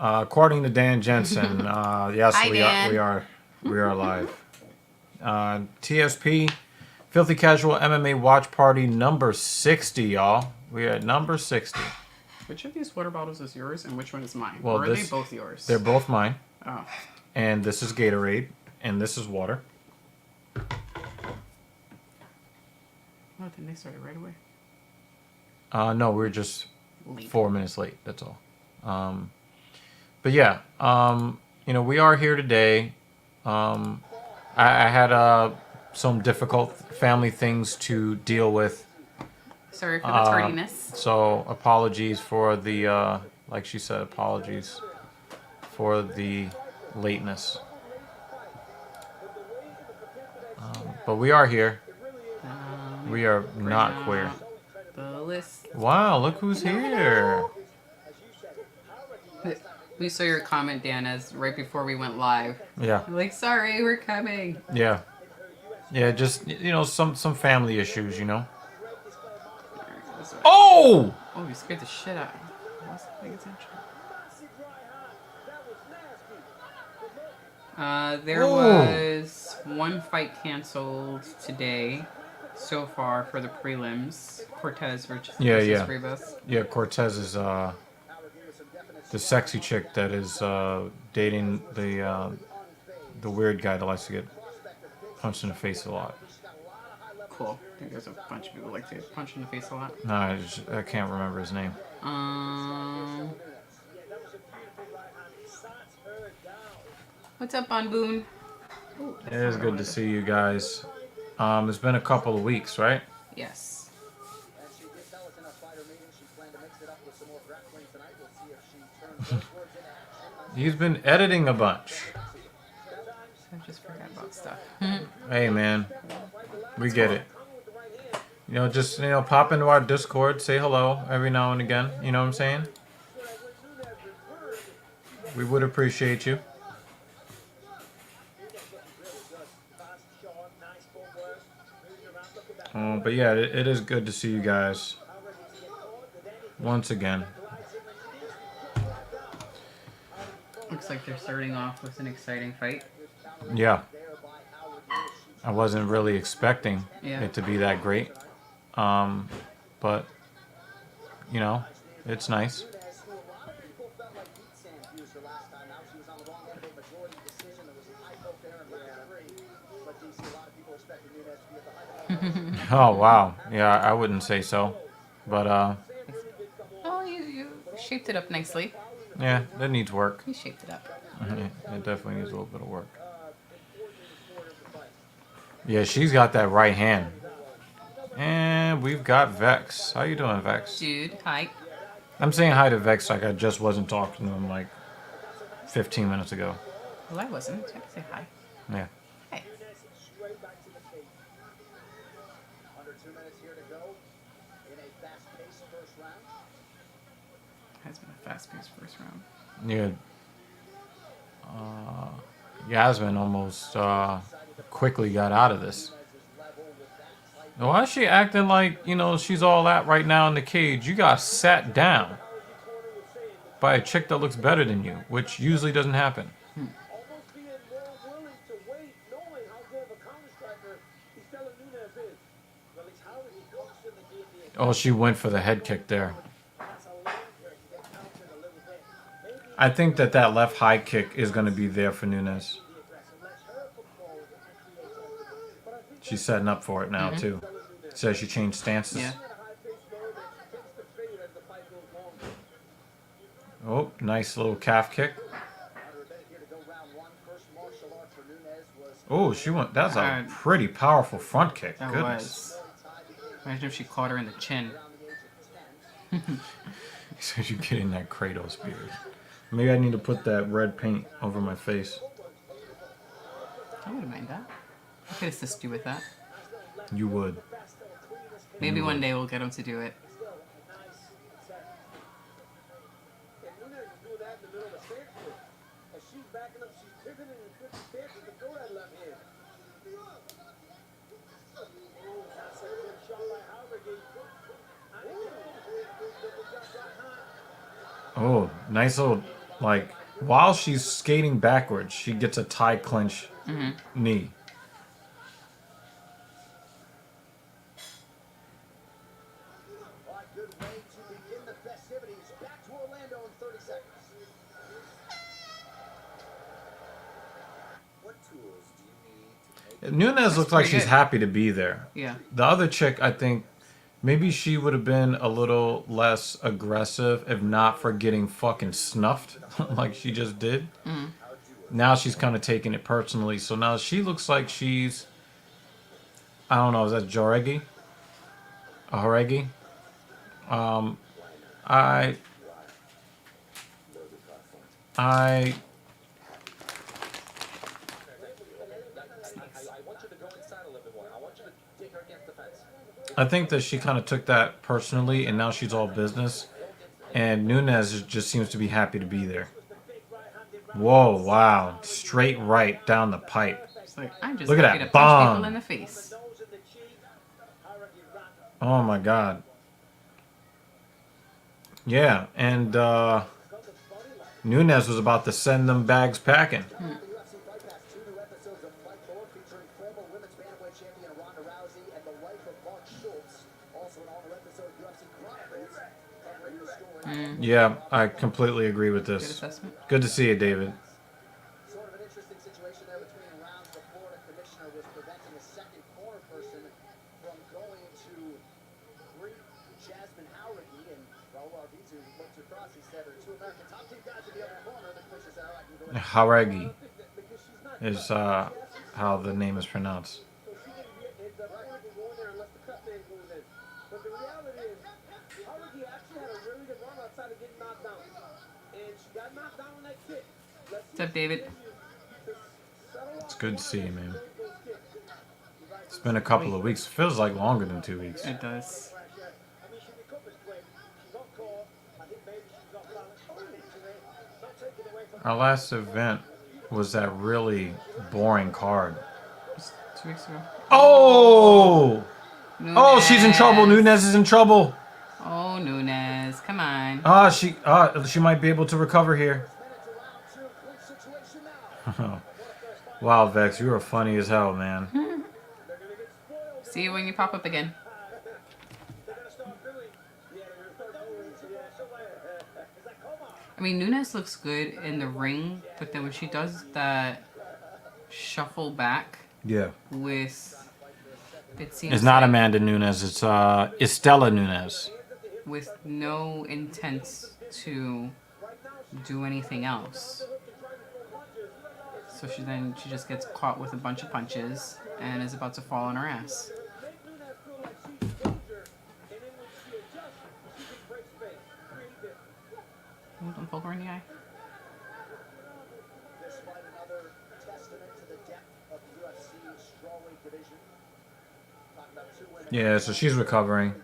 According to Dan Jensen, yes, Hi, Dan. we are live. TSP, Filthy Casual MMA Watch Party number 60, y'all. We are at number 60. Which of these water bottles is yours and which one is mine? Well, or are they both yours? They're both mine. Oh. And this is Gatorade, and this is water. Oh, then they started right away. No, we're just Late. 4 minutes late. That's all. But yeah, we are here today. I had some difficult family things to deal with. Sorry for the tardiness. So apologies for the, like she said, apologies for the lateness. But we are here. We are not queer. The list. Wow, look who's here. We saw your comment, Dan, as right before we went live. Yeah. You're like, sorry, we're coming. Yeah. Yeah, just, some family issues, Oh! Oh, you scared the shit out of me. I wasn't paying attention. There was one fight canceled today so far for the prelims. Cortez versus Rivas. Yeah, Cortez is the sexy chick that is dating the weird guy that likes to get punched in the face a lot. Cool. I think there's a bunch of people who like to get punched in the face a lot. No, I can't remember his name. What's up, Bon Boon? It is good to see you guys. It's been a couple of weeks, right? Yes. He's been editing a bunch. I just forgot about stuff. Hey, man. We get it. Just, pop into our Discord, say hello every now and again. You know what I'm saying? We would appreciate you. But yeah, it is good to see you guys once again. Looks like they're starting off with an exciting fight. Yeah. I wasn't really expecting it to be that great. But, it's nice. Oh, wow. Yeah, I wouldn't say so. But, Oh, you shaped it up nicely. Yeah, that needs work. You shaped it up. It definitely needs a little bit of work. Yeah, she's got that right hand. And we've got Vex. How you doing, Vex? Dude, hi. I'm saying hi to Vex like I just wasn't talking to him like 15 minutes ago. Well, I wasn't. I can say hi. Yeah. Hey. Has been a fast-paced first round. Yeah. Yasmin almost quickly got out of this. Why is she acting like, she's all that right now in the cage? You got sat down by a chick that looks better than you, which usually doesn't happen. Oh, she went for the head kick there. I think that left high kick is going to be there for Nunes. She's setting up for it now, too. Says she changed stances. Yeah. Oh, nice little calf kick. Oh, she went. That's a pretty powerful front kick. That Goodness. was. Imagine if she caught her in the chin. So you get in that Kratos beard. Maybe I need to put that red paint over my face. I wouldn't mind that. I could assist you with that. You would. Maybe one day we'll get him to do it. Oh, nice little Like, while she's skating backwards, she gets a tie clinch knee. Nunes looks like she's happy to be there. Yeah. The other chick, I think, maybe she would have been a little less aggressive if not for getting fucking snuffed like she just did. Now she's kind of taking it personally. So now she looks like she's... I don't know, is that Joregi? Horegi? I think that she kind of took that personally, and now she's all business. And Nunes just seems to be happy to be there. Whoa, wow. Straight right down the pipe. Like, I'm just look at happy that to bomb. Punch people in the face. Oh my god. Yeah, and Nunes was about to send them bags packing. Yeah, I completely agree with this. Good assessment. Good to see you, David. Sort of an interesting situation there between rounds. The Florida commissioner was preventing a second corner person from going to greet Jasmine Howricky, and Raul Arvizu looked across. He said, "There are two American top team guys in the other corner." The commissioner said, "All right, I can go in." Howregi is how the name is pronounced. What's up, David? It's good to see you, man. It's been a couple of weeks. Feels like longer than 2 weeks. It does. Our last event was that really boring card. Just 2 weeks ago. Oh! Nunes. Oh, she's in trouble. Nunes is in trouble. Oh, Nunes. Come on. She might be able to recover here. Wow, Vex, you are funny as hell, man. See you when you pop up again. I mean, Nunes looks good in the ring, but then when she does that shuffle back with... It seems it's not like Amanda Nunes, it's Estella Nunes. with no intent to do anything else. So she just gets caught with a bunch of punches and is about to fall on her ass. Oh, don't poke her in the eye. Yeah, so she's recovering.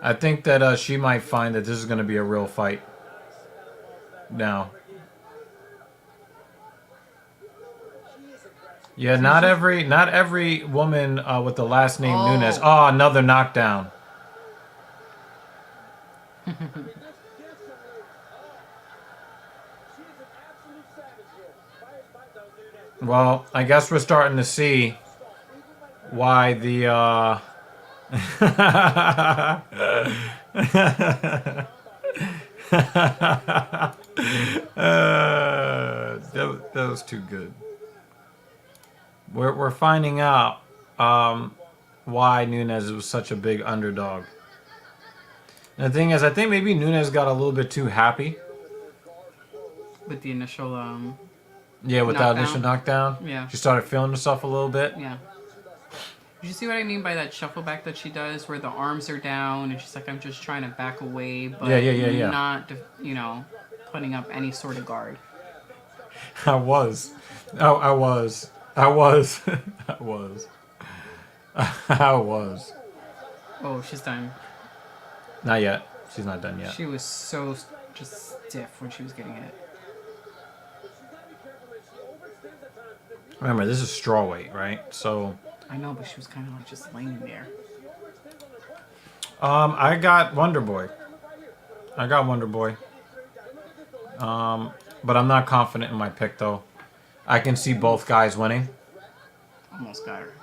I think that she might find that this is going to be a real fight now. Yeah, not every woman with the last name Nunes. Oh, another knockdown. Well, I guess we're starting to see why the that was too good. We're finding out why Nunes was such a big underdog. And the thing is, I think maybe Nunes got a little bit too happy With the initial with that initial knockdown. Yeah. She started feeling herself a little bit. Yeah. Did you see what I mean by that shuffle back that she does, where the arms are down and she's like, "I'm just trying to back away, but not, putting up any sort of guard." I was. Oh, she's done. Not yet. She's not done yet. She was so just stiff when she was getting hit. Remember, this is strawweight, right? So. I know, but she was kind of like just laying there. I got Wonderboy. But I'm not confident in my pick, though. I can see both guys winning. Almost got her.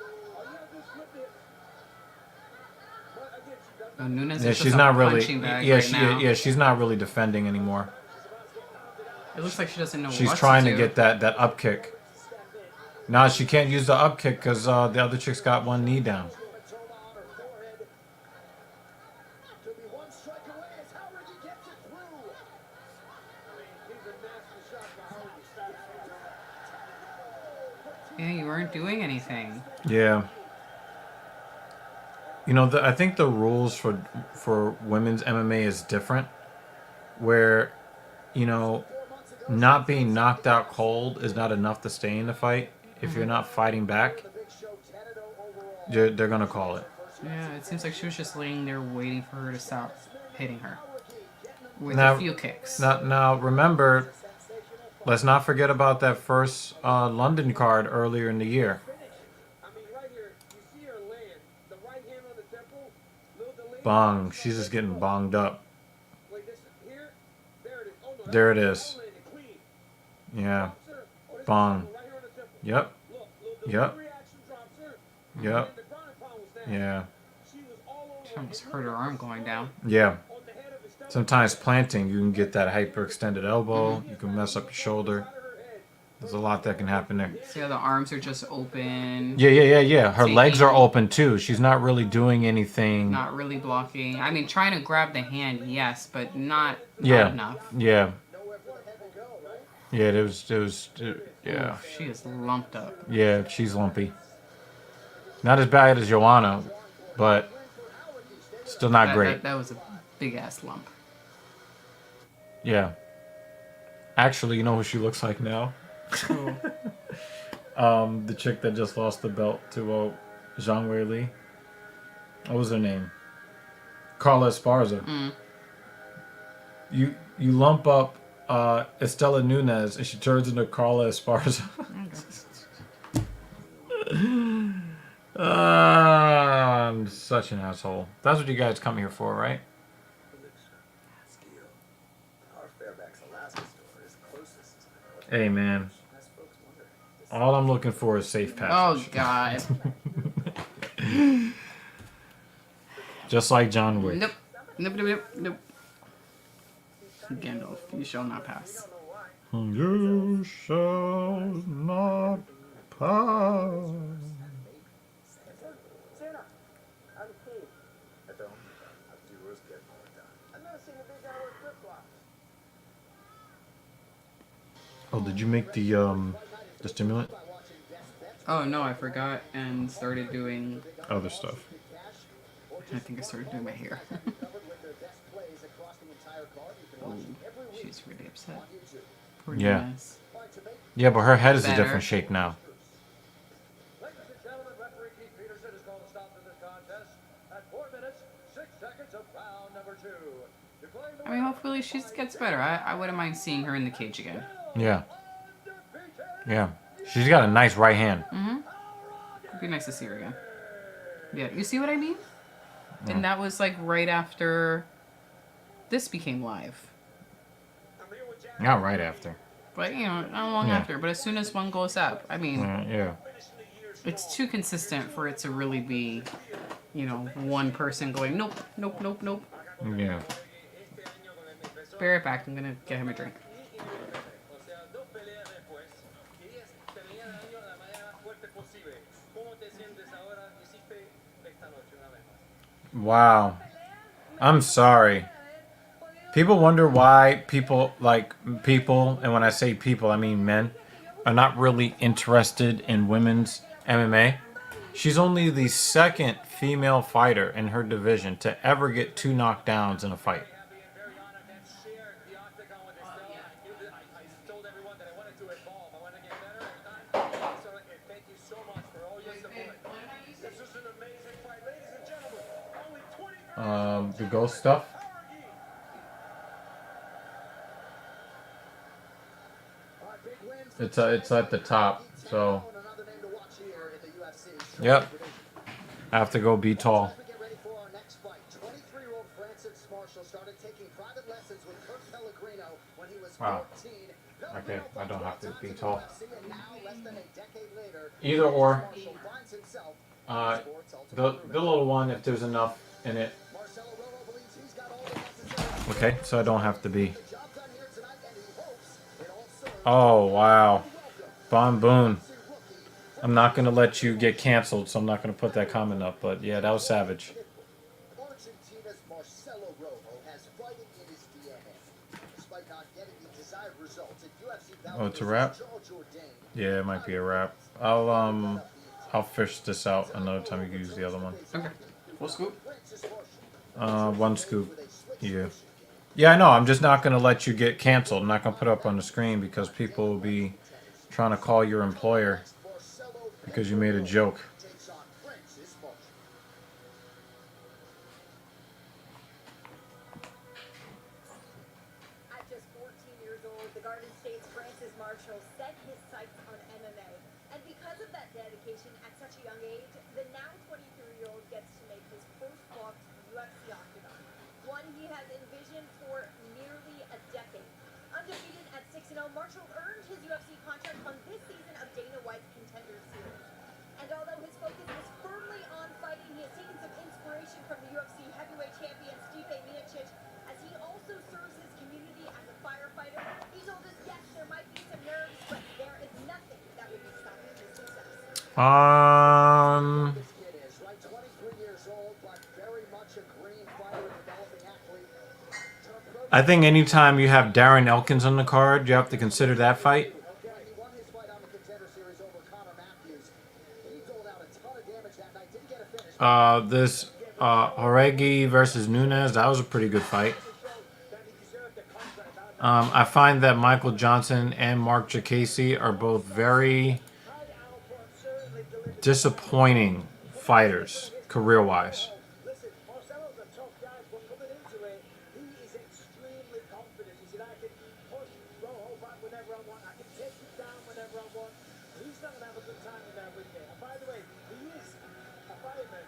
Oh, Nunes Yeah, is she's just not a really. punching bag Yeah, right now. yeah, she's not really defending anymore. It looks like she doesn't know She's what trying to to do. get that up kick. Now she can't use the up kick because the other chick's got one knee down. Yeah, you weren't doing anything. Yeah. You know, I think the rules for women's MMA is different, where, you know, not being knocked out cold is not enough to stay in the fight. If you're not fighting back, they're gonna call it. Yeah, it seems like she was just laying there waiting for her to stop hitting her with Now- a few kicks. Now remember, let's not forget about that first London card earlier in the year. Bong, she's just getting bonged up. There it is. Yeah. Bong. Yep. Yep. Yep. Yeah. She almost hurt her arm going down. Yeah. Sometimes planting, you can get that hyperextended elbow. You can mess up your shoulder. There's a lot that can happen there. See how the arms are just open. Yeah. Her legs are Taking- open too. She's not really doing anything. Not really blocking. I mean, trying to grab the hand, yes, but not Yeah. enough. Yeah. Yeah, yeah. Oof, she is lumped up. Yeah, she's lumpy. Not as bad as Joanna, but still not great. That was a big ass lump. Yeah. Actually, you know who she looks like now? Oh. The chick that just lost the belt to Zhang Wei Li. What was her name? Carla Esparza. Mm. You lump up Estela Nunes and she turns into Carla Esparza. I'm such an asshole. That's what you guys come here for, right? Hey, man. All I'm looking for is safe Oh passage. God. Just like John Wick. Nope. Gandalf, you shall not pass. You shall not pass. Oh, did you make the stimulant? Oh no, I forgot and started doing. Other stuff. I think I started doing my hair. Oh, she's really upset. Poor Yeah. Nunes. Yeah, but her head is a Better. different shape now. Ladies and gentlemen, referee Keith Peterson has called a stop to this contest at 4 minutes, 6 seconds of round number 2. Declaring the I mean, hopefully she gets better. I wouldn't mind seeing her in the cage again. Yeah. Yeah. She's got a nice right hand. It'd be nice to see her again. Yeah, you see what I mean? And that was like right after this became live. Not right after. But, you know, not long Yeah. after. But as soon as one goes up, I mean, Yeah. it's too consistent for it to really be, you know, one person going, nope. Yeah. Be right back. I'm going to get him a drink. Wow. I'm sorry. People wonder why people, and when I say people, I mean men, are not really interested in women's MMA. She's only the second female fighter in her division to ever get 2 knockdowns in a fight. The ghost stuff. It's at the top, so. Yep. I have to go be tall. Pellegrino when he was Wow. 14. Okay, I don't have to be tall. And now, less than a decade later, Either or. Marshall finds himself The little one, if there's enough in it. Okay, so I don't have to be. Oh, wow. Von Boone. I'm not going to let you get canceled, so I'm not going to put that comment up. But yeah, that was savage. Argentina's Marcelo Rojo has fighting in his DNA. Despite not getting the desired results at UFC Oh, it's a wrap? Yeah, it might be a wrap. I'll fish this out another time. You can use the other one. Okay. Full scoop? One scoop. Yeah. Yeah, I know. I'm just not going to let you get canceled. I'm not going to put it up on the screen because people will be trying to call your employer because you made a joke. At just 14 years old, the Garden State's Francis Marshall set his sights on MMA. And because of that dedication at such a young age, the now 23-year-old gets to make his first walk to the UFC octagon. One he has envisioned for nearly a decade. Undefeated at 6-0, Marshall earned his UFC contract on this season of Dana White's Contender Series. And although his focus is firmly on fighting, he has taken some inspiration from the UFC heavyweight champion Stipe Miocic, as he also serves his community as a firefighter. He told us, yes, there might be some nerves, but there is nothing that will be stopping his success. This kid is right, 23 years old, but very much a green fighter, developing athlete. I think anytime you have Darren Elkins on the card, you have to consider that fight. Okay, he won his fight on the Contender Series over Connor Matthews. He doled out a ton of damage that night, didn't get a finish. This Horegi versus Nunes, that was a pretty good fight. I find that Michael Johnson and Mark Jacasey are both very disappointing fighters, career-wise. Listen, Marcelo's a tough guy, but coming into it, he is extremely confident. He said, I can push Rojo back whenever I want. I can take him down whenever I want. He's not going to have a good time in there with me. And by the way, he is a fireman.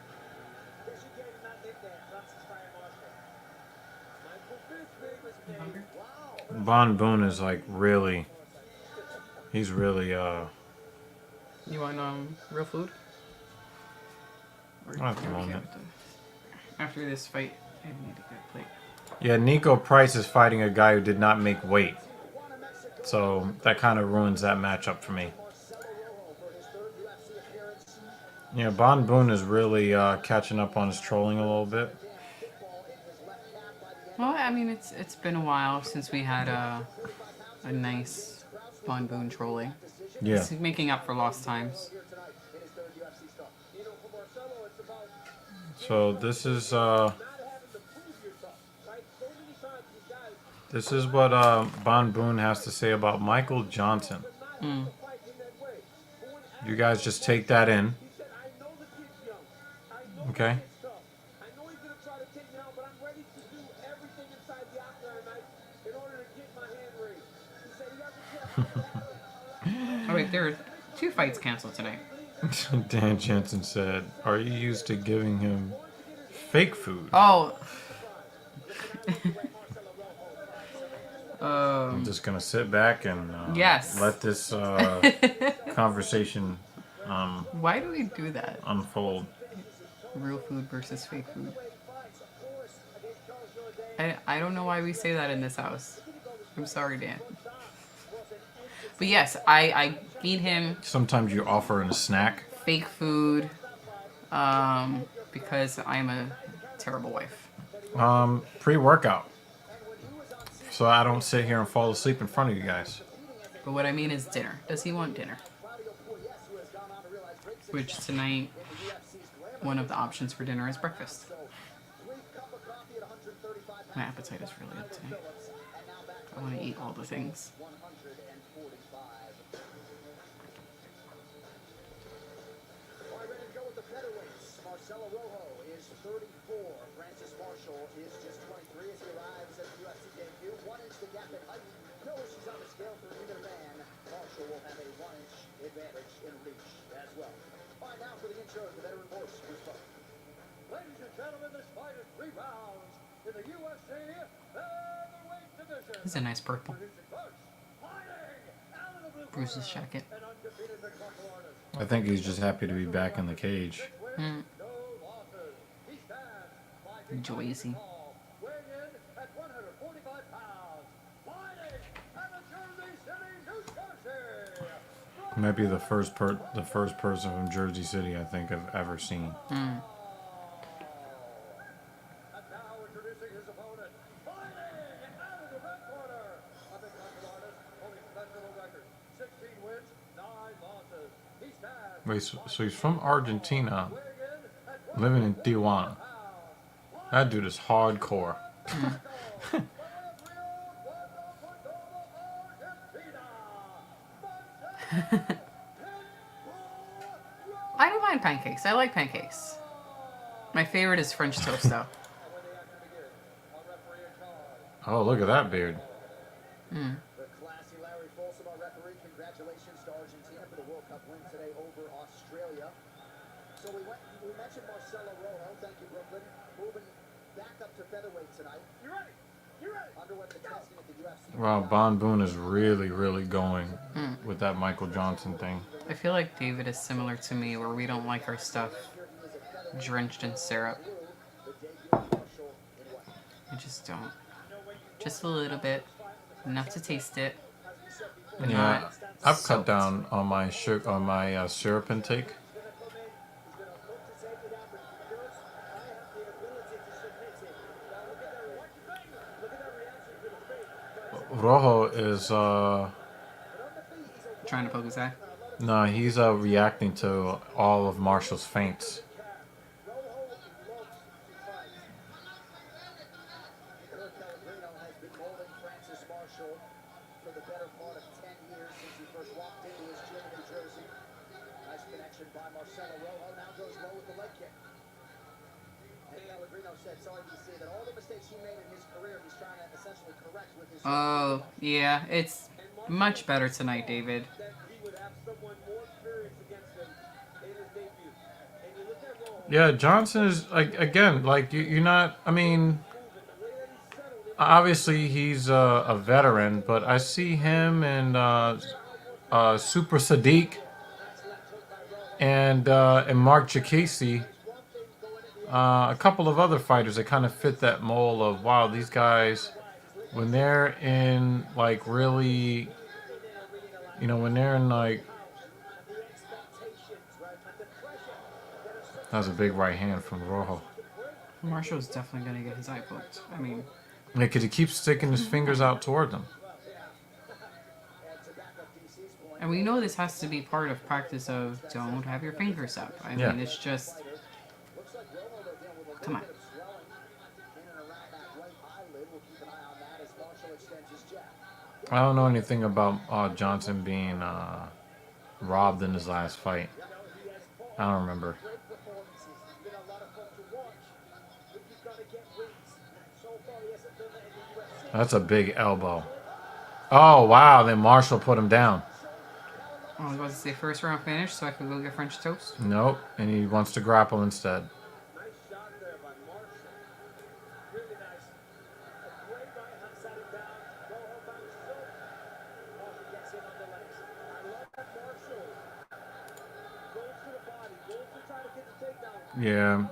Guess you gave him that nickname, Francis Fire Marshall. Michael Bisping was made. Wow. Von Boone is like really, he's really, You want real food? Or Not at the you okay moment. with the- After this fight, I need to get a plate. yeah, Nico Price is fighting a guy who did not make weight. So that kind of ruins that matchup for me. Yeah, Von Boone is really catching up on his trolling a little bit. Well, I mean, it's been a while since we had a nice Von Boone trolling. Yeah. He's making up for lost times. So this is what Von Boone has to say about Michael Johnson. You guys just take that in. Okay. I know he's going to try to take me out, but I'm ready to do everything inside the octagon tonight in order to get my hand raised. He said he doesn't care. Oh wait, there are 2 fights canceled tonight. Dan Jensen said, "Are you used to giving him fake food?" Oh. I'm just gonna sit back and Yes. let this conversation Why do we do that? unfold. Real food versus fake food. I don't know why we say that in this house. I'm sorry, Dan. But yes, I feed him Sometimes you offer in a snack. fake food because I'm a terrible wife. Pre-workout. So I don't sit here and fall asleep in front of you guys. But what I mean is dinner. Does he want dinner? Which tonight, one of the options for dinner is breakfast. My appetite is really up today. I want to eat all the things. Marcelo Rojo is 34. Francis Marshall is just 23 as he arrives at the UFC debut. 1 inch the gap in height. No issues on the scale for either man. Marshall will have a 1 inch advantage in reach as well. All right, now for the intro, the veteran voice, Bruce Buffer. Ladies and gentlemen, this fight is 3 rounds in the UFC featherweight division. This is a nice purple. Bruce's jacket. I think he's just happy to be back in the cage. Joyzy. Might be the first person from Jersey City I think I've ever seen. Wait, so he's from Argentina, living in Tijuana. That dude is hardcore. I don't mind pancakes. I like pancakes. My favorite is French toast, though. Oh, look at that beard. The classy Larry Folsom, our referee. Congratulations to Argentina for the World Cup win today over Australia. So we mentioned Marcelo Rojo. Thank you, Brooklyn. Moving back up to featherweight tonight. You ready? You ready? Underwent the testing at the UFC. Wow, Bon Boone is really going with that Michael Johnson thing. I feel like David is similar to me, where we don't like our stuff drenched in syrup. I just don't. Just a little bit. Enough to taste it. But Yeah, not I've soaked. cut down on my syrup intake. Rojo is Trying to poke his eye. no, he's reacting to all of Marshall's feints. Oh, yeah. It's much better tonight, David. Yeah, Johnson is like again, like you're not. I mean, obviously he's a veteran, but I see him and Super Sadiq and Mark Jacasey, a couple of other fighters that kind of fit that mold of wow, these guys when they're in like really, when they're in like. That was a big right hand from Rojo. Marshall's definitely going to get his eye poked. I mean, Yeah, because he keeps sticking his fingers out toward them. and we know this has to be part of practice of don't have your fingers up. I Yeah. mean, it's just... Come on. I don't know anything about Johnson being robbed in his last fight. I don't remember. That's a big elbow. Oh, wow. Then Marshall put him down. I was about to say first round finish so I could go get French toast. Nope. And he wants to grapple instead. Yeah.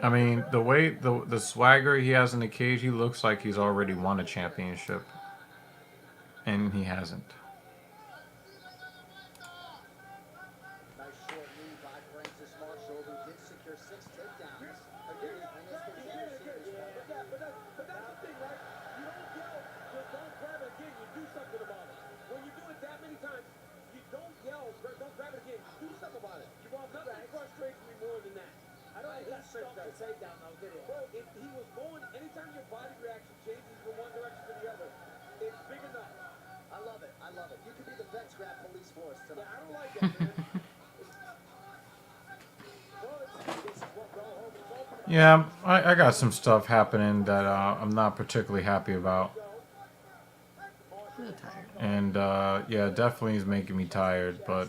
I mean, the way the swagger he has in the cage, he looks like he's already won a championship. And he hasn't. Yeah, I got some stuff happening that I'm not particularly happy about. A little tired. And yeah, definitely is making me tired, but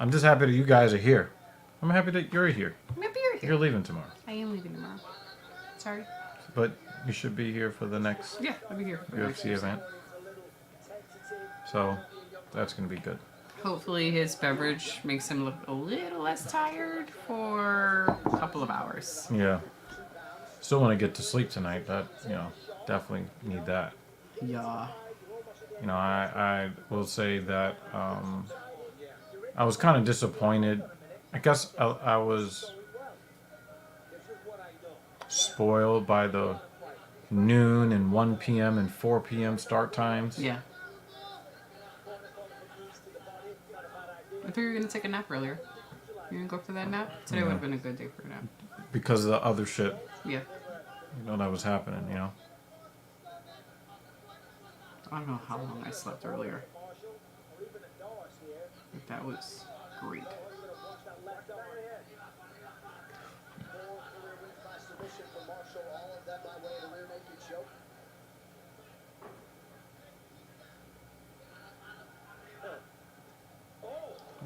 I'm just happy that you guys are here. I'm happy that you're here. Maybe you're here. You're leaving tomorrow. I am leaving tomorrow. Sorry. But You should be here for the next Yeah, I'll be here for the next UFC event. So that's gonna be good. Hopefully his beverage makes him look a little less tired for a couple of hours. Yeah. Still want to get to sleep tonight. That, definitely need that. Yeah. I will say that I was kind of disappointed. I guess I was spoiled by the noon and 1 p.m. and 4 p.m. start times. Yeah. I thought you were going to take a nap earlier. You didn't go for that nap? Today would have been a good day for a nap. Because of the other shit, Yeah. that was happening, I don't know how long I slept earlier. But that was great.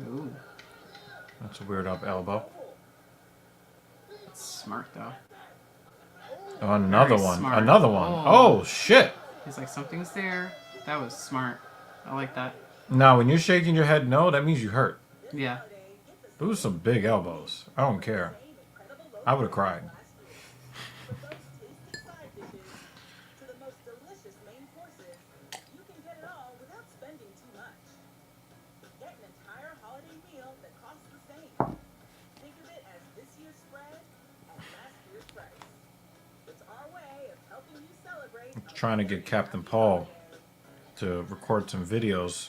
Ooh, That's a weird up elbow. that's smart though. Oh, another Very one. smart. Another one. Oh. Oh, shit. He's like, something's there. That was smart. I like that. Now, when you're shaking your head no, that means you hurt. Yeah. Those are some big elbows. I don't care. I would have cried. To the most delicious main courses, you can get it all without spending too much. Get an entire holiday meal that costs the same. Think of it as this year's spread at last year's price. It's our way of helping you celebrate. Trying to get Captain Paul to record some videos.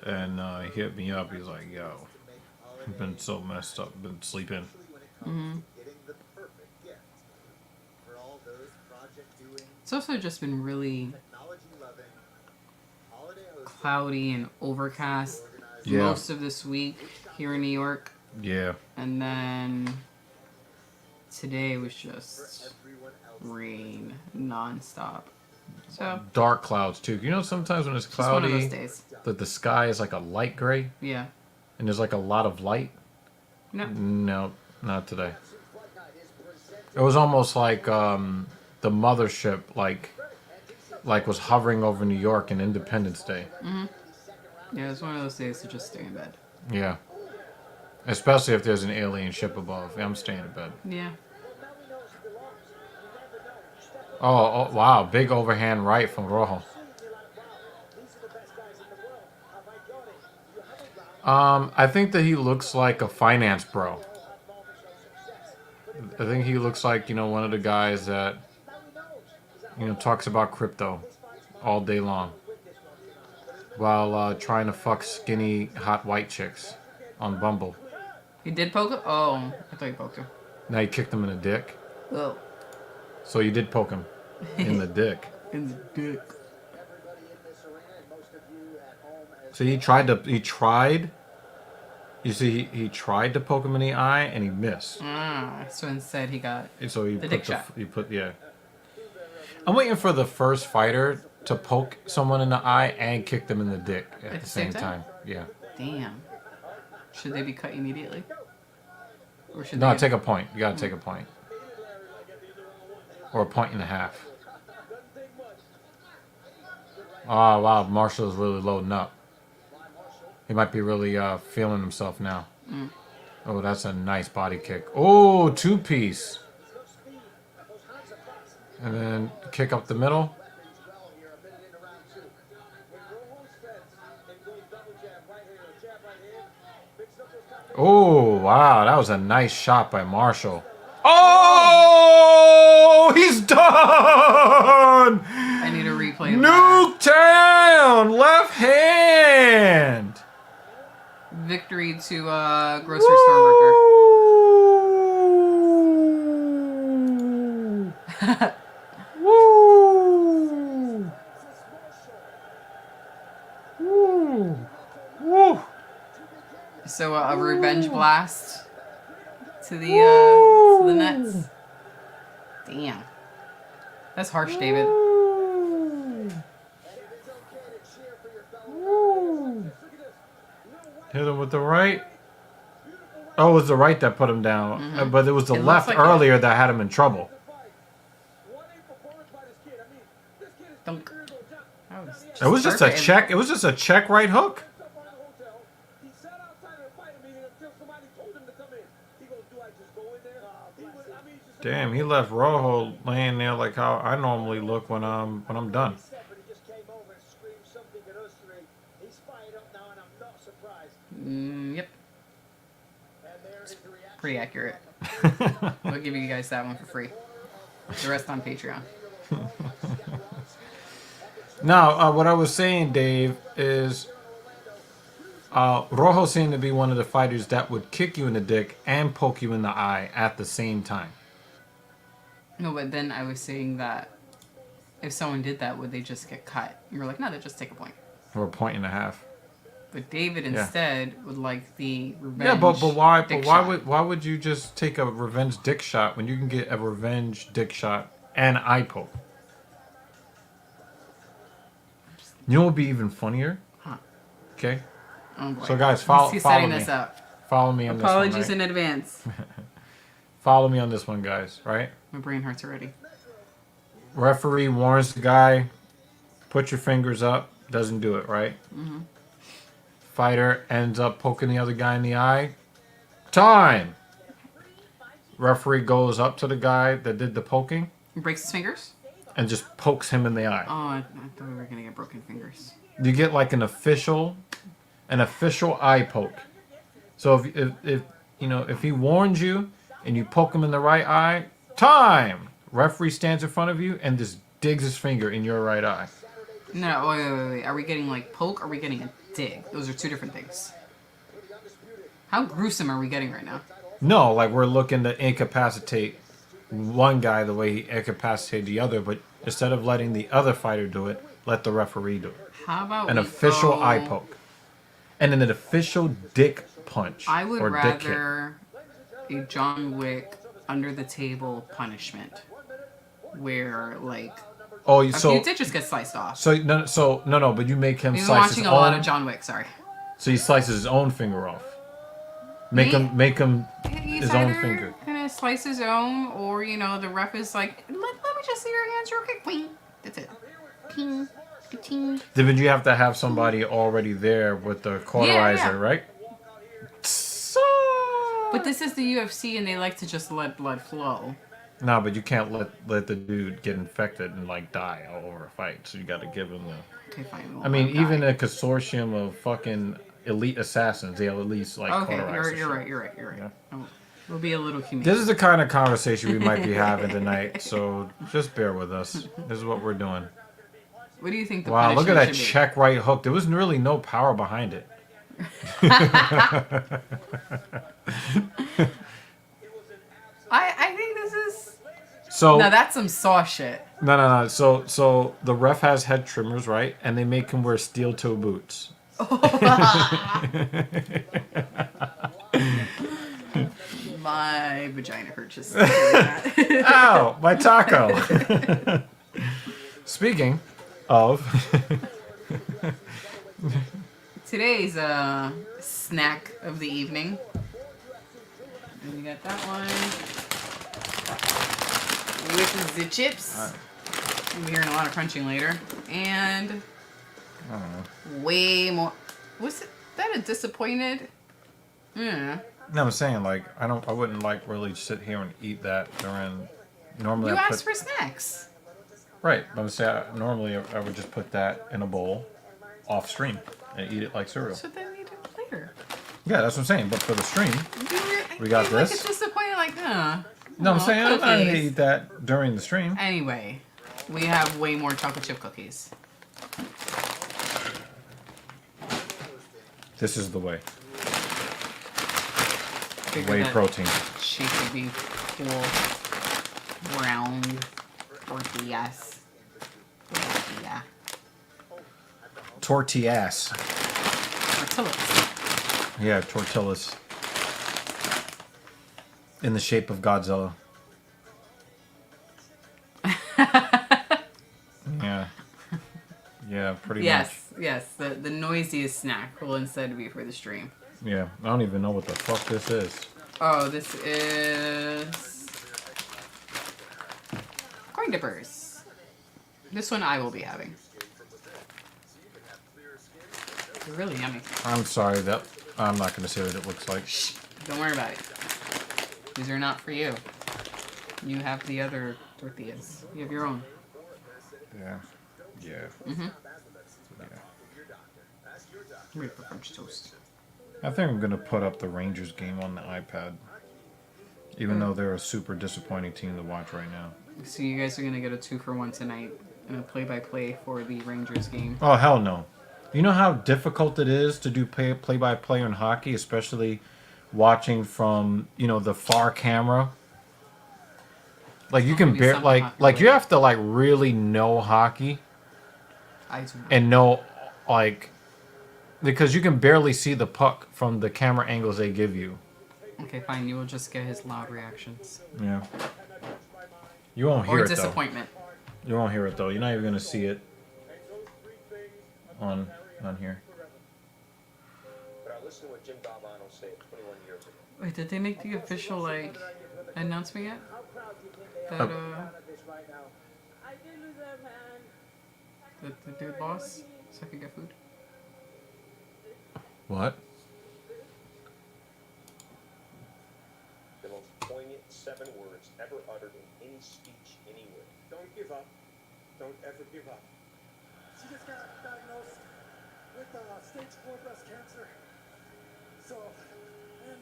And he hit me up. He's like, yo, I've been so messed up. Been sleeping. It's also just been really cloudy and overcast Yeah. most of this week here in New York. Yeah. And then today was just rain nonstop. So Dark clouds, too. Sometimes when it's just one of those cloudy, days. that the sky is like a light gray. Yeah. And there's like a lot of light. No. No, not today. It was almost like the mothership, like was hovering over New York in Independence Day. Yeah, it's one of those days to just stay in bed. Yeah. Especially if there's an alien ship above. I'm staying in bed. Yeah. Oh, wow. Big overhand right from Rojo. I think that he looks like a finance bro. I think he looks like, one of the guys that, talks about crypto all day long while trying to fuck skinny, hot white chicks on Bumble. He did poke him? Oh, I thought you poked him. Now you kicked him in the dick. Oh. So you did poke him in the dick. In the dick. So he tried to poke him in the eye and he missed. So instead he got So he the dick shot. Yeah. I'm waiting for the first fighter to poke someone in the eye and kick them in the dick at the same time. Yeah. Damn. Should they be cut immediately? Or should No, they take a point. You gotta take a point. Or a point and a half. Oh, wow. Marshall's really loading up. He might be really feeling himself now. Oh, that's a nice body kick. Oh, two-piece. And then kick up the middle. Oh, wow. That was a nice shot by Marshall. Oh, he's done! I need a replay of that. Nuketown! Left hand! Victory to grocery store worker. Woo! Woo! Woo! So a revenge blast to the Nets. Damn. That's harsh, David. Hit him with the right. Oh, it was the right that put him down. But it was the It looks left like earlier that had him in trouble. That was It was just a perfect. check. It was just a check right hook. He sat outside of the fight meeting until somebody told him to come in. He goes, "Do I just go in there?" He was, I mean, he's just Damn, he left Rojo laying there like how I normally look when I'm done. said, but he just came over and screamed something at us three. He's fired up now, and I'm not surprised. Yep. And there is the reaction. Pretty accurate. We'll give you guys that one for free. The rest on Patreon. Now, what I was saying, Dave, is Rojo seemed to be one of the fighters that would kick you in the dick and poke you in the eye at the same time. No, but then I was saying that if someone did that, would they just get cut? You were like, no, they just take a point. Or a point and a half. But David instead would like the revenge. Yeah, but why? dick But why shot. would you just take a revenge dick shot when you can get a revenge dick shot and eye poke? You know what would be even funnier? Huh. Okay. Oh boy. So guys, He's follow setting me. this up. Follow me on Apologies this one. in Right? advance. Follow me on this one, guys. Right? My brain hurts already. Referee warns the guy, put your fingers up. Doesn't do it, right? Mm-hmm. Fighter ends up poking the other guy in the eye. Time! Referee goes up to the guy that did the poking Breaks his fingers? and just pokes him in the eye. Oh, I thought we were gonna get broken fingers. You get like an official eye poke. So if you know, if he warns you and you poke him in the right eye, time! Referee stands in front of you and just digs his finger in your right eye. No, wait. Are we getting like poke or are we getting a dig? Those are two different things. How gruesome are we getting right now? No, like we're looking to incapacitate one guy the way he incapacitated the other, but instead of letting the other fighter do it, let the referee do it. How about An we official go- eye poke. And then an official dick punch. I would or dick hit. rather a John Wick under the table punishment, where like Oh, a so few ditches get sliced off. so no, but you make him We've been slice watching his a lot own. of John Wick. Sorry. So he slices his own finger off. Make Me? him He's his own either finger. gonna slice his own, or the ref is like, let me just see your hands real quick. Queen. That's it. Ting, ting. Then would you have to have somebody already there with the cauterizer, Yeah. right? So... But this is the UFC, and they like to just let blood flow. No, but you can't let the dude get infected and like die all over a fight. So you got to give him the. Okay, fine. I mean, even a consortium of fucking elite assassins, they'll at least like Okay, cauterize. you're the right. shit. You're right. Yeah. Oh, we'll be a little humane. This is the kind of conversation we might be having tonight. So just bear with us. This is what we're doing. What do you think the Wow, look at punishment that should be? check right hook. There was really no power behind it. I think this is. So No, that's some saw shit. no. So the ref has head trimmers, right? And they make him wear steel toe boots. My vagina hurts just hearing that. Ow, my taco. Speaking of, Today's snack of the evening. And we got that one with the chips. We'll be hearing a lot of crunching later. And I don't know. way more. Was that a disappointed? Yeah. No, I'm saying like I wouldn't like really sit here and eat that during. Normally You I asked put for snacks. right. I'm saying normally I would just put that in a bowl, off stream, and eat it like cereal. So then you do it later. Yeah, that's what I'm saying. But for the stream, We got Like this. it's disappointed, like, no, I'm aw, saying I'm not gonna cookies. eat that during the stream. Anyway, we have way more chocolate chip cookies. This is the way. Figured Whey that protein. She could be cool, round tortillas. Tortilla. Tortillas. Tortillas. Yeah, tortillas. In the shape of Godzilla. Yeah. Yeah, pretty Yes, yes. The noisiest snack will instead be for the stream. much. Yeah, I don't even know what the fuck this is. Oh, this is corn dippers. This one I will be having. They're really yummy. I'm sorry that I'm not going to say what it looks like. Don't worry about it. These are not for you. You have the other tortillas. You have your own. Yeah. Yeah. Mm-hmm. Yeah. I'm ready for French toast. I think I'm going to put up the Rangers game on the iPad. Even though they're a super disappointing team to watch right now. So you guys are going to get a 2-for-1 tonight. And a play-by-play for the Rangers game. Oh, hell no. You know how difficult it is to do play-by-play in hockey, especially watching from, the far camera? Like, you can bear, like you have to, like, really know hockey. I do not. And know, like, because you can barely see the puck from the camera angles they give you. Okay, fine. You will just get his loud reactions. Yeah. You won't hear Or it, though. disappointment. You won't hear it, though. You're not even going to see it on here. But I listened to what Jim Galvano said 21 years ago. Wait, did they make the official, like, announcement yet? That, I did lose that man. that the dude lost? So I could get food? What? The most poignant 7 words ever uttered in any speech anywhere. Don't give up. Don't ever give up. She just got diagnosed with stage 4 breast cancer. So, and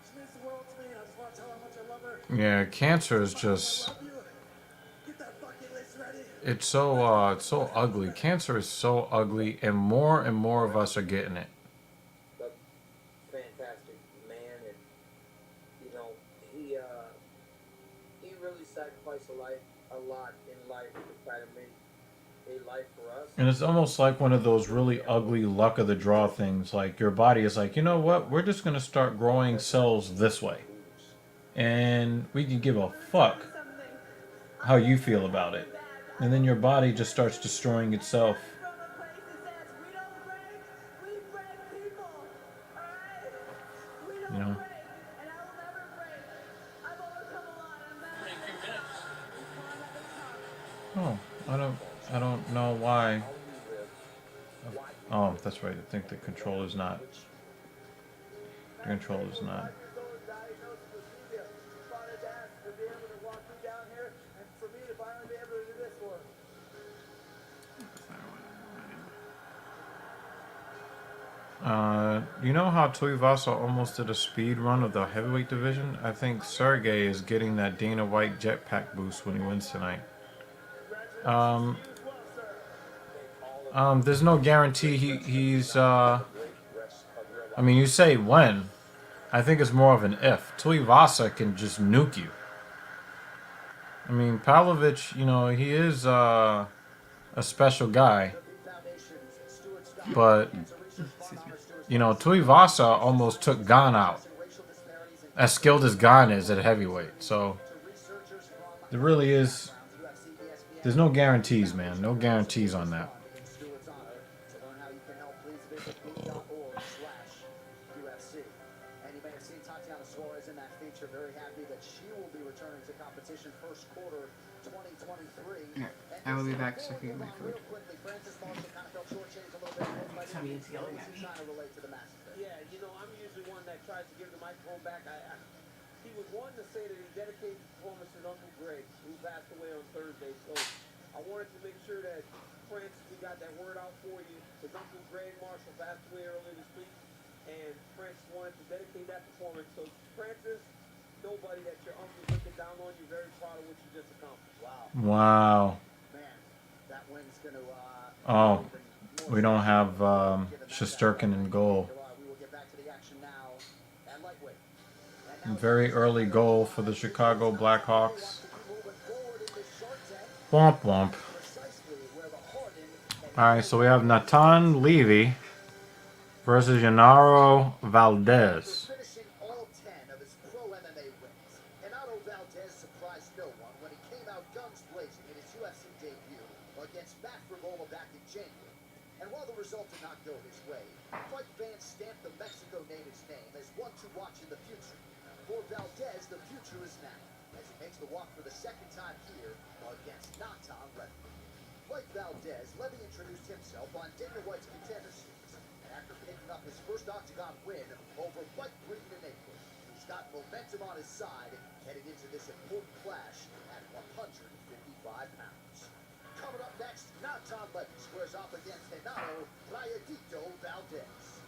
she means the world to me. I just want to tell her how much I love her. Yeah, cancer is just... I love you. Get that bucket list ready. It's so ugly. Cancer is so ugly, and more of us are getting it. A fantastic man, and he really sacrificed a lot in life to try to make a life for us. And it's almost like one of those really ugly luck of the draw things. Like, your body is like, you know what? We're just going to start growing cells this way. And we can give a fuck how you feel about it. And then your body just starts destroying itself. From a place that says we don't break, we break people. Alright? We don't You know? break, and I will never break. I've overcome a lot. I'm back. Oh, I don't know why. Oh, that's right. I think the controller's not. The controller's not. You know how Tuivasa almost did a speed run of the heavyweight division? I think Sergey is getting that Dana White jetpack boost when he wins tonight. There's no guarantee he's. I mean, you say when. I think it's more of an if. Tuivasa can just nuke you. I mean, Pavlovich, he is a special guy. But, Tuivasa almost took Gon out. As skilled as Gon is at heavyweight. So, there really is... There's no guarantees, man. No guarantees on that. I will be back so I can get my food. Tommy is yelling at me. Yeah, I'm usually one that tries to give the microphone back. He was wanting to say that he dedicated the performance to Uncle Greg, who passed away on Thursday. So I wanted to make sure that, Francis, we got that word out for you. His Uncle Greg Marshall passed away earlier this week, and Francis wanted to dedicate that performance. So, Francis, nobody that your uncle's looking down on you, very proud of what you just accomplished. Wow. Man, that win's going to... Oh, we don't have Shesterkin in goal. We will get back to the action now at lightweight. Very early goal for the Chicago Blackhawks. Womp womp. Alright, so we have Natan Levy versus Genaro Valdez. Finishing all 10 of his pro MMA wins. Genaro Valdez surprised no one when he came out guns blazing in his UFC debut against Matt Frivola back in January. And while the result did not go his way, fight fans stamped the Mexico native's name as one to watch in the future. For Valdez, the future is now, as he makes the walk for the second time here against Natan Levy. Like Valdez, Levy introduced himself on Dana White's Contender Series, his first octagon win over White Green in April. He's got momentum on his side heading into this important clash at 155 pounds. Coming up next, now Tom Levy squares off against Genaro Rayadito Valdez.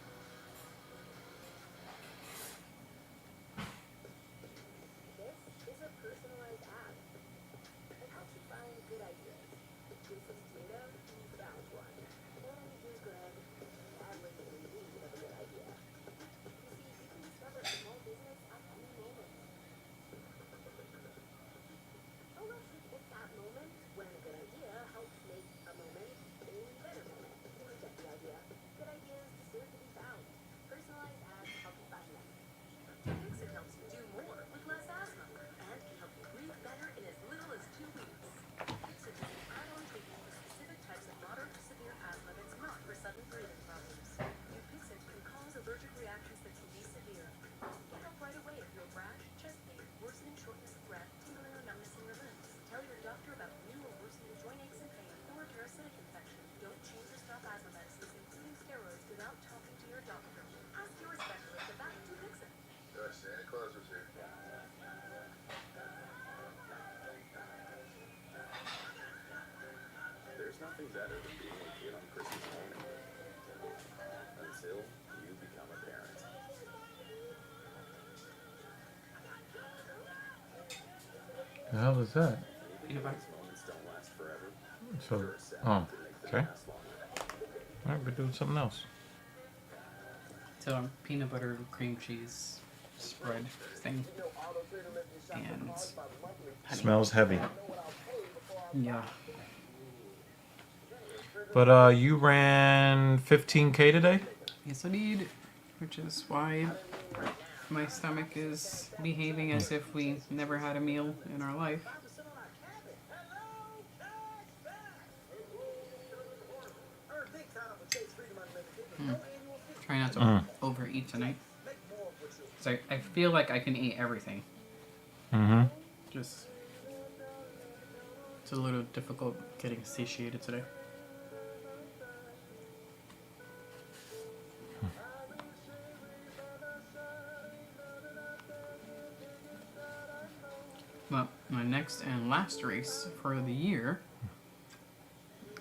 This is a personalized app. It helps you find good ideas. With some data, you found one. And here's Greg. Everything we need of a good idea. You see, you can discover a small business at any moment. Oh, look, it's that moment when a good idea helps make a moment a better moment. You get the idea. Good ideas deserve to be found. Personalized ads help you find them. Fix-It helps you do more with less asthma and can help you breathe better in as little as 2 weeks. Fix-It is an add-on treatment for specific types of moderate to severe asthma that's not for sudden breathing problems. New Fix-It can cause allergic reactions that can be severe. Get help right away if you have rash, chest pain, worsening shortness of breath, tingling or numbness in your limbs. Tell your doctor about new or worsening joint aches and pain or a parasitic infection. Don't change or stop asthma medicines, including steroids, without talking to your doctor. Ask your specialist about New Fix-It. Santa Claus was here. There's nothing better than being a kid on Christmas morning. Until you become a parent. The hell is that? Even if these moments don't last forever, So, there are seven oh, to make them okay. last longer. All right, we're doing something else. So peanut butter cream cheese spread thing. And honey. Smells heavy. Yeah. But you ran 15K today? Yes, I did. Which is why my stomach is behaving as if we never had a meal in our life. Try not to overeat tonight. So I feel like I can eat everything. Mm-hmm. Just it's a little difficult getting satiated today. Well, my next and last race for the year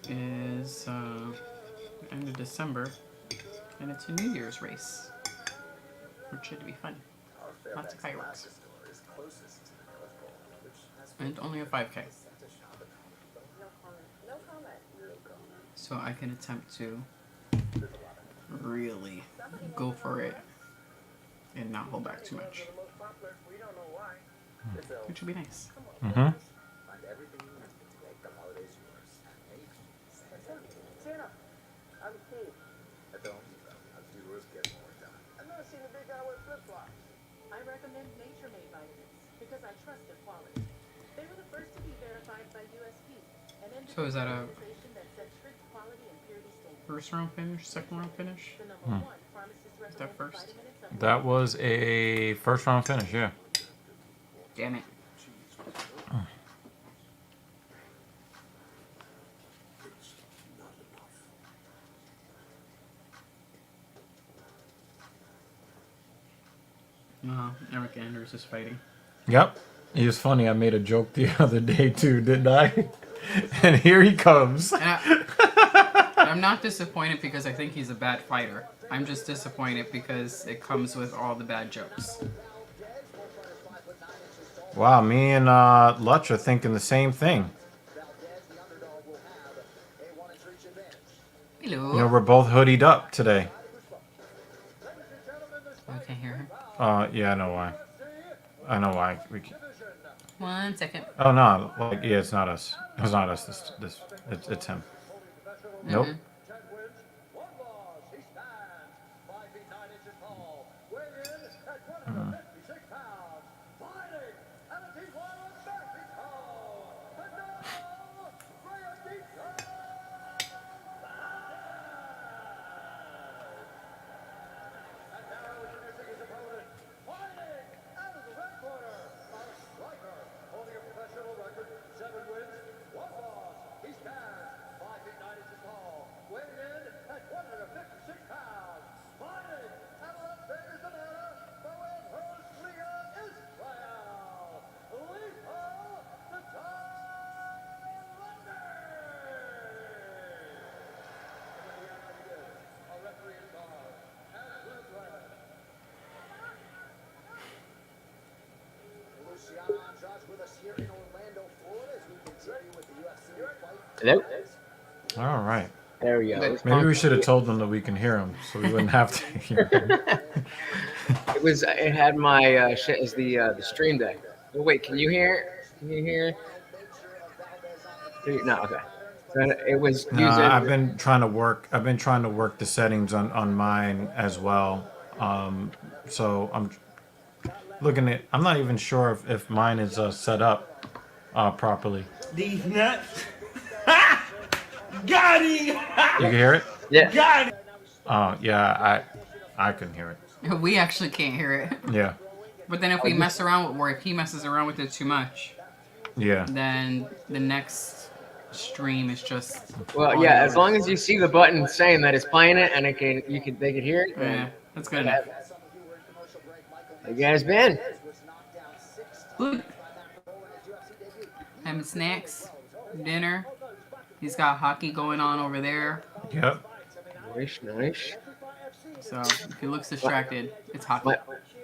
is end of December, and it's a New Year's race, which should be fun. Lots of fireworks. And only a 5K. No comment. So I can attempt to really go for it and not hold back too much. Which would be nice. Mm-hmm. Find everything you need to make the holidays yours. Santa, I'm a kid. At the Home Depot, how to do yours get more done. I've never seen a big guy wear flip-flops. I recommend Nature-Made vitamins because I trust their quality. They were the first to be verified by USP, an So is that a organization that sets strict quality and purity standards. first round finish, second round finish? The number one pharmacist Is that recommended first? vitamin and supplement. That was a first round finish, yeah. Damn it. Eric Anders is fighting. Yep. He was funny. I made a joke the other day too, didn't I? And here he comes. And I'm not disappointed because I think he's a bad fighter. I'm just disappointed because it comes with all the bad jokes. Wow, me and Lutch are thinking the same thing. Hello. You know, we're both hoodied up today. I can't hear him. Yeah, I know why. I know why. 1 second. Oh no, like yeah, it's not us. It's not us. It's him. Nope. Hello? All right. There we go. Good. It was Maybe we punk- should have told them that we can hear him, so we wouldn't have to hear him. It was. It had my shit as the stream deck. Oh, wait, can you hear? Can you hear? No, okay. So it was No, using. I've been trying to work. I've been trying to work the settings on mine as well. So I'm looking at. I'm not even sure if mine is set up properly. These nuts. Got him! You can hear it? Yeah. Got him! Oh yeah, I can hear it. We actually can't hear it. Yeah, But then if we mess around with, or if he messes around with it too much, yeah. then the next stream is just. Well, yeah. As long as you see the button saying that it's playing it, and they could hear it. Yeah, that's good enough. How you guys been? Good. Having snacks, dinner. He's got hockey going on over there. Yep. Nice. So if he looks distracted, it's hockey.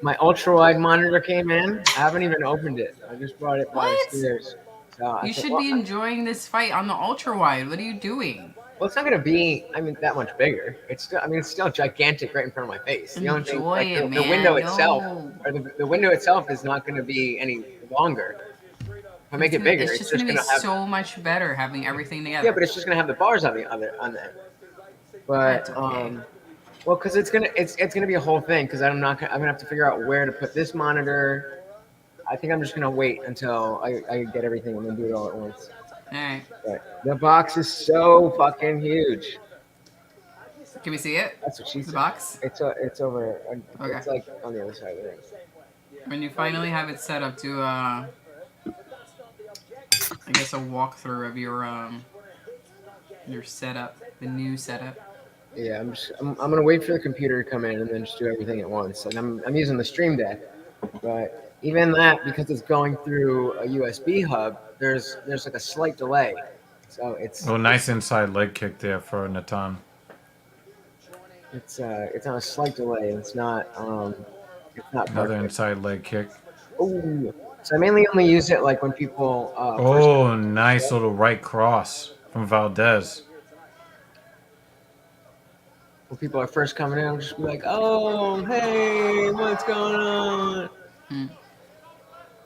My ultra wide monitor came in. I haven't even opened it. I just brought it by What? the stairs. So I You thought, should well, be enjoying this fight on the ultra wide. What are you doing? Well, it's not gonna be. I mean, that much bigger. It's still. I mean, it's still gigantic right in front of my face. The only thing, Enjoy like, it, the man. window itself, No. or the window itself, is not gonna be any longer. If I make it bigger, It's just gonna be have. so much better having everything together. Yeah, but it's just gonna have the bars on there. But That's okay. well, because it's gonna be a whole thing. Because I'm gonna have to figure out where to put this monitor. I think I'm just gonna wait until I get everything and then do it all at once. Alright. But the box is so fucking huge. Can we see it? That's what she The said. box? It's over. Okay. It's like on the other side of the room. When you finally have it set up, do I guess a walkthrough of your setup, the new setup. Yeah, I'm gonna wait for the computer to come in and then just do everything at once. And I'm using the Stream Deck, but even that, because it's going through a USB hub, there's like a slight delay. So it's Oh, nice inside leg kick there for Natan. it's on a slight delay. And it's not Another perfect. inside leg kick. Ooh. So I mainly only use it like when people. Oh, nice little right cross from Valdez. When people are first coming in, I'll just be like, "Oh, hey, what's going on?" Hmm.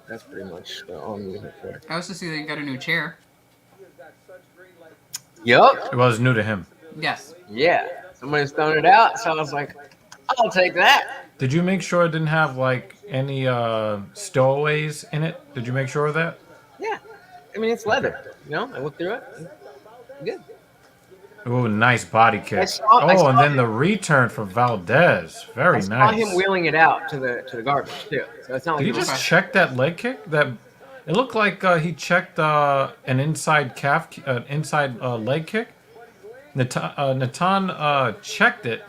That's pretty much all I'm using it for. I also see that you got a new chair. Yup. It was new to him. Yes. Yeah. Somebody's throwing it out, so I was like, "I'll take that." Did you make sure it didn't have like any stowaways in it? Did you make sure of that? Yeah. I mean, it's leather. You know, I looked through it. Good. Oh, nice body kick. I saw And then the return for Valdez. Very I saw nice. him wheeling it out to the garbage too. So it's not like Did he it was- just check that leg kick? That it looked like he checked an inside leg kick. Natan checked it,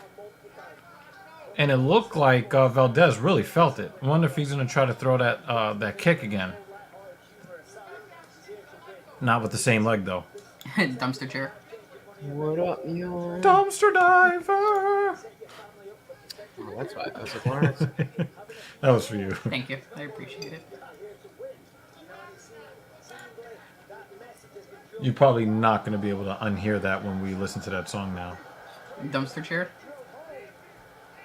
and it looked like Valdez really felt it. I wonder if he's gonna try to throw that kick again. Not with the same leg though. Dumpster chair. What up, yo? Dumpster diver. Oh, that's why I was like, Lawrence. That was for you. Thank you. I appreciate it. You're probably not going to be able to unhear that when we listen to that song now. Dumpster chair.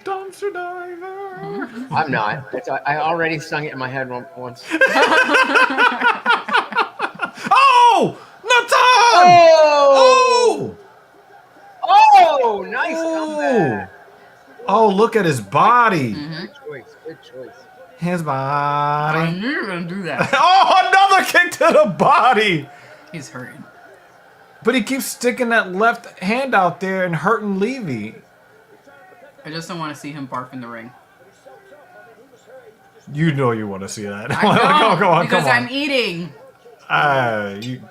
Dumpster diver. I'm not. I already sung it in my head once. Oh! Natan! Oh! Oh! Oh! Nice comeback. Oh, look at his body. Good choice. Good choice. His I body. knew you were gonna do that. Oh, another kick to the body. He's hurting. But he keeps sticking that left hand out there and hurting Levy. I just don't want to see him barf in the ring. You know you want to see that. I Come know, on, because come on. I'm eating.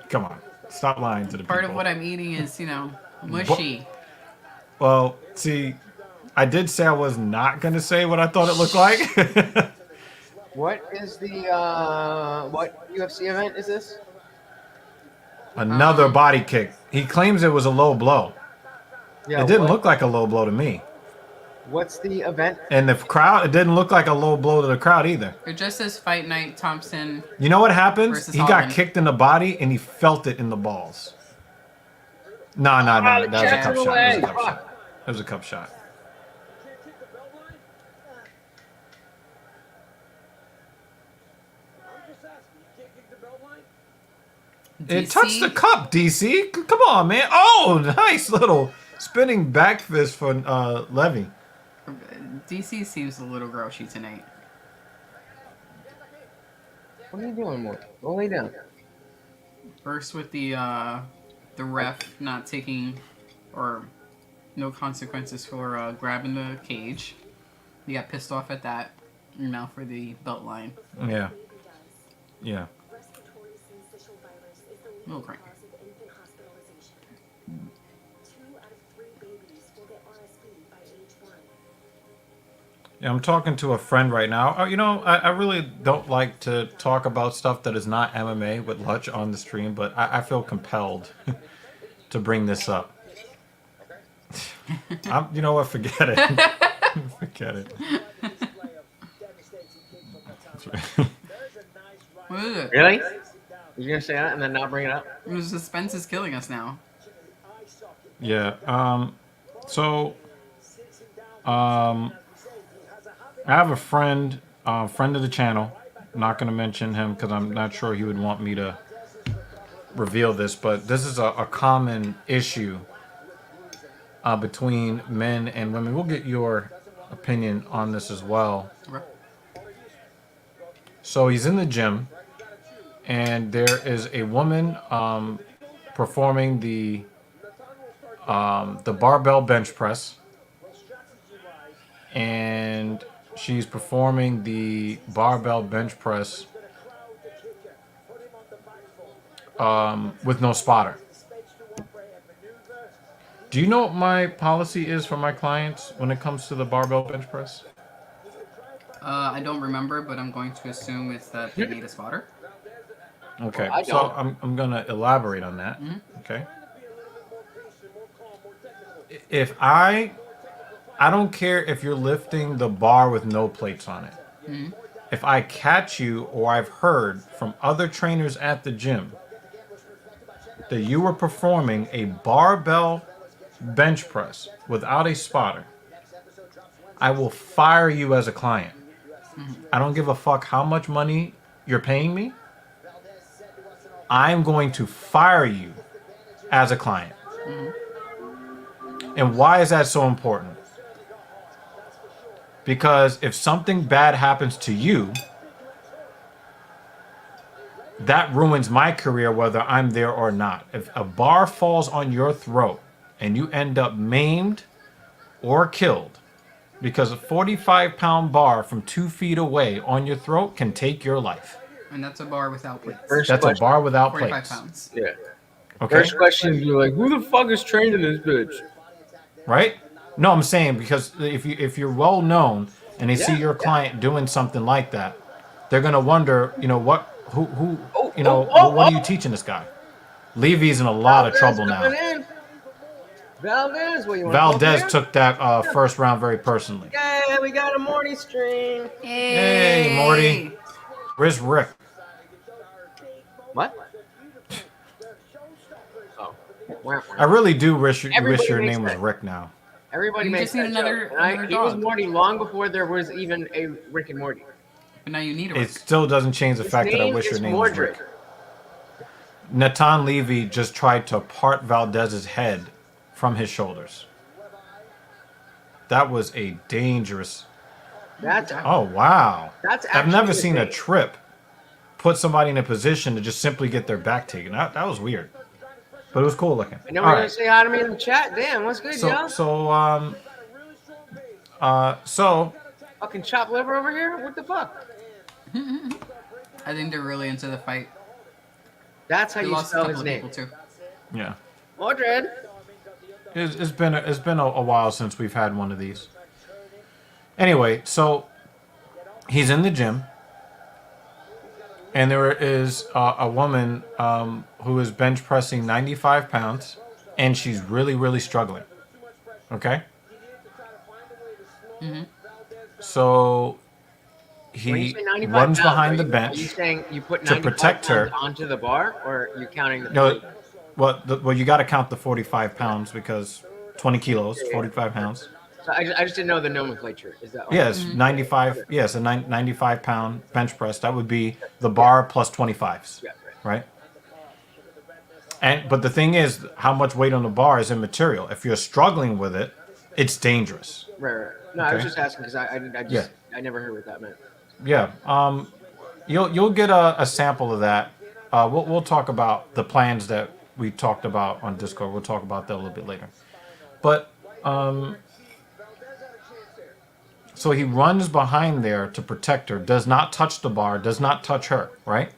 Come on. Stop lying to the Part people. of what I'm eating is, mushy. Well, see, I did say I was not going to say what I thought it looked like. What is the what UFC event is this? Another body kick. He claims it was a low blow. Yeah. It didn't what- look like a low blow to me. What's the event? And the crowd, it didn't look like a low blow to the crowd either. It just says Fight Night Thompson. You know what happens? Versus He got Holland. kicked in the body and he felt it in the balls. No. the That was a chest cup of the shot. It was a leg. cup Fuck. shot. It was a cup shot. Can't kick the belt line? I'm just asking. You can't kick the belt line? It touched the cup, DC. Come on, man. Oh, nice little spinning back fist for Levy. DC seems a little grouchy tonight. What are you doing, Morty? Go lay down. First with the ref not taking or no consequences for grabbing the cage. He got pissed off at that. And now for the belt line. Yeah. Yeah. Respiratory syncytial virus is the Little leading crank. cause of infant hospitalization. 2 out of 3 babies will get RSV by age 1. Yeah, I'm talking to a friend right now. You know, I really don't like to talk about stuff that is not MMA with Lutch on the stream, but I feel compelled to bring this up. You know what? Forget it. Forget it. What is it? Really? You're gonna say that and then not bring it up? The suspense is killing us now. Yeah. I have a friend, friend of the channel. I'm not going to mention him because I'm not sure he would want me to reveal this, but this is a common issue between men and women. We'll get your opinion on this as well. Okay. So he's in the gym, and there is a woman performing the barbell bench press, and she's performing the barbell bench press with no spotter. Do you know what my policy is for my clients when it comes to the barbell bench press? I don't remember, but I'm going to assume it's that they need a spotter. Okay, Well, I so don't. I'm going to elaborate on that. Okay. If I don't care if you're lifting the bar with no plates on it. If I catch you, or I've heard from other trainers at the gym that you were performing a barbell bench press without a spotter, I will fire you as a client. I don't give a fuck how much money you're paying me. I'm going to fire you as a client. And why is that so important? Because if something bad happens to you, that ruins my career whether I'm there or not. If a bar falls on your throat and you end up maimed or killed because a 45-pound bar from 2 feet away on your throat can take your life. And that's a bar without plates. That's a bar without 45 plates. pounds. Yeah. Okay? First question, you're like, who the fuck is training this bitch? Right? No, I'm saying because if you're well known and they see Yeah, your client doing something like that, they're gonna wonder, you know, who Oh, what are you teaching this guy? Levy's in a lot of trouble now. In. Valdez, what you want? Valdez took that first round very personally. Yeah, we got a morning stream. Hey, Morty. Where's Rick? What? Oh. I really do wish your Everybody name makes was that. Rick now. Everybody You makes just need that another- joke. And another he was dog. Morty long before there was even a Rick and Morty. But now you need a It still doesn't change the His fact that I name wish your is name was Mordred. Rick. Natan Levy just tried to part Valdez's head from his shoulders. That was a dangerous. That's Oh wow! That's I've never actually seen a insane. trip put somebody in a position to just simply get their back taken. That was weird, but it was cool looking. I know All we're gonna right. say hi to me in the chat. Damn, what's good, yo? So Fucking chopped liver over here? What the fuck? I think they're really into the fight. That's how They you lost a spell couple his of name. people too. yeah, Mordred. it's been a while since we've had one of these. Anyway, so he's in the gym, and there is a woman who is bench pressing 95 pounds, and she's really struggling. Okay. So When you he say 95 runs pounds, behind the Are you bench saying you put to 95 protect her. pounds onto the bar, or are you counting the No, well, you got to count the 45 pounds because 20 kilos, 45 pounds. So I just didn't know the nomenclature. Is that like, Yes, 95. Yes, a 95-pound bench press. That would be the bar plus 25s, Yeah, right? But the thing is, how much weight on the bar is immaterial. If you're struggling with it, it's dangerous. right. No, I was Okay. just asking because I never heard what that meant. Yeah. You'll get a sample of that. We'll talk about the plans that we talked about on Discord. We'll talk about that a little bit later. But so he runs behind there to protect her. Does not touch the bar. Does not touch her. Right.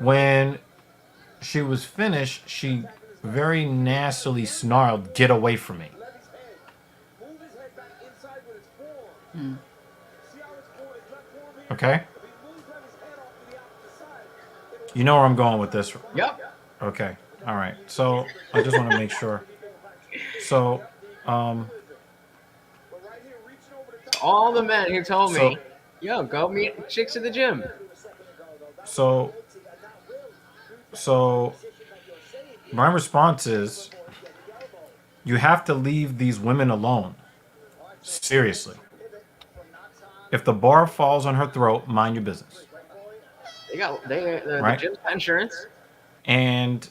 When she was finished, she very nastily snarled, "Get away from me." Okay? You know where I'm going with this. Yep. Okay. All right. So I just want to make sure. So, All the men who told So- me, yo, go meet chicks at the gym. so my response is, you have to leave these women alone. Seriously. If the bar falls on her throat, mind your business. The Right. gym's got insurance. And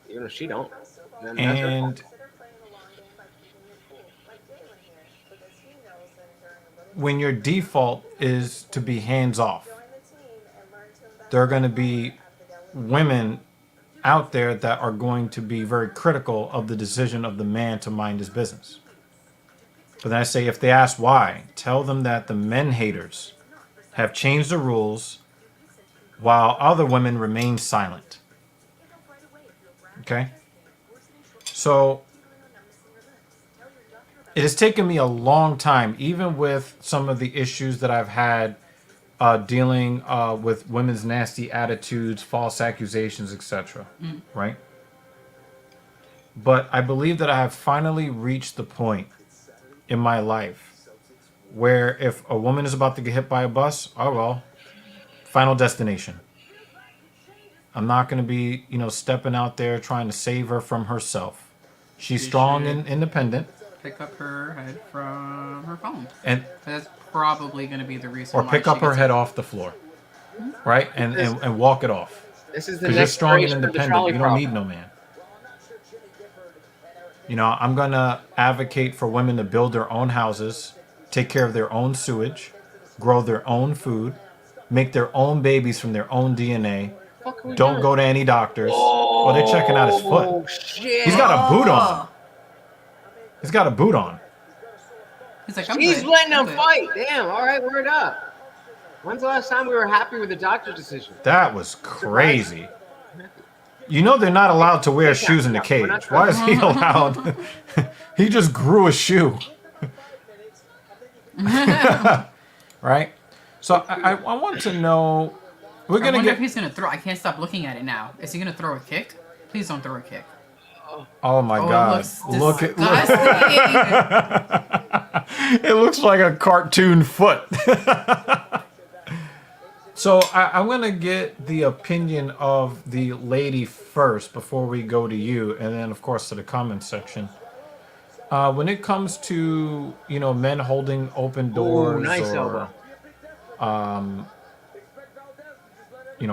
Even if she don't, then that's her fault. and when your default is to be hands off, there are going to be women out there that are going to be very critical of the decision of the man to mind his business. But then I say, if they ask why, tell them that the men haters have changed the rules while other women remain silent. Okay? So it has taken me a long time, even with some of the issues that I've had dealing with women's nasty attitudes, false accusations, etc. Right? But I believe that I have finally reached the point in my life where if a woman is about to get hit by a bus, oh well, final destination. I'm not going to be, stepping out there trying to save her from herself. She's strong and independent. Pick up her head from her phone. And That's probably going to be the reason or why pick she up her gets head off the floor. Right? And walk it off. This is the Because you're next strong and iteration of the independent. trolley You don't problem. need no man. I'm going to advocate for women to build their own houses, take care of their own sewage, grow their own food, make their own babies from their own DNA. Don't go to any doctors. Oh, they're checking out his foot. Oh, shit. He's got a boot on. He's got a boot on. He's like, I'm He's good. letting I'm them good. fight. Damn. All right, word up. When's the last time we were happy with the doctor's decision? That was crazy. They're not allowed to wear shoes in the cage. Why is he allowed? He just grew a shoe. Right? So I want to know. We're I going to wonder get. if he's going to throw. I can't stop looking at it now. Is he going to throw a kick? Please don't throw a kick. Oh my God. It Look looks at disgusting. it looks like a cartoon foot. So I'm going to get the opinion of the lady first before we go to you, and then, of course, to the comments section. When it comes to, men holding open doors, Ooh, nice or, elbow.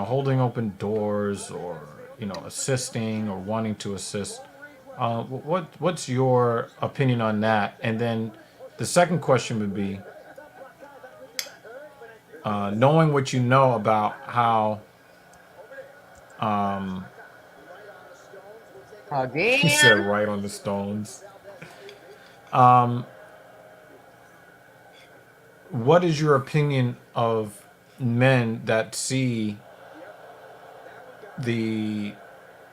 holding open doors, or, assisting or wanting to assist, what's your opinion on that? And then the second question would be, knowing what you know about how he said Again. right on the stones. What is your opinion of men that see the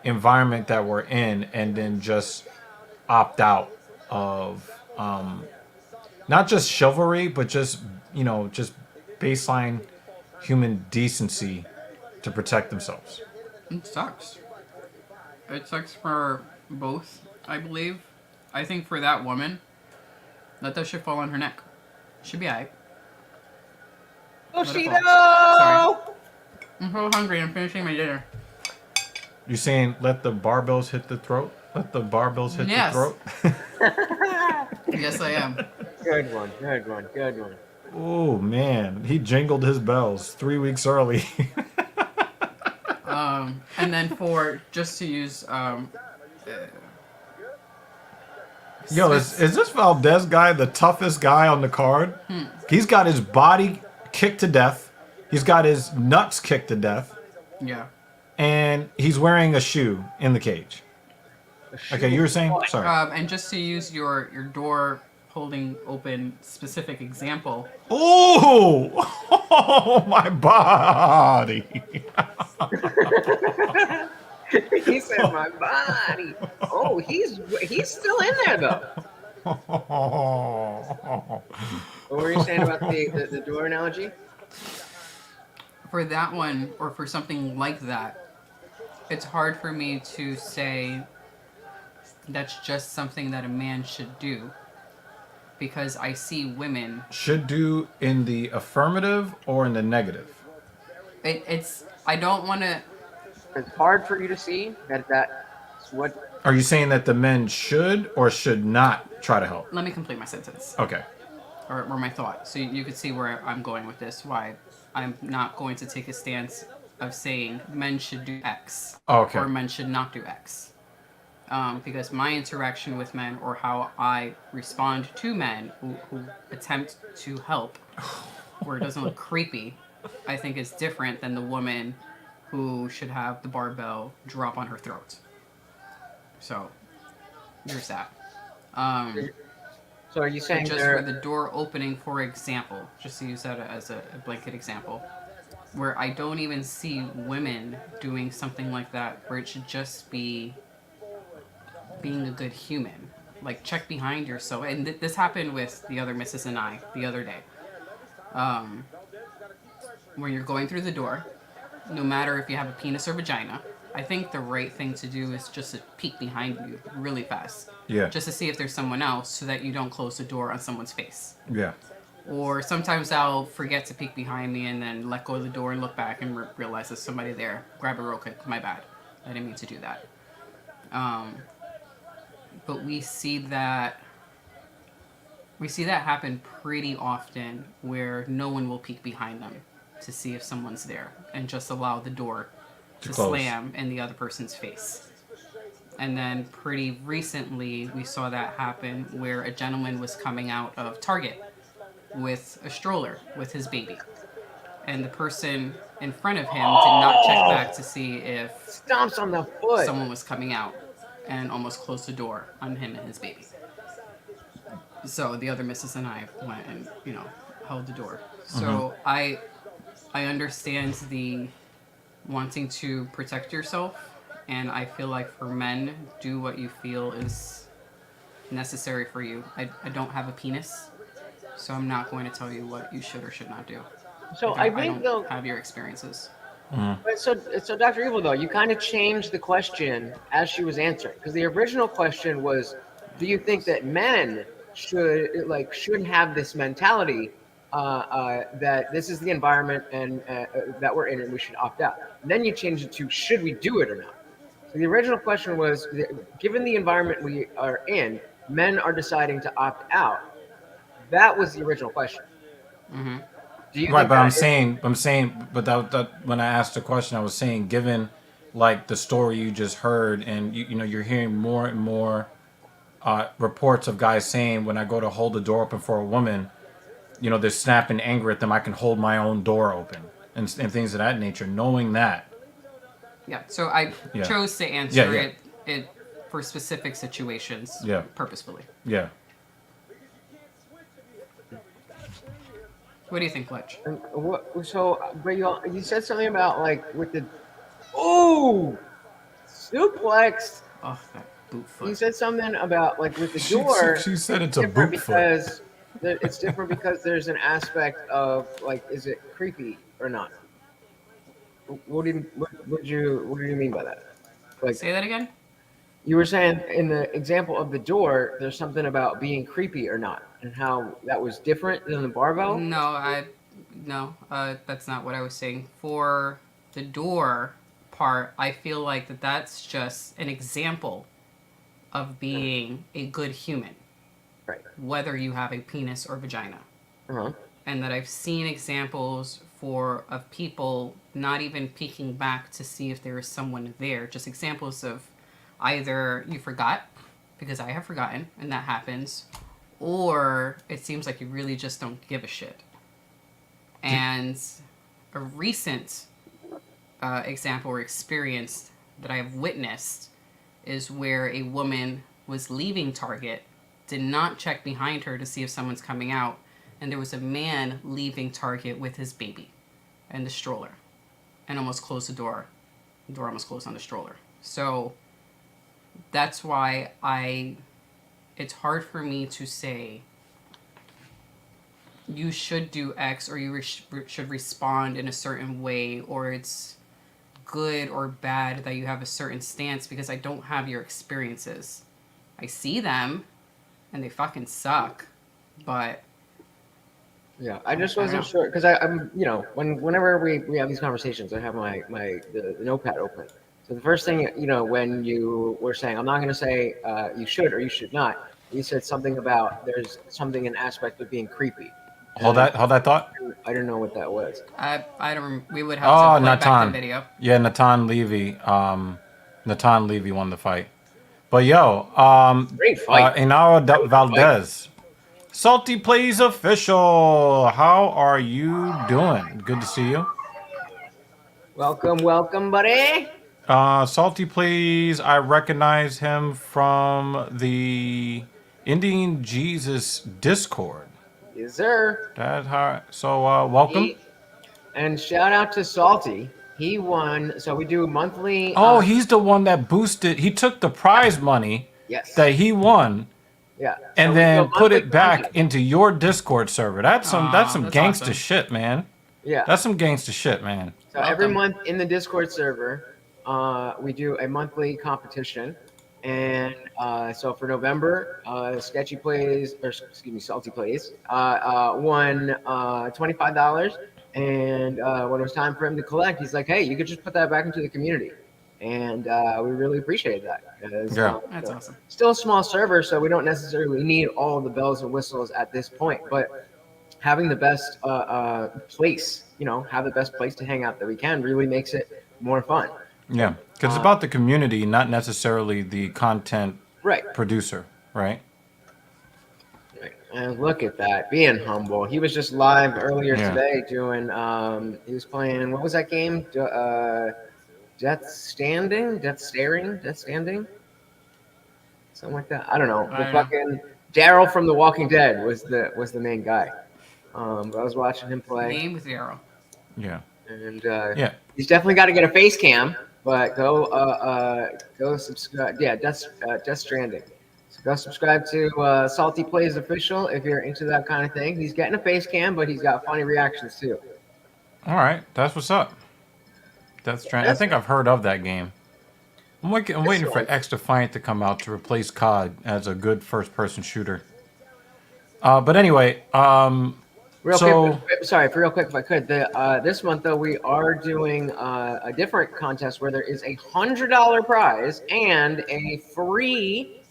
environment that we're in and then just opt out of not just chivalry, but just baseline human decency to protect themselves? It sucks. It sucks for both, I believe. I think for that woman, let that shit fall on her neck. She'll be alright. Oh, Let it she fall. no! I'm so hungry. I'm finishing my dinner. You saying let the barbells hit the throat? Let the barbells hit the Yes. throat? Yes, I am. Good one. Good one. Good one. Oh man, he jingled his bells 3 weeks early. And then for just to use Yo, is this Valdez guy the toughest guy on the card? He's got his body kicked to death. He's got his nuts kicked to death. yeah. And he's wearing a shoe in the cage. Okay, you were saying? Sorry. And just to use your door holding open specific example, Oh! Oh, my body. He said my body. Oh, he's still in there though. What were you saying about the door analogy? for that one or for something like that, it's hard for me to say that's just something that a man should do, because I see women. Should do in the affirmative or in the negative? It's I don't want to. It's hard for you to see that's what. Are you saying that the men should or should not try to help? Let me complete my sentence. Okay. Or my thought, so you could see where I'm going with this. Why I'm not going to take a stance of saying men should do X Okay. or men should not do X, because my interaction with men or how I respond to men who attempt to help, where it doesn't look creepy, I think is different than the woman who should have the barbell drop on her throat. So there's that. So are you saying Just there? for the door opening, for example, just to use that as a blanket example, where I don't even see women doing something like that, where it should just be being a good human. Like, check behind yourself. And this happened with the other Mrs. and I the other day. When you're going through the door, no matter if you have a penis or vagina, I think the right thing to do is just to peek behind you really fast. Yeah. Just to see if there's someone else, so that you don't close the door on someone's face. Yeah. Or sometimes I'll forget to peek behind me and then let go of the door and look back and realize there's somebody there. Grab it real quick. My bad. I didn't mean to do that. But we see that happen pretty often, where no one will peek behind them to see if someone's there and just allow the door to close. slam in the other person's face. And then pretty recently we saw that happen where a gentleman was coming out of Target with a stroller with his baby. And the person in front of him did not check back to see if Stomps on the foot. someone was coming out, and almost closed the door on him and his baby. So the other missus and I went and, held the door. So I understand the wanting to protect yourself, and I feel like for men, do what you feel is necessary for you. I don't have a penis, so I'm not going to tell you what you should or should not do. So I I think don't though. have your experiences. But so Dr. Evil though, you kind of changed the question as she was answering, because the original question was, do you think that men shouldn't have this mentality that this is the environment and that we're in and we should opt out? And then you changed it to, should we do it or not? So the original question was, given the environment we are in, men are deciding to opt out. That was the original question. Mm-hmm. Do you Right, think but that I'm saying, but that when I asked the question, I was saying, given like the story you just heard, and you're hearing more and more reports of guys saying, when I go to hold the door open for a woman, they're snapping anger at them. I can hold my own door open and things of that nature. Knowing that. Yeah. So I Yeah. chose to answer Yeah. it for specific situations. Yeah. Purposefully. Yeah. What do you think, Fletch? But you said something about like with the suplex. Oh, that boot You foot. said something about like with the door. She said it's a different boot foot. because it's different because there's an aspect of like, is it creepy or not? What do you mean by that? Like, Say that again? you were saying in the example of the door, there's something about being creepy or not, and how that was different than the barbell. No, that's not what I was saying. For the door part, I feel like that's just an example of being a good human. Right. Whether you have a penis or vagina. Uh-huh. And that I've seen examples of people not even peeking back to see if there is someone there. Just examples of either you forgot, because I have forgotten, and that happens, or it seems like you really just don't give a shit. And a recent example or experience that I have witnessed is where a woman was leaving Target, did not check behind her to see if someone's coming out, and there was a man leaving Target with his baby and the stroller, and almost closed the door. The door almost closed on the stroller. So that's why it's hard for me to say you should do X or you should respond in a certain way, or it's good or bad that you have a certain stance, because I don't have your experiences. I see them and they fucking suck, but yeah, I just wasn't sure because I'm, whenever we have these conversations, I have the notepad open. So the first thing, when you were saying, I'm not going to say you should or you should not, you said something about there's something, an aspect of being creepy. Hold that thought. I don't know what that was. I don't. We would have to play back the video. Yeah, Natan Levy won the fight. But yo, great fight. Henao Valdez, Salty Plays official. How are you doing? Good to see you. Welcome, buddy. Salty Plays. I recognize him from the Indian Jesus Discord. Yes, sir. That's how. So welcome. And shout out to Salty. He won. So we do monthly. Oh, he's the one that boosted. He took the prize money that he won. Yeah. And then put it back into your Discord server. That's some gangsta awesome. Shit, man. Yeah. That's some gangsta shit, man. So every month in the Discord server, we do a monthly competition. And so for November, Salty Plays won $25. And when it was time for him to collect, he's like, hey, you could just put that back into the community. And we really appreciate that. That's awesome. Still a small server, so we don't necessarily need all the bells and whistles at this point. But having the best place, have the best place to hang out that we can really makes it more fun. Yeah, because it's about the community, not necessarily the content producer, right? And look at that, being humble. He was just live earlier today doing, he was playing, what was that game? Death Standing? Something like that. I don't know. Fucking Daryl from The Walking Dead was the main guy. But I was watching him play. Name was Daryl. Yeah. And he's definitely got to get a face cam, but go subscribe. Yeah, Death Stranding. So go subscribe to Salty Plays official if you're into that kind of thing. He's getting a face cam, but he's got funny reactions too. All right, that's what's up. Death Stranding. I think I've heard of that game. I'm waiting for X Defiant to come out to replace COD as a good first-person shooter. But anyway, real quick, if I could. This month, though, we are doing a different contest where there is a $100 prize and a free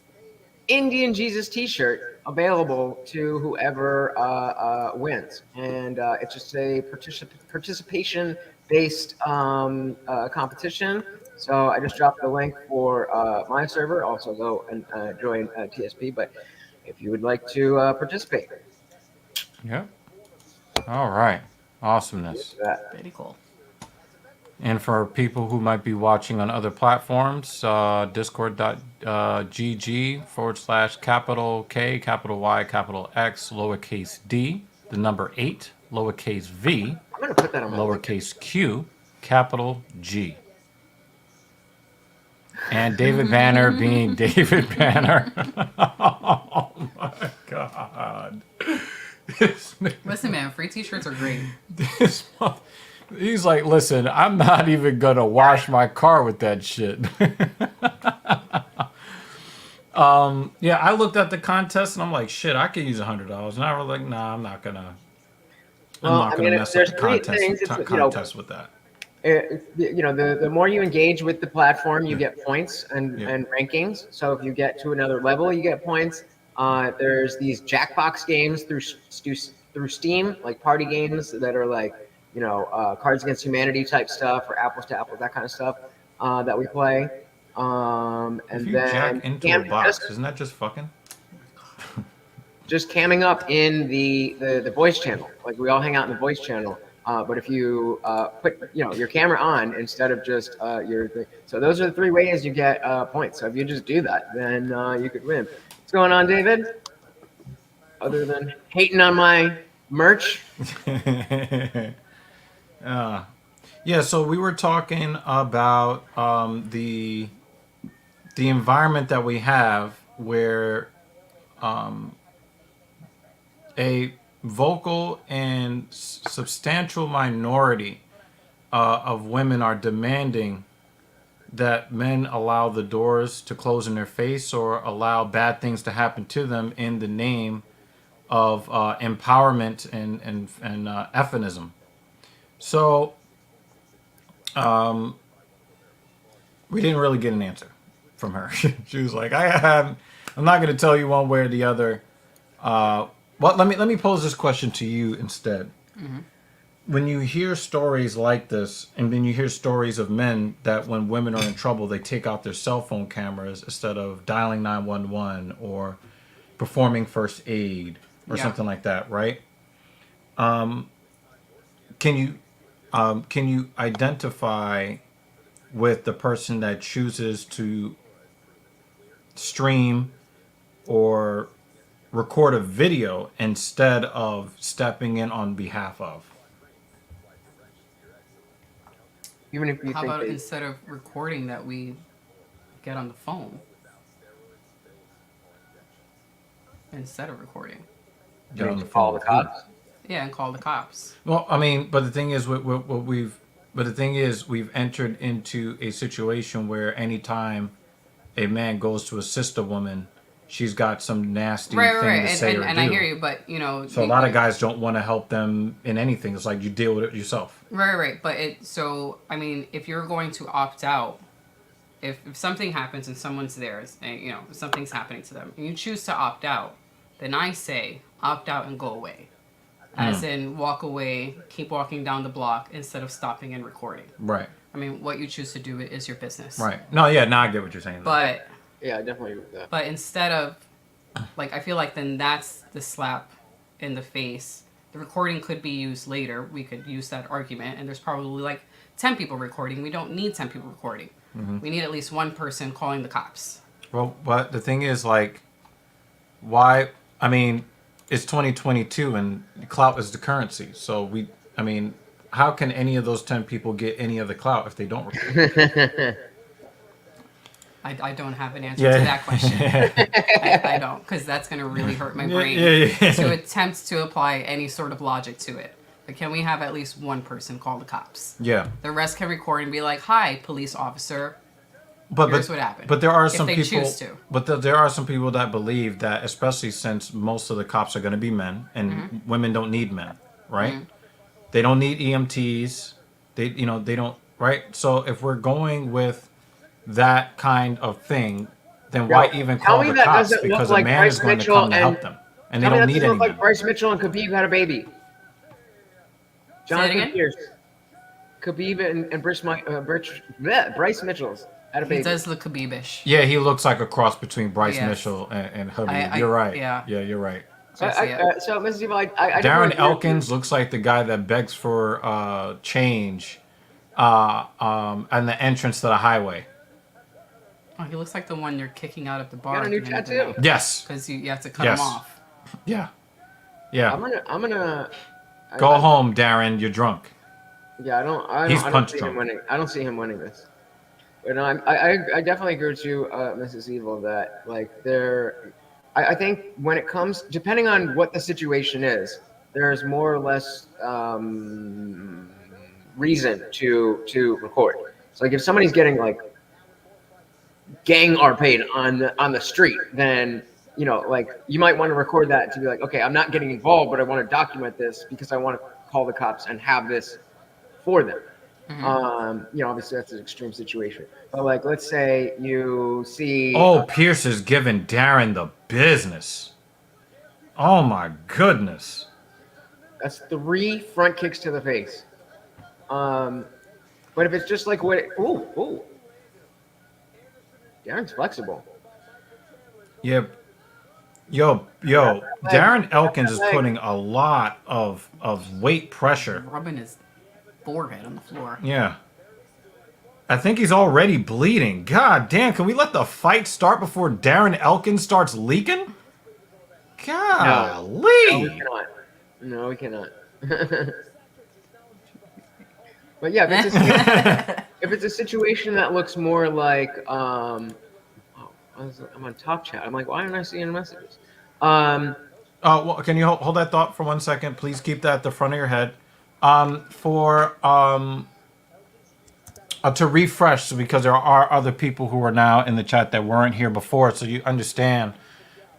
Indian Jesus T-shirt available to whoever wins. And it's just a participation-based competition. So I just dropped the link for my server. Also, go and join TSP. But if you would like to participate. Yep. All right. Awesomeness. Very cool. And for people who might be watching on other platforms, discord.gg/capital K, capital Y, capital X, lowercase d, the number 8, lowercase v, I'm going to put that on my lowercase q, capital G. And David Banner being David Banner. Oh my God. Listen, man, free T-shirts are great. He's like, listen, I'm not even gonna wash my car with that shit. Yeah, I looked at the contest and I'm like, shit, I could use $100. And I was like, nah, I'm not gonna mess up the contest with that. The more you engage with the platform, you get points Yeah. and rankings. So if you get to another level, you get points. There's these Jackbox games through Steam, like party games that are like Cards Against Humanity type stuff or Apples to Apples, that kind of stuff that we play. If And you jack then into a box, isn't that just fucking? just camming up in the voice channel. Like we all hang out in the voice channel. But if you put your camera on instead of just your thing, so those are the three ways you get points. So if you just do that, then you could win. What's going on, David? Other than hating on my merch, Yeah, so we were talking about the environment that we have where a vocal and substantial minority of women are demanding that men allow the doors to close in their face or allow bad things to happen to them in the name of empowerment and feminism. So we didn't really get an answer from her. She was like, I'm not going to tell you one way or the other. Well, let me pose this question to you instead. Mm-hmm. When you hear stories like this, and then you hear stories of men that when women are in trouble, they take out their cell phone cameras instead of dialing 911 or performing first aid or something like that, right? Can you identify with the person that chooses to stream or record a video instead of stepping in on behalf of? even if you How think about instead of recording that we get on the phone instead of recording? Get on the call phone the with who? cops. Yeah, and call the cops. Well, I mean, but the thing is, we've entered into a situation where anytime a man goes to assist a woman, she's got some nasty Right, thing right, to and, say and, or and do. I hear you, but So a lot of guys don't want to help them in anything. It's like you deal with it yourself. Right, but I mean, if you're going to opt out, if something happens and someone's there, and something's happening to them, and you choose to opt out, then I say opt out and go away. As in, walk away, keep walking down the block instead of stopping and recording. Right. I mean, what you choose to do is your business. Right. No, yeah, now I get what you're saying. But Yeah, I definitely agree with that. But instead of, like, I feel like then that's the slap in the face. The recording could be used later. We could use that argument, and there's probably like 10 people recording. We don't need 10 people recording. Mm-hmm. We need at least one person calling the cops. Well, but the thing is, like, why? I mean, it's 2022 and clout is the currency. So how can any of those 10 people get any of the clout if they don't record? I don't have an answer to that question. I don't, because that's going to really hurt my brain to attempt to apply any sort of logic to it. But can we have at least one person call the cops? Yeah. The rest can record and be like, "Hi, police officer. But Here's what happened." But there are if some they people. Choose to. But there are some people that believe that, especially since most of the cops are going to be men, and women don't need men, right? Mm-hmm. They don't need EMTs. They don't, right? So if we're going with that kind of thing, then why even call the cops? Because a man is going to come to help them, and they don't need any men. Bryce Mitchell and Khabib had a baby. Jonathan again? Pierce. Khabib and Bryce Mitchell's had a baby. He does look Khabibish. Yeah, he looks like a cross between Bryce Yes. Mitchell and Habib. You're right. Yeah. You're right. So, Mrs. Evil, I Darren Elkins looks like the guy that begs for change on the entrance to the highway. Oh, he looks like the one you're kicking out of the bar. Got a new tattoo. Yes. Because you have to cut him off. Yeah. I'm gonna Go home, Darren. You're drunk. Yeah, I don't see him winning. I don't see him winning this. But no, I definitely agree with you, Mrs. Evil, that like I think when it comes, depending on what the situation is, there's more or less reason to record. So like if somebody's getting like gang paid on the street, then like you might want to record that to be like, okay, I'm not getting involved, but I want to document this because I want to call the cops and have this for them. You know, obviously that's an extreme situation. But like, let's say you see, Oh, Pierce is giving Darren the business. Oh my goodness. that's 3 front kicks to the face. But if it's just like what, ooh, Darren's flexible. Yep. Yo, Darren Elkins is Like, putting a lot of weight pressure. Rubbing his forehead on the floor. Yeah. I think he's already bleeding. God damn, can we let the fight start before Darren Elkins starts leaking? no, we Golly. cannot. No, we cannot. But yeah, if it's a situation that looks more like, oh, I'm on Talk Chat. I'm like, why aren't I seeing messages? Well, can you hold that thought for 1 second? Please keep that at the front of your head. To refresh, so because there are other people who are now in the chat that weren't here before, so you understand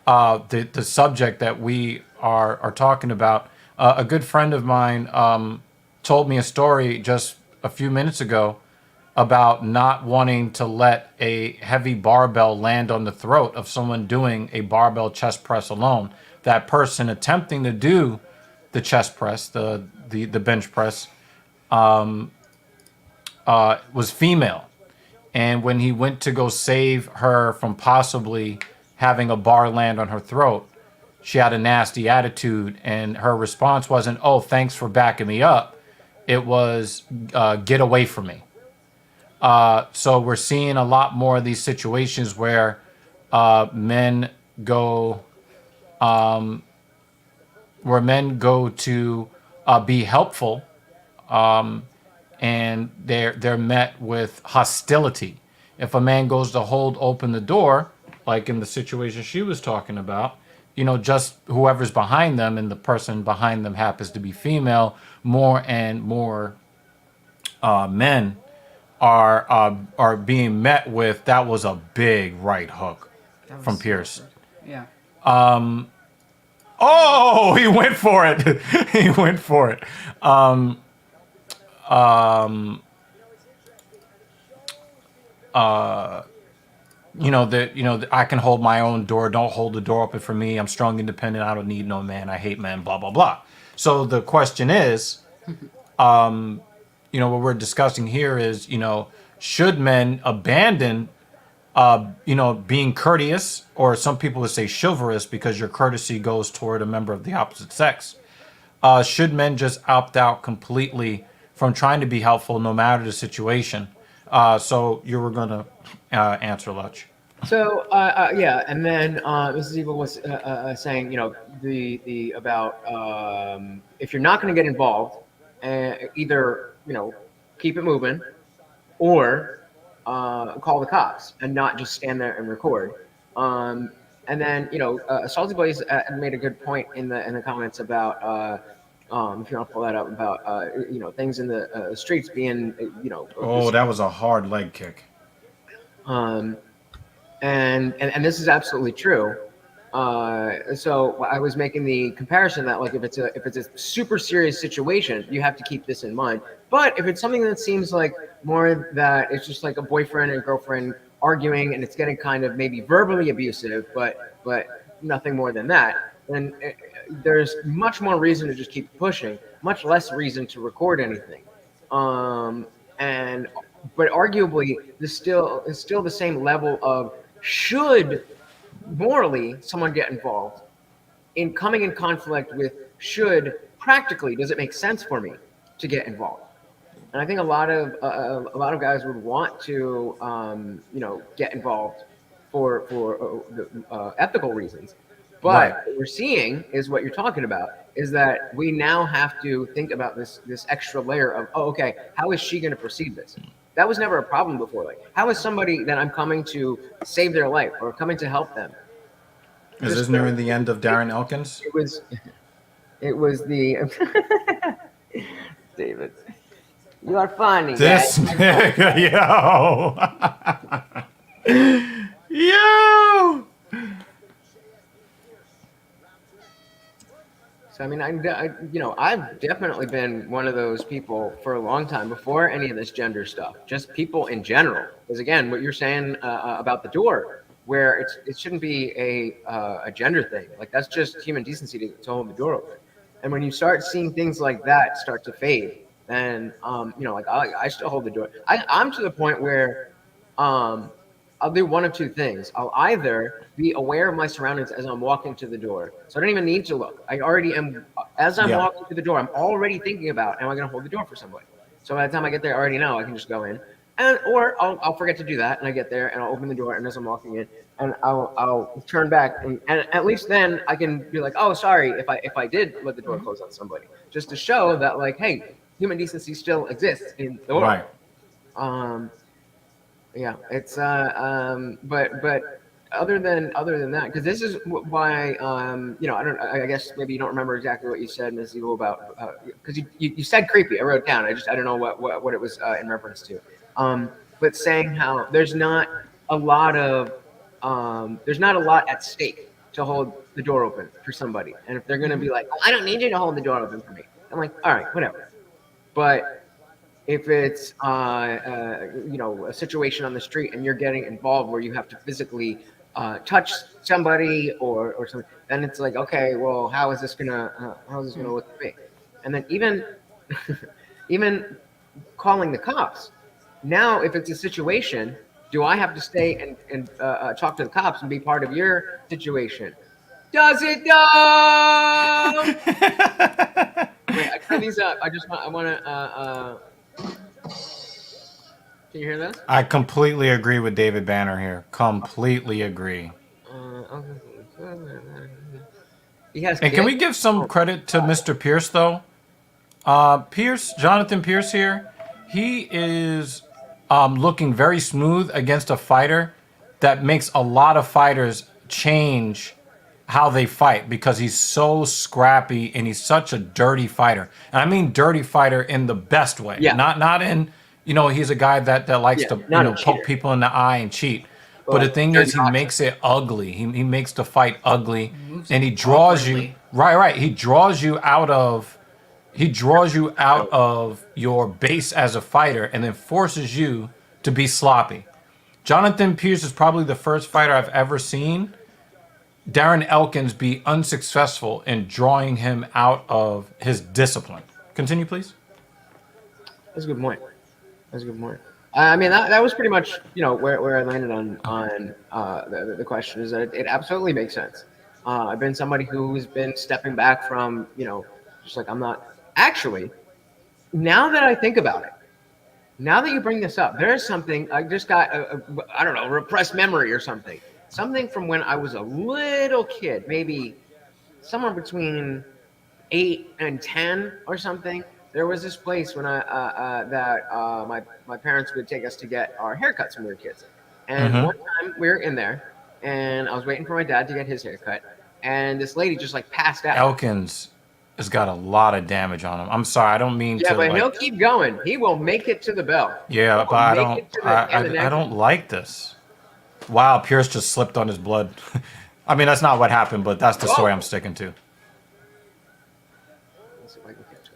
the subject that we are talking about. A good friend of mine told me a story just a few minutes ago about not wanting to let a heavy barbell land on the throat of someone doing a barbell chest press alone. That person attempting to do the chest press, the bench press, was female. And when he went to go save her from possibly having a bar land on her throat, she had a nasty attitude, and her response wasn't, "Oh, thanks for backing me up." It was, "Get away from me." So we're seeing a lot more of these situations where men go to be helpful, and they're met with hostility. If a man goes to hold open the door, like in the situation she was talking about, just whoever's behind them, and the person behind them happens to be female, more and more men are being met with, "That was a big right hook That from was Pierce." awkward. Yeah. Oh, he went for it. He went for it. I can hold my own door. Don't hold the door open for me. I'm strong, independent. I don't need no man. I hate men. Blah blah blah. So the question is, what we're discussing here is, should men abandon, being courteous, or some people would say chivalrous, because your courtesy goes toward a member of the opposite sex. Should men just opt out completely from trying to be helpful, no matter the situation? So you were gonna answer, Lutch. So yeah, and then Mrs. Evil was saying, the about if you're not going to get involved, either keep it moving, or call the cops and not just stand there and record. And then Salty Boys made a good point in the comments about if you want to pull that up, about things in the streets being Oh, that was a hard leg kick. And this is absolutely true. So I was making the comparison that, like, if it's a super serious situation, you have to keep this in mind. But if it's something that seems like more that it's just like a boyfriend and girlfriend arguing, and it's getting kind of maybe verbally abusive, but nothing more than that, then there's much more reason to just keep pushing, much less reason to record anything. But arguably, this is still the same level of, should morally someone get involved in coming in conflict with, should practically, does it make sense for me to get involved? And I think a lot of guys would want to get involved for ethical reasons. But Right. what we're seeing is what you're talking about, is that we now have to think about this extra layer of, oh, okay, how is she going to perceive this? That was never a problem before. Like, how is somebody that I'm coming to save their life or coming to help them? Is this nearing the end of Darren Elkins? It was the David. You are funny. This nigga, yo. Yo. So I mean, I've definitely been one of those people for a long time before any of this gender stuff. Just people in general, because again, what you're saying about the door, where it shouldn't be a gender thing. Like that's just human decency to hold the door open. And when you start seeing things like that start to fade, then like I still hold the door. I'm to the point where um, I'll do one of two things. I'll either be aware of my surroundings as I'm walking to the door, so I don't even need to look. I already am. As I'm Yeah. walking to the door, I'm already thinking about, am I going to hold the door for somebody? So by the time I get there, I already know I can just go in, and or I'll forget to do that, and I get there and I'll open the door, and as I'm walking in, and I'll turn back, and at least then I can be like, oh, sorry if I did let the door close on somebody, just to show that like, hey, human decency still exists in the world. Right. Um, yeah, it's but other than that, because this is why I guess maybe you don't remember exactly what you said, Ms. Evil, about because you said creepy. I wrote it down. I don't know what it was in reference to. But saying how there's not a lot at stake to hold the door open for somebody, and if they're gonna be like, oh, I don't need you to hold the door open for me, I'm like, all right, whatever. But if it's a situation on the street and you're getting involved where you have to physically touch somebody or something, then it's like, okay, well, how is this gonna look at me? And then even even calling the cops. Now, if it's a situation, do I have to stay and talk to the cops and be part of your situation? Does it go? Wait, I turn these up. I want to. Can you hear this? I completely agree with David Banner here. Completely agree. He has And can we kids? give some credit to Mr. Pierce though? Jonathan Pierce here, he is looking very smooth against a fighter that makes a lot of fighters change how they fight because he's so scrappy and he's such a dirty fighter. And I mean dirty fighter in the best way. Yeah. Not in, he's a guy that likes Yeah, to, not a poke cheater. people in the eye and cheat. But Well, the thing dirty is, he boxer. makes it ugly. He makes the fight ugly, Moves and he draws you awkwardly. right. He draws you out of your base as a fighter and then forces you to be sloppy. Jonathan Pierce is probably the first fighter I've ever seen Darren Elkins be unsuccessful in drawing him out of his discipline. Continue, please. That's a good point. That's a good point. I mean, that was pretty much where I landed on the question is that it absolutely makes sense. I've been somebody who's been stepping back from just like I'm not actually. Now that I think about it, now that you bring this up, there is something I just got I don't know, repressed memory or something. Something from when I was a little kid, maybe somewhere between 8 and 10 or something. There was this place when my parents would take us to get our haircuts when we were kids. And one time we were in there, and I was waiting for my dad to get his haircut, and this lady just like passed out. Elkins has got a lot of damage on him. I'm sorry, I don't mean Yeah, to. but like, he'll keep going. He will make it to the bell. Yeah, He but will I make don't. it to the end of the I next don't one. like this. Wow, Pierce just slipped on his blood. I mean, that's not what happened, but that's the story I'm sticking to. Let's see if I can catch up.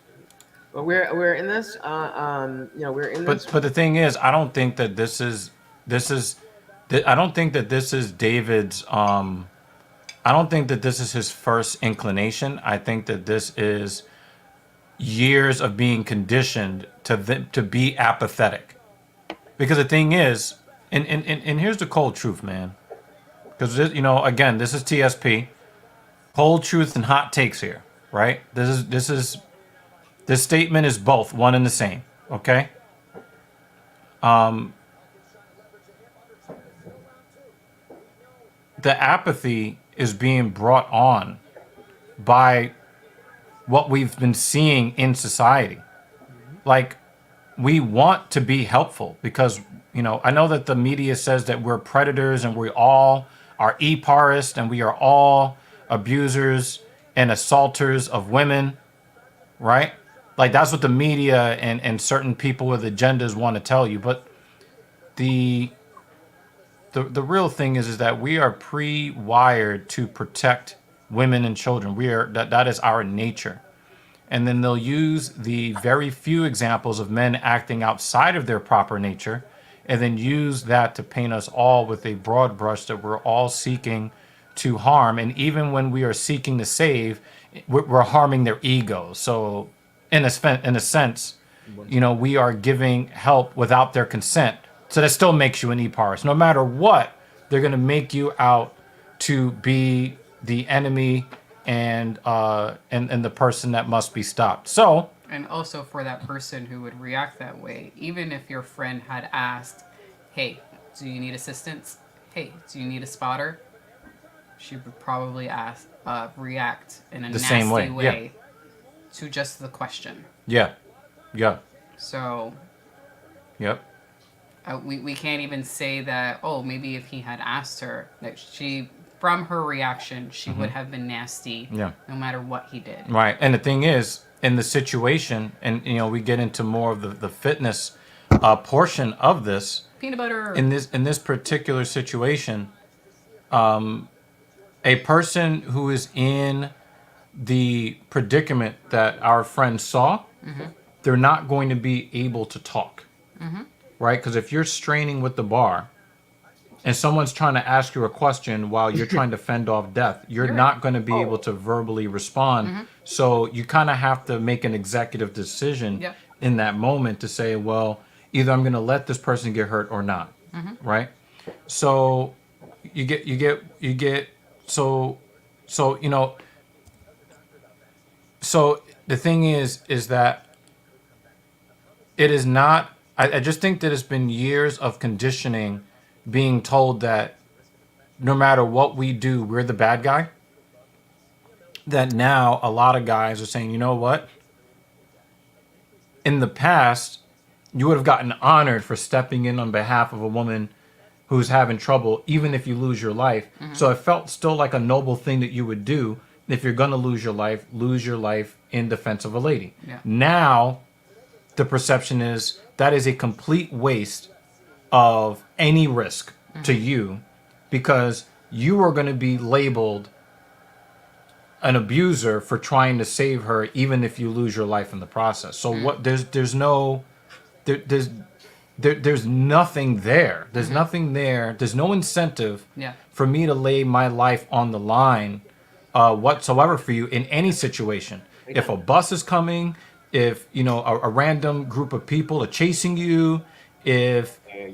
But we're in this. We're in this. But the thing is, I don't think that this is. I don't think that this is David's. I don't think that this is his first inclination. I think that this is years of being conditioned to be apathetic. Because the thing is, and here's the cold truth, man. Because again, this is TSP, cold truth and hot takes here, right? This statement is both one and the same. Okay. The apathy is being brought on by what we've been seeing in society. Like, we want to be helpful because, I know that the media says that we're predators and we all are e-parists and we are all abusers and assaulters of women, right? Like, that's what the media and certain people with agendas want to tell you. But the real thing is that we are pre-wired to protect women and children. That is our nature. And then they'll use the very few examples of men acting outside of their proper nature, and then use that to paint us all with a broad brush that we're all seeking to harm. And even when we are seeking to save, we're harming their egos. So in a sense, we are giving help without their consent. So that still makes you an e-paris. No matter what, they're going to make you out to be the enemy and the person that must be stopped. So, and also for that person who would react that way, even if your friend had asked, hey, do you need assistance? Hey, do you need a spotter? She would probably react in a nasty same way, yeah. To just the question. Yeah. So, yep. We can't even say that, oh, maybe if he had asked her, that from her reaction, she would have been nasty, yeah, no matter what he did. Right. And the thing is, in the situation, and we get into more of the fitness portion of this. Peanut butter. In this particular situation, a person who is in the predicament that our friend saw, they're not going to be able to talk, right? Because if you're straining with the bar and someone's trying to ask you a question while you're trying to fend off death, you're not going to be able to verbally respond. So you kind of have to make an executive decision in that moment to say, well, either I'm going to let this person get hurt or not, right? So you get so so the thing is that it is not. I just think that it's been years of conditioning, being told that no matter what we do, we're the bad guy. That now a lot of guys are saying, you know what? In the past, you would have gotten honored for stepping in on behalf of a woman who's having trouble, even if you lose your life. So it felt still like a noble thing that you would do. If you're going to lose your life in defense of a lady. Yeah. Now, the perception is that is a complete waste of any risk to you, because you are going to be labeled an abuser for trying to save her, even if you lose your life in the process. So what? There's nothing there. There's nothing there. There's no incentive for me to lay my life on the line whatsoever for you in any situation. If a bus is coming, if a random group of people are chasing you, if a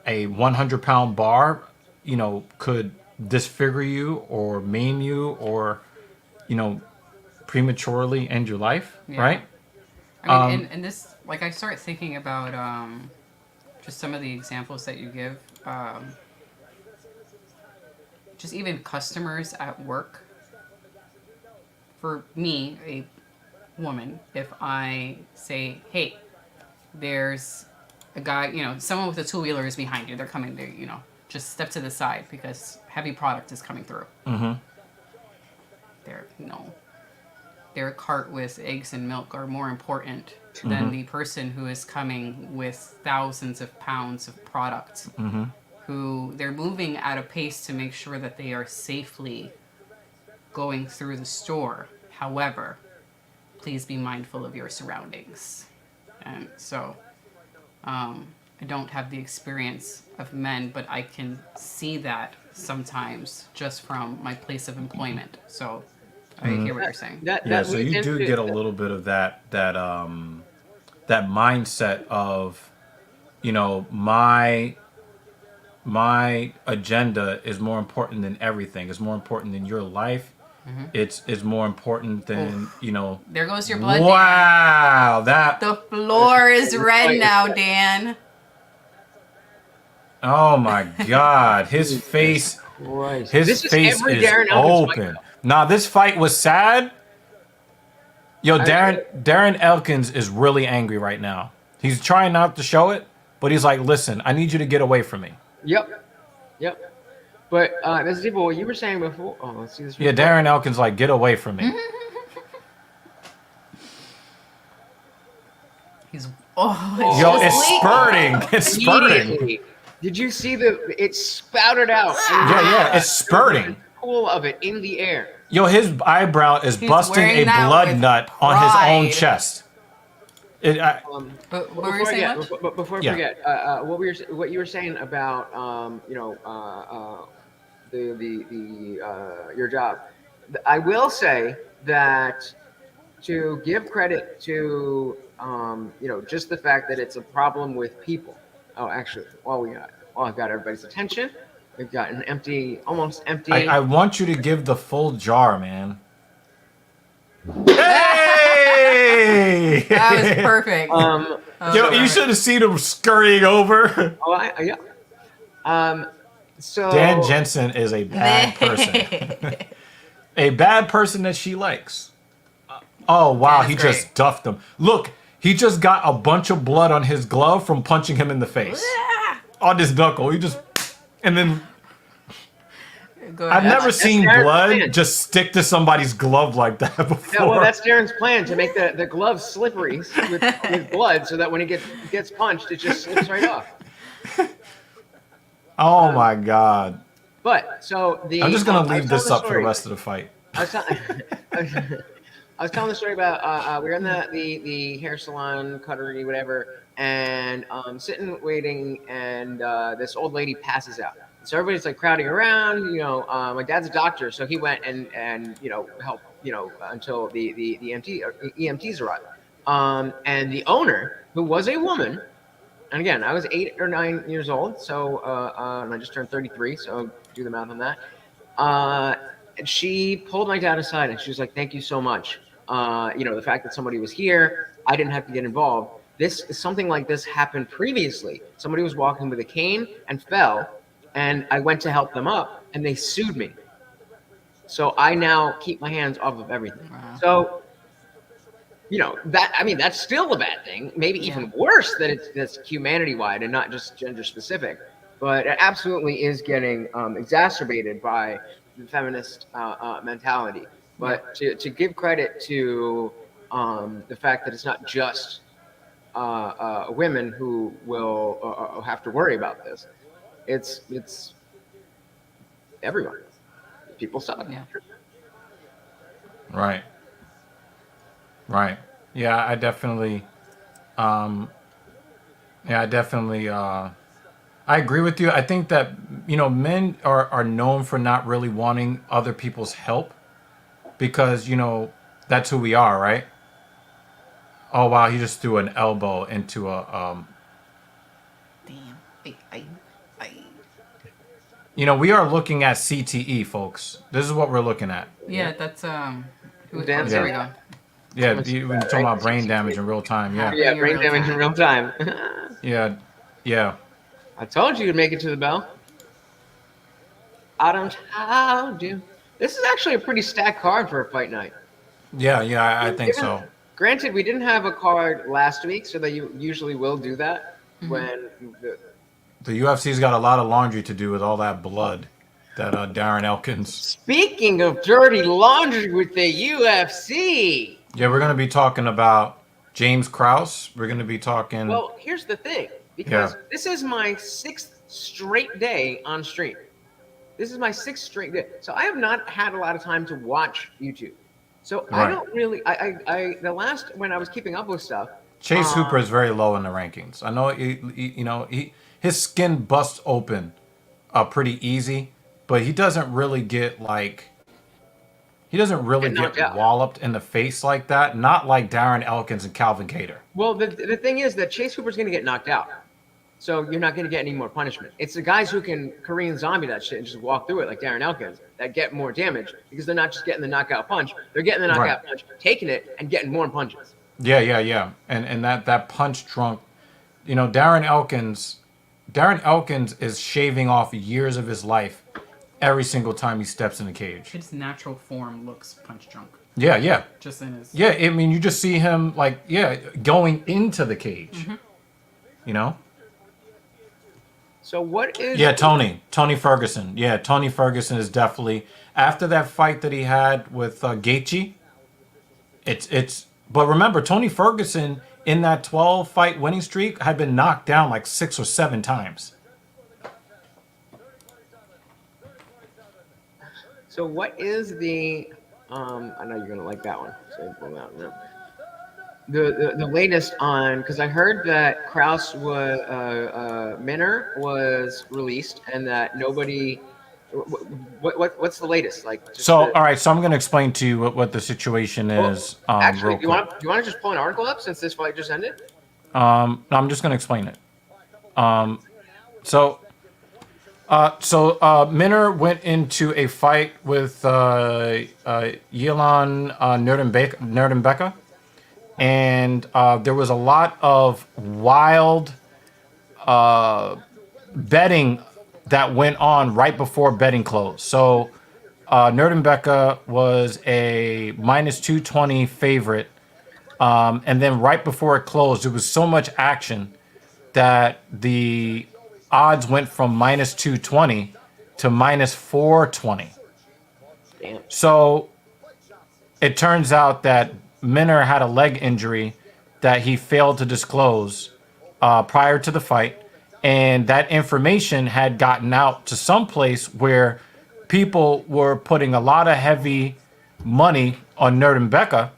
100-pound bar could disfigure you or maim you or prematurely end your life, right? I mean, and this, like, I start thinking about just some of the examples that you give. Just even customers at work. For me, a woman, if I say, hey, there's a guy, someone with a two-wheeler is behind you. They're coming there, just step to the side because heavy product is coming through. Their cart with eggs and milk are more important than the person who is coming with thousands of pounds of product. Who they're moving at a pace to make sure that they are safely going through the store. However, please be mindful of your surroundings. And so, I don't have the experience of men, but I can see that sometimes just from my place of employment. So, I hear what you're saying. So you do get a little bit of that mindset of, my agenda is more important than everything. It's more important than your life. It's more important than, There goes your blood. Wow, Dan. The floor is red now, Dan. Oh my God, his face. His face is open. Nah, this fight was sad. Yo, Darren Elkins is really angry right now. He's trying not to show it, but he's like, listen, I need you to get away from me. Yep. But Mr. Debo, what you were saying before. Oh, let's see this. Yeah, Darren Elkins like, get away from me. It's it's spurting. It's spurting. Did you see it spouted out? Yeah, it's spurting. pool of it in the air. Yo, his eyebrow is He's busting wearing a that blood with nut on his own pride. chest. But what were you saying, Mitch? Before I Yeah. forget, what you were saying about your job. I will say that to give credit to just the fact that it's a problem with people. Oh, actually, I've got everybody's attention. We've got an almost empty. I want you to give the full jar, man. Hey! That was perfect. Yo, you should have seen him scurrying over. Yeah. So Dan Jensen is a bad person. A bad person that she likes. Oh, wow, he That's just duffed him. Look, he just got a bunch of blood on his glove from punching him in the face. On his knuckle. He just... And then... Go I've ahead. never seen Darren's blood plan. just stick to somebody's glove like that before. Yeah, well, that's Darren's plan to make the glove slippery with blood, so that when he gets punched, it just slips right off. Oh my god. But so the I'm just gonna I was leave telling this the up for the story- rest of the fight. I was telling the story about we were in the hair salon, cuttery, whatever, and sitting waiting, and this old lady passes out. So everybody's like crowding around. My dad's a doctor, so he went and helped until the EMTs arrived. And the owner, who was a woman, and again, I was 8 or 9 years old, so and I just turned 33, so do the math on that. And she pulled my dad aside and she was like, "Thank you so much. The fact that somebody was here, I didn't have to get involved. Something like this happened previously. Somebody was walking with a cane and fell, and I went to help them up, and they sued me. So I now keep my hands off of everything." Wow. So, that's still a bad thing. Maybe even worse that that's humanity-wide and not just gender-specific. But it absolutely is getting exacerbated by the feminist mentality. But to give credit to the fact that it's not just women who will have to worry about this. It's everyone. People suck. Yeah. Right. Yeah, I definitely I agree with you. I think that men are known for not really wanting other people's help because that's who we are, right? Oh wow, he just threw an elbow into a Damn. we are looking at CTE, folks. This is what we're looking at. Yeah, that's Damn. there we go. Yeah, we're talking about brain damage in real time. Yeah. Yeah, brain real damage time. in real time. Yeah. I told you you'd make it to the bell. I told you. This is actually a pretty stacked card for a fight night. Yeah, I think so. Granted, we didn't have a card last week, so that you usually will do that when The UFC's got a lot of laundry to do with all that blood that Darren Elkins. Speaking of dirty laundry with the UFC. Yeah, we're going to be talking about James Krause. We're going to be talking... Well, here's the thing. Because this is my 6th straight day on stream. This is my 6th straight day. So I have not had a lot of time to watch YouTube. So I don't really... the last... When I was keeping up with stuff... Chase Hooper is very low in the rankings. I know, his skin busts open pretty easy, but he doesn't really get get walloped in the face like that. Not like Darren Elkins and Calvin Kattar. Well, the thing is that Chase Hooper's going to get knocked out. So you're not going to get any more punishment. It's the guys who can Korean zombie that shit and just walk through it like Darren Elkins that get more damage because they're not just getting the knockout punch. They're getting the knockout punch, taking it, and getting more punches. Yeah. And that punch drunk, Darren Elkins is shaving off years of his life every single time he steps in the cage. His natural form looks punch drunk. Yeah. Just in his... Yeah, I mean, you just see him, going into the cage. So what is... Yeah, Tony Ferguson. Yeah, Tony Ferguson is definitely... After that fight that he had with Gaethje, it's... But remember, Tony Ferguson, in that 12-fight winning streak, had been knocked down like 6 or 7 times. So what is the? I know you're gonna like that one. So pull that one up. The latest on because I heard that Kraus was Minner was released and that nobody. What's the latest? Like just So, the. all right. So I'm going to explain to you what the situation Well, is, actually, real quick. do you want to just pull an article up since this fight just ended? No, I'm just going to explain it. So Minner went into a fight with Yelan Nerdenbeka, and there was a lot of wild betting that went on right before betting closed. So Nerdenbeka was a minus 220 favorite, and then right before it closed, there was so much action that the odds went from minus 220 to minus 420. Damn. So it turns out that Minner had a leg injury that he failed to disclose prior to the fight. And that information had gotten out to some place where people were putting a lot of heavy money on Nerdenbeka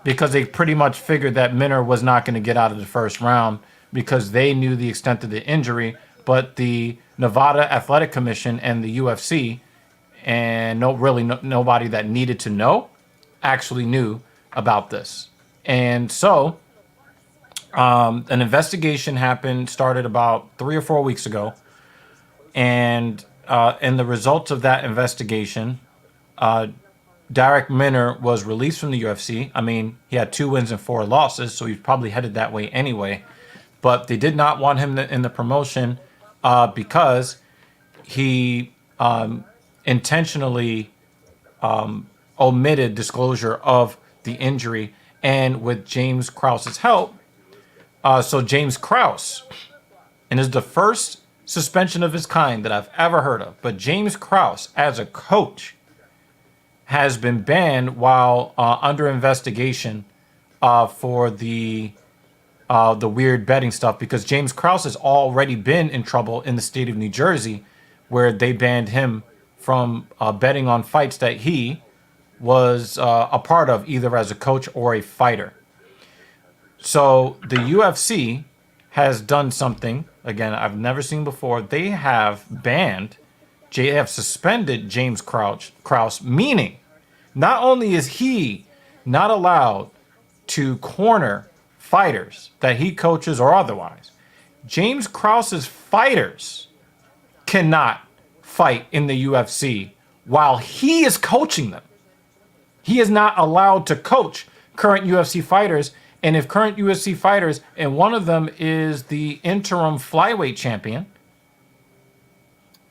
because they pretty much figured that Minner was not going to get out of the first round because they knew the extent of the injury. But the Nevada Athletic Commission and the UFC and nobody that needed to know actually knew about this. And so an investigation started about 3 or 4 weeks ago. And in the results of that investigation, Derek Minner was released from the UFC. I mean, he had 2 wins and 4 losses, so he's probably headed that way anyway. But they did not want him in the promotion because he intentionally omitted disclosure of the injury. And with James Krause's help, so James Krause, and is the first suspension of his kind that I've ever heard of, but James Krause as a coach has been banned while under investigation for the weird betting stuff, because James Krause has already been in trouble in the state of New Jersey where they banned him from betting on fights that he was a part of, either as a coach or a fighter. So the UFC has done something, again, I've never seen before. They have suspended James Krause, meaning not only is he not allowed to corner fighters that he coaches or otherwise, James Krause's fighters cannot fight in the UFC while he is coaching them. He is not allowed to coach current UFC fighters. And if current UFC fighters, and one of them is the interim flyweight champion.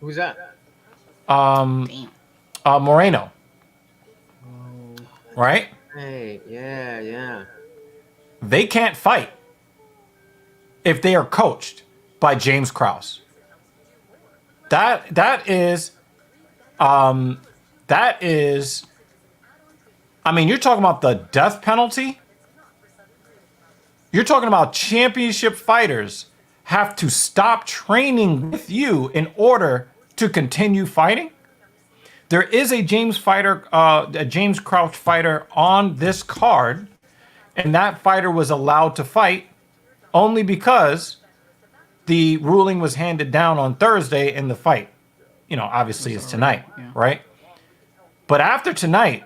Who's that? Moreno. Right? Hey, yeah. They can't fight if they are coached by James Krause. That is, I mean, you're talking about the death penalty. You're talking about championship fighters have to stop training with you in order to continue fighting. There is a James Krause fighter on this card, and that fighter was allowed to fight only because the ruling was handed down on Thursday, and the fight, obviously is tonight, right? But after tonight,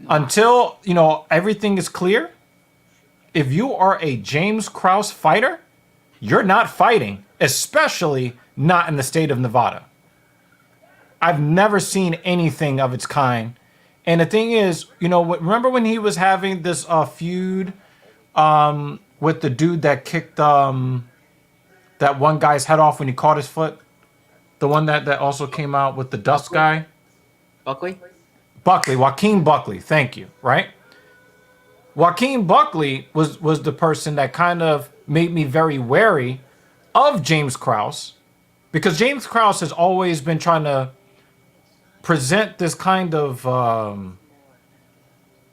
until, everything is clear, if you are a James Krause fighter, you're not fighting, especially not in the state of Nevada. I've never seen anything of its kind. And the thing is, remember when he was having this feud with the dude that kicked that one guy's head off when he caught his foot? The one that also came out with the dust guy? Joaquin Buckley, thank you, right? Joaquin Buckley was the person that kind of made me very wary of James Krause, because James Krause has always been trying to present this kind of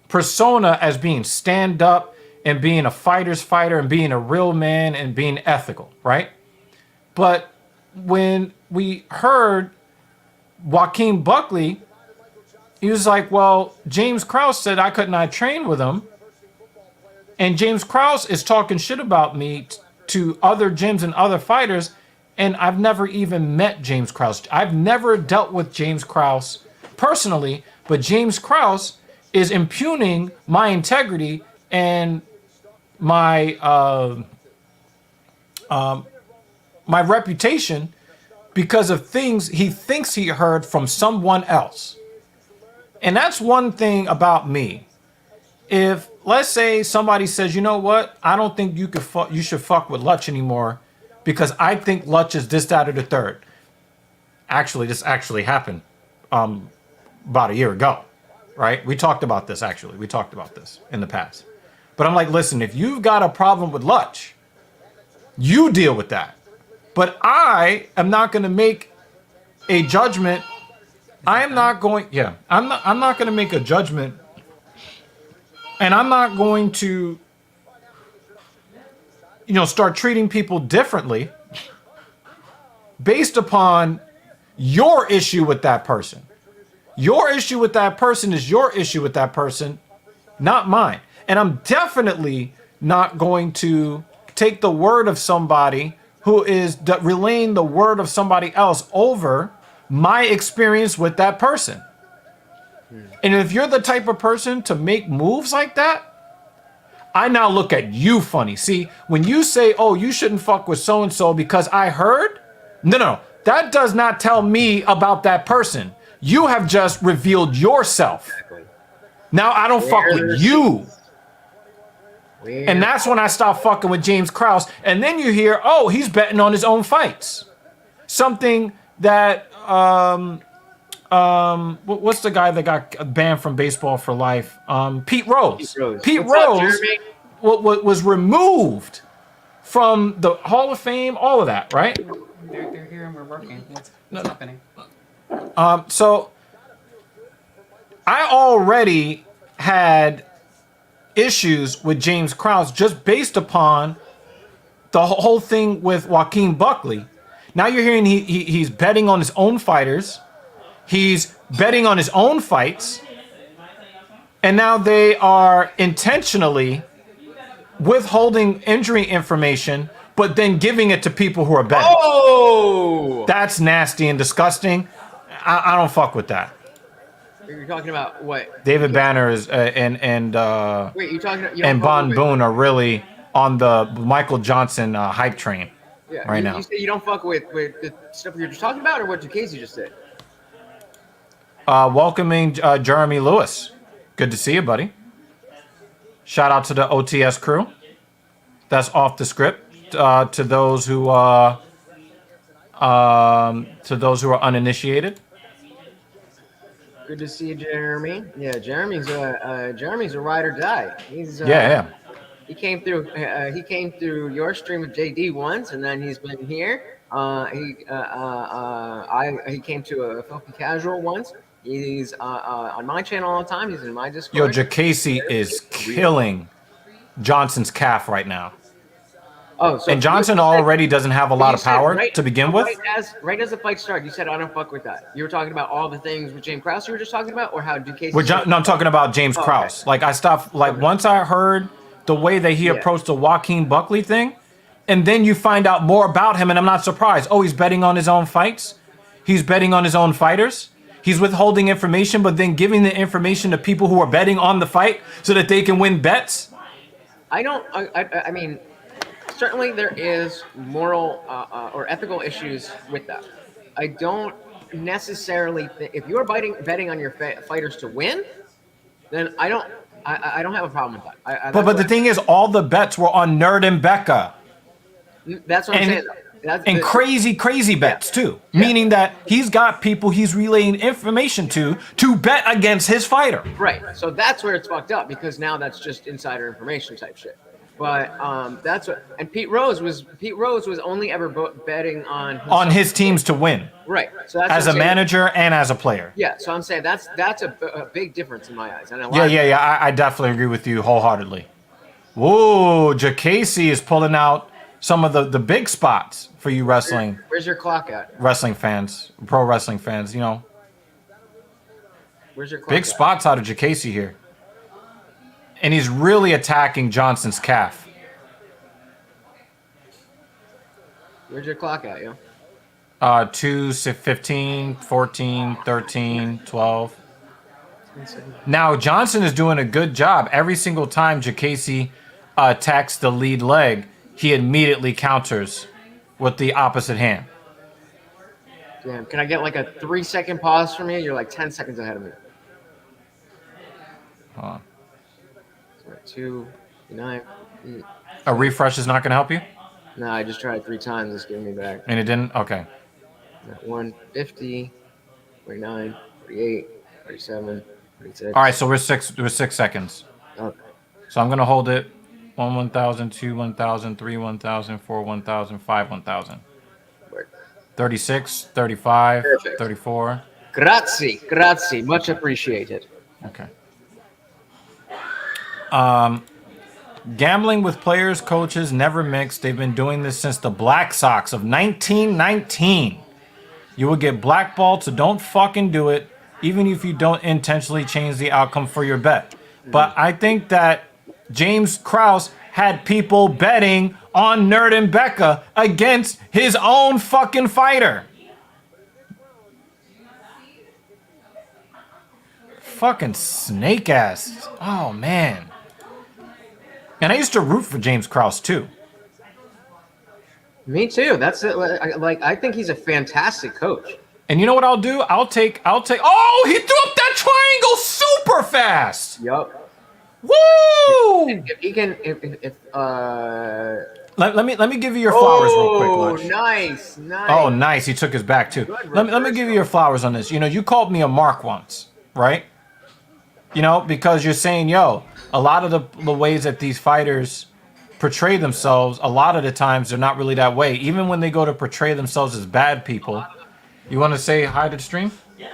persona as being stand up and being a fighter's fighter and being a real man and being ethical, right? But when we heard Joaquin Buckley, he was like, well, James Krause said I could not train with him. And James Krause is talking shit about me to other gyms and other fighters. And I've never even met James Krause. I've never dealt with James Krause personally, but James Krause is impugning my integrity and my my reputation because of things he thinks he heard from someone else. And that's one thing about me. If, let's say, somebody says, you know what, I don't think you should fuck with Lutch anymore because I think Lutch is this, that, or the third. Actually, this actually happened about a year ago, right? We talked about this, actually. We talked about this in the past. But I'm like, listen, if you've got a problem with Lutch, you deal with that. But I am not going to make a judgment. I'm not going to make a judgment. And I'm not going to, start treating people differently based upon your issue with that person. Your issue with that person is your issue with that person, not mine. And I'm definitely not going to take the word of somebody who is relaying the word of somebody else over my experience with that person. And if you're the type of person to make moves like that, I now look at you funny. See, when you say, oh, you shouldn't fuck with so-and-so because I heard, no, that does not tell me about that person. You have just revealed yourself. Exactly. Now I don't fuck with you. And that's when I stop fucking with James Krause. And then you hear, oh, he's betting on his own fights. Something that, what's the guy that got banned from baseball for life? Pete Rose. Pete Rose was removed from the Hall of Fame, all of that, right? They're here and we're working. What's happening? So I already had issues with James Krause just based upon the whole thing with Joaquin Buckley. Now you're hearing he's betting on his own fighters. He's betting on his own fights. And now they are intentionally withholding injury information, but then giving it to people who are betting. Oh! That's nasty and disgusting. I don't fuck with that. You're talking about what? David Banner is and wait, you're talking about, and Bon Boone are really on the Michael Johnson hype train right now. You say you don't fuck with the stuff you're just talking about, or what Casey just said? Welcoming Jeremy Lewis. Good to see you, buddy. Shout out to the OTS crew. That's off the script. To those who are uninitiated. Good to see you, Jeremy. Yeah, Jeremy's a ride or die. He's yeah. He came through your stream with JD once, and then he's been here. He came to a Filthy Casual once. He's on my channel all the time. He's in my Discord. Yo, Jacasey is killing Johnson's calf right now. Oh, so and Johnson already doesn't have a lot of power to begin with. Right as the fight started, you said, I don't fuck with that. You were talking about all the things with James Krause you were just talking about, or how Duquesne? No, I'm talking about James Krause. Okay. Like, I stopped, once I heard the way that he approached the Joaquin Buckley thing, and then you find out more about him, and I'm not surprised. Oh, he's betting on his own fights? He's betting on his own fighters? He's withholding information, but then giving the information to people who are betting on the fight so that they can win bets? I mean, certainly there is moral or ethical issues with that. I don't necessarily think, if you're betting on your fighters to win, then I don't have a problem with that. But the thing is, all the bets were on Nerd and Becca. That's what I'm saying. Crazy bets too. Yeah. Meaning that he's got people he's relaying information to bet against his fighter. Right. So that's where it's fucked up, because now that's just insider information type shit. But that's what. And Pete Rose was only ever betting on his teams to win. Right. So that's as a manager and as a player. Yeah. So I'm saying that's a big difference in my eyes. And I definitely agree with you wholeheartedly. Whoa, Jacasey is pulling out some of the big spots for you wrestling. Where's your clock at? Wrestling fans, pro wrestling fans. Where's your clock Big at? spots out of Jacasey here. And he's really attacking Johnson's calf. Where's your clock at, yo? 2, 15, 14, 13, 12. Now, Johnson is doing a good job. Every single time Jacasey attacks the lead leg, he immediately counters with the opposite hand. Damn, can I get like a 3-second pause from you? You're like 10 seconds ahead of me. Hold on. So 2, 9. A refresh is not going to help you? No, I just tried 3 times. It's giving me back. And it didn't? Okay. 150, 49, 48, 47, 46. All right, so we're 6 seconds. Okay. So I'm going to hold it. 1, 1,000, 2, 1,000, 3, 1,000, 4, 1,000, 5, 1,000. Word. 36, 35, Perfect. 34. Grazie. Much appreciated. Okay. Gambling with players, coaches, never mixed. They've been doing this since the Black Sox of 1919. You will get blackballed, so don't fucking do it, even if you don't intentionally change the outcome for your bet. But I think that James Krause had people betting on Nerd and Becca against his own fucking fighter. Fucking snake ass. Oh, man. And I used to root for James Krause, too. Me too. That's it. I think he's a fantastic coach. And you know what I'll do? I'll take. Oh, he threw up that triangle super fast. Yup. Woo! If he can, Let me give you your flowers real quick, Lutch. Nice. Oh, nice. He took his back too. Let me give you your flowers on this. You know, you called me a mark once, right? You know, because you're saying, yo, a lot of the ways that these fighters portray themselves, a lot of the times they're not really that way. Even when they go to portray themselves as bad people. You want to say hi to the stream? Yeah.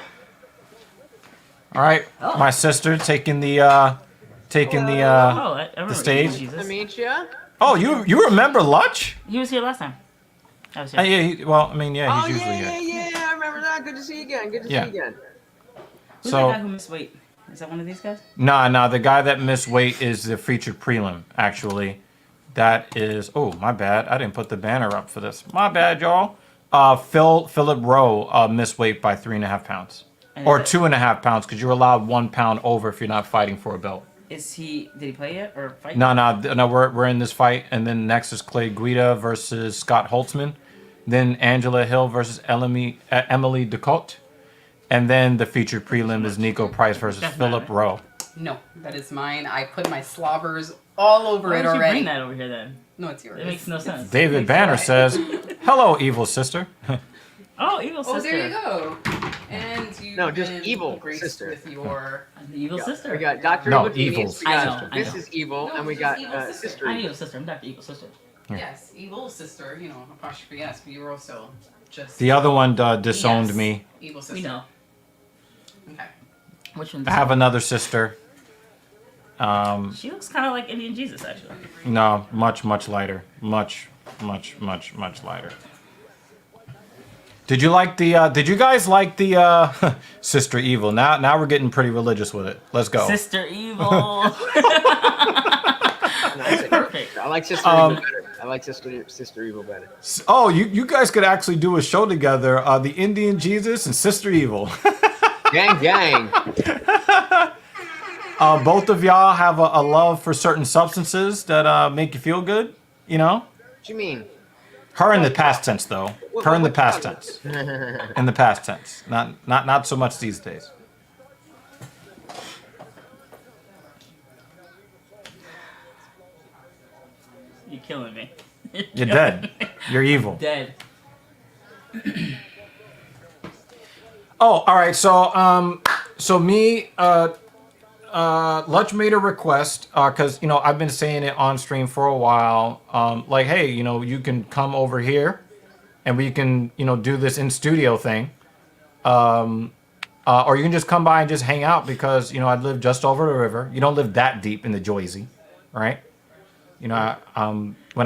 All right, my sister taking the stage. I meet ya. Oh, you remember Lutch? He was here last time. I was here. Yeah. He's usually here. Yeah. I remember that. Good to see you again. Good to see you again. Who's that guy who missed weight? Is that one of these guys? Nah. The guy that missed weight is the featured prelim. Actually, that is. Oh, my bad. I didn't put the banner up for this. My bad, y'all. Philip Rowe missed weight by 3.5 pounds, or 2.5 pounds, because you're allowed 1 pound over if you're not fighting for a belt. Did he play yet or fight? No. We're in this fight, and then next is Clay Guida versus Scott Holtzman, then Angela Hill versus Emily Ducote, and then the featured prelim is Nico Price versus Philip Rowe. No, that is mine. I put my slobbers all over it Why did you already. bring that over here then? No, it's yours. It makes no sense. David Banner says, "Hello, evil sister." Oh, evil sister. Oh, there you go. And you just evil graced sister. with your The evil sister. We got Dr. No, Evil evils. Genius, we I got know. This is Evil, No, and we just got Evil Sister. Sister I'm Evil. evil sister. I'm Dr. Evil sister. yes, evil sister. You know, apostrophe S, but you were also just The other one disowned Yes, me. Evil sister. We know. Okay. Which one? I have another sister. She looks kind of like Indian Jesus, actually. No, much lighter. Much lighter. Did you like the? Did you guys like the Sister Evil? Now we're getting pretty religious with it. Let's go. Sister Evil. Perfect. I like Sister Evil better. I like Sister Evil better. Oh, you guys could actually do a show together. The Indian Jesus and Sister Evil. Gang. Both of y'all have a love for certain substances that make you feel good. You know. What you mean? Her in the past tense, though. Her in the past tense. In the past tense. Not so much these days. You're killing me. You're dead. You're evil. Dead. Oh, all right. So me, Lutch made a request because I've been saying it on stream for a while. Like, hey, you can come over here, and we can do this in studio thing, or you can just come by and just hang out because I live just over the river. You don't live that deep in the Jersey, right? When I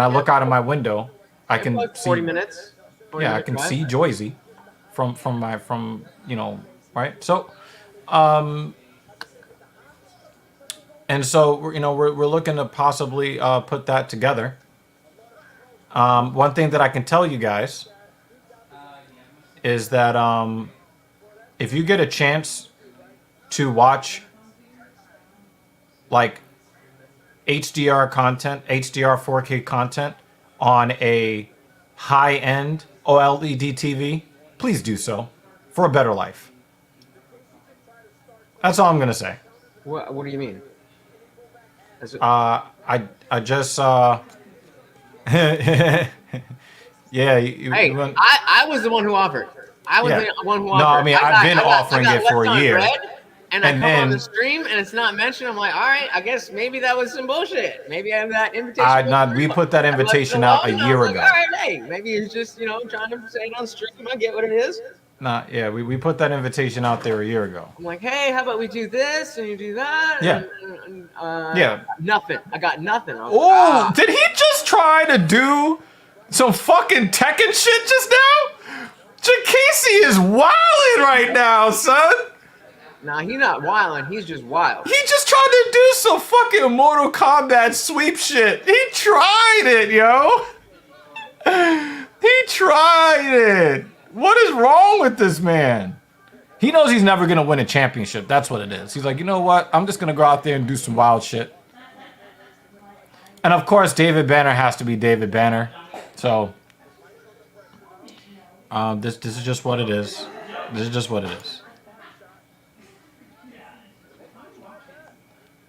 look out of my window, I can like see 40 minutes. 40 I minute can drive. see Jersey from right. So And so, you know, we're looking to possibly put that together. One thing that I can tell you guys is that if you get a chance to watch like HDR content, HDR 4K content on a high-end OLED TV, please do so for a better life. That's all I'm gonna say. What do you mean? I just yeah. Hey, went- I was the one who offered. I was Yeah. the one who No, offered. I mean, I've been offering I got it for a left on year. bread, and I And come on then- the stream and it's not mentioned. I'm like, all right, I guess maybe that was some bullshit. Maybe I have that invitation. we put that invitation out a year ago. All right, hey, maybe it's just trying to say it on stream. I get what it is. Nah, yeah, we put that invitation out there a year ago. I'm like, hey, how about we do this and you do that? Yeah. Yeah. Nothing. I got nothing. I was Oh, like, did he just try to do some fucking Tekken shit just now? Jacasey is wilding right now, son. Nah, he's not wilding. He's just wild. He just tried to do some fucking Mortal Kombat sweep shit. He tried it, yo. He tried it. What is wrong with this man? He knows he's never going to win a championship. That's what it is. He's like, you know what? I'm just going to go out there and do some wild shit. And of course, David Banner has to be David Banner. So, this is just what it is. This is just what it is.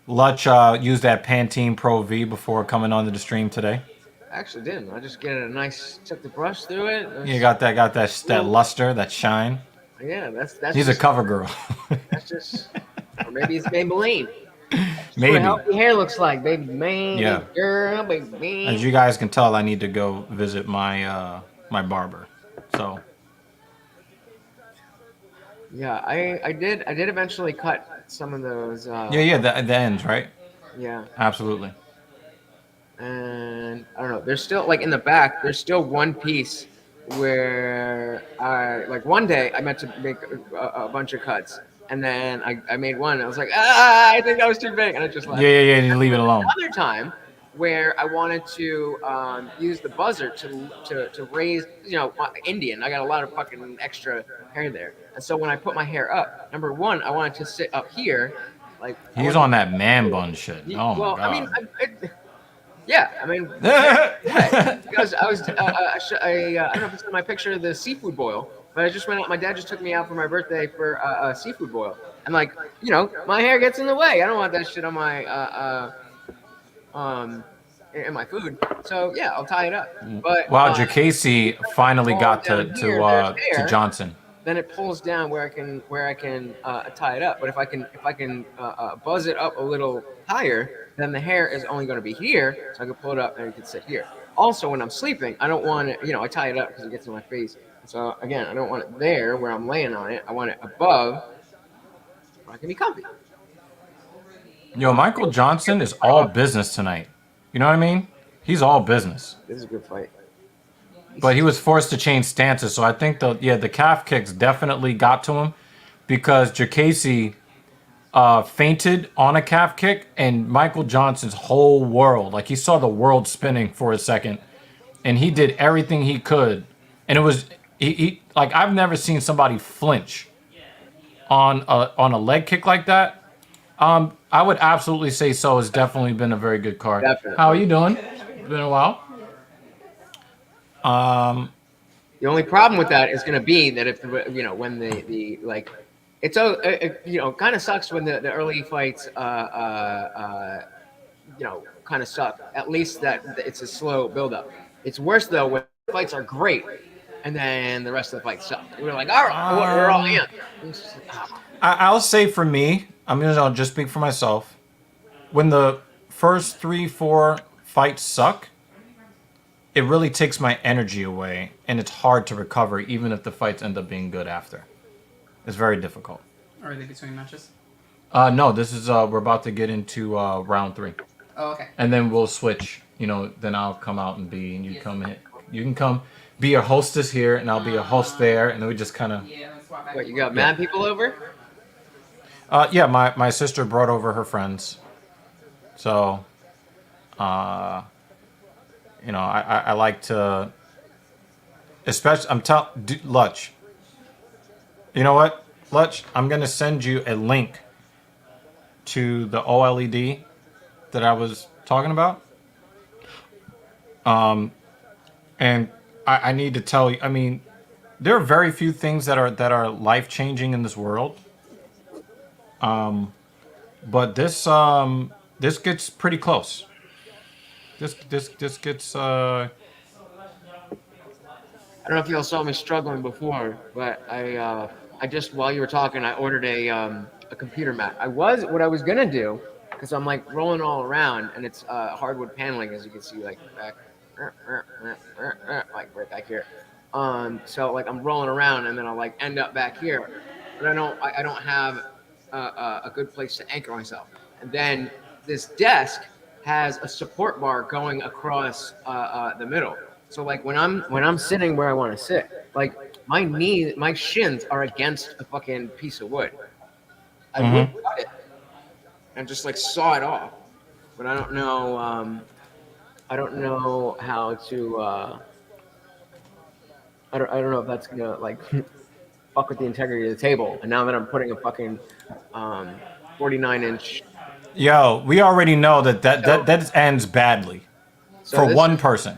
Lutch used that Pantene Pro V before coming onto the stream today. I actually didn't. I just get a nice, took the brush through it. You got that luster, that shine. Yeah, that's. He's just, a cover girl. That's just, or maybe it's Maybelline. Maybe. What healthy hair looks like, baby man. Yeah. Baby girl, baby man. As you guys can tell, I need to go visit my my barber. So. Yeah, I did eventually cut some of those. Yeah, the ends, right? Yeah. Absolutely. And I don't know. There's still like in the back. There's still one piece where I like one day I meant to make a bunch of cuts, and then I made one. And I was like, I think that was too big, and I just left. Yeah. You leave it alone. Another time where I wanted to use the buzzer to raise, Indian. I got a lot of fucking extra hair there, and so when I put my hair up, number one, I wanted to sit up here, like He's on that man bun shit. Oh my god. I mean, because I was, I don't know if it's in my picture of the seafood boil, but I just went out. My dad just took me out for my birthday for a seafood boil, and like, my hair gets in the way. I don't want that shit on my in my food. So yeah, I'll tie it up. But wow, Jacasey finally got to Johnson. Then it pulls down where I can tie it up. But if I can buzz it up a little higher, then the hair is only going to be here, so I can pull it up and it can sit here. Also, when I'm sleeping, I don't want it. I tie it up because it gets in my face. So again, I don't want it there where I'm laying on it. I want it above where I can be comfy. Yo, Michael Johnson is all business tonight. You know what I mean? He's all business. This is a good fight. But he was forced to change stances, so I think the calf kicks definitely got to him because Jacasey fainted on a calf kick, and Michael Johnson's whole world, like he saw the world spinning for a second, and he did everything he could, and it was he like I've never seen somebody flinch on a leg kick like that. I would absolutely say so. It's definitely been a very good card. Definitely. How are you doing? It's been a while. The only problem with that is going to be that if when the like, it's kind of sucks when the early fights kind of suck. At least that it's a slow build up. It's worse though when fights are great and then the rest of the fights suck. We're like, all right, we're all in. I'll say for me, I'll just speak for myself. When the first 3-4 fights suck, it really takes my energy away, and it's hard to recover, even if the fights end up being good after. It's very difficult. Are they between matches? No, this is we're about to get into round 3. Oh, okay. And then we'll switch. Then I'll come out and you come in. You can come be a hostess here, and I'll be a host there, and then we just kind of. What, you got mad people over? Yeah, my sister brought over her friends. So, I like to, especially, Lutch. You know what? Lutch, I'm going to send you a link to the OLED that I was talking about. And I need to tell you, I mean, there are very few things that are life changing in this world. But this gets pretty close. This gets I don't know if y'all saw me struggling before, but I just while you were talking, I ordered a computer mat. What I was gonna do, because I'm like rolling all around, and it's hardwood paneling, as you can see, like back, like right back here. So like I'm rolling around, and then I'll like end up back here, but I don't have a good place to anchor myself. And then this desk has a support bar going across the middle. So like when I'm sitting where I want to sit, like my shins are against a fucking piece of wood. I would cut it and just like saw it off, but I don't know. I don't know how to. I don't know if that's gonna like fuck with the integrity of the table. And now that I'm putting a fucking 49-inch. Yo, we already know that ends badly for one person.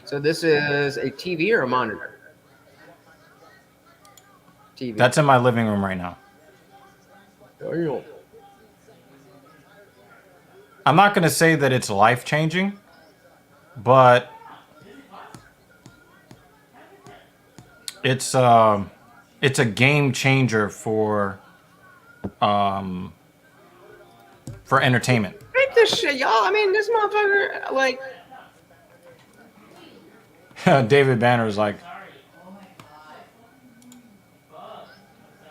So this is a TV or a monitor? TV. That's in my living room right now. I'm not going to say that it's life-changing, but it's a game changer for entertainment. Ain't this shit, y'all? I mean, this motherfucker, like. David Banner is like,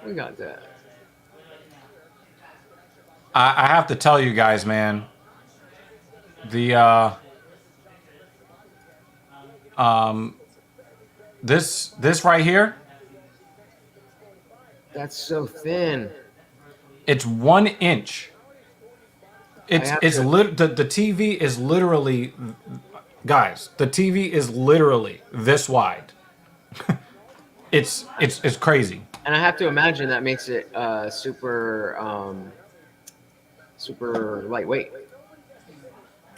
we got that. I have to tell you guys, man. The this right here. That's so thin. It's 1 inch. The TV is literally, guys. The TV is literally this wide. It's crazy. And I have to imagine that makes it super lightweight.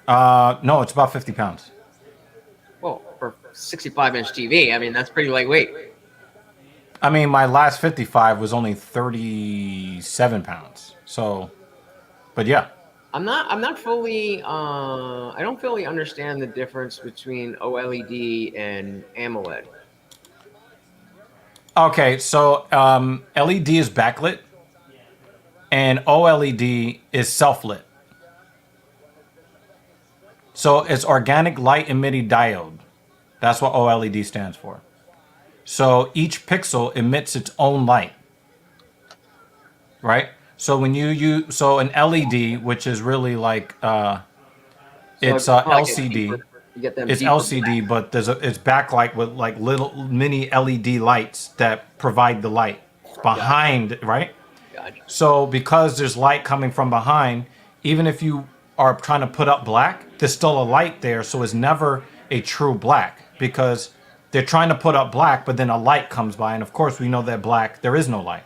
No, it's about 50 pounds. Well, for 65-inch TV, I mean that's pretty lightweight. I mean, my last 55 was only 37 pounds. So, but yeah. I'm not fully. I don't fully understand the difference between OLED and AMOLED. Okay, so LED is backlit, and OLED is self-lit. So it's organic light emitting diode. That's what OLED stands for. So each pixel emits its own light, right? So when you use an LED, which is really like it's LCD. It's LCD, but it's backlight with like little mini LED lights that provide the light behind, right? Gotcha. So because there's light coming from behind, even if you are trying to put up black, there's still a light there, so it's never a true black because they're trying to put up black, but then a light comes by, and of course we know that black, there is no light.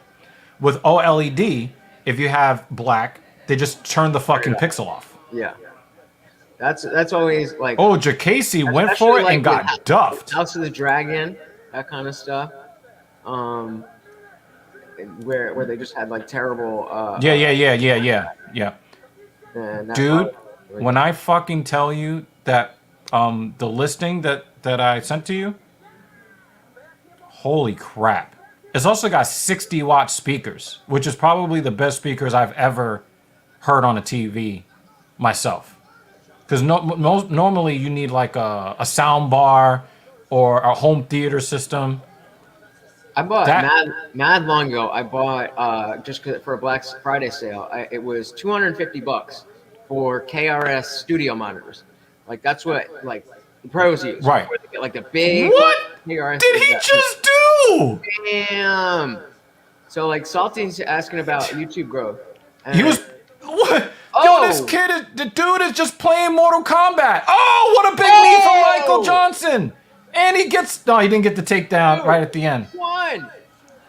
With OLED, if you have black, they just turn the fucking pixel off. Yeah. That's always like. Oh, Jacasey went for it and got duffed. House of the Dragon, that kind of stuff. Where they just had like terrible. Yeah. Dude, when I fucking tell you that the listing that I sent to you, holy crap! It's also got 60-watt speakers, which is probably the best speakers I've ever heard on a TV myself. Because normally you need like a sound bar or a home theater system. I bought mad long ago. I bought just for a Black Friday sale. It was $250 for KRS studio monitors. Like that's what like the pros use. Right. Like the big. What KRS did he just do? Damn. So like Salty's asking about YouTube growth. He And, was what? Oh! Yo, this kid is the dude is just playing Mortal Kombat. Oh, what a big knee from Michael Johnson. And he gets he didn't get the takedown right at the end. One.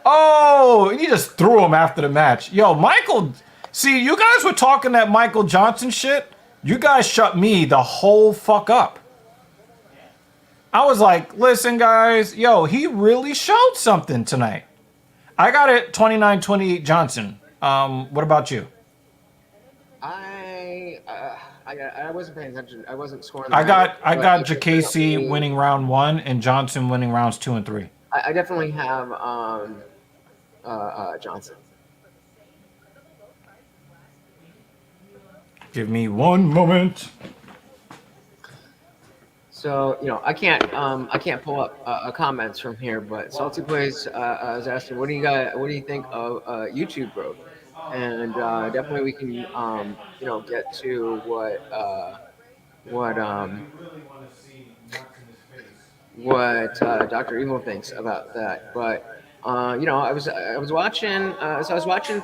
Oh, and he just threw him after the match. Yo, Michael, see, you guys were talking that Michael Johnson shit. You guys shut me the whole fuck up. I was like, listen, guys, yo, he really showed something tonight. I got it 29-28 Johnson. What about you? I wasn't paying attention. I wasn't scoring. I got JKC winning round 1 and Johnson winning rounds 2 and 3. I definitely have Johnson. Give me one moment. So I can't pull up comments from here, but Salty Plays is asking, what do you think of YouTube growth? And definitely we can get to what Dr. Evil thinks about that. But I was watching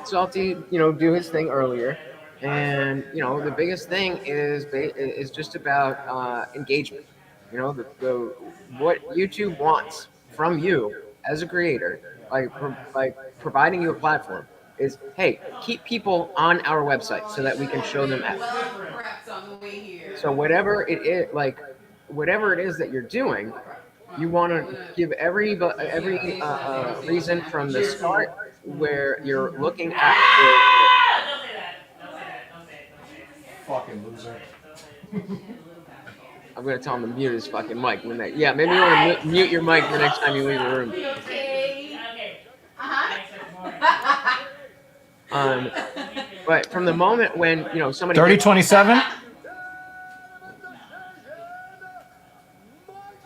Salty do his thing earlier, and the biggest thing is just about engagement. What YouTube wants from you as a creator, by providing you a platform, is, hey, keep people on our website so that we can show them ads. So whatever it is that you're doing, you want to give every reason from the start where you're looking at. Fucking loser. I'm gonna tell him to mute his fucking mic when maybe you want to mute your mic the next time you leave the room. But from the moment when somebody 30-27.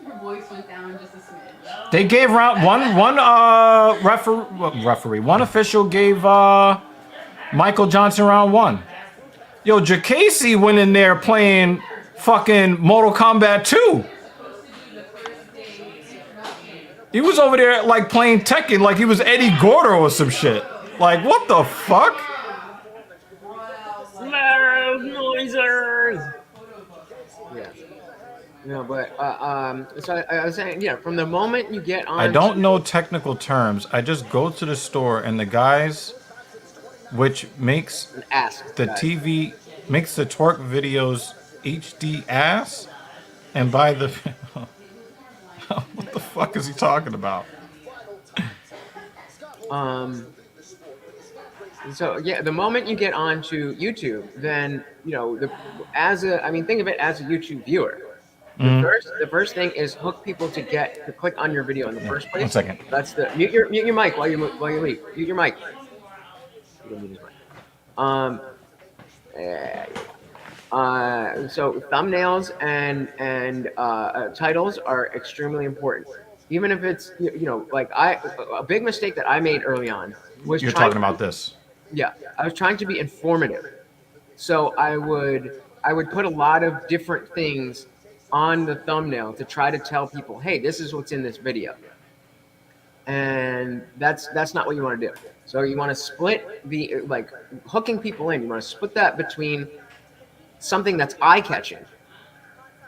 Her voice went down just a smidge. They gave round one referee. One official gave Michael Johnson round 1. Yo, JKC went in there playing fucking Mortal Kombat 2. He was over there like playing Tekken like he was Eddie Gordo or some shit. Like, what the fuck? Noisers. Yeah. No, but so I was saying, from the moment you get on. I don't know technical terms. I just go to the store and the guys, which makes the TV, makes the twerk videos HD ass, and buy the. What the fuck is he talking about? So yeah, the moment you get onto YouTube, then think of it as a YouTube viewer. The first thing is hook people to click on your video in the first place. 1 second. That's the mute your mic while you leave. Mute your mic. So thumbnails and titles are extremely important. Even if it's a big mistake that I made early on was you're talking about this. Yeah, I was trying to be informative, so I would put a lot of different things on the thumbnail to try to tell people, hey, this is what's in this video, and that's not what you want to do. So you want to split the hooking people in. You want to split that between something that's eye-catching,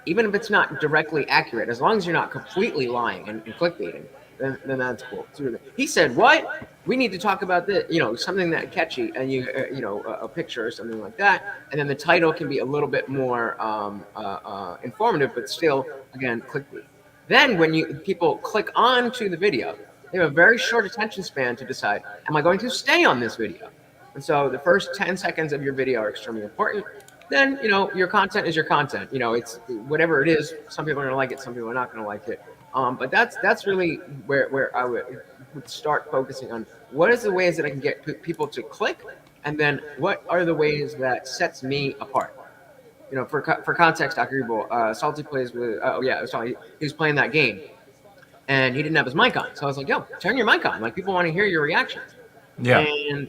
even if it's not directly accurate, as long as you're not completely lying and clickbaiting, then that's cool. He said, what? We need to talk about this, something that catchy, and a picture or something like that, and then the title can be a little bit more informative, but still, again, clickbait. Then when people click on to the video, they have a very short attention span to decide, am I going to stay on this video? And so the first 10 seconds of your video are extremely important. Then, your content is your content. It's whatever it is. Some people are going to like it. Some people are not going to like it. But that's really where I would start focusing on what is the ways that I can get people to click, and then what are the ways that sets me apart. For context, Dr. Evil, Salty Plays with, he was playing that game, and he didn't have his mic on. So I was like, yo, turn your mic on. Like, people want to hear your reactions. Yeah. And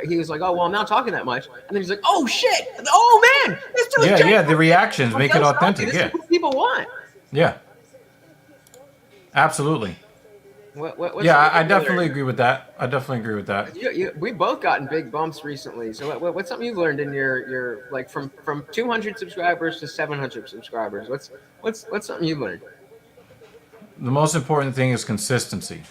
he was like, oh, well, I'm not talking that much. And then he's like, oh, shit. Oh, man. Yeah, the reactions make it authentic. This is what people want. Yeah. Absolutely. What's Yeah, something I you've definitely learned? agree with that. I definitely agree with that. We've both gotten big bumps recently. So what's something you've learned in your like from 200 subscribers to 700 subscribers? What's something you've learned? The most important thing is consistency.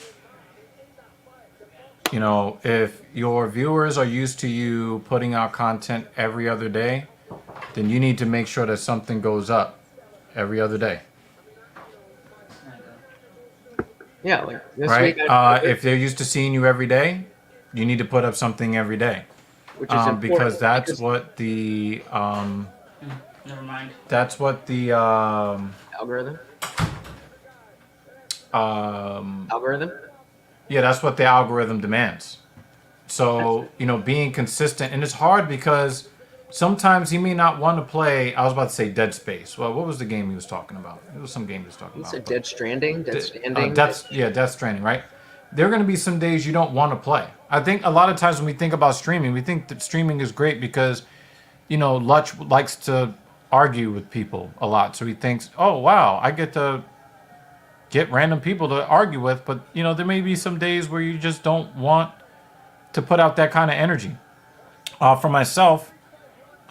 You know, if your viewers are used to you putting out content every other day, then you need to make sure that something goes up every other day. Yeah, like this Right? week, I, If they're used to seeing you every day, you need to put up something every day. which is Because important that's because what the Never mind. that's what the algorithm, um, algorithm. yeah, that's what the algorithm demands. So, you know, being consistent, and it's hard because sometimes he may not want to play. I was about to say Dead Space. Well, what was the game he was talking about? It was some game he was talking You about. said Dead Stranding, Dead Standing. Death Stranding, right? There are going to be some days you don't want to play. I think a lot of times when we think about streaming, we think that streaming is great because, you know, Lutch likes to argue with people a lot. So he thinks, oh, wow, I get to get random people to argue with. But, you know, there may be some days where you just don't want to put out that kind of energy. For myself,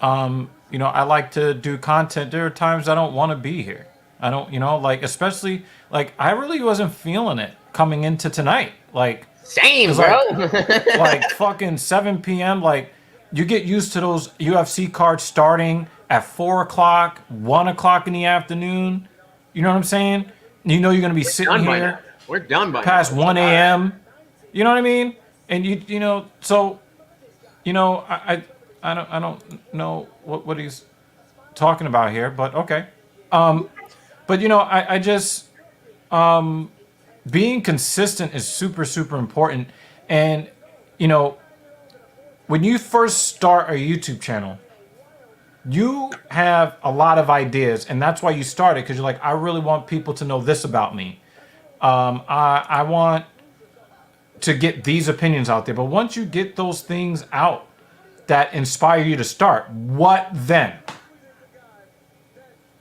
you know, I like to do content. There are times I don't want to be here. I don't, you know, like, especially, like, I really wasn't feeling it coming into tonight. Like, Same, 'cause, bro. like fucking 7 p.m. Like, you get used to those UFC cards starting at 4 o'clock, 1 o'clock in the afternoon. You know what I'm saying? You know you're gonna be sitting Done by now. here We're done by past now. 1 a.m. You know what I mean? And you know, so you know, I don't know what he's talking about here, but okay. But you know, I just being consistent is super super important. And you know, when you first start a YouTube channel, you have a lot of ideas, and that's why you started, because you're like, I really want people to know this about me. I want to get these opinions out there. But once you get those things out that inspire you to start, what then?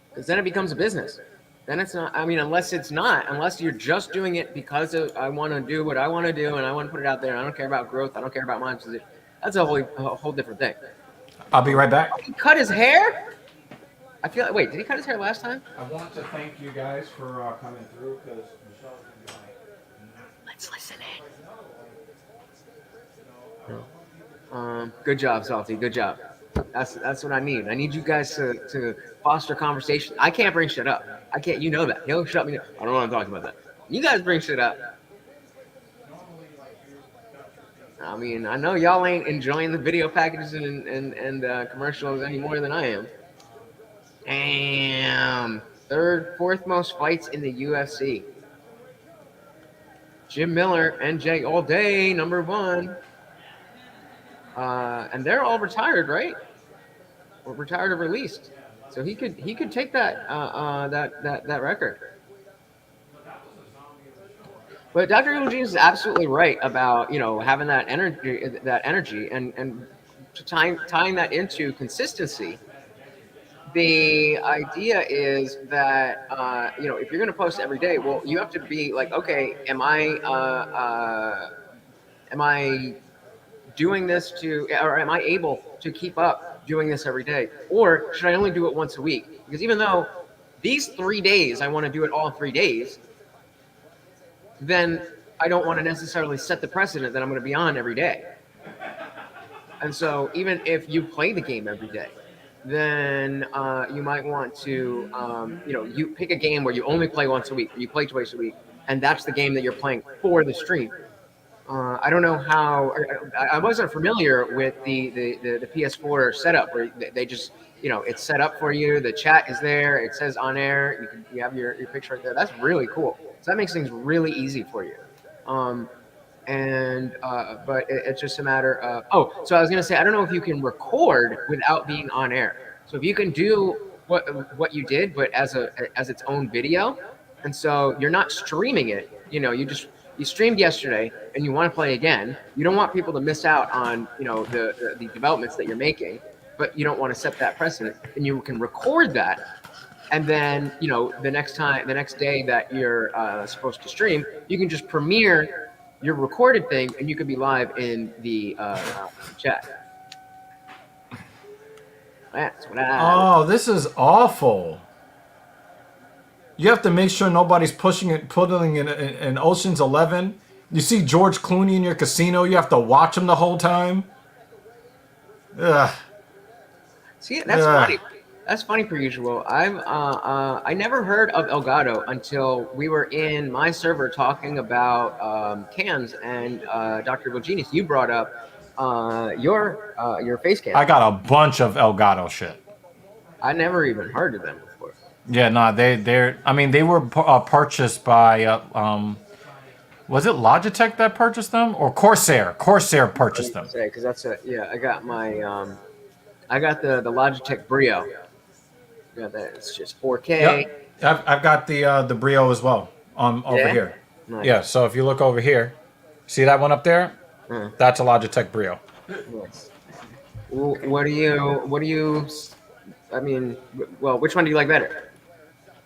Because then it becomes a business. Then it's not. I mean, unless you're just doing it because of I want to do what I want to do and I want to put it out there. And I don't care about growth. I don't care about monetization. That's a whole different thing. I'll be right back. He cut his hair. I feel like, wait, did he cut his hair last time? I want to thank you guys for coming through, because Michelle's going to be like, Let's listen in. Good job, Salty. Good job. That's what I need. I need you guys to foster conversation. I can't bring shit up. I can't. You know that. He'll shut me down. I don't want to talk about that. You guys bring shit up. I mean, I know y'all ain't enjoying the video packages and commercials any more than I am. Damn. Fourth most fights in the UFC. Jim Miller and Jay all day, number one. And they're all retired, right? Or retired or released. So he could take that that record. But Dr. Evil Genius is absolutely right about, you know, having that energy and tying that into consistency. The idea is that you know, if you're going to post every day, well, you have to be like, okay, am I doing this or am I able to keep up doing this every day, or should I only do it once a week? Because even though these 3 days I want to do it all 3 days, then I don't want to necessarily set the precedent that I'm going to be on every day. And so even if you play the game every day, then you might want to, you know, you pick a game where you only play once a week, or you play twice a week, and that's the game that you're playing for the stream. I don't know how. I wasn't familiar with the PS4 setup where they just, you know, it's set up for you. The chat is there. It says on air. You have your picture right there. That's really cool. So that makes things really easy for you. But it's just a matter of. Oh, so I was gonna say, I don't know if you can record without being on air. So if you can do what you did, but as its own video, and so you're not streaming it. You know, you streamed yesterday and you want to play again. You don't want people to miss out on, you know, the developments that you're making, but you don't want to set that precedent. And you can record that and then the next day that you're supposed to stream, you can just premiere your recorded thing, and you could be live in the chat. That's what I. Oh, this is awful. You have to make sure nobody's putting in Ocean's 11. You see George Clooney in your casino. You have to watch him the whole time. Ugh. See, that's funny. That's funny per usual. I never heard of Elgato until we were in my server talking about cams, and Dr. Evil Genius, you brought up your face cam. I got a bunch of Elgato shit. I never even heard of them before. Yeah, no, they were purchased by was it Logitech that purchased them or Corsair? Corsair purchased them. Because I got my I got the Logitech Brio. Yeah, it's just 4K. Yep. I've got the Brio as well over here. Nice. Yeah, so if you look over here, see that one up there? That's a Logitech Brio. Nice. What do you? I mean, well, which one do you like better?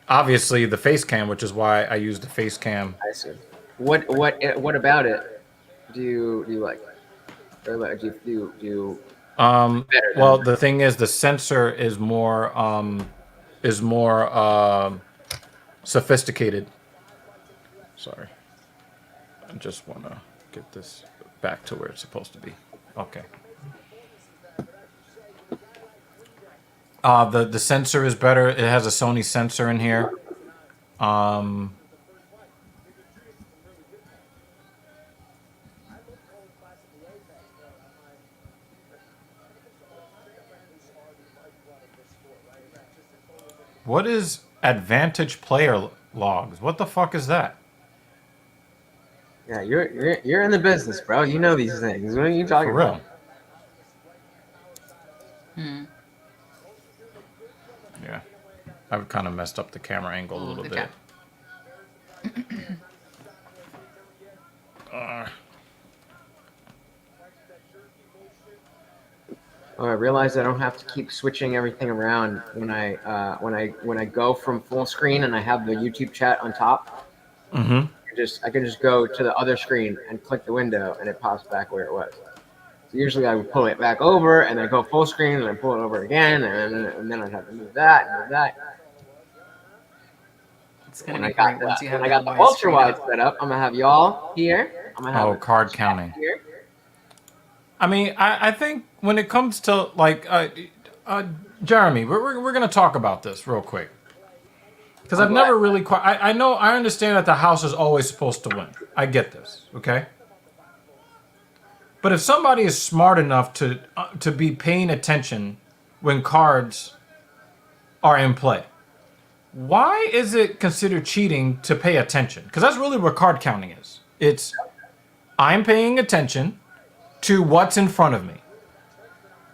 Obviously, the face cam, which is why I use the face cam. I see. What about it do you like? Or like, do you well, the thing is, the sensor is more sophisticated. Sorry, I just want to get this back to where it's supposed to be. Okay. The sensor is better. It has a Sony sensor in here. What is advantage player logs? What the fuck is that? Yeah, you're in the business, bro. You know these things. What are you talking about? Yeah, I've kind of messed up the camera angle a little bit. Oh, I realize I don't have to keep switching everything around when I go from full screen and I have the YouTube chat on top. Mm-hmm. I can just go to the other screen and click the window and it pops back where it was. So usually I would pull it back over and then go full screen and then pull it over again and then I'd have to move that and move that. It's gonna be great once you have that the ultra wide set up. I'm gonna have y'all here. I'm gonna have card counting here. I mean, I think when it comes to like Jeremy, we're gonna talk about this real quick because I've never really quite. I understand that the house is always supposed to win. I get this, okay. But if somebody is smart enough to be paying attention when cards are in play, why is it considered cheating to pay attention? Because that's really what card counting is. It's I'm paying attention to what's in front of me.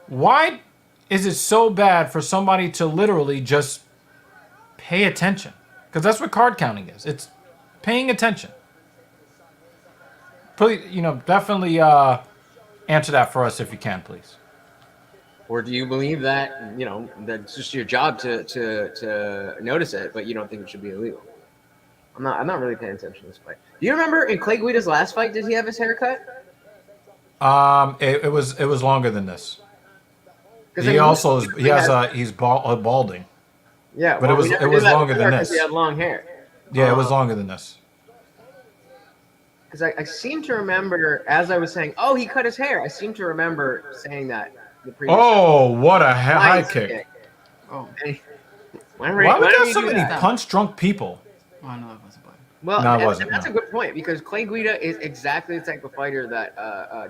Why is it so bad for somebody to literally just pay attention? Because that's what card counting is. It's paying attention. Please, definitely answer that for us if you can, please. Or do you believe that that's just your job to notice it, but you don't think it should be illegal? I'm not really paying attention to this fight. Do you remember in Clay Guida's last fight? Did he have his hair cut? It was longer than this. He's balding. Yeah, but it was longer than this. He had long hair. Yeah, it was longer than this. Because I seem to remember, as I was saying, oh, he cut his hair. I seem to remember saying that. What a high kick! Oh, why we got so many punch-drunk people? Oh, no, that wasn't bad. Well, no, it wasn't. That's a good point because Clay Guida is exactly the type of fighter that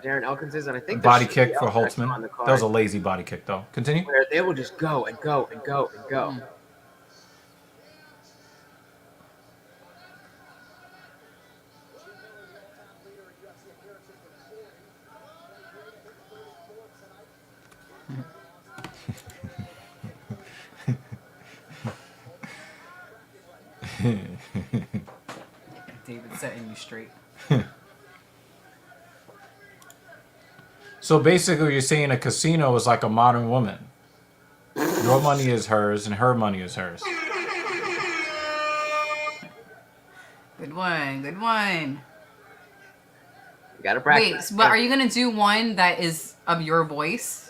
Darren Elkins is, and I think body kick for Holtzman. That was a lazy body kick, though. Continue. Where they will just go and go and go and go. David setting you straight. So basically, you're saying a casino is like a modern woman. Your money is hers, and her money is hers. Good one. Good one. You gotta Wait, practice. but are you gonna do one that is of your voice?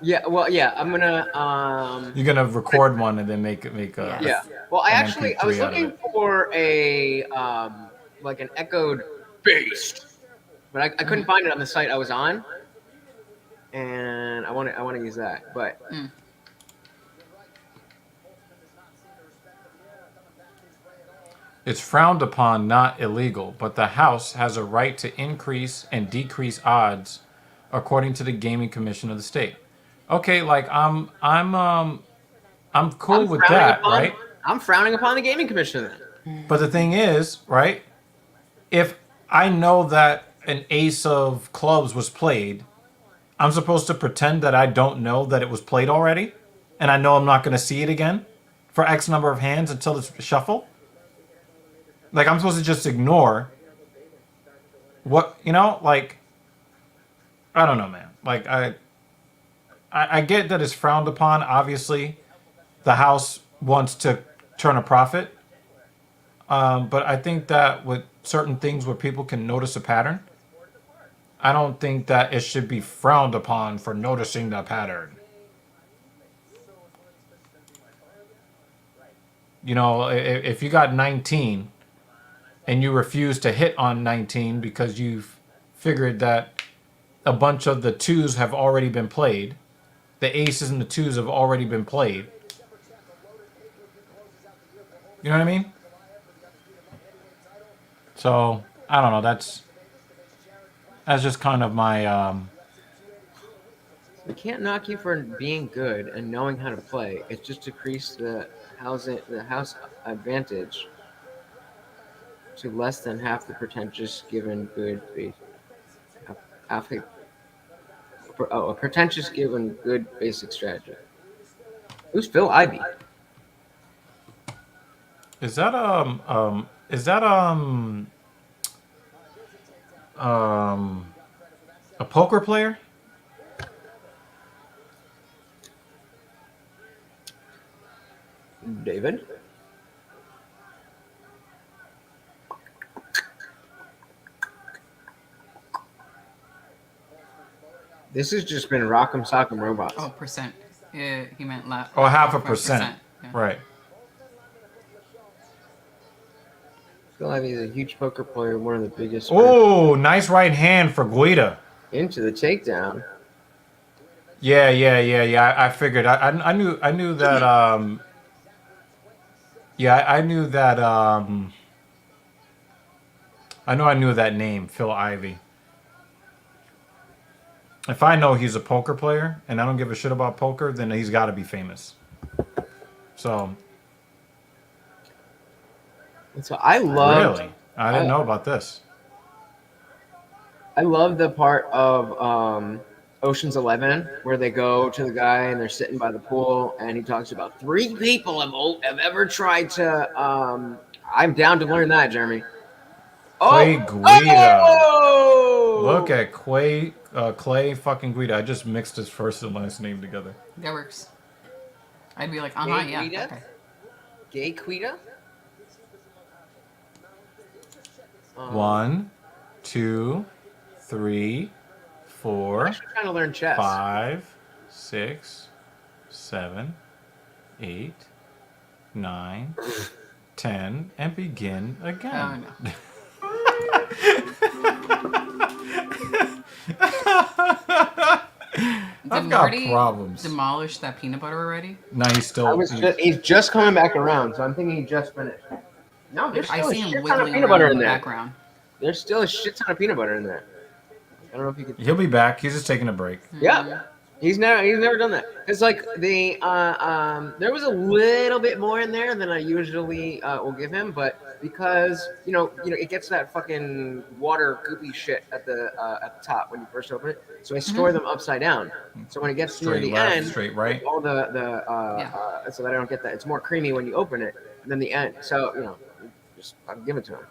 Yeah, well, yeah, I'm gonna You're gonna record one and then make a Yes. yeah. Well, I an actually I was MP3 out of looking it. for a like an echoed bass, but I couldn't find it on the site I was on, and I want to use that. But Mm. It's frowned upon, not illegal, but the House has a right to increase and decrease odds according to the Gaming Commission of the state. Okay, like I'm cool with that, right? I'm frowning upon the gaming commission then. But the thing is, right? If I know that an ace of clubs was played, I'm supposed to pretend that I don't know that it was played already, and I know I'm not going to see it again for X number of hands until it's shuffle. Like I'm supposed to just ignore what like I don't know, man. Like I get that it's frowned upon. Obviously, the House wants to turn a profit, but I think that with certain things where people can notice a pattern, I don't think that it should be frowned upon for noticing the pattern. You know, if you got 19 and you refuse to hit on 19 because you've figured that a bunch of the twos have already been played, the aces and the twos have already been played. You know what I mean? So, I don't know. That's just kind of my We can't knock you for being good and knowing how to play. It's just decrease the house advantage to less than half the pretentious given good faith. A pretentious given good basic strategy. Who's Phil Ivey? is that a poker player? David? This has just been Rock'em Sock'em Robots. Oh, percent. Yeah, he meant left. Oh, half a percent. Yeah. Right. Phil Ivey is a huge poker player, one of the biggest. Oh, nice right hand for Guida. Into the takedown. Yeah. I figured. I knew that. Yeah, I knew that. I knew that name, Phil Ivey. If I know he's a poker player and I don't give a shit about poker, then he's got to be famous. So. So I love. Really, I didn't know about this. I love the part of Ocean's 11 where they go to the guy and they're sitting by the pool and he talks about 3 people have ever tried to. I'm down to learn that, Jeremy. Clay Guida. Oh! Look at Clay fucking Guida. I just mixed his first and last name together. That works. I'd be like, Gay yeah. Guida? Okay. Gay Guida? 1, 2, 3, 4, I'm trying to learn chess. 5, 6, 7, 8, 9, 10, and begin again. Oh, no. I've got problems. Demolished that peanut butter already? No, he's still. He's just coming back around, so I'm thinking he just finished. No, there's I still a see him shit ton of wiggling peanut around butter in in the there. background. There's still a shit ton of peanut butter in there. I don't know if you could. He'll be back. He's just taking a break. Yeah, he's never done that. It's like there was a little bit more in there than I usually will give him, but because you know it gets that fucking water goopy shit at the top when you first open it. So I store them upside down. So when it gets near the left, end, straight right. all so that I don't get that. It's more creamy when you open it than the end. So just I'll give it to him,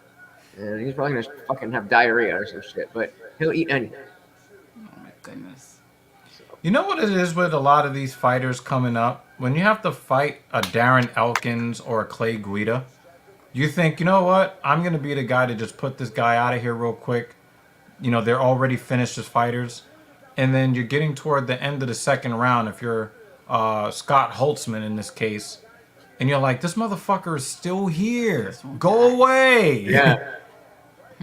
and he's probably gonna fucking have diarrhea or some shit, but he'll eat anything. Oh my goodness. You know what it is with a lot of these fighters coming up? When you have to fight a Darren Elkins or a Clay Guida, You think, you know what? I'm gonna be the guy to just put this guy out of here real quick. You know, they're already finished as fighters, and then you're getting toward the end of the second round. If you're Scott Holtzman in this case, and you're like, this motherfucker is still here. Go away. Yeah.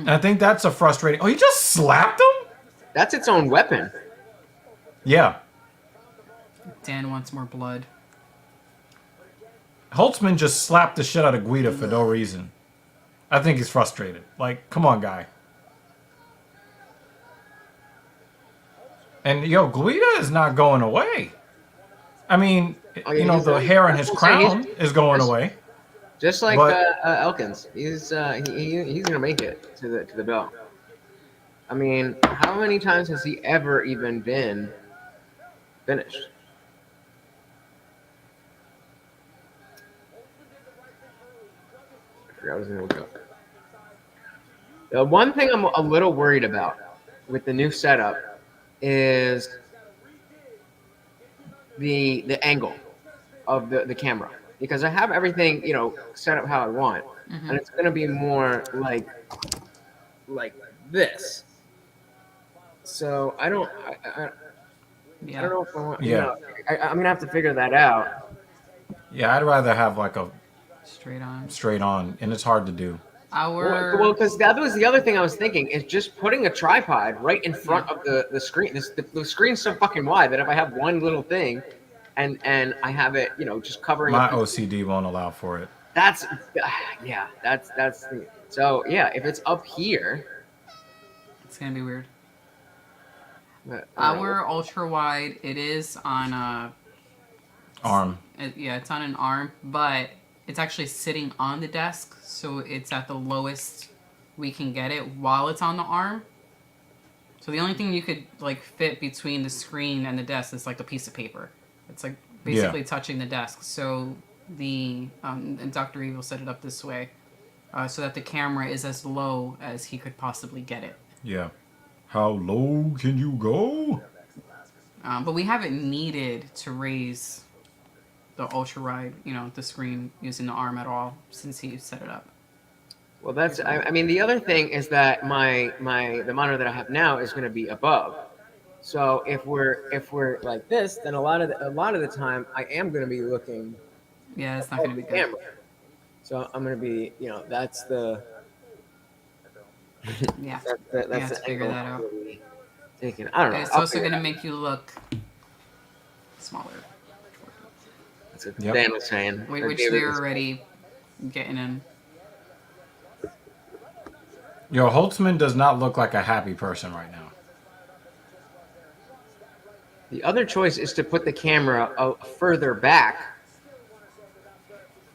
I think that's a frustrating. Oh, you just slapped him? That's its own weapon. Yeah. Dan wants more blood. Holtzman just slapped the shit out of Guida for no reason. I think he's frustrated. Like, come on, guy. And, yo, Guida is not going away. I mean, you know, the hair on his crown is going away. Just like But- Elkins, he's gonna make it to the belt. I mean, how many times has he ever even been finished? I forgot I was gonna look up. The one thing I'm a little worried about with the new setup is the angle of the camera, because I have everything, you know, set up how I want, and it's gonna be more like this. So I don't know if I want. Yeah. You know, I'm gonna have to figure that out. Yeah, I'd rather have like a straight on, and it's hard to do. Well, because that was the other thing I was thinking, is just putting a tripod right in front of the screen. The screen's so fucking wide that if I have one little thing, and I have it, you know, just covering. My up OCD won't allow for it. That's so yeah. If it's up here, it's gonna be weird. But, Our ultra wide, it is on arm. It's on an arm, but it's actually sitting on the desk, so it's at the lowest we can get it while it's on the arm. So the only thing you could like fit between the screen and the desk is like a piece of paper. It's like basically touching the desk. So the and Dr. Evil set it up this way, so that the camera is as low as he could possibly get it. Yeah. How low can you go? But we haven't needed to raise the ultra wide, you know, the screen using the arm at all since he set it up. well, that's. I mean, the other thing is that the monitor that I have now is going to be above. So if we're like this, then a lot of the time I am going to be looking. Yeah, it's not going to be good. Camera. So I'm going to be, you know, that's the. Yeah. That's you have the to figure angle that out. we'll be taking. I don't know. It's I'll also figure going to it out. make you look smaller. That's what Dan was saying. Which Or David they're was- already getting in. Yo, Holtzman does not look like a happy person right now. The other choice is to put the camera further back.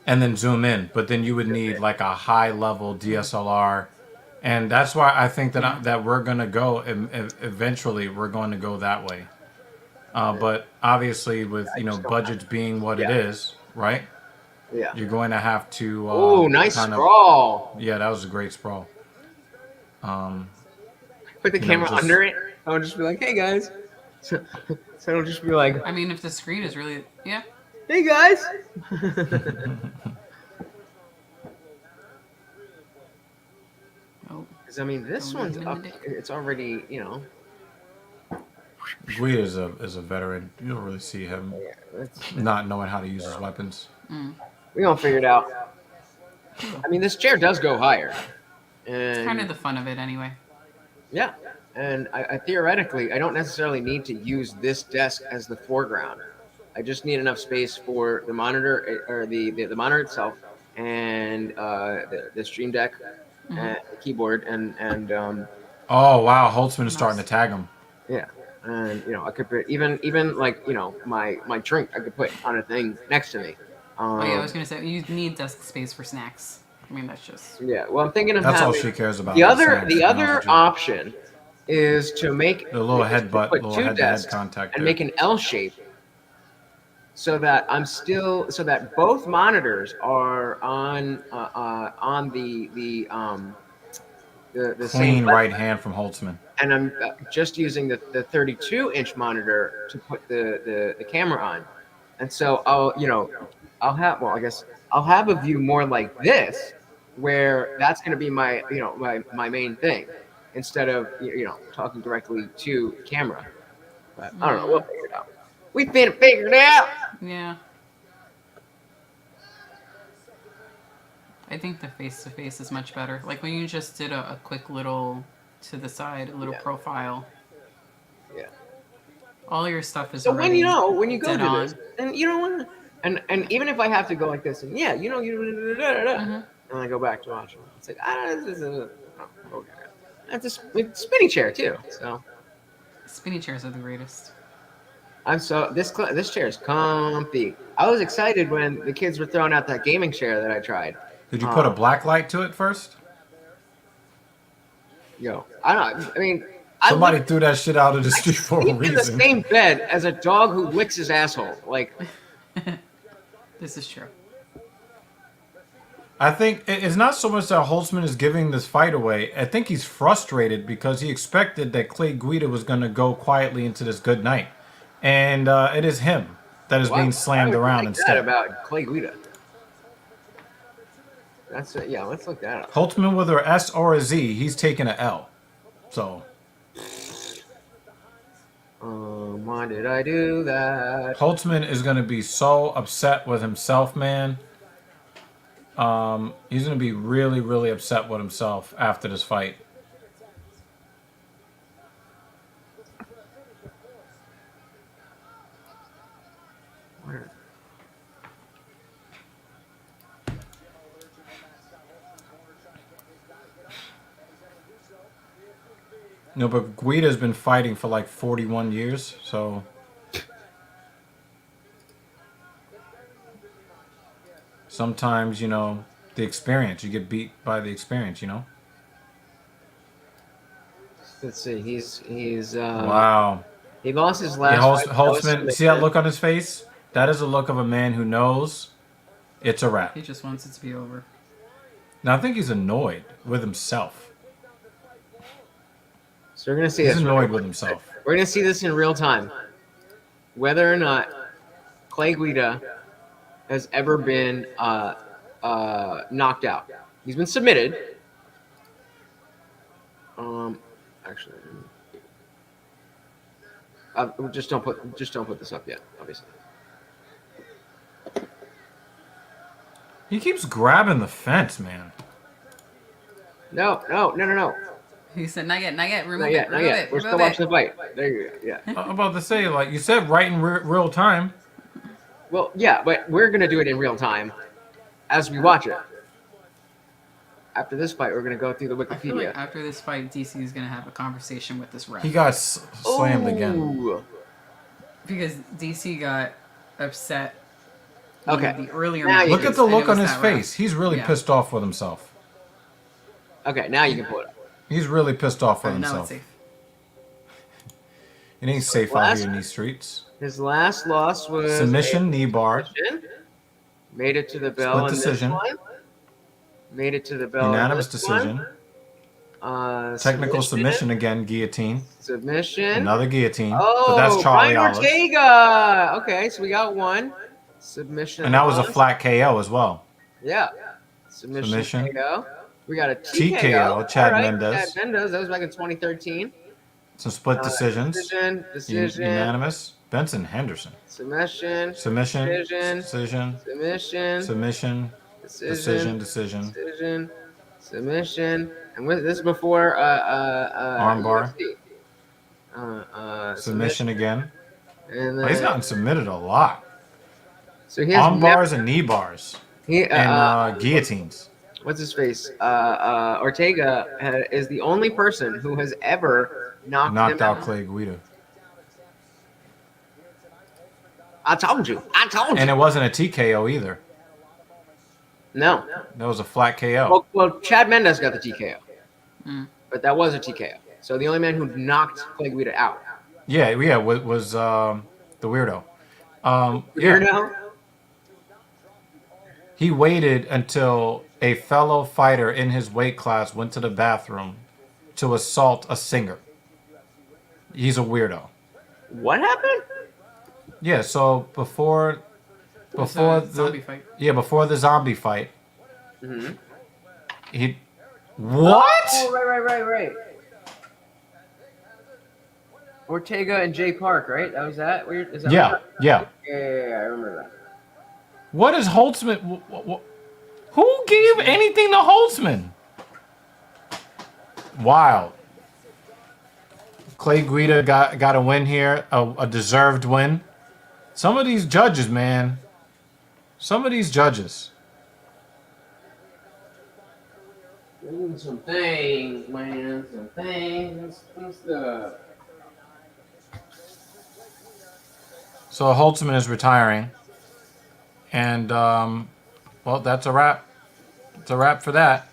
And then zoom in, but then you would need like a high level DSLR, and that's why I think that that we're gonna go eventually. We're going to go that way, but obviously with budgets being what it is, right? Yeah. You're going to have to. Oh, nice kind of- sprawl. Yeah, that was a great sprawl. Put the you know, camera just- under it. I'll just be like, hey guys. So it'll just be like, I mean, if the screen is really, yeah. hey guys. Oh, Because I mean, this Don't one's look him in up. the dick. It's already, Guida is a veteran. You don't really see him not knowing how to use his weapons. we gonna figure it out. I mean, this chair does go higher. And It's kind of the fun of it anyway. yeah, and I theoretically, I don't necessarily need to use this desk as the foreground. I just need enough space for the monitor or the monitor itself and the stream deck and the keyboard and Oh wow, Holtzman is starting to tag him. yeah, and I could put even like my drink I could put on a thing next to me. Oh yeah, I was gonna say you need desk space for snacks. I mean, that's just Yeah, well, I'm thinking of That's all having she cares about. the is other snacks, to be honest with you. option is to make The little is to headbutt, put little two head-to-head desks contact and there. make an L shape, so that so that both monitors are on the Clean same right hand from Holtzman. and I'm just using the 32-inch monitor to put the camera on, and so I'll have I guess I'll have a view more like this, where that's going to be my my main thing instead of talking directly to camera. But I don't know. We'll figure it out. We finna figure it out. Yeah. I think the face-to-face is much better. Like when you just did a quick little to the side, a little profile. Yeah. All your stuff is So already when you go dead do on. this, and you know what, and even if I have to go like this, and and I go back to watching, it's like okay. It's a spinning chair too. So Spinny chairs are the greatest. this chair is comfy. I was excited when the kids were throwing out that gaming chair that I tried. Did you put a black light to it first? I don't. I mean, Somebody threw that shit out of the street for a sleep in the reason. same bed as a dog who licks his asshole. Like, This is true. I think it's not so much that Holtzman is giving this fight away. I think he's frustrated because he expected that Clay Guida was going to go quietly into this good night. And it is him that is being slammed around instead. About Clay Guida. That's it. Yeah, let's look that up. Holtzman with an S or a Z, he's taking an L. So. Why did I do that? Holtzman is going to be so upset with himself, man. He's going to be really, really upset with himself after this fight. No, but Guida's been fighting for like 41 years, so... Sometimes, the experience. You get beat by the experience, Let's see. He's wow. He lost his last fight. Holtzman, see that look on his face? That is the look of a man who knows it's a wrap. He just wants it to be over. Now, I think he's annoyed with himself. So we're going to see He's this. annoyed with himself. We're going to see this in real time. Whether or not Clay Guida has ever been knocked out. He's been submitted. Actually, just don't put this up yet. Obviously. He keeps grabbing the fence, man. No. He said, not yet. Remove Not yet. it. We're still watching the fight. There you go. Yeah. I'm about to say, like you said, right in real time. Well, yeah, but we're going to do it in real time as we watch it. After this fight, we're going to go through the Wikipedia. I feel like after this fight, DC is going to have a conversation with this ref. He got slammed again. Because DC got upset. Okay. The earlier Look at the look on his face. He's really pissed off with himself. Okay, now you can pull it up. He's really pissed off with Now himself. it's safe. It ain't safe out here in these streets. His last loss was submission, knee bar. Made it to the bell. Split decision. Made it to the bell. Unanimous decision. Technical submission again, guillotine. Submission. Another guillotine. Oh, but that's Charlie Brian Olives. Ortega. Okay, so we got one. Submission. And that was a flat KO as well. Yeah. Submission. KO. We got a TKO, Chad Mendes. Chad Mendes. That was back in 2013. Some split decisions. Decision. Unanimous. Benson Henderson. Submission. Decision. Submission. And this is before armbar. Submission again. And he's gotten submitted a lot. So he has arm bars and knee bars. And guillotines. What's his face? Ortega is the only person who has ever knocked out Clay Guida. I told you. And it wasn't a TKO either. No. That was a flat KO. Well, Chad Mendes got the TKO. But that was a TKO. So the only man who knocked Clay Guida out. Yeah, was the weirdo. Weirdo? He waited until a fellow fighter in his weight class went to the bathroom to assault a singer. He's a weirdo. What happened? Yeah, so before the zombie fight. Yeah, before the zombie fight. He. What? Oh, right. Ortega and Jay Park, right? That was that? Weird. Is that Yeah. Yeah, I remember that. What is Holtzman? Who gave anything to Holtzman? Wild. Clay Guida got a win here, a deserved win. Some of these judges, man. Some of these judges. Doing some things, man. Some things. Some stuff. So Holtzman is retiring. And, well, that's a wrap. It's a wrap for that.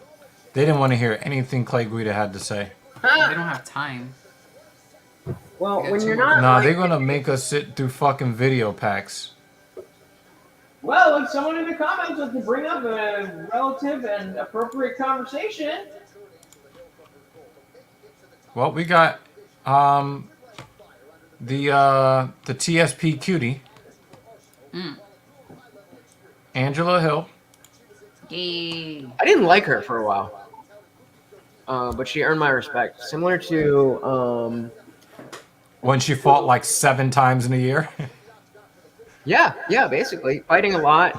They didn't want to hear anything Clay Guida had to say. They don't have time. Well, Yeah, when too you're much. not. Nah, like, they're going to make us sit through fucking video packs. Well, if someone in the comments wants to bring up a relative and appropriate conversation. Well, we got the TSP cutie. Angela Hill. Yay. I didn't like her for a while. But she earned my respect. Similar to When she fought like 7 times in a year. yeah, basically fighting a lot,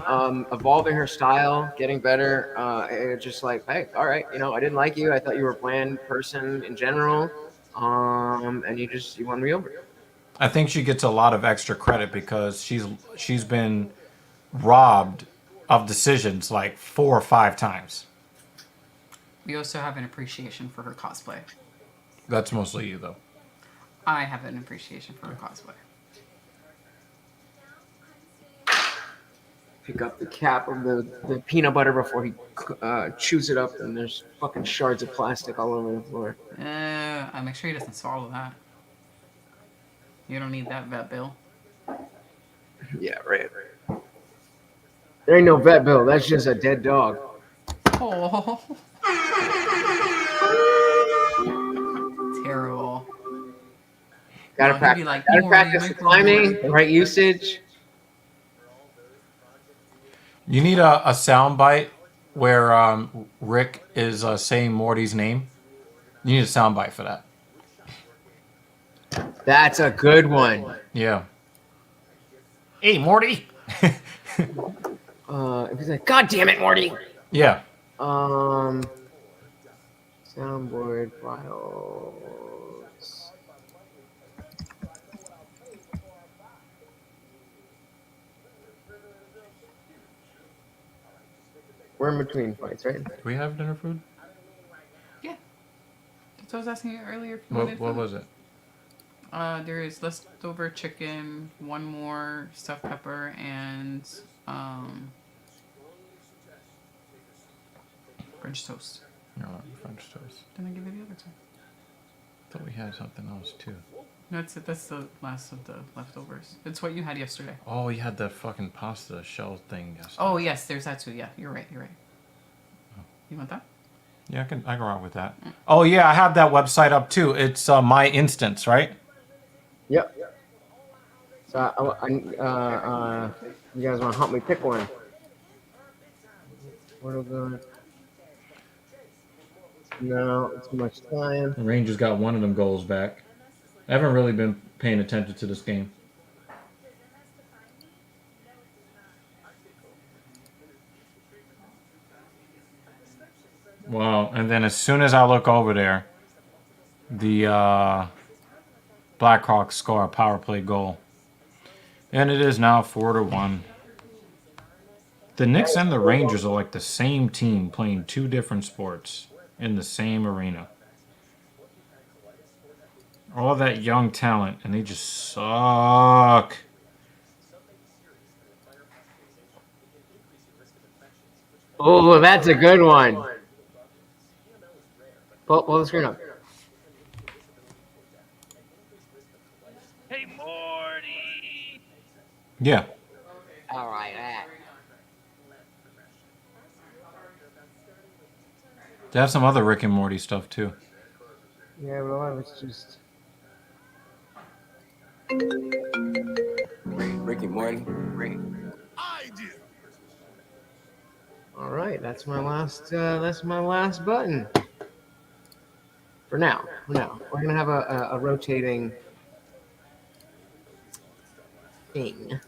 evolving her style, getting better. It's just like, hey, all right, I didn't like you. I thought you were a bland person in general, and you won me over. I think she gets a lot of extra credit because she's been robbed of decisions like 4 or 5 times. We also have an appreciation for her cosplay. That's mostly you, though. I have an appreciation for her cosplay. Pick up the cap of the peanut butter before he chews it up, and there's fucking shards of plastic all over the floor. I make sure he doesn't swallow that. You don't need that vet bill. Yeah, right. There ain't no vet bill. That's just a dead dog. Oh. Terrible. Gotta He'd practice. be like, Gotta "You practice already the timing, the right usage. You need a soundbite where Rick is saying Morty's name. You need a soundbite for that. That's a good one. Yeah. Hey, Morty. If he's like, God damn it, Morty. Yeah. Soundboard files. We're in between fights, right? Do we have dinner food? Yeah. That's what I was asking you earlier. If you What wanted food. was it? There is leftover chicken, one more stuffed pepper, and French toast. No, French toast. Didn't I give you the other two? I thought we had something else too. No, that's it. That's the last of the leftovers. It's what you had yesterday. Oh, you had the fucking pasta shell thing yesterday. Oh yes, there's that too. Yeah, you're right. Oh. You want that? Yeah, I can rock with that. Oh yeah, I have that website up too. It's My Instance, right? Yep. So you guys want to help me pick one? What are the? No, it's too much time. The Rangers got one of them goals back. I haven't really been paying attention to this game. Wow, and then as soon as I look over there, the Blackhawks score a power play goal. And it is now 4-1. The Knicks and the Rangers are like the same team playing 2 different sports in the same arena. All that young talent, and they just suck. Oh, that's a good one. Pull the screen up. Hey, Morty! Yeah. All right. They have some other Rick and Morty stuff too. Yeah, but a lot of it's just. Rick and Morty. Rick. All right, that's my last. That's my last button. For now, we're gonna have a rotating thing.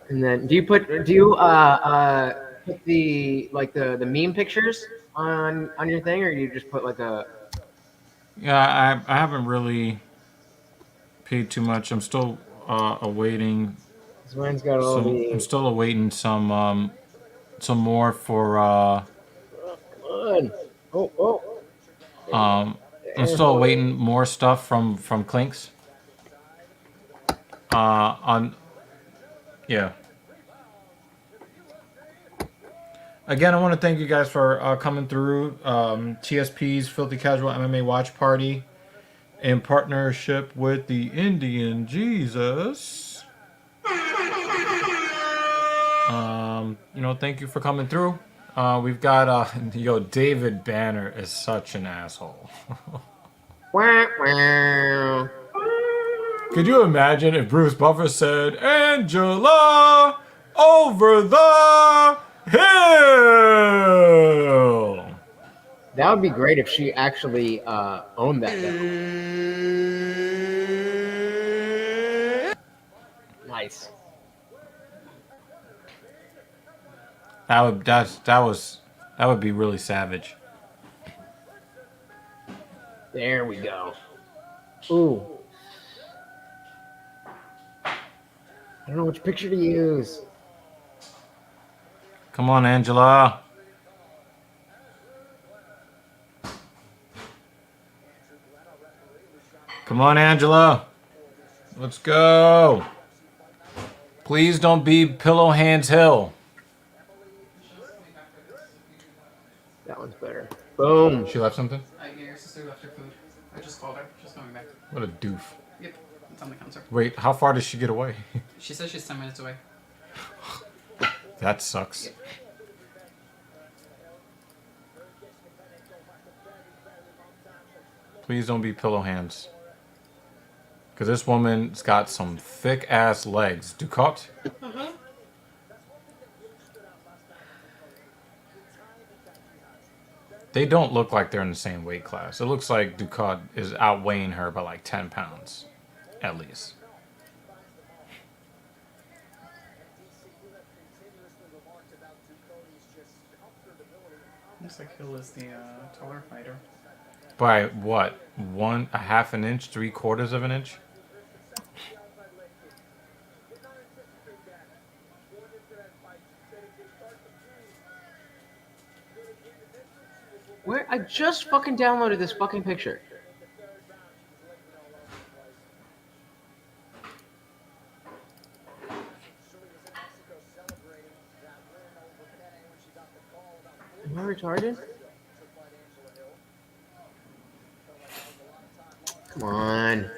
And then, do you put the like the meme pictures on your thing, or you just put like a? Yeah, I haven't really paid too much. I'm still awaiting This mine's got all some. I'm the. still awaiting some more for. Come on! Oh! I'm still awaiting more stuff from Clinks. On yeah. Again, I want to thank you guys for coming through TSP's Filthy Casual MMA Watch Party in partnership with the Indian Jesus. Thank you for coming through. We've got David Banner is such an asshole. Could you imagine if Bruce Buffer said, Angela over the hill? That would be great if she actually owned that hill. Nice. That would be really savage. There we go. Ooh. I don't know which picture to use. Come on, Angela. Come on, Angela. Let's go. Please don't be Pillow Hands Hill. That one's better. Boom. She left something? Your sister left her food. I just called her. She's coming back. What a doof. Yep. It's on the counter. Wait, how far does she get away? She says she's 10 minutes away. That sucks. Yep. Please don't be Pillow Hands. Because this woman's got some thick ass legs. Ducat? Mm-hmm. They don't look like they're in the same weight class. It looks like Ducat is outweighing her by like 10 pounds. At least. Looks like Hill is the taller fighter. By what? A half an inch? 3/4 of an inch? Where? I just fucking downloaded this fucking picture. Am I retarded? Come on.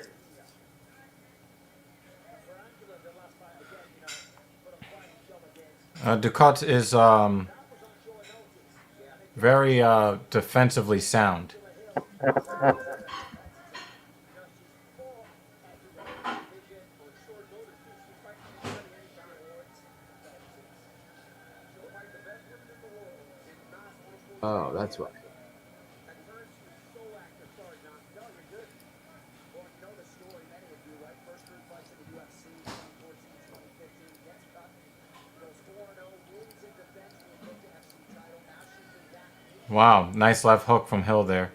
Ducat is very defensively sound. Oh, that's why. Wow, nice left hook from Hill there.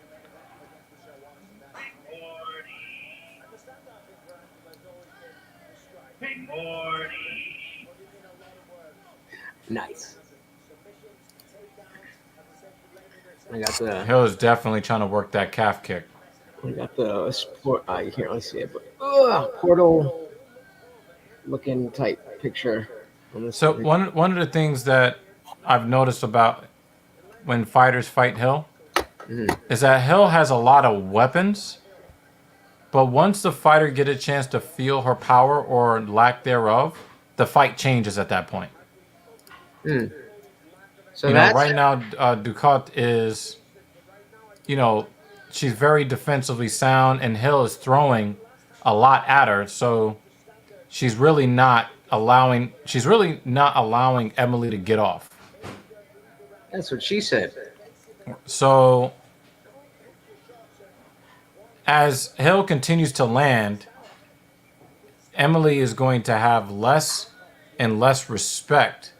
Hey, Morty. Nice. I got the. Hill is definitely trying to work that calf kick. I got the sport. You can't really see it, but portal looking type picture. So one of the things that I've noticed about when fighters fight Hill is that Hill has a lot of weapons, but once the fighter get a chance to feel her power or lack thereof, the fight changes at that point. So right now, Ducat is, she's very defensively sound, and Hill is throwing a lot at her. So she's really not allowing Emily to get off. That's what she said. So as Hill continues to land, Emily is going to have less and less respect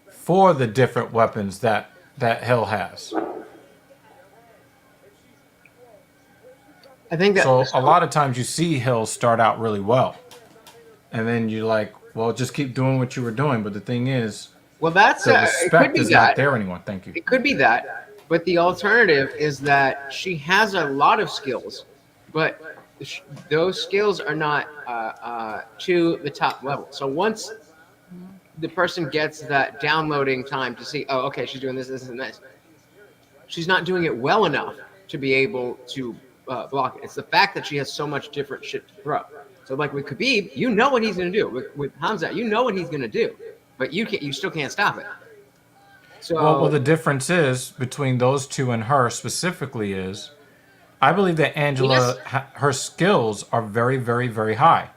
for the different weapons that Hill has. I think that So a lot of times you see Hill start out really well, and then you're like, well, just keep doing what you were doing. But the thing is, well, that's the it. Could respect be is not that. there anymore. Thank you. It could be that. But the alternative is that she has a lot of skills, but those skills are not to the top level. So once the person gets that downloading time to see, oh, okay, she's doing this, this, and this, she's not doing it well enough to be able to block it. It's the fact that she has so much different shit to throw. So like with Khabib, you know what he's going to do. With Hamza, you know what he's going to do, but you still can't stop it. So Well, the difference is between those two and her specifically is, I believe that Angela, her skills are very, very, very high.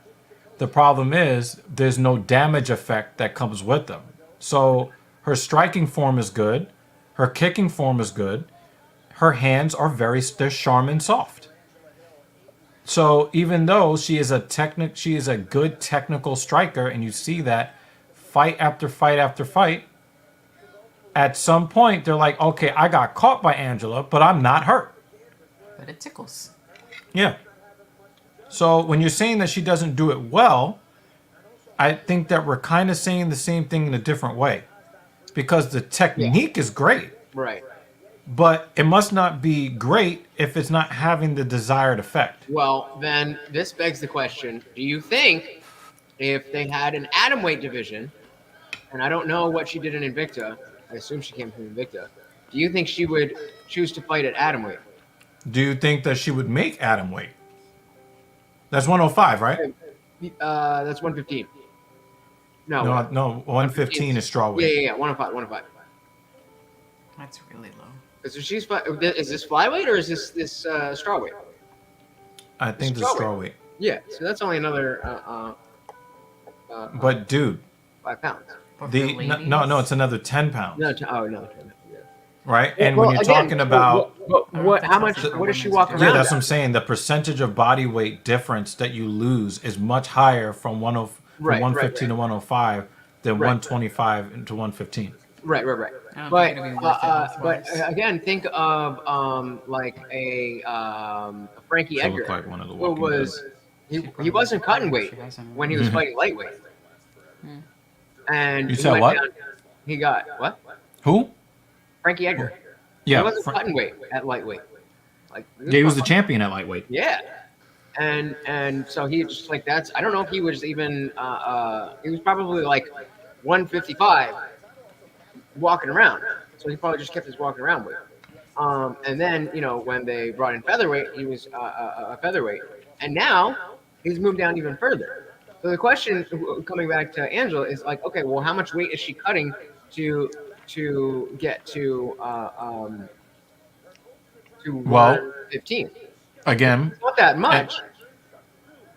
The problem is there's no damage effect that comes with them. So her striking form is good, her kicking form is good, her hands are they're sharp and soft. So even though she is a good technical striker, and you see that fight after fight after fight, at some point they're like, okay, I got caught by Angela, but I'm not hurt. But it tickles. Yeah. So when you're saying that she doesn't do it well, I think that we're kind of saying the same thing in a different way, because the technique is great, right. but it must not be great if it's not having the desired effect. Well, then this begs the question: do you think if they had an atomweight division, and I don't know what she did in Invicta, I assume she came from Invicta, do you think she would choose to fight at atomweight? Do you think that she would make atomweight? That's 105, right? That's 115. No, no, 115 is strawweight. Yeah, 105. That's really low. So she's is this flyweight or is this strawweight? I think this is strawweight. Yeah, so that's only another. But dude, 5 pounds. No, it's another 10 pounds. No, right? And when you're talking about how much, what does she walk around? Yeah, that's what I'm saying. The percentage of body weight difference that you lose is much higher from 115 to 105 than 125 to 115. Right. But again, think of like a Frankie She'll Edgar, look like one of the who was he wasn't cutting weight when he was fighting lightweight. And you said what? He got what? Who? Frankie Edgar. Yeah, he wasn't cutting weight at lightweight. Like he was the champion at lightweight. Yeah, and so he just like that's. I don't know if he was even. He was probably like 155 walking around. So he probably just kept his walking around weight. And then when they brought in featherweight, he was a featherweight, and now he's moved down even further. So the question coming back to Angela is like, okay, well, how much weight is she cutting to get to 115? Again, It's not that much.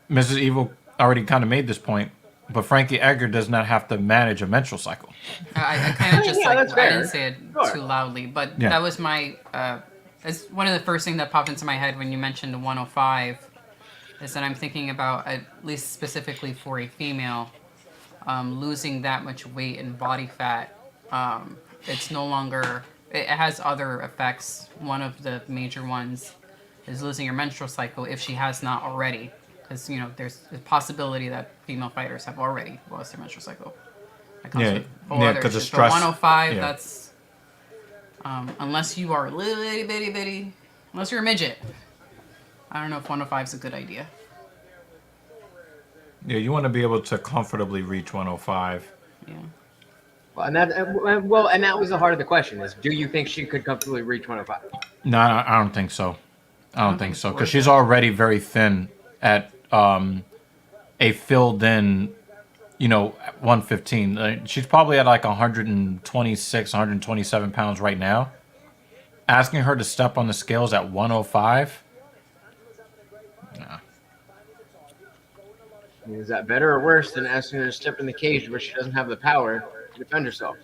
Mrs. Evil already kind of made this point, but Frankie Edgar does not have to manage a menstrual cycle. I kind of just I didn't say it Sure. too loudly, but that was my. It's one of the first things that popped into my head when you mentioned 105. Is that I'm thinking about, at least specifically for a female, losing that much weight and body fat. It's no longer. It has other effects. One of the major ones is losing your menstrual cycle if she has not already, because there's a possibility that female fighters have already lost their menstrual cycle. Because of stress. 105. Yeah. That's unless you are little bitty, unless you're a midget. I don't know if 105 is a good idea. Yeah, you want to be able to comfortably reach 105. Yeah. Well, and that was the heart of the question: is do you think she could comfortably reach 105? No, I don't think so. I don't think so, because she's already very thin at a filled-in, 115. She's probably at like 126, 127 pounds right now. Asking her to step on the scales at 105. Nah. Is that better or worse than asking her to step in the cage where she doesn't have the power to defend herself?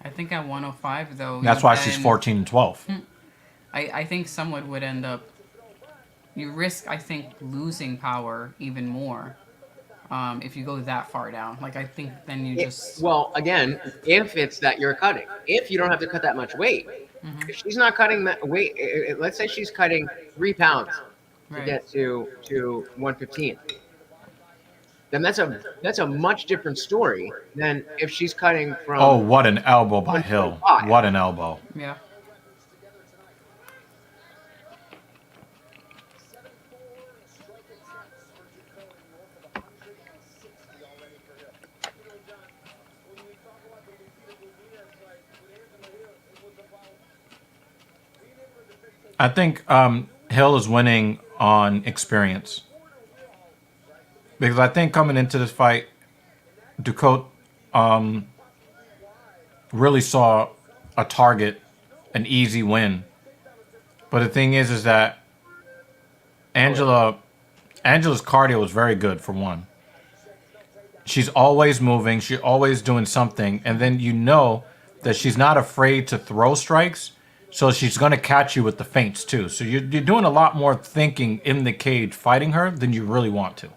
I think at 105 though. That's you why she's then- 14 and 12. I think someone would end up. You risk, I think, losing power even more if you go that far down. Like I think then you just. Well, again, if it's that you're cutting, if you don't have to cut that much weight, if she's not cutting that weight, let's say she's cutting 3 pounds to Right. get to 115, then that's a much different story than if she's cutting from. Oh, what an elbow by Hill. 125. What an elbow. Yeah. I think Hill is winning on experience. Because I think coming into this fight, Ducote really saw a target, an easy win. But the thing is that Angela's cardio was very good for one. She's always moving. She's always doing something. And then you know that she's not afraid to throw strikes. So she's going to catch you with the feints too. So you're doing a lot more thinking in the cage fighting her than you really want to.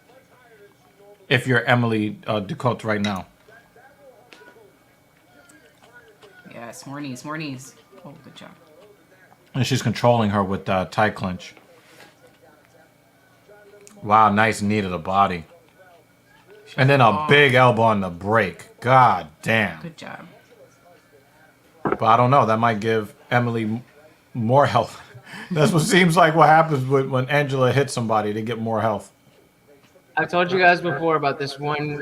If you're Emily Ducote right now. Yes, more knees, more knees. Oh, good job. And she's controlling her with tie clinch. Wow, nice knee to the body. And then a big elbow on the break. God damn. Good job. But I don't know. That might give Emily more health. That's what seems like what happens when Angela hits somebody. They get more health. I've told you guys before about this one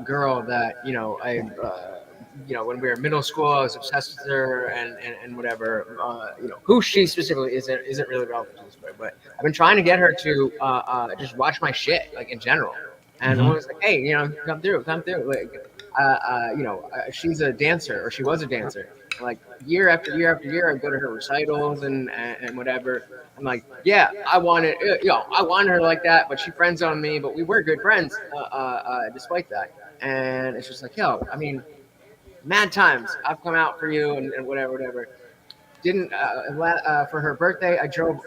girl that when we were in middle school, I was obsessed with her and whatever. Who she specifically isn't really relevant to this story, but I've been trying to get her to just watch my shit, like in general. And I was like, hey, come through. Like, she's a dancer, or she was a dancer. And like year after year after year, I go to her recitals and whatever. I'm like, yeah, I wanted her like that, but she friend zoned me, but we were good friends, despite that. And it's just like, I mean, mad times I've come out for you and whatever. Didn't for her birthday, I drove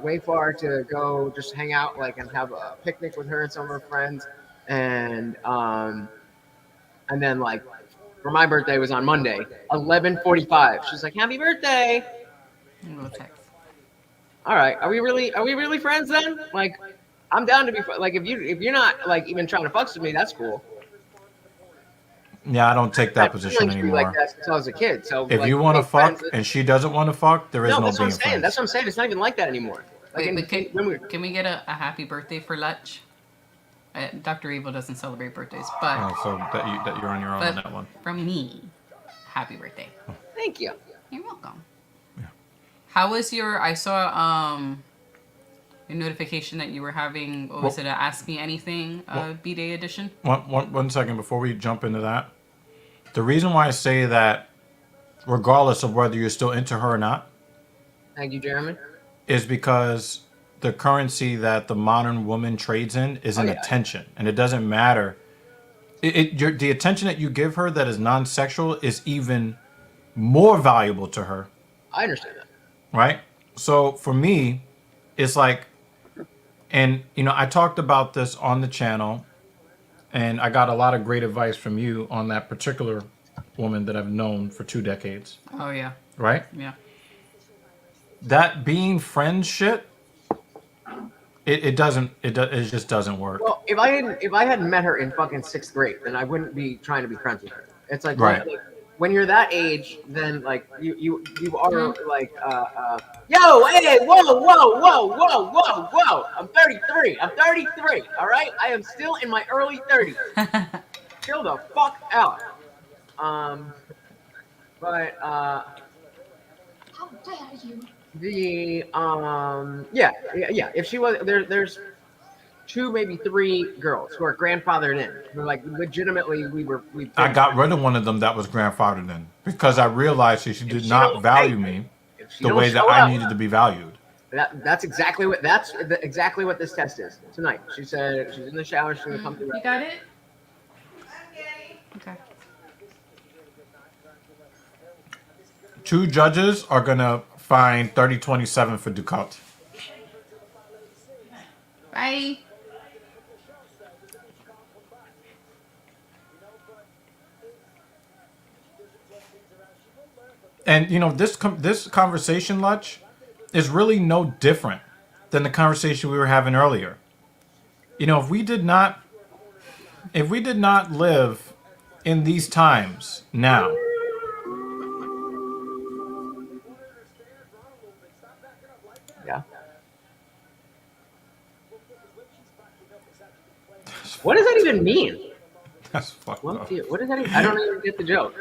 way far to go just hang out, like, and have a picnic with her and some of her friends, and then like for my birthday was on Monday, 11:45. She's like, "Happy birthday!" Little text. All right, are we really friends then? Like, I'm down to be like, if you're not like even trying to fuck with me, that's cool. Yeah, I don't take that position anymore. Like that since I was a kid. So if you want to fuck and she doesn't want to fuck, there is no being friends. That's what I'm saying. It's not even like that anymore. Like, can we get a happy birthday for Lutch? Dr. Evil doesn't celebrate birthdays, but so that you're on your own on that one. From me, happy birthday. Thank you. You're welcome. Yeah. How was your? I saw your notification that you were having. What was it? A Ask Me Anything B-Day edition. One second before we jump into that. The reason why I say that, regardless of whether you're still into her or not, thank you, Jeremy, is because the currency that the modern woman trades in is in attention, and it doesn't matter. The attention that you give her that is non-sexual is even more valuable to her. I understand that. Right? So for me, it's like, and I talked about this on the channel, and I got a lot of great advice from you on that particular woman that I've known for 2 decades. Oh yeah. Right? Yeah. That being friends shit, it just doesn't work. Well, if I hadn't met her in fucking 6th grade, then I wouldn't be trying to be friends with her. It's like, right. When you're that age, then like you are like yo, hey, whoa. I'm 33. All right, I am still in my early 30s. Chill the fuck out. But how dare you? If she was there's 2, maybe 3 girls who are grandfathered in. Who, like, legitimately, I got rid of one of them that was grandfathered in because I realized she did not value me the way that I needed to be valued. That's exactly what this test is tonight. She said she's in the shower. She's gonna come through. You got it? Okay. 2 judges are gonna find 30-27 for Ducat. Bye. And you know this this conversation, Lutch, is really no different than the conversation we were having earlier. You know, if we did not live in these times now, Yeah. What does that even mean? that's fucked What up. does that even? I don't even get the joke.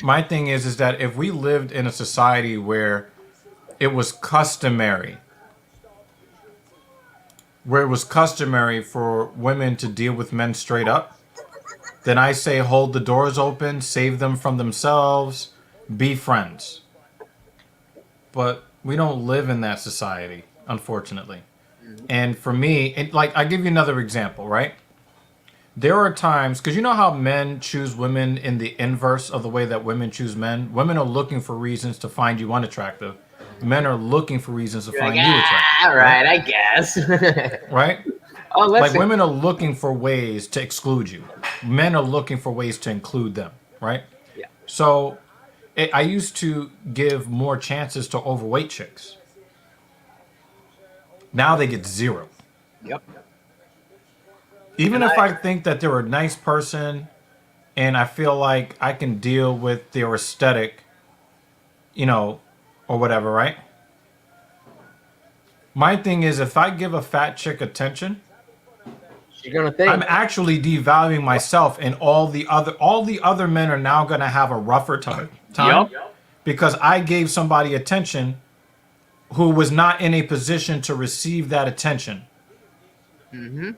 My thing is that if we lived in a society where it was customary for women to deal with men straight up, then I say hold the doors open, save them from themselves, be friends. But we don't live in that society, unfortunately. And for me, I give you another example, right? There are times, because you know how men choose women in the inverse of the way that women choose men? Women are looking for reasons to find you unattractive. Men are looking for reasons to find you attractive. All right, I guess. Right? Oh, let's Like see. women are looking for ways to exclude you. Men are looking for ways to include them, right? Yeah. So I used to give more chances to overweight chicks. Now they get 0. Yep. Even And if I think that they're a nice person and I feel like I can deal with their aesthetic, you know, or whatever, right? My thing is if I give a fat chick attention, You're gonna think. I'm actually devaluing myself, and all the other men are now gonna have a rougher time because I gave somebody attention who was not in a position to receive that attention. Mm-hmm.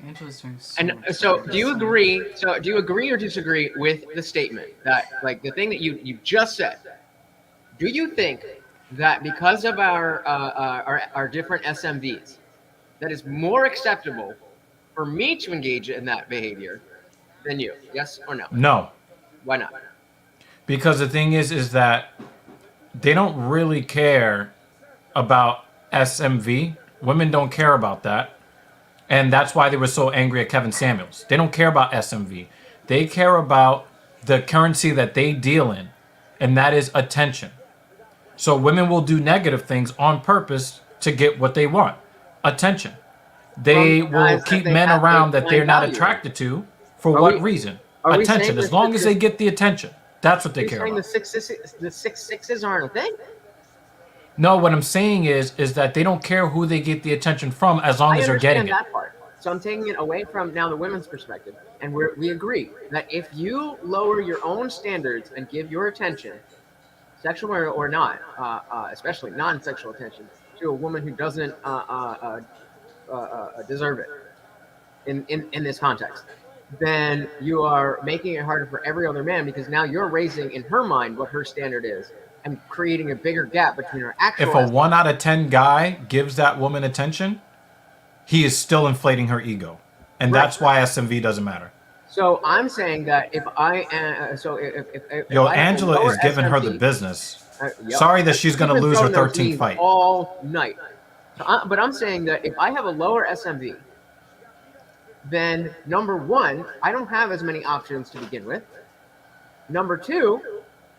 Angela's doing so And much so, better do you this time. agree? So, do you agree or disagree with the statement that, like, the thing that you just said? Do you think that because of our different SMVs, that is more acceptable for me to engage in that behavior than you? Yes or no? No, Why not? because the thing is that they don't really care about SMV. Women don't care about that. And that's why they were so angry at Kevin Samuels. They don't care about SMV. They care about the currency that they deal in, and that is attention. So women will do negative things on purpose to get what they want. Attention. They From will guys that keep they men have around a that they're not value in. attracted to. For Are what we- reason? are we saying Attention. As this- long as this- they get the attention. That's what they You're care saying about. the six sixes aren't a thing? No, what I'm saying is that they don't care who they get the attention from as long I as they're understand getting it. that part. So I'm taking it away from now the women's perspective, and we agree that if you lower your own standards and give your attention, sexual or not, especially non-sexual attention, to a woman who doesn't deserve it in this context, then you are making it harder for every other man because now you're raising in her mind what her standard is and creating a bigger gap between her actual. If a 1 out of 10 guy gives that woman attention, he is still inflating her ego. And Right. that's why SMV doesn't matter. So I'm saying that if I am, so if Yo, I have a Angela lower is giving her the SMV business. yep. Sorry that she's going to She's been lose her throwing those 13th knees fight. all night. So but I'm saying that if I have a lower SMV, then number one, I don't have as many options to begin with. Number two,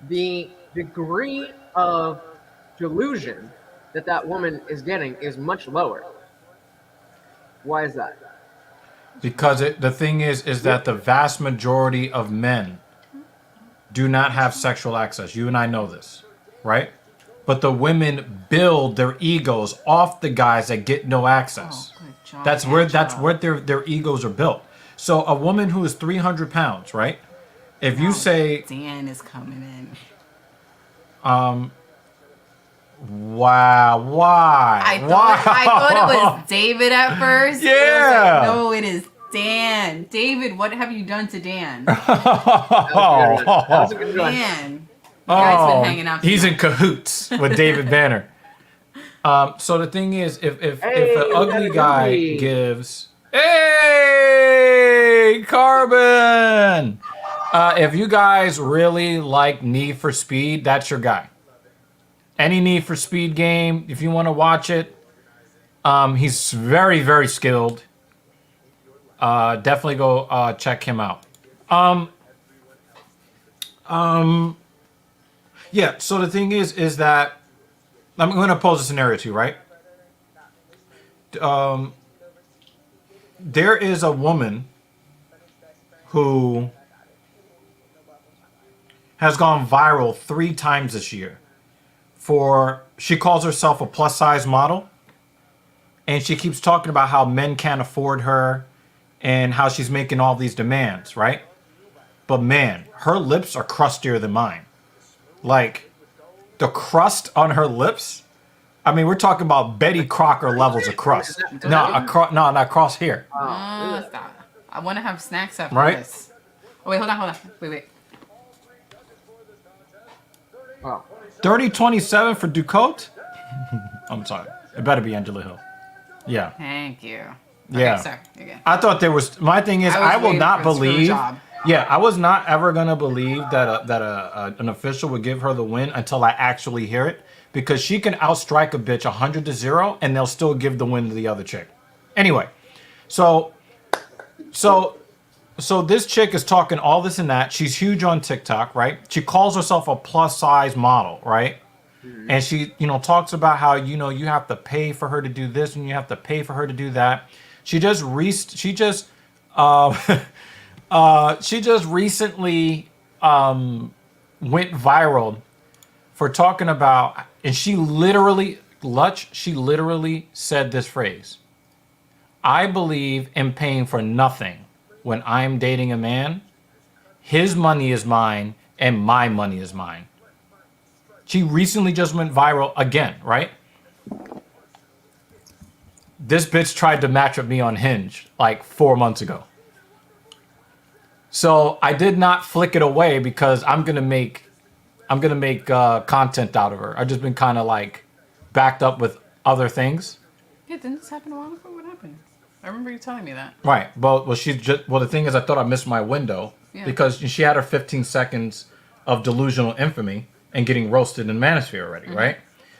the degree of delusion that woman is getting is much lower. Why is that? Because the thing is that the vast majority of men do not have sexual access. You and I know this, right? But the women build their egos off the guys that get no access. Oh, good job, That's where Angela. their egos are built. So a woman who is 300 pounds, right? If you say, Dan is coming in. wow, why? I thought it was David at first. Yeah. I was like, no, it is Dan. David, what have you done to Dan? That was a good one. Dan. You guys been hanging out He's too in cahoots with David Banner. So the thing is, if an ugly guy gives Hey, Carbon! If you guys really like Need for Speed, that's your guy. Any Need for Speed game, if you want to watch it, he's very, very skilled. Definitely go check him out. Yeah. So the thing is that I'm going to pose a scenario to you, right? There is a woman who has gone viral 3 times this year. She calls herself a plus size model, and she keeps talking about how men can't afford her and how she's making all these demands, right? But man, her lips are crustier than mine. Like, the crust on her lips, I mean, we're talking about Betty Crocker levels of crust. No, not cross here. Stop. I want to have snacks after Right? this. Oh, wait, hold on. Wait. Oh. Dirty 27 for Ducote? I'm sorry. It better be Angela Hill. Yeah. Thank you. Yeah. Okay, sorry. Again. I thought there was. My thing is, I will not believe. Yeah, I was not ever gonna believe that an official would give her the win until I actually hear it, because she can outstrike a bitch 100-0, and they'll still give the win to the other chick. Anyway, so this chick is talking all this and that. She's huge on TikTok, right? She calls herself a plus size model, right? Mm-hmm. And she, talks about how, you have to pay for her to do this and you have to pay for her to do that. She just recently went viral for talking about, and she literally said this phrase: "I believe in paying for nothing when I'm dating a man. His money is mine and my money is mine." She recently just went viral again, right? This bitch tried to match with me on Hinge like 4 months ago. So I did not flick it away because I'm gonna make content out of her. I've just been kind of like backed up with other things. Yeah, didn't this happen a while ago? What happened? I remember you telling me that. Right. Well, the thing is, I thought I missed my window because she had her 15 seconds of delusional infamy and getting roasted in the manosphere already, right?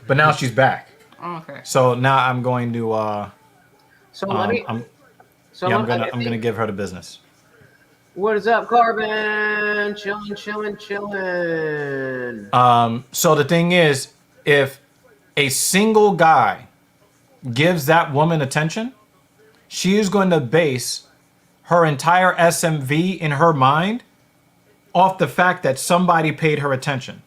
But now she's back. Oh, okay. So now I'm going to. I'm gonna give her the business. What is up, Carbon? Chillin'. So the thing is, if a single guy gives that woman attention, she is going to base her entire SMV in her mind off the fact that somebody paid her attention.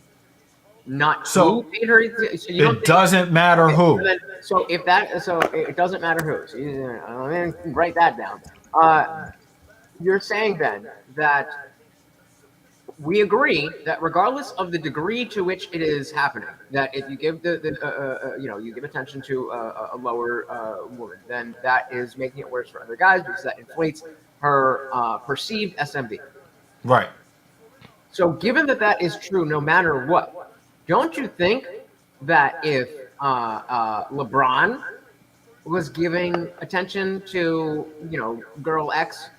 Not so who paid her. So it doesn't matter who. So it doesn't matter who. So let me write that down. You're saying then that we agree that regardless of the degree to which it is happening, that if you give you give attention to a lower woman, then that is making it worse for other guys because that inflates her perceived SMV. Right. So given that is true, no matter what, don't you think that if LeBron was giving attention to girl X,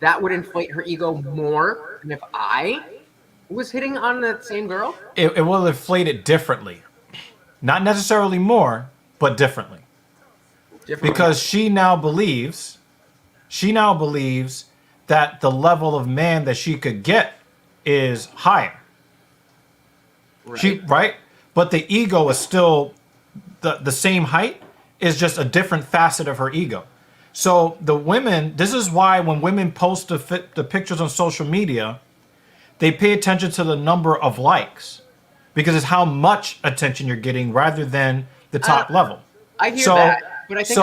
that would inflate her ego more than if I was hitting on that same girl? It will inflate it differently. Not necessarily more, but differently. Because she now believes that the level of man that she could get is higher. Right. But the ego is still the same height, is just a different facet of her ego. So the women, this is why when women post the pictures on social media, they pay attention to the number of likes, because it's how much attention you're getting rather than the top level. I hear that, but I think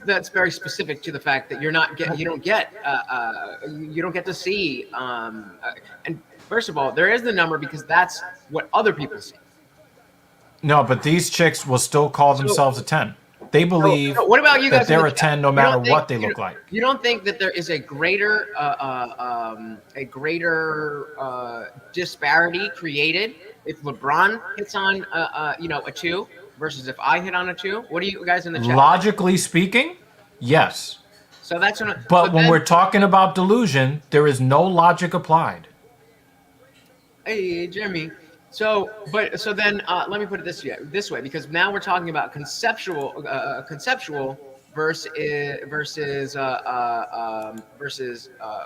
that's very specific to the fact that you don't get to see. And first of all, there is the number because that's what other people see. No, but these chicks will still call themselves a 10. They believe what about you guys that they're a 10 no matter what they look like. You don't think that there is a greater disparity created if LeBron hits on a 2 versus if I hit on a 2? What do you guys in the chat? Logically speaking, Yes. So that's what. But when we're talking about delusion, there is no logic applied. Hey, Jeremy. So then let me put it this way, because now we're talking about conceptual versus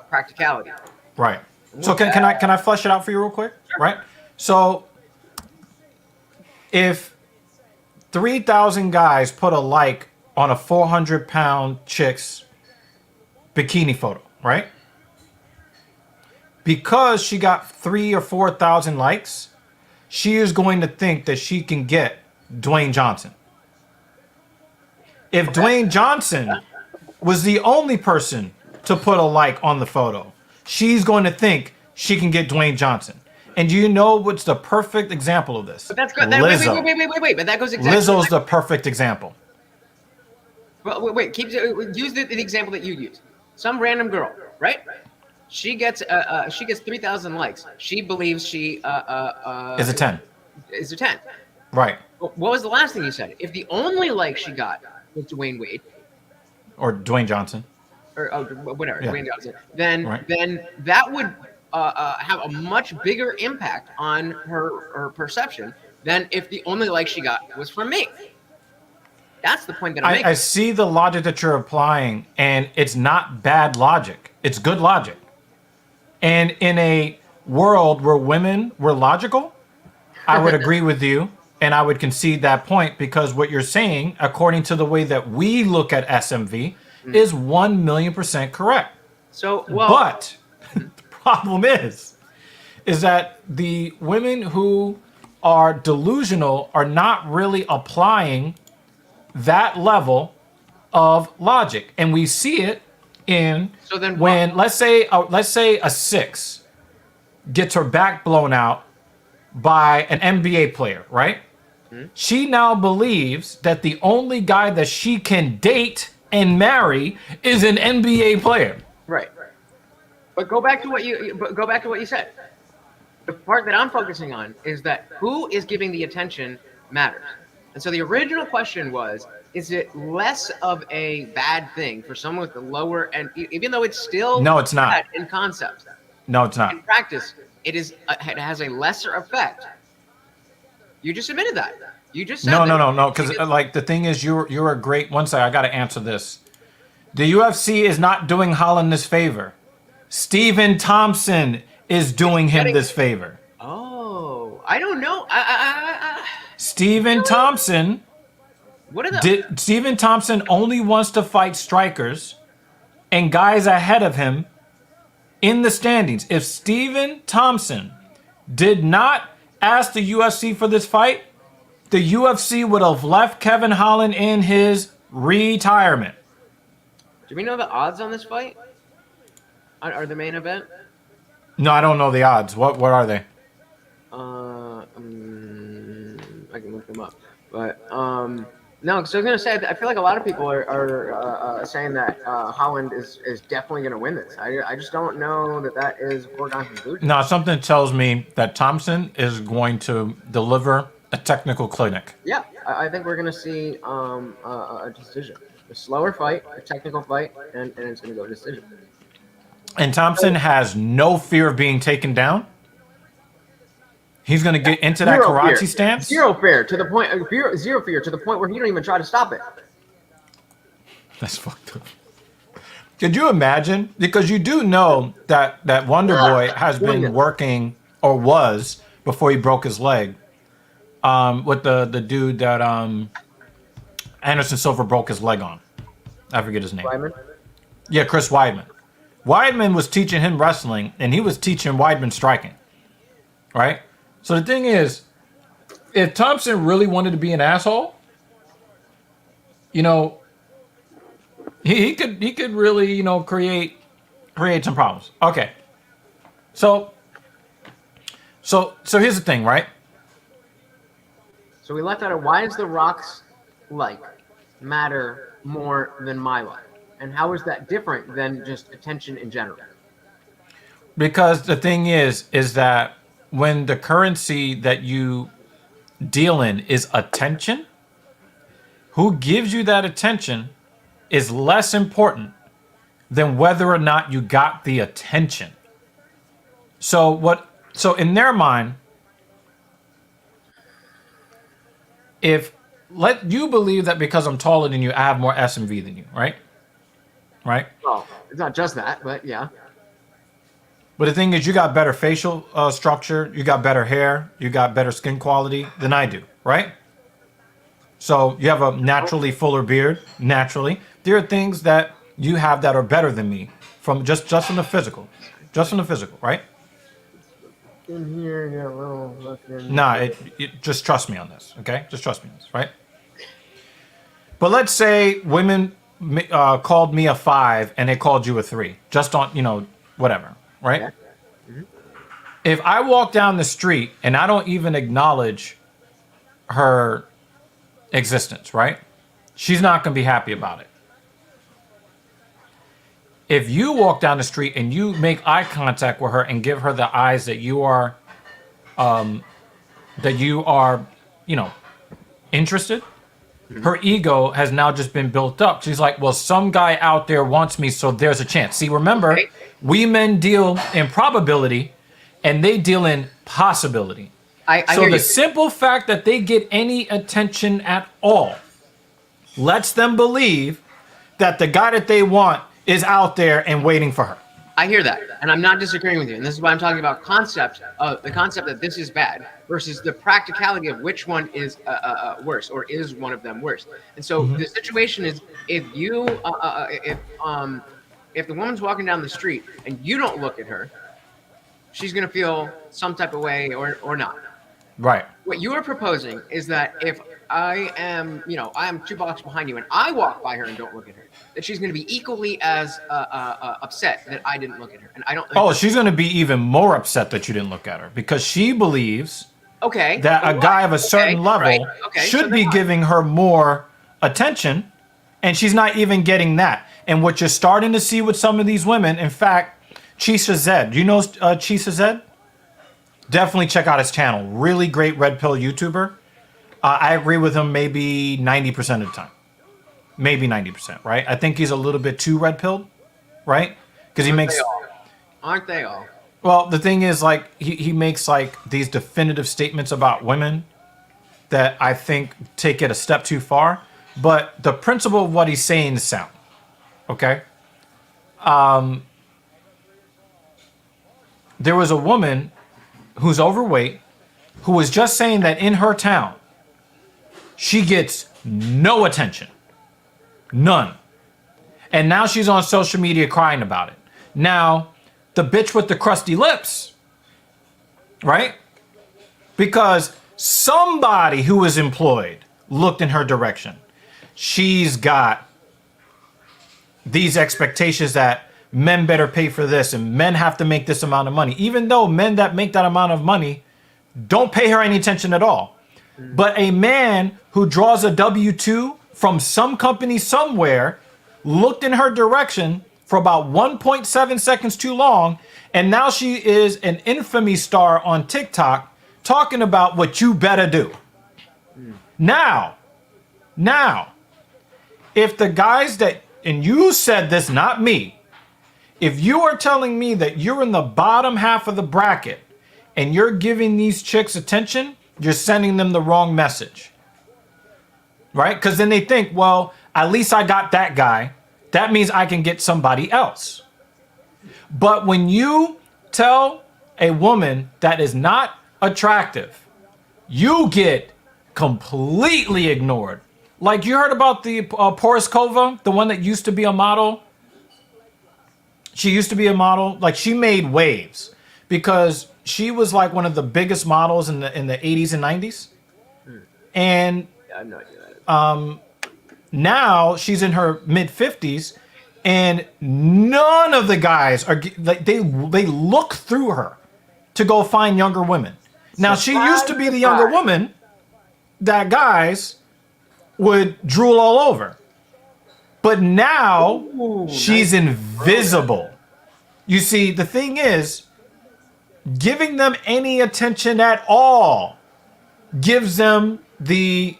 practicality. Right. So can I flesh it out for you real quick? Sure. Right. So if 3,000 guys put a like on a 400-pound chick's bikini photo, right? Because she got 3,000 or 4,000 likes, she is going to think that she can get Dwayne Johnson. If Dwayne Johnson was the only person to put a like on the photo, she's going to think she can get Dwayne Johnson. And you know what's the perfect example of this? But that's good. Lizzo. Wait. But that goes exactly. Lizzo's the perfect example. Well, wait. Use the example that you used. Some random girl, right? She gets 3,000 likes. She believes she Is a 10. Is a 10. Right. What was the last thing you said? If the only like she got was Dwayne Wade Or Dwayne Johnson. or whatever, Yeah. Dwayne Johnson, then Right. then that would have a much bigger impact on her perception than if the only like she got was from me. That's the point that I'm making. I see the logic that you're applying, and it's not bad logic. It's good logic. And in a world where women were logical, I would agree with you, and I would concede that point, because what you're saying, according to the way that we look at SMV, is 1,000,000% correct. So, well, But the problem is that the women who are delusional are not really applying that level of logic, and we see it in So then when let's say a 6 gets her back blown out by an NBA player, right? She now believes that the only guy that she can date and marry is an NBA player. right. But go back to what you said. The part that I'm focusing on is that who is giving the attention matters. And so the original question was, is it less of a bad thing for someone with the lower end, even though it's still No, it's not. bad in concept? No, it's not. In practice, it has a lesser effect. You just admitted that. You just said No. Because like the thing is, you're a great. One second, I got to answer this. The UFC is not doing Holland this favor. Stephen Thompson is doing him this favor. Oh, I don't know. Stephen Thompson. What are the? Stephen Thompson only wants to fight strikers and guys ahead of him in the standings. If Stephen Thompson did not ask the UFC for this fight, the UFC would have left Kevin Holland in his retirement. Do we know the odds on this fight? Are the main event? No, I don't know the odds. What are they? I can look them up. But no, because I was gonna say I feel like a lot of people are saying that Holland is definitely gonna win this. I just don't know that is a foregone conclusion. No, something tells me that Thompson is going to deliver a technical clinic. Yeah, I think we're gonna see a decision, a slower fight, a technical fight, and it's gonna go decision. And Thompson has no fear of being taken down. He's going to get into that karate stance. Zero fear to the point. Zero fear to the point where he don't even try to stop it. That's fucked up. Could you imagine? Because you do know that Wonderboy has been working, or was before he broke his leg, with the dude that Anderson Silva broke his leg on. I forget his name. Weidman? Yeah, Chris Weidman. Weidman was teaching him wrestling, and he was teaching Weidman striking. Right? So the thing is, if Thompson really wanted to be an asshole, you know, he could really, you know, create some problems. Okay. So here's the thing, right? So we left out why does the Rock's like matter more than my life? And how is that different than just attention in general? Because the thing is that when the currency that you deal in is attention, who gives you that attention is less important than whether or not you got the attention. So in their mind, if let you believe that because I'm taller than you, I have more SMV than you, right? Right? Well, it's not just that, but yeah. But the thing is, you got better facial structure, you got better hair, you got better skin quality than I do, right? So you have a naturally fuller beard, naturally. There are things that you have that are better than me from just from the physical. Just from the physical, right? In here, got a little looking. Nah, just trust me on this, okay? Just trust me on this, right? But let's say women called me a 5 and they called you a 3, just on, whatever, right? Yeah. Mm-hmm. If I walk down the street and I don't even acknowledge her existence, right? She's not going to be happy about it. If you walk down the street and you make eye contact with her and give her the eyes that you are, interested, her ego has now just been built up. She's like, well, some guy out there wants me, so there's a chance. See, remember, we men deal in probability and they deal in possibility. So the simple fact that they get any attention at all lets them believe that the guy that they want is out there and waiting for her. I hear that, and I'm not disagreeing with you. And this is why I'm talking about the concept that this is bad versus the practicality of which one is worse, or is one of them worse. And so the situation is, if the woman's walking down the street and you don't look at her, she's gonna feel some type of way or not. Right. What you are proposing is that if I am 2 blocks behind you and I walk by her and don't look at her, that she's going to be equally as upset that I didn't look at her. And I don't think she's going to be even more upset that you didn't look at her because she believes that a guy of a certain level should be giving her more attention, and she's not even getting that. And what you're starting to see with some of these women, in fact, Chisa Zed. Do you know Chisa Zed? Definitely check out his channel. Really great red pill YouTuber. I agree with him maybe 90% of the time. Maybe 90%, right? I think he's a little bit too red pilled, right? Because he makes... Aren't they all? Well, the thing is, like, he makes, like, these definitive statements about women that I think take it a step too far. But the principle of what he's saying is sound, okay? There was a woman who's overweight who was just saying that in her town, she gets no attention. None. And now she's on social media crying about it. Now, the bitch with the crusty lips, right? Because somebody who is employed looked in her direction. She's got these expectations that men better pay for this and men have to make this amount of money, even though men that make that amount of money don't pay her any attention at all. But a man who draws a W-2 from some company somewhere looked in her direction for about 1.7 seconds too long, and now she is an infamy star on TikTok talking about what you better do. Now, if the guys that, and you said this, not me, if you are telling me that you're in the bottom half of the bracket and you're giving these chicks attention, you're sending them the wrong message, right? Because then they think, well, at least I got that guy. That means I can get somebody else. But when you tell a woman that is not attractive, you get completely ignored. Like, you heard about the Poroskova, the one that used to be a model? She used to be a model. Like, she made waves because she was like one of the biggest models in the 80s and 90s. And I have no idea. Now she's in her mid 50s, and none of the guys are like, they look through her to go find younger women. Now, she used to be the younger woman that guys would drool all over. But now she's invisible. You see, the thing is, giving them any attention at all gives them the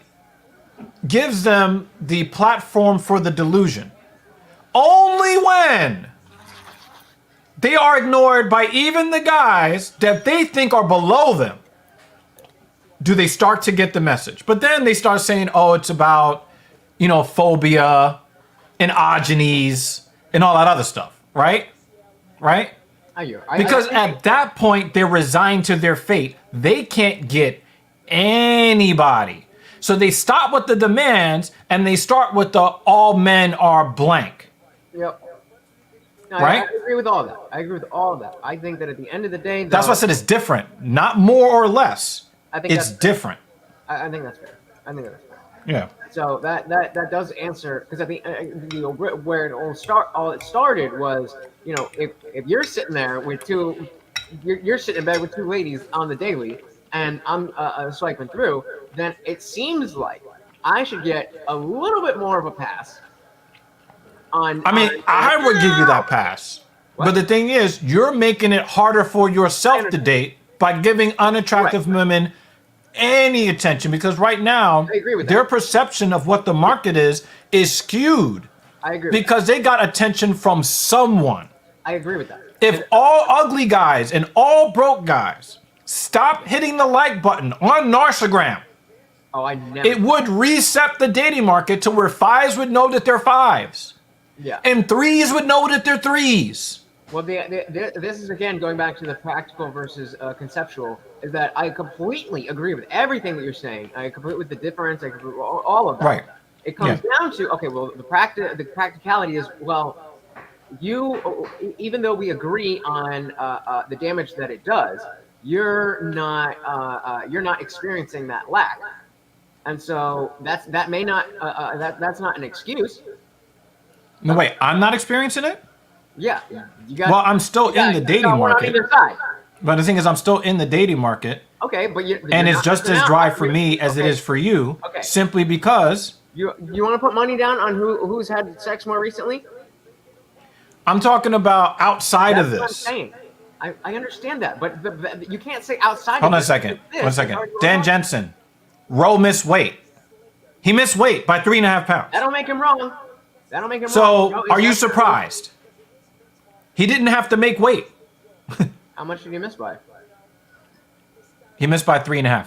platform for the delusion. only when they are ignored by even the guys that they think are below them do they start to get the message. But then they start saying, oh, it's about, phobia and androgynies and all that other stuff, right? Right? Because at that point, they're resigned to their fate. They can't get anybody. So they stop with the demands and they start with the all men are blank. Yep. No, Right? I agree with all that. I think that at the end of the day, That's why I said it's different. Not more or less. I think It's different. I think that's fair. Yeah. So that does answer, because I think where it started was, if you're sitting there with you're sitting in bed with two ladies on the daily, and I'm swiping through, then it seems like I should get a little bit more of a pass. I would give you that pass. What? But the thing is, you're making it harder for yourself to date by giving unattractive women any attention, because right now their perception of what the market is skewed. I agree. Because they got attention from someone. I agree with that. If all ugly guys and all broke guys stop hitting the like button on Narsagram, it would reset the dating market to where fives would know that they're fives. Yeah. And threes would know that they're threes. Well, this is, again, going back to the practical versus conceptual, is that I completely agree with everything that you're saying. I agree with the difference. I agree with all of that. Right. It comes down to, okay, well, the practicality is, well, even though we agree on the damage that it does, you're not experiencing that lack. And so that's not an excuse. No, wait, I'm not experiencing it? Yeah. I'm still in the dating market. But the thing is, I'm still in the dating market. Okay, but and it's just as dry for me as it is for you, simply because... You want to put money down on who's had sex more recently? I'm talking about outside of this. That's what I'm saying. I understand that, but you can't say outside Hold of on this. One second. Dan Jensen. Roe missed weight. He missed weight by 3.5 pounds. That don't make him wrong. So, are you surprised? He didn't have to make weight. How much did he miss by? He missed by 3.5.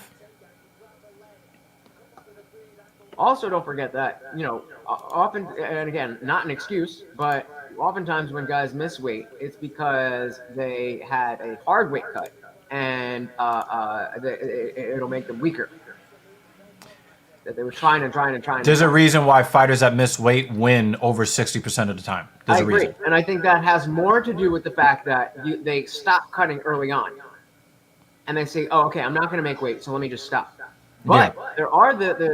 Also, don't forget that, often, and again, not an excuse, but oftentimes when guys miss weight, it's because they had a hard weight cut, and it'll make them weaker. That they were trying. There's a reason why fighters that miss weight win over 60% of the time. There's I a reason. agree, and I think that has more to do with the fact that they stop cutting early on, and they say, "Oh, okay, I'm not going to make weight, so let me just stop." But there are the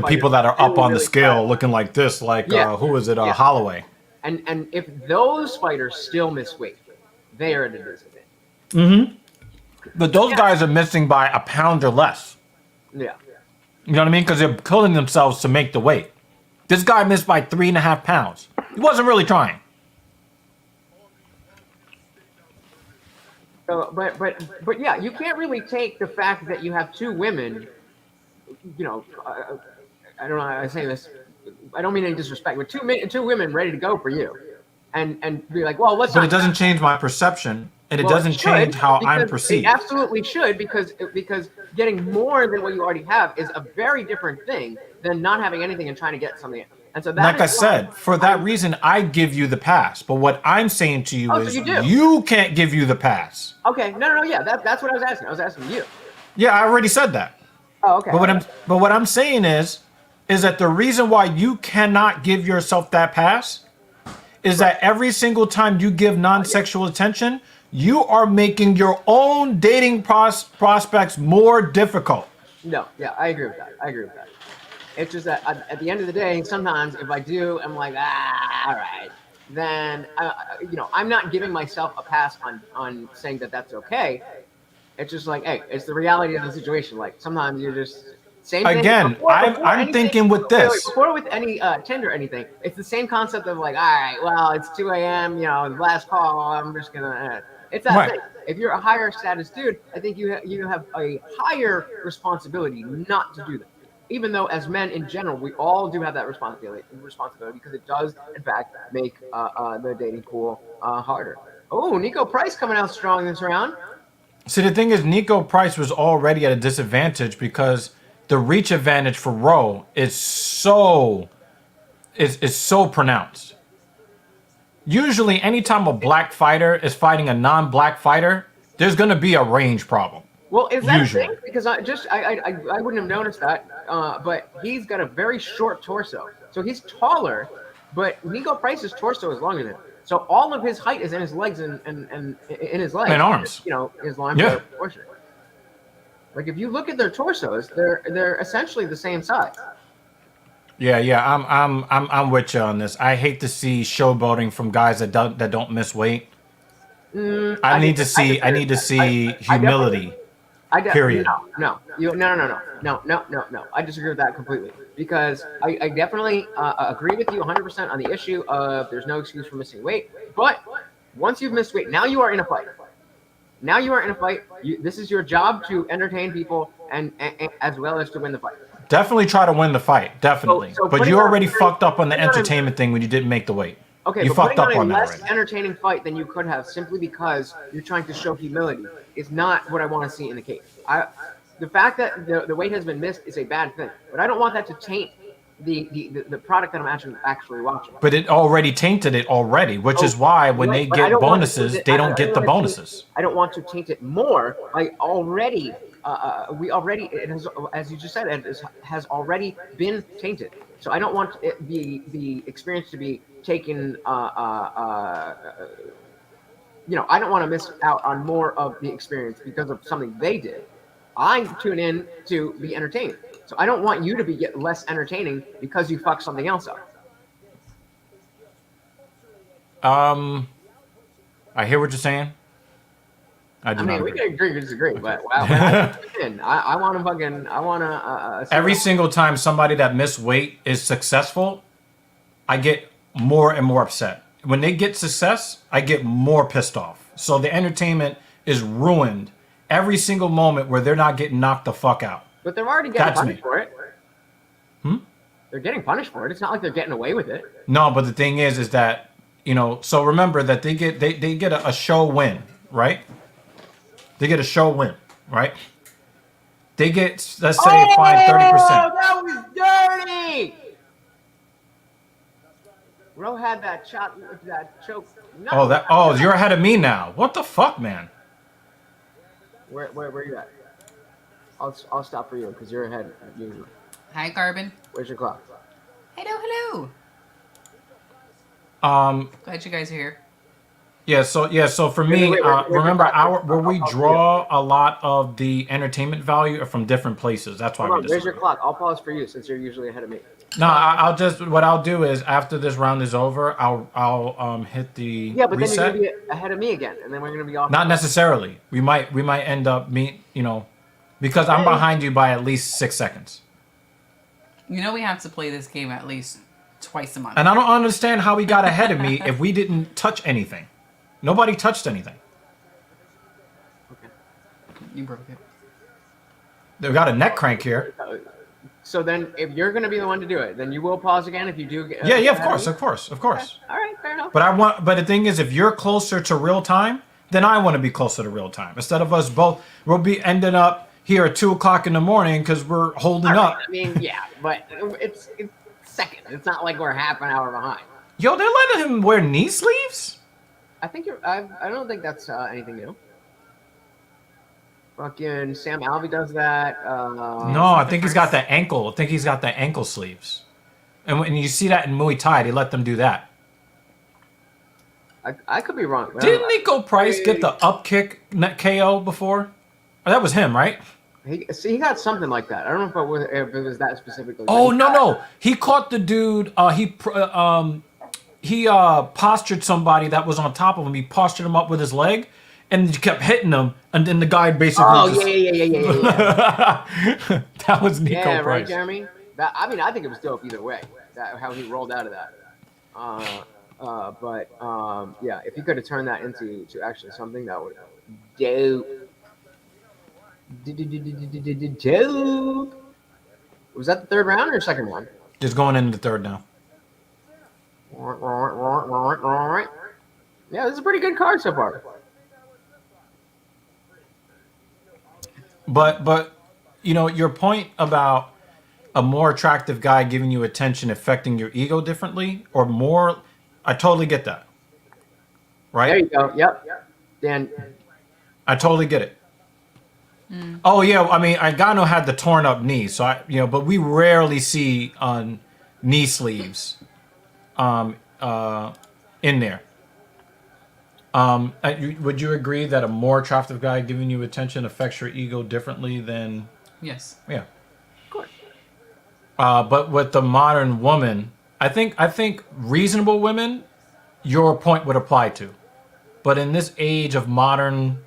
people that are up on the scale looking like this, like who is it? Holloway. And if those fighters still miss weight, they are at a disadvantage. Mm-hmm. But those guys are missing by a pound or less. Yeah. You know what I mean? Because they're killing themselves to make the weight. This guy missed by 3.5 pounds. He wasn't really trying. But yeah, you can't really take the fact that you have two women, I don't know how I say this, I don't mean any disrespect, but two women ready to go for you, and be like, well, But it doesn't change my perception, and it doesn't change how I'm perceived. It absolutely should, because getting more than what you already have is a very different thing than not having anything and trying to get something. And so like I said, for that reason, I give you the pass. But what I'm saying to you is you can't give you the pass. Okay, no, yeah, that's what I was asking. I was asking you. Yeah, I already said that. Oh, okay. But what I'm saying is that the reason why you cannot give yourself that pass is that every single time you give non-sexual attention, you are making your own dating prospects more difficult. No, yeah, I agree with that. It's just that at the end of the day, sometimes if I do, I'm like, all right, then, I'm not giving myself a pass on saying that that's okay. It's just like, hey, it's the reality of the situation. Like, sometimes you're just, same thing. Again, I'm thinking with this. Before with any Tinder or anything, it's the same concept of like, all right, well, it's 2 a.m., the last call, I'm just going to, it's that thing. If you're a higher status dude, I think you have a higher responsibility not to do that. even though as men in general, we all do have that responsibility because it does, in fact, make the dating pool harder. Oh, Nico Price coming out strong this round. See, the thing is, Nico Price was already at a disadvantage because the reach advantage for Roe is so pronounced. Usually, anytime a black fighter is fighting a non-black fighter, there's going to be a range problem. Well, is that Usually. a thing? Because I wouldn't have noticed that. But he's got a very short torso, so he's taller. But Nico Price's torso is longer than him. So all of his height is in his legs and in his legs. And arms. You know, his arms Yeah. are proportionate. Like if you look at their torsos, they're essentially the same size. Yeah, I'm with you on this. I hate to see showboating from guys that don't miss weight. I need to see humility. Period. No. I disagree with that completely because I definitely agree with you 100% on the issue of there's no excuse for missing weight. But once you've missed weight, now you are in a fight. This is your job to entertain people and as well as to win the fight. Definitely try to win the fight. Definitely. So but you already fucked up on the entertainment thing when you didn't make the weight. Okay, you but fucked up putting on on a that less already. entertaining fight than you could have simply because you're trying to show humility is not what I want to see in the cage. The fact that the weight has been missed is a bad thing, but I don't want that to taint the product that I'm actually watching. But it already tainted it already, which is why when they get bonuses, they don't get the bonuses. I don't want to taint it more. Like already, it has, as you just said, it has already been tainted. So I don't want the experience to be taken. I don't want to miss out on more of the experience because of something they did. I tune in to be entertained. So I don't want you to get less entertaining because you fucked something else up. I hear what you're saying. I do not we agree. can agree to disagree, but I want to fucking, Every single time somebody that missed weight is successful, I get more and more upset. When they get success, I get more pissed off. So the entertainment is ruined every single moment where they're not getting knocked the fuck out. But they're already getting That's punished me. for it. They're getting punished for it. It's not like they're getting away with it. No, but the thing is that, so remember that they get a show win, right? They get a show win, right? They get, let's say, fined 30%. That was dirty! Ro had that shot, that choke. You're ahead of me now. What the fuck, man? Where you at? I'll stop for you because you're ahead usually. Hi, Carbon. Where's your clock? Hello. Glad you guys are here. Yeah, so for me, remember where we draw a lot of the entertainment value are from different places. That's why we disagree. Where's your clock? I'll pause for you since you're usually ahead of me. No, what I'll do is after this round is over, I'll hit the reset. Yeah, but then you're gonna be ahead of me again, and then we're gonna be off. Not necessarily. We might end up because I'm behind you by at least 6 seconds. We have to play this game at least twice a month. And I don't understand how he got ahead of me if we didn't touch anything. Nobody touched anything. Okay. You broke it. They got a neck crank here. So then, if you're going to be the one to do it, then you will pause again if you do. Yeah, of course. Okay. All right, fair enough. But the thing is, if you're closer to real time, then I want to be closer to real time. Instead of us both, we'll be ending up here at 2:00 in the morning because we're holding up. I mean, yeah, but it's second. It's not like we're half an hour behind. Yo, they're letting him wear knee sleeves? I think I don't think that's anything new. Fucking Sam Alvey does that. No, I think he's got the ankle. I think he's got the ankle sleeves. And when you see that in Muay Thai, they let them do that. I could be wrong. Didn't Nico Price get the up kick KO before? Oh, that was him, right? He got something like that. I don't know if it was that specifically. Oh no! He caught the dude. He postured somebody that was on top of him. He postured him up with his leg, and he kept hitting him. And then the guy basically. Oh yeah. That was Nico Price. Yeah, right, Jeremy. I think it was dope either way. How he rolled out of that. Yeah, if you could have turned that into actually something, that would dope. Dope. Was that the third round or second round? Just going into the third now. Yeah, this is a pretty good card so far. But your point about a more attractive guy giving you attention affecting your ego differently or more, I totally get that. Right? There you go. Yep. Dan. I totally get it. Oh yeah, I mean, Ngannou had the torn up knee, so but we rarely see on knee sleeves, in there. Would you agree that a more attractive guy giving you attention affects your ego differently than? Yes. Yeah. Of course. But with the modern woman, I think reasonable women, your point would apply to, but in this age of modern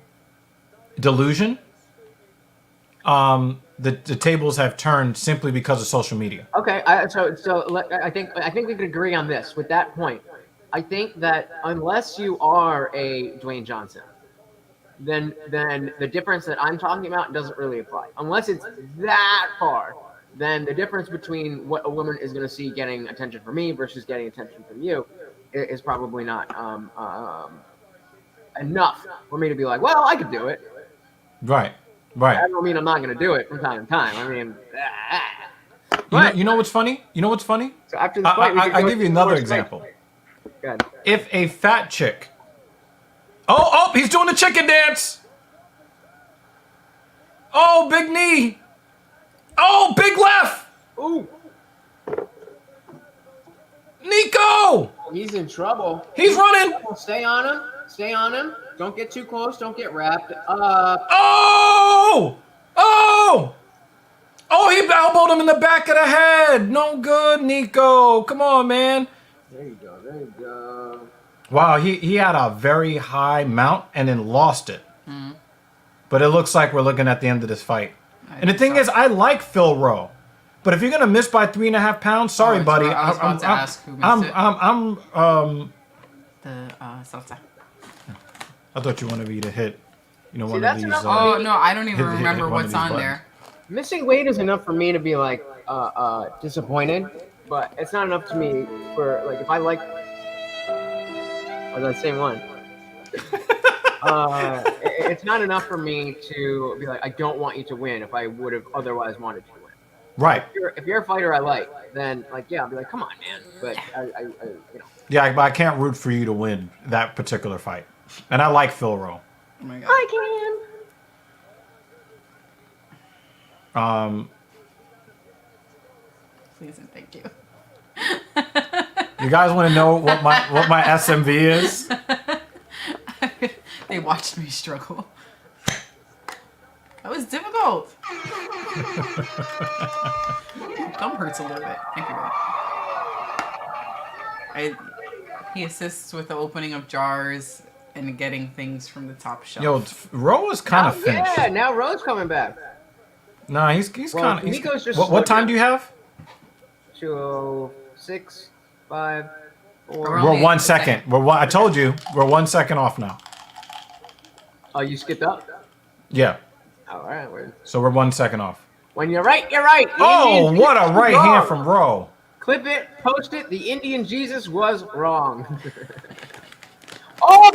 delusion. The tables have turned simply because of social media. Okay, so I think we could agree on this. With that point, I think that unless you are a Dwayne Johnson, then the difference that I'm talking about doesn't really apply. Unless it's that far, then the difference between what a woman is going to see getting attention from me versus getting attention from you is probably not enough for me to be like, well, I could do it. Right. I don't mean I'm not going to do it from time to time. I mean, you know what's funny? So after this fight, I'll give you another example. If a fat chick, oh, he's doing the chicken dance. Oh, big knee. Oh, big left. Ooh. Nico. He's in trouble. He's running. Stay on him. Stay on him. Don't get too close. Don't get wrapped. Oh! He elbowed him in the back of the head. No good, Nico. Come on, man. There you go. Wow, he had a very high mount and then lost it. But it looks like we're looking at the end of this fight. And the thing is, I like Phil Rowe. But if you're going to miss by 3.5 pounds, sorry, buddy. I was about to ask who missed it. The salsa. I thought you wanted me to hit, one that's of these. enough. Oh no, I don't even hit remember one of what's these on buttons. there. Missing weight is enough for me to be like disappointed, but it's not enough to me for like if I like. Or that same one. It's not enough for me to be like I don't want you to win if I would have otherwise wanted you to win. Right. If you're a fighter I like, then I'll be like, come on, man. But I Yeah, but I can't root for you to win that particular fight. And I like Phil Rowe. Oh my god. I can. Please and thank you. You guys want to know what my SMV is? They watched me struggle. That was difficult. Thumb hurts a little bit. Thank you, babe. He assists with the opening of jars and getting things from the top shelf. Yo, Rowe is kind of finished. Yeah, now Rowe's coming back. Nah, he's kind of. Nico's just What time do you have? 2:06, 5, 4. We're 1 second. I told you, we're 1 second off now. Oh, you skipped up? Yeah. All right. So we're 1 second off. When you're right, you're right. Oh, what a right hand from Rowe. Clip it, post it. The Indian Jesus was wrong. Oh!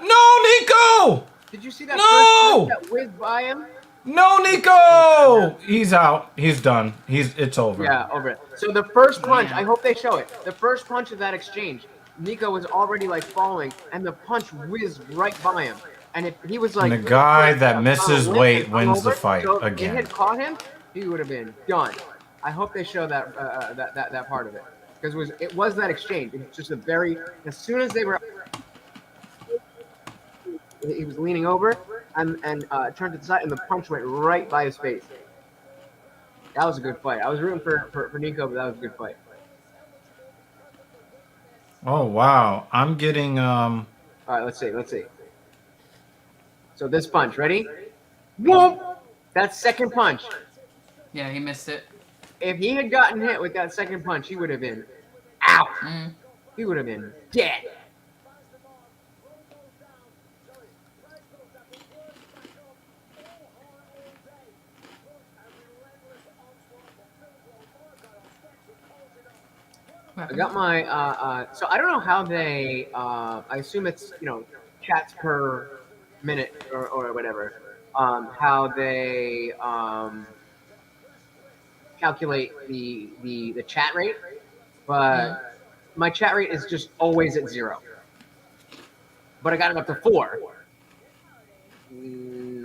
No, Nico! Did you see that first punch that whizzed by him? No, Nico! He's out. He's done. It's over. Yeah, over it. So the first punch, I hope they show it. The first punch of that exchange, Nico was already like falling, and the punch whizzed right by him. And if he was like, and the guy that misses weight wins the fight so again. If he had caught him, he would have been done. I hope they show that that part of it because it was that exchange. It was just as soon as they were, he was leaning over and turned to the side, and the punch went right by his face. That was a good fight. I was rooting for Nico, but that was a good fight. Oh wow, I'm getting All right, let's see. So this punch, ready? Whoop! That second punch. Yeah, he missed it. If he had gotten hit with that second punch, he would have been out. He would have been dead. I got my. So I don't know how they. I assume it's chats per minute or whatever. How they calculate the chat rate, but my chat rate is just always at 0. But I got it up to 4.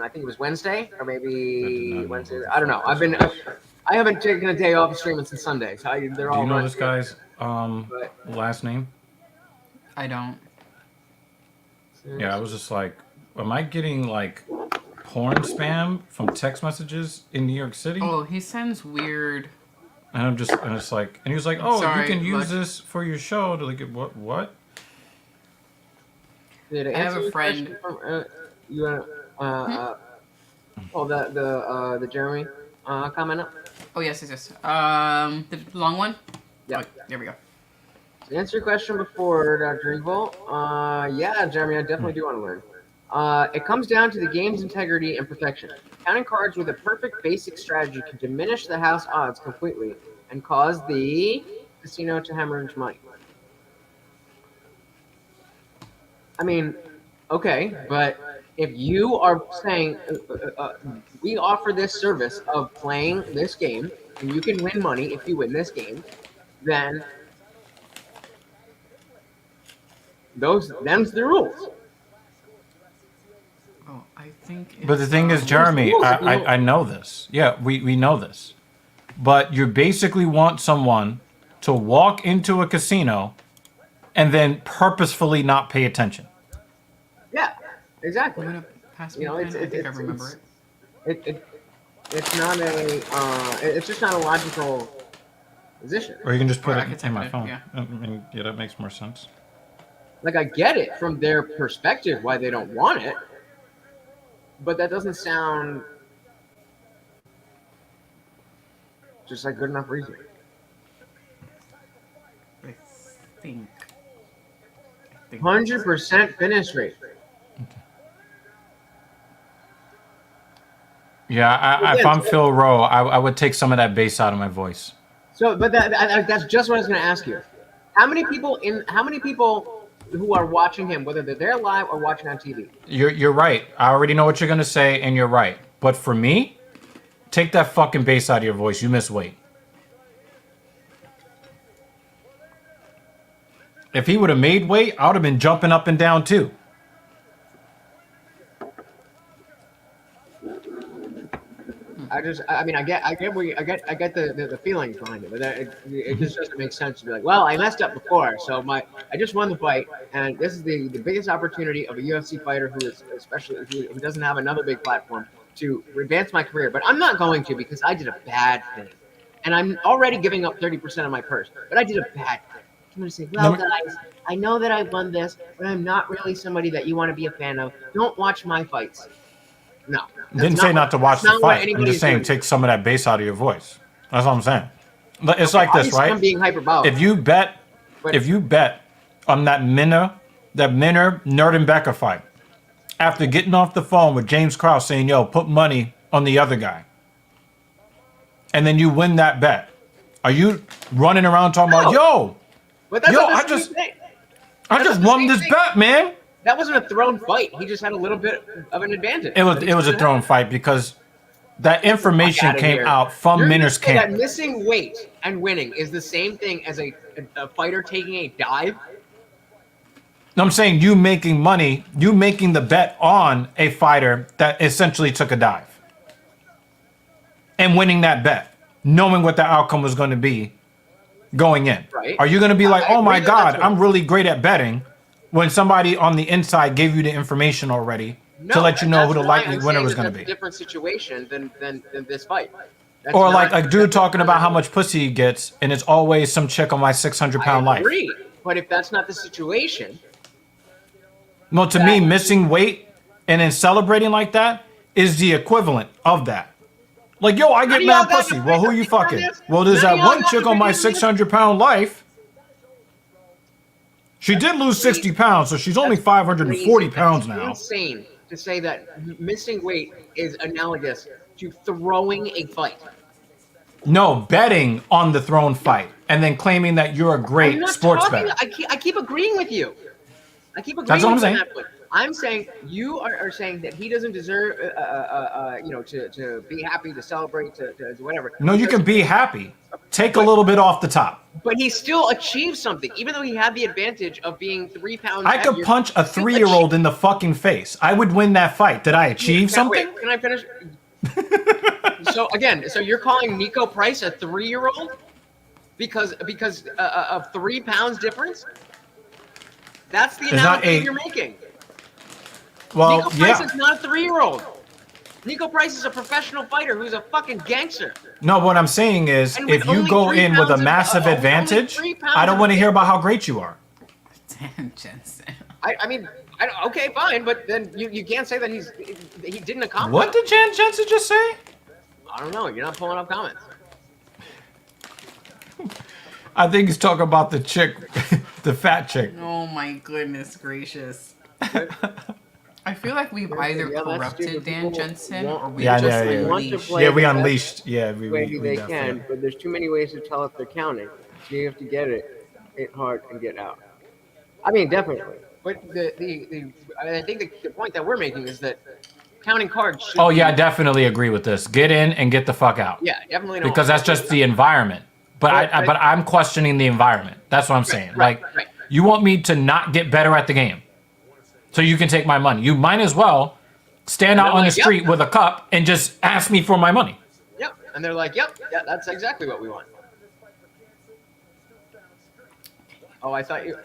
I think it was Wednesday or maybe Wednesday. I don't know. I haven't taken a day off streaming since Sunday. So they're Do all. you know run this through. guy's last name? I don't. Yeah, I was just like, am I getting like porn spam from text messages in New York City? Oh, he sends weird. And I'm just like, and he was like, oh, Sorry, you can use look. this for your show. To like, what? Did it I have answer a your friend. question From, you want oh the Jeremy comment up? Oh yes. The long one. Yeah. Oh, there we go. To answer your question before, Dr. Evil, yeah, Jeremy, I definitely do want to learn. It comes down to the game's integrity and protection. Counting cards with a perfect basic strategy can diminish the house odds completely and cause the casino to hemorrhage money. I mean, okay, but if you are saying we offer this service of playing this game and you can win money if you win this game, then them's the rules. Oh, I think. But the thing is, Jeremy, I know this. Yeah, we know this. But you basically want someone to walk into a casino and then purposefully not pay attention. Yeah, exactly. I'm gonna pass me a pen. I think I remember it. It's not it's just not a logical position. Or you can just put Or I it could in type my it, phone. yeah. I mean, yeah, that makes more sense. Like I get it from their perspective why they don't want it, but that doesn't sound just like good enough reason. I think. 100% finish rate. Yeah, if I'm Phil Rowe, I would take some of that bass out of my voice. So, but that's just what I was going to ask you. How many people who are watching him, whether they're there live or watching on TV? You're right. I already know what you're gonna say, and you're right. But for me, take that fucking bass out of your voice. You miss weight. If he would have made weight, I would have been jumping up and down too. I get the feelings behind it, but it just doesn't make sense to be like, well, I messed up before, so I just won the fight, and this is the biggest opportunity of a UFC fighter who doesn't have another big platform to advance my career, but I'm not going to because I did a bad thing, and I'm already giving up 30% of my purse, but I did a bad thing. I'm gonna say, well, guys, I know that I won this, but I'm not really somebody that you want to be a fan of. Don't watch my fights. No. Didn't say not to watch the fight. I'm just saying take some of that bass out of your voice. That's all I'm saying. It's like this, right? I'm being hyperbolic. If you bet on that Minner Nerdenbecker fight, after getting off the phone with James Krause saying, yo, put money on the other guy, and then you win that bet, are you running around talking about, yo, I just won this bet, man? That wasn't a thrown fight. He just had a little bit of an advantage. It was a thrown fight because that information came out from Minner's camp. That missing weight and winning is the same thing as a fighter taking a dive. No, I'm saying you making money, you making the bet on a fighter that essentially took a dive and winning that bet, knowing what the outcome was going to be going in. Right. Are you going to be like, oh my God, I'm really great at betting, when somebody on the inside gave you the information already to let you know who the likely winner was going to be? That's a different situation than this fight. Or like a dude talking about how much pussy he gets, and it's always some chick on my 600-pound life. I agree, but if that's not the situation, no, to me, missing weight and then celebrating like that is the equivalent of that. Like, yo, I get mad pussy. Well, who you fucking? Well, there's that one chick on my 600-pound life. She did lose 60 pounds, so she's only 540 pounds now. It's insane to say that missing weight is analogous to throwing a fight. No, betting on the thrown fight. and then claiming that you're a I'm great not sports talking. bettor. I keep agreeing with you. I keep agreeing That's what I'm with you on saying. that point. I'm saying you are saying that he doesn't deserve, to be happy, to celebrate, to whatever. No, you can be happy. Take a little bit off the top. But he still achieved something, even though he had the advantage of being 3 pounds I could heavier. punch a 3-year-old in the fucking face. I would win that fight. Did I achieve something? Wait, can I finish? So you're calling Nico Price a 3-year-old because of 3 pounds difference? That's the analogy you're making. Well, Nico Price is not a 3-year-old. Nico Price is a professional fighter who's a fucking gangster. No, what I'm saying is, if you go in with a massive advantage, I don't want to hear about how great you are. Dan Jensen. Okay, fine, but then you can't say that he didn't accomplish. What did Jan Jensen just say? I don't know. You're not pulling up comments. I think he's talking about the chick, the fat chick. Oh my goodness gracious. I feel like we've either corrupted Dan Jensen or we just unleashed. Yeah, we unleashed. Yeah, we they definitely. can, but there's too many ways to tell if they're counting. So you have to get it hard and get out. I mean, definitely. But I think the point that we're making is that counting cards. Oh yeah, I definitely agree with this. Get in and get the fuck out. Yeah, definitely. Don't because that's just the environment. But I'm questioning the environment. That's what I'm saying. Right. You want me to not get better at the game, so you can take my money. You might as well stand out on the street with a cup and just ask me for my money. Yep. And they're like, yep, yeah, that's exactly what we want. Oh, I thought you.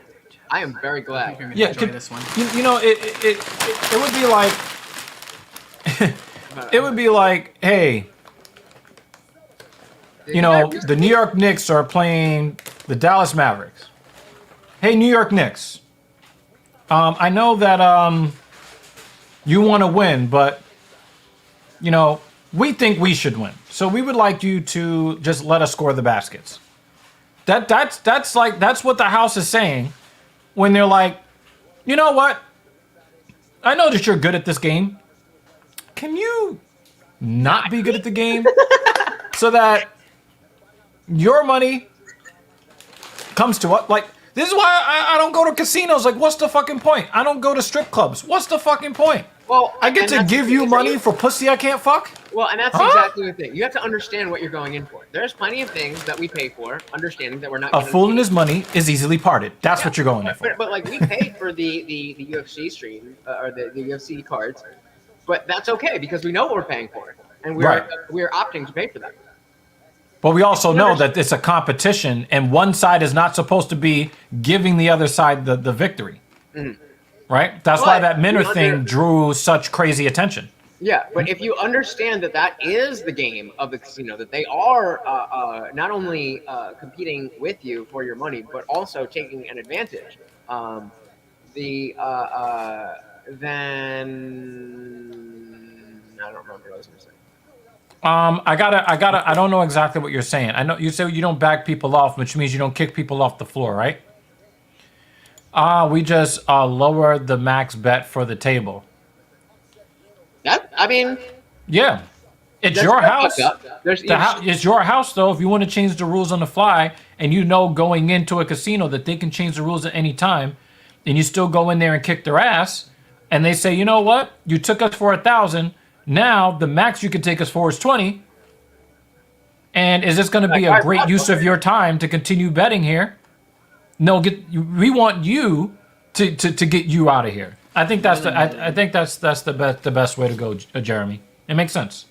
I am very glad. Yeah, this one. You know, it would be like, it would be like, hey, you know, the New York Knicks are playing the Dallas Mavericks. Hey, New York Knicks. I know that you want to win, but you know, we think we should win. So we would like you to just let us score the baskets. That's what the house is saying when they're like, you know what? I know that you're good at this game. Can you not be good at the game so that your money comes to us? Like, this is why I don't go to casinos. Like, what's the fucking point? I don't go to strip clubs. What's the fucking point? Well, I get to give you money for pussy I can't fuck? Well, and that's exactly the thing. You have to understand what you're going in for. There's plenty of things that we pay for, understanding that we're not. A fool and his money is easily parted. That's what you're going in for. But like, we paid for the UFC stream or the UFC cards, but that's okay because we know what we're paying for, and we're opting to pay for that. But we also know that it's a competition, and one side is not supposed to be giving the other side the victory. Mm-hmm. Right? That's why that Minner thing drew such crazy attention. Yeah, but if you understand that that is the game of the casino, that they are not only competing with you for your money, but also taking an advantage, then I don't remember what I was going to say. I don't know exactly what you're saying. I know you say you don't back people off, which means you don't kick people off the floor, right? We just lowered the max bet for the table. Yeah. It's your house. It's your house, though. If you want to change the rules on the fly, and you know going into a casino that they can change the rules at any time, and you still go in there and kick their ass, and they say, you know what? You took us for 1,000. Now the max you can take us for is 20. And is this going to be a great use of your time to continue betting here? No, we want you to get you out of here. I think that's the best way to go, Jeremy. It makes sense.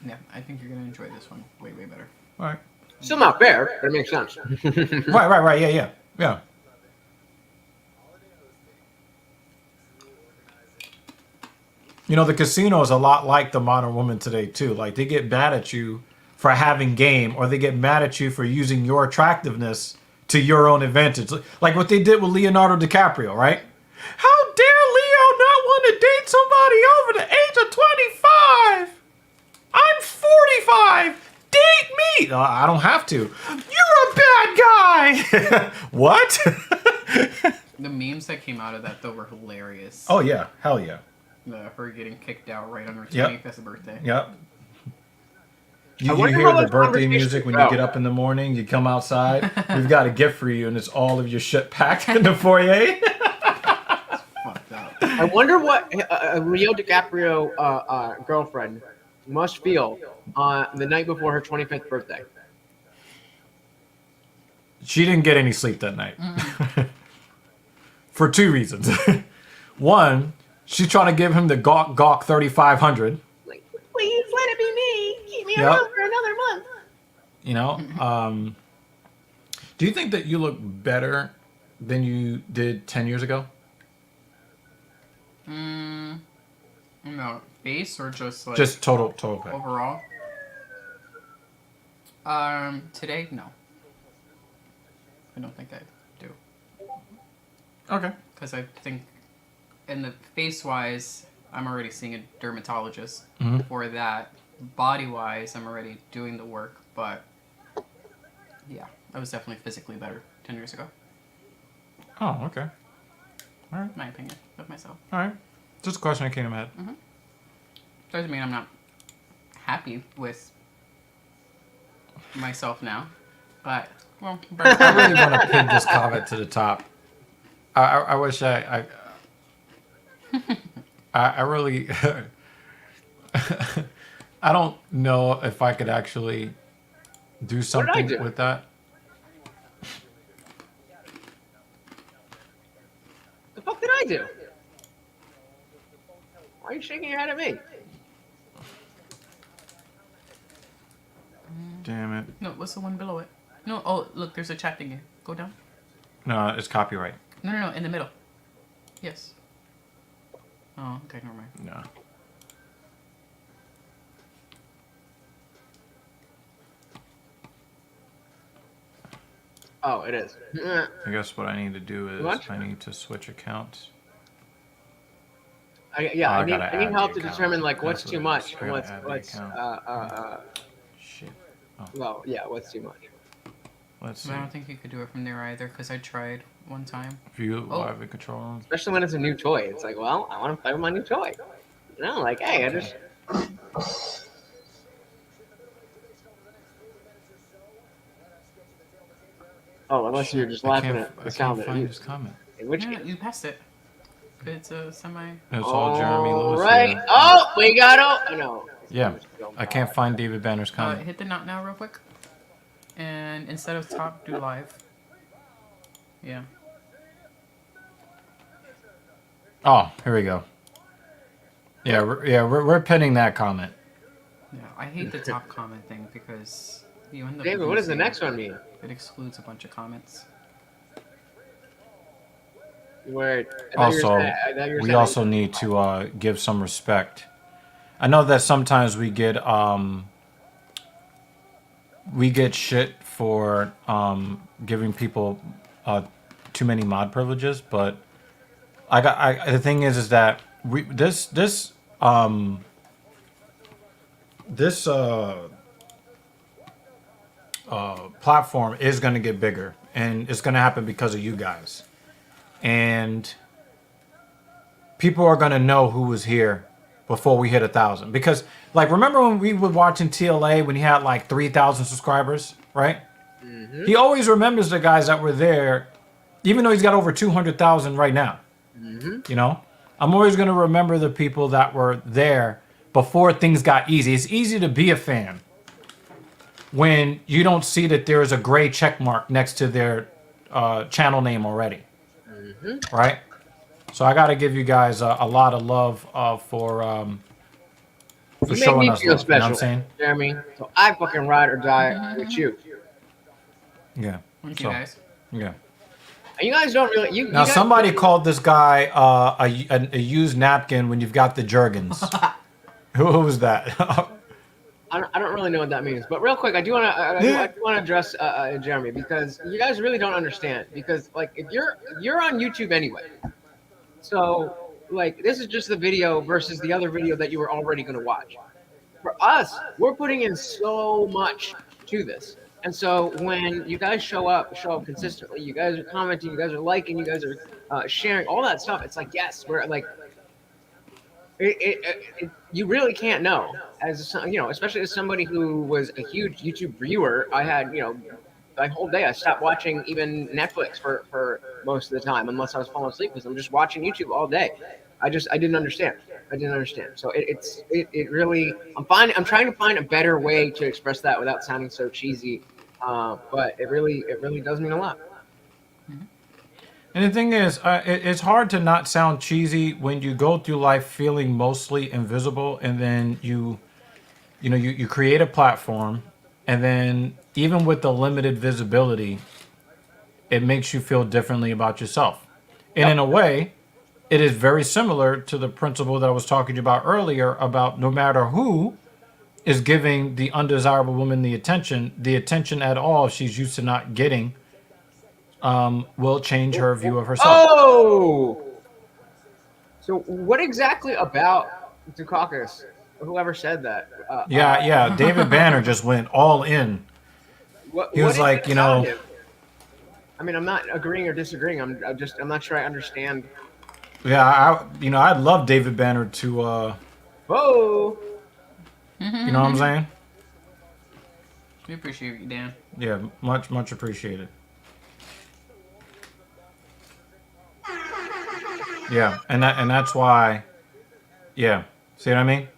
Yeah, I think you're gonna enjoy this one way better. All right. Still not fair, but it makes sense. Right. Yeah. You know, the casino is a lot like the modern woman today too. Like, they get mad at you for having game, or they get mad at you for using your attractiveness to your own advantage. Like what they did with Leonardo DiCaprio, right? How dare Leo not want to date somebody over the age of 25? I'm 45. Date me. I don't have to. You're a bad guy. What? The memes that came out of that, though, were hilarious. Oh, yeah. Hell yeah. Her getting kicked out right on her 25th birthday. Yep. You wonder hear how the those birthday conversations music when go. you get up in the morning. You come outside. We've got a gift for you, and it's all of your shit packed in the foyer. Fucked up. I wonder what Leo DiCaprio girlfriend must feel the night before her 25th birthday. She didn't get any sleep that night. For two reasons. One, she's trying to give him the gawk 3500. Like, please let it be me. Keep me Yep. around for another month. You know? Do you think that you look better than you did 10 years ago? No, face or just like Just total pay. overall? Today, no. I don't think I do. Okay. Because I think, in the face-wise, I'm already seeing a dermatologist Mhm. for that. Body-wise, I'm already doing the work, but yeah, I was definitely physically better 10 years ago. Oh, okay. All right. My opinion of myself. All right. Just a question that came to my head. Doesn't mean I'm not happy with myself now, but well, I really want to pin this comment to the top. I wish I really I don't know if I could actually do something do? with that. The fuck did I do? Why are you shaking your head at me? Damn it. no, what's the one below it? No, oh look, there's a chat thing here. Go down. No, it's copyright. No, in the middle. Yes. Oh, okay, never mind. No. Oh, it is. I guess what I need to do is What? I need to switch accounts. I need gotta I need add help the to account. determine like what's That's too what it is. much I and gotta what's add the account. Shit. Oh, well, yeah, what's too much. let's see. But I don't think you could do it from there either, because I tried one time. View Oh. live and control room. Especially when it's a new toy. It's like, well, I want to play with my new toy. You know, like, hey, I just Oh, unless you're just laughing at the I sound can't that find you. his comment. In which Yeah, case. you passed it. It's a semi. It's all Jeremy Lewis Right. here. Oh, we got oh no. Yeah. I can't find David Banner's comment. Hit the not now real quick. And instead of top, do live. Yeah. Oh, here we go. Yeah, we're pinning that comment. Yeah, I hate the top comment thing because you end up. David, what does the losing- next one mean? It excludes a bunch of comments. Where Also, we also need to give some respect. I know that sometimes we get shit for giving people too many mod privileges, but the thing is that this platform is going to get bigger, and it's going to happen because of you guys. And people are gonna know who was here before we hit 1,000. Because, like, remember when we were watching TLA when he had like 3,000 subscribers, right? Mm-hmm. He always remembers the guys that were there, even though he's got over 200,000 right now. Mm-hmm. You know, I'm always gonna remember the people that were there before things got easy. It's easy to be a fan when you don't see that there is a gray check mark next to their channel name already. Right? So I got to give you guys a lot of love for showing us love. You know what I'm saying? Jeremy. So I fucking ride or die with you. Yeah. Thank you guys. Yeah. And you guys don't really. You Now guys somebody called this guy a used napkin when you've got the Jergens. Who was that? I don't really know what that means, but real quick, I do want to address Jeremy, because you guys really don't understand. Because like, if you're on YouTube anyway, so like this is just the video versus the other video that you were already going to watch. For us, we're putting in so much to this, and so when you guys show up consistently, you guys are commenting, you guys are liking, you guys are sharing all that stuff. It's like, yes, we're like. You really can't know. Especially as somebody who was a huge YouTube viewer, I had, my whole day I stopped watching even Netflix for most of the time, unless I was falling asleep because I'm just watching YouTube all day. I didn't understand. I didn't understand. So it really, I'm trying to find a better way to express that without sounding so cheesy. But it really does mean a lot. And the thing is, it's hard to not sound cheesy when you go through life feeling mostly invisible, and then you create a platform, and then even with the limited visibility, it makes you feel differently about yourself. And in a way, it is very similar to the principle that I was talking about earlier about no matter who is giving the undesirable woman the attention at all she's used to not getting, will change her view of herself. Oh! So what exactly about Dukakis? Whoever said that? Yeah. David Banner just went all in. He was like, him? I mean, I'm not agreeing or disagreeing. I'm not sure I understand. Yeah, I'd love David Banner to. Whoa! You know what I'm saying? We appreciate you, Dan. Yeah, much appreciated. Yeah, and that's why. Yeah, see what I mean?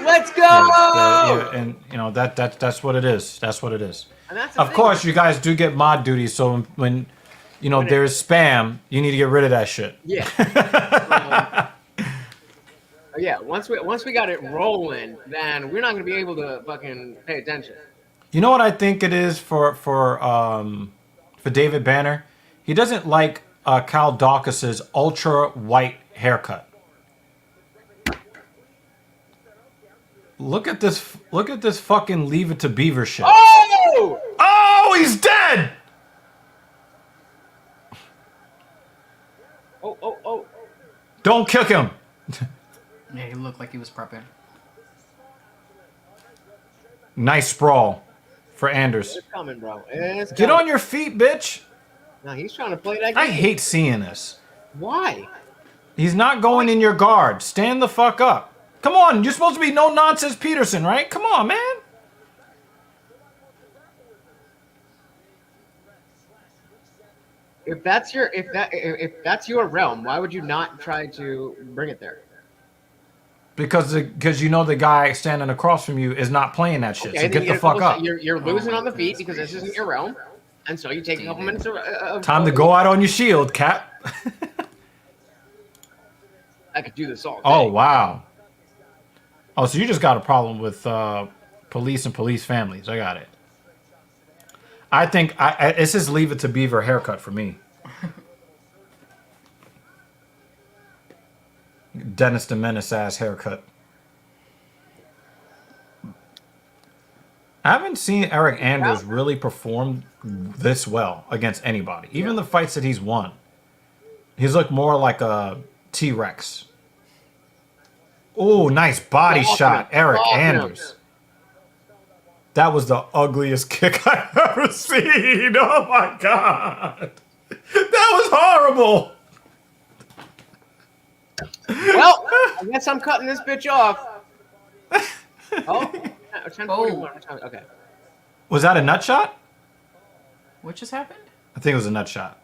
Let's go! Yeah, and that's what it is. That's what it is. Of course, you guys do get mod duty, so when there's spam, you need to get rid of that shit. Yeah. Yeah. Once we got it rolling, then we're not gonna be able to fucking pay attention. You know what I think it is for David Banner? He doesn't like Cal Dawkis's ultra white haircut. Look at this fucking Leave It to Beaver shit. Oh! Oh, he's dead! Oh. Don't kick him. Yeah, he looked like he was prepping. Nice sprawl for Anders. It's coming, bro. Get on your feet, bitch. No, he's trying to play that game. I hate seeing this. Why? He's not going in your guard. Stand the fuck up. Come on, you're supposed to be no nonsense Peterson, right? Come on, man. If that's your realm, why would you not try to bring it there? Because the guy standing across from you is not playing that shit. Okay, so get the fuck up. You're losing on the feet because this isn't your realm, and so you take a couple minutes of Time to go out on your shield, Cap. I could do this all day. Oh wow. Oh, so you just got a problem with police and police families. I got it. I think it's his Leave It to Beaver haircut for me. Dennis the Menace ass haircut. I haven't seen Eric Anders really perform this well against anybody. Even the fights that he's won. He's looked more like a T-Rex. Oh, nice body shot, Eric Anders. That was the ugliest kick I've ever seen. Oh my god. That was horrible. Well, I guess I'm cutting this bitch off. Oh, 10:41. Okay. Was that a nut shot? What just happened? I think it was a nut shot.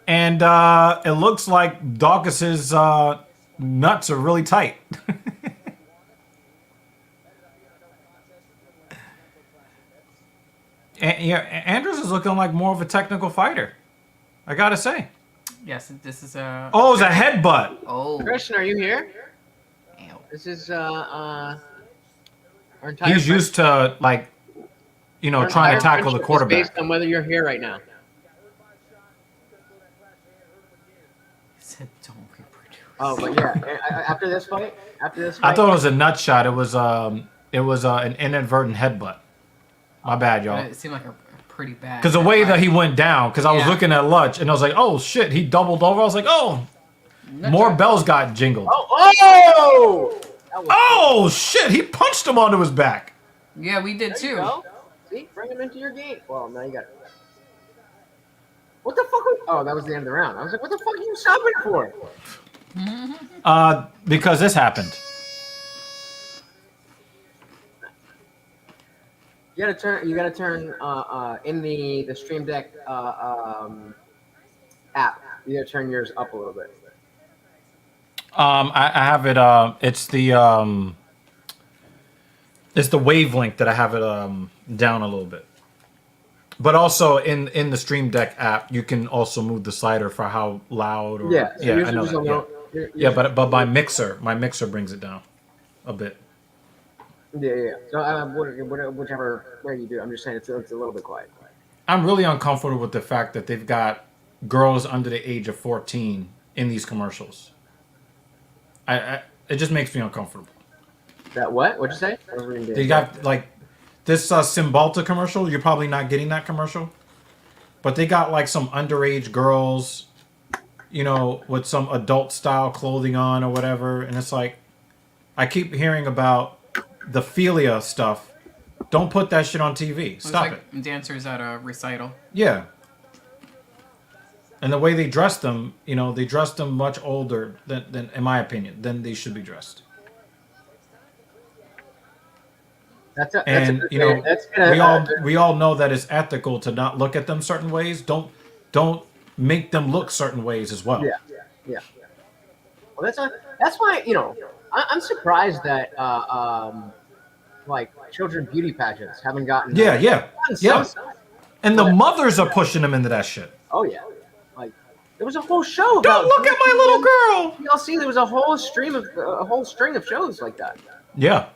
And it looks like Dawkis's nuts are really tight. Andrews is looking like more of a technical fighter. I gotta say. Yes, this is a. Oh, it's a headbutt. Oh. Christian, are you here? Ew. This is our entire. He's used to trying to tackle the quarterback. Based on whether you're here right now. He said, "Don't reproduce." Oh, but yeah. After this fight. I thought it was a nut shot. It was an inadvertent headbutt. My bad, y'all. It seemed like a pretty bad. Because the way that he went down, because I was looking at Lutch and I was like, oh shit, he doubled over. I was like, oh, more bells got jingled. Oh shit, he punched him onto his back. Yeah, we did too. See, bring him into your game. Well, now you got it. What the fuck? Oh, that was the end of the round. I was like, what the fuck are you stopping for? Because this happened. You gotta turn in the Stream Deck app. You gotta turn yours up a little bit. I have it. It's the wavelength that I have it down a little bit. But also in the Stream Deck app, you can also move the slider for how loud. Or, Yeah, so yeah, yours I know was that. a Yeah, little- yeah, but my mixer brings it down a bit. Yeah. So whichever way you do, I'm just saying it's a little bit quiet. I'm really uncomfortable with the fact that they've got girls under the age of 14 in these commercials. It just makes me uncomfortable. That what? What'd you say? I was reading They got like this Cymbalta commercial. You're probably not getting that commercial, but they got like some underage girls, you know, with some adult style clothing on or whatever, and it's like, I keep hearing about the philia stuff. Don't put that shit on TV. Stop it. Dancers at a recital. Yeah. And the way they dress them, you know, they dress them much older than in my opinion, than they should be dressed. We all know that it's ethical to not look at them certain ways. Don't make them look certain ways as well. Yeah. Well, that's why, you know, I'm surprised that like children beauty pageants haven't gotten. Yeah. And the mothers are pushing them into that shit. Oh yeah, like there was a whole show. Don't look at my little girl. Y'all see, there was a whole string of shows like that. Yeah.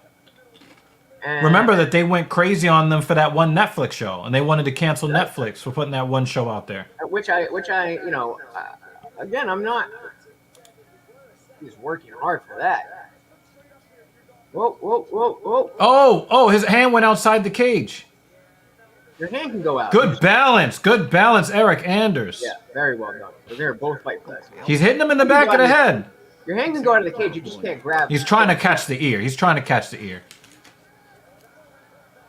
And remember that they went crazy on them for that one Netflix show, and they wanted to cancel Netflix for putting that one show out there. Which I, you know, again, I'm not. He's working hard for that. Whoa! Oh! His hand went outside the cage. Your hand can go out. Good balance, Eric Anders. Yeah, very well done. They're both fight players. He's hitting him in the back of the head. Your hand can go out of the cage. You just can't grab. He's trying to catch the ear.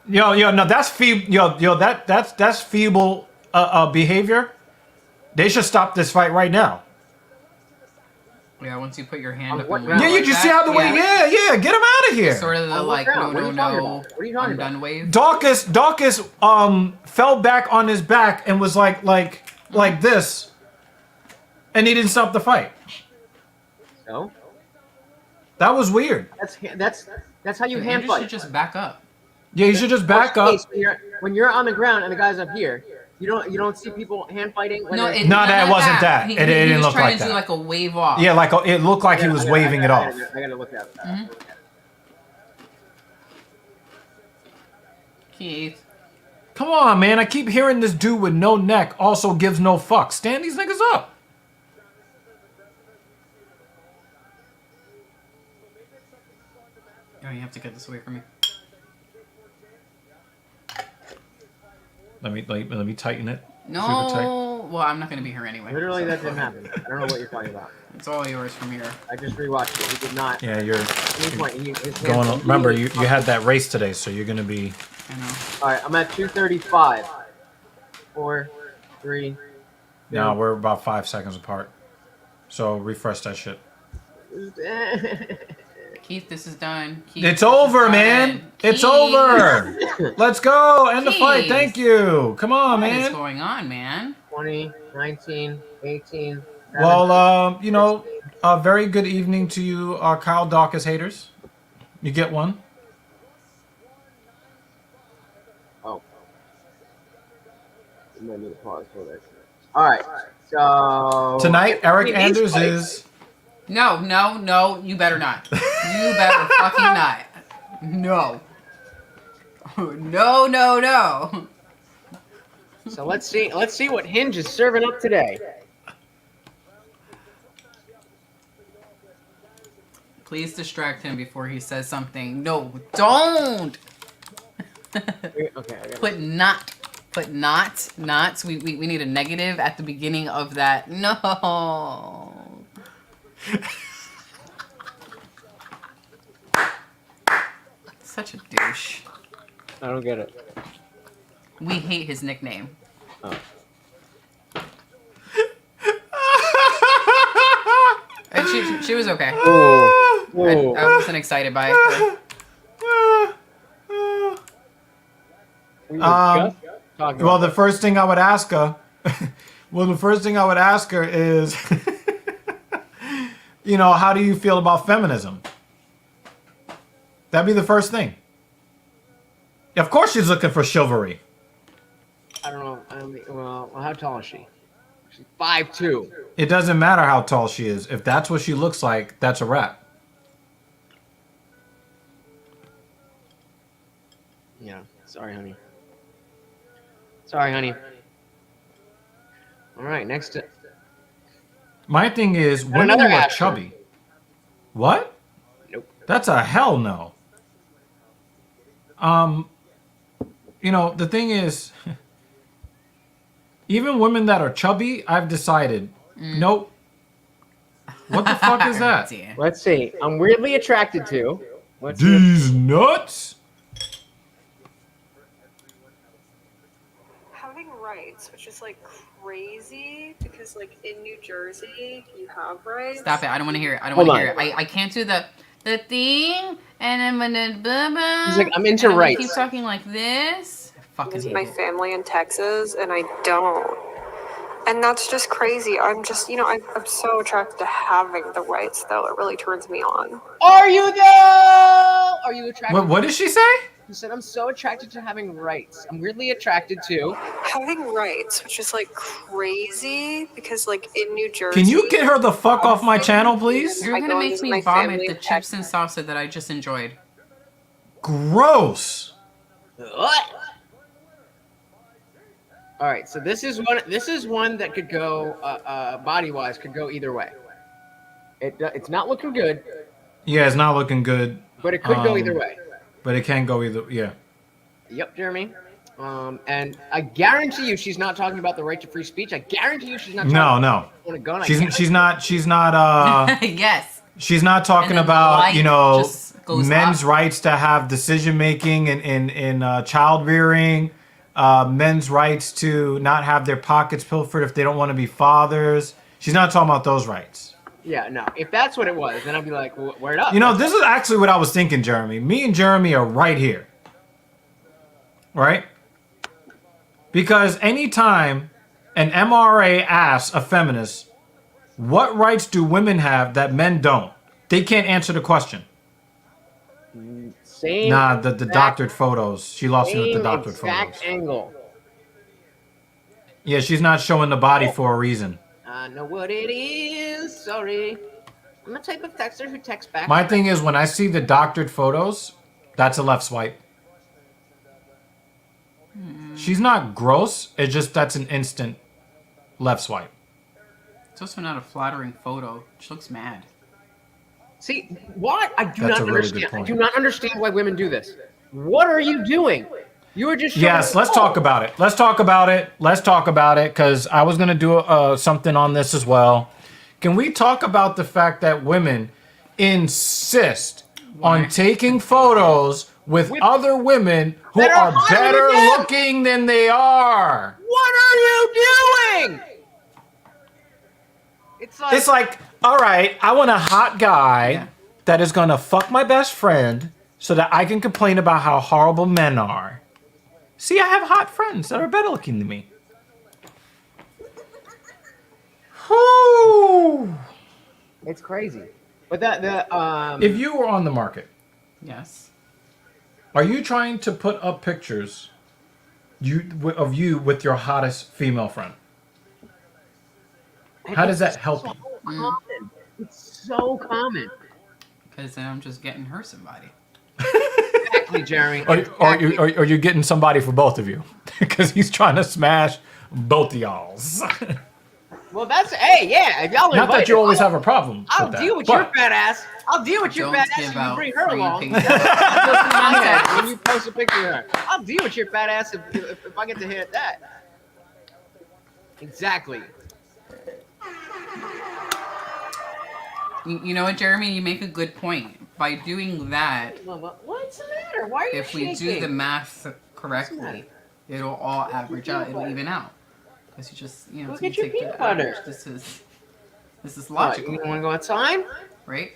No, that's feeble. That's feeble behavior. They should stop this fight right now. Yeah, once you put your hand up. Yeah, you just see how the way. Yeah, get him out of here. Sort of the like no. What are you talking about? Wave. Dawkins fell back on his back and was like this, and he didn't stop the fight. No. That was weird. That's how you hand fight. You should just back up. Yeah, you should just back up. When you're on the ground and the guy's up here, you don't see people hand fighting. That wasn't that. It didn't look like that. He was trying to do like a wave off. Yeah, it looked like he was waving it off. I gotta look at that. Keith. Come on, man. I keep hearing this dude with no neck also gives no fuck. Stand these niggas up. Oh, you have to get this away from me. Let me tighten it. No. Well, I'm not going to be here anyway. Literally, that didn't happen. I don't know what you're talking about. It's all yours from here. I just rewatched it. He did not. Yeah, you're going on. Remember, you had that race today, so you're going to be. I know. All right, I'm at 2:35. 4, 3. No, we're about 5 seconds apart. So refresh that shit. Keith, this is done. Keith, it's over, man. It's over. Let's go. End the fight. Thank you. Come on, man. What is going on, man? 20, 19, 18. 17, Well, you know, a very good evening to you, Kyle Dawkins haters. You get one. Oh. I might need to pause for this. All right. So tonight, Eric Anders is. No, you better not. You better fucking not. No. No. So let's see what Hinge is serving up today. Please distract him before he says something. No, don't. Okay. Put not. So we need a negative at the beginning of that. No. Such a douche. I don't get it. We hate his nickname. Oh. She was okay. Ooh. I wasn't excited by it. We were just talking Well, about the first thing I would ask her, is, you know, how do you feel about feminism? That'd be the first thing. Of course she's looking for chivalry. I don't know. Well, how tall is she? She's 5'2". It doesn't matter how tall she is. If that's what she looks like, that's a wrap. Yeah. Sorry, honey. Sorry, honey. All right, next. My thing is, women another who are actor. chubby. What? Nope. That's a hell no. You know, the thing is, even women that are chubby, I've decided, nope. What the fuck is that? Let's see. I'm weirdly attracted to. These nuts? Having rights, which is like crazy because like in New Jersey you have rights. Stop it! I don't want to hear it. I don't Hold want to on. hear it. I can't do the thing, and I'm gonna blah blah. He's like, I'm into and rights. Keep talking like this. I fucking Visit hate my it. family in Texas, and I don't. And that's just crazy. I'm just, I'm so attracted to having the rights, though. It really turns me on. Are you though? Are you attracted? What did she say? She said, I'm so attracted to having rights. I'm weirdly attracted to. Having rights, which is like crazy because like in New Jersey. Can you get her the fuck off my channel, please? You're I gonna go make into me my vomit family the in chips and salsa that I just enjoyed. Gross. What? All right, so this is one that could go body wise could go either way. It's not looking good, Yeah, it's not looking good. but it could go either way. But it can go either. Yeah. Yep, Jeremy. And I guarantee you, she's not talking about the right to free speech. I guarantee you, she's not. No. On a gun. She's not. Yes. She's not talking And then about, light you know, just goes men's up. rights to have decision making in child rearing, men's rights to not have their pockets pilfered if they don't want to be fathers. She's not talking about those rights. Yeah, no. If that's what it was, then I'd be like, well, word up. You know, this is actually what I was thinking, Jeremy. Me and Jeremy are right here. Right? Because anytime an MRA asks a feminist, what rights do women have that men don't? They can't answer the question. Same. Nah, the doctored photos. She lost me with the Same doctored exact photos. angle. Yeah, she's not showing the body for a reason. I know what it is. Sorry. I'm the type of texter who texts back. My thing is, when I see the doctored photos, that's a left swipe. She's not gross. It's just that's an instant left swipe. It's also not a flattering photo. She looks mad. See, what? I do That's not a really good understand. I point. do not understand why women do this. What are you doing? You were just showing Yes, let's talk about it. Let's talk about it, because I was going to do something on this as well. Can we talk about the fact that women insist on taking photos with other women who That are are hotter better than them? looking than they are? What are you doing? It's like, all right, I want a hot guy that is going to fuck my best friend so that I can complain about how horrible men are. See, I have hot friends that are better looking than me. Whew. It's crazy. But If you were on the market, Yes. are you trying to put up pictures of you with your hottest female friend? How does that help you? common. It's so common. Because then I'm just getting her somebody. Exactly, Jeremy. Are you getting somebody for both of you? Because he's trying to smash both of y'all's. Well, hey, yeah. If y'all Not that invited, you always have a problem. I'll with that, deal with but- your fat ass. I'll deal with your Don't fat ass give if you out bring her free along. pink When you post a picture of her, I'll deal with your fat ass if I get to hit that. Exactly. You know what, Jeremy? You make a good point. By doing that, What's the matter? Why are you if we do shaking? the math correctly, it'll all average out. It'll even out. Because you just, Look so you at your take the peanut butter. average. This is What, logical. you want to go outside? right?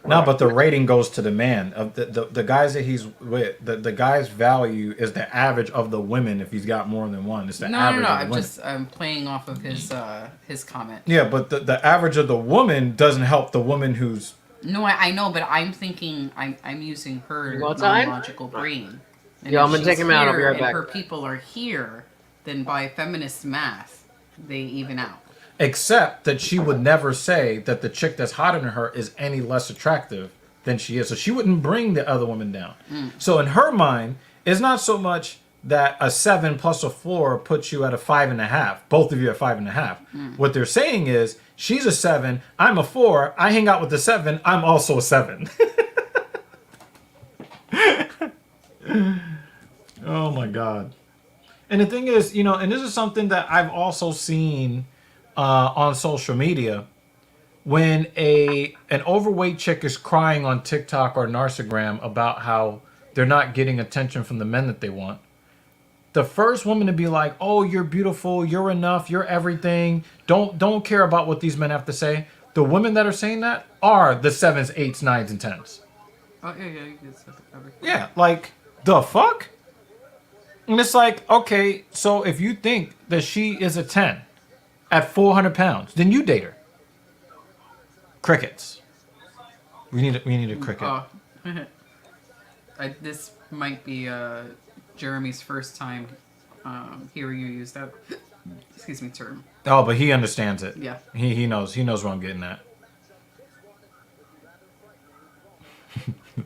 No, but the rating goes to the man of the guys that he's with. The guy's value is the average of the women. If he's got more than one, it's the average of the women. I'm playing off of his comment. Yeah, but the average of the woman doesn't help the woman who's. No, I know, but I'm thinking I'm using her You outside? non-logical brain. And Yeah, if I'm gonna she's take him out. I'll be here right back. And her people are here, then by feminist math, they even out. Except that she would never say that the chick that's hotter than her is any less attractive than she is. So she wouldn't bring the other woman down. So in her mind, it's not so much that a 7 plus a 4 puts you at a 5.5. Both of you at 5.5. What they're saying is, she's a 7, I'm a 4, I hang out with the 7, I'm also a 7. Oh my God. And the thing is, you know, and this is something that I've also seen on social media. When an overweight chick is crying on TikTok or Instagram about how they're not getting attention from the men that they want, the first woman to be like, "Oh, you're beautiful, you're enough, you're everything. Don't care about what these men have to say." The women that are saying that are the 7s, 8s, 9s, and 10s. Oh yeah, you get stuff covered. Yeah, like the fuck. And it's like, okay, so if you think that she is a 10 at 400 pounds, then you date her. Crickets. We need a cricket. This might be Jeremy's first time hearing you use that term. Oh, but he understands it. Yeah. He knows where I'm getting at.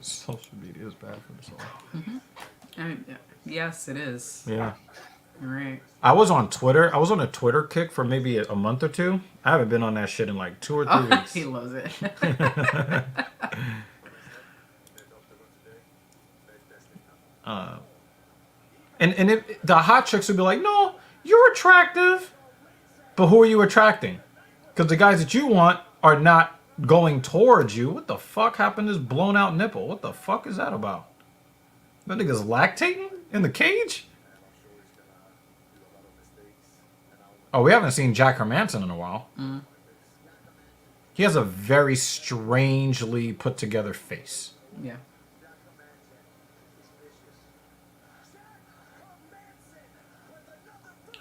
Social media is bad for the soul. Yes, it is. Yeah. You're right. I was on Twitter. I was on a Twitter kick for maybe a month or two. I haven't been on that shit in like 2 or 3 weeks. He loves it. And the hot chicks would be like, "No, you're attractive." But who are you attracting? Because the guys that you want are not going towards you. What the fuck happened to this blown out nipple? What the fuck is that about? That nigga's lactating in the cage? Oh, we haven't seen Jack Hermanson in a while. He has a very strangely put together face. Yeah.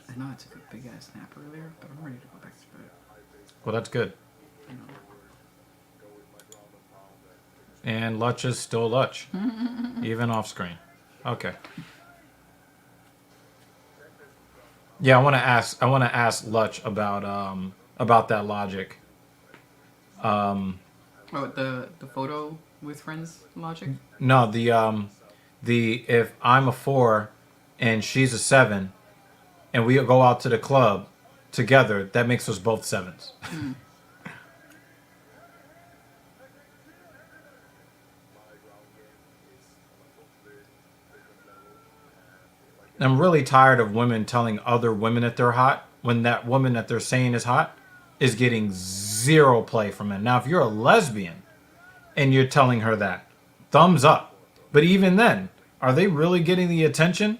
I know I took a big ass nap earlier, but I'm ready to go back to bed. Well, that's good. And Lutch is still Lutch, even off screen. Okay. Yeah, I want to ask Lutch about that logic. Oh, the photo with friends logic? No, the if I'm a 4 and she's a 7 and we go out to the club together, that makes us both 7s. I'm really tired of women telling other women that they're hot when that woman that they're saying is hot is getting 0 play from men. Now, if you're a lesbian and you're telling her that, thumbs up. But even then, are they really getting the attention?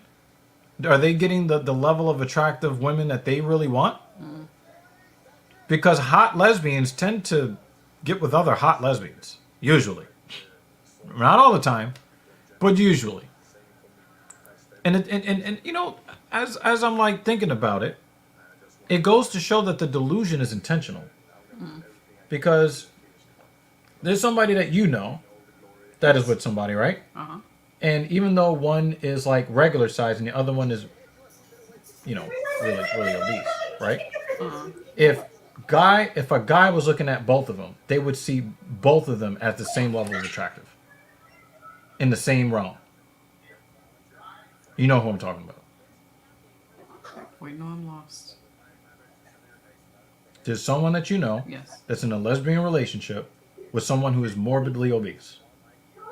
Are they getting the level of attractive women that they really want? Because hot lesbians tend to get with other hot lesbians, usually. Not all the time, but usually. And you know, as I'm like thinking about it, it goes to show that the delusion is intentional. Because there's somebody that you know that is with somebody, right? Uh-huh. And even though one is like regular size and the other one is, you know, really obese, right? Uh-huh. If a guy was looking at both of them, they would see both of them as the same level of attractive. In the same realm. You know who I'm talking about. Wait, no, I'm lost. There's someone that you know that's in a lesbian relationship with someone who is morbidly obese.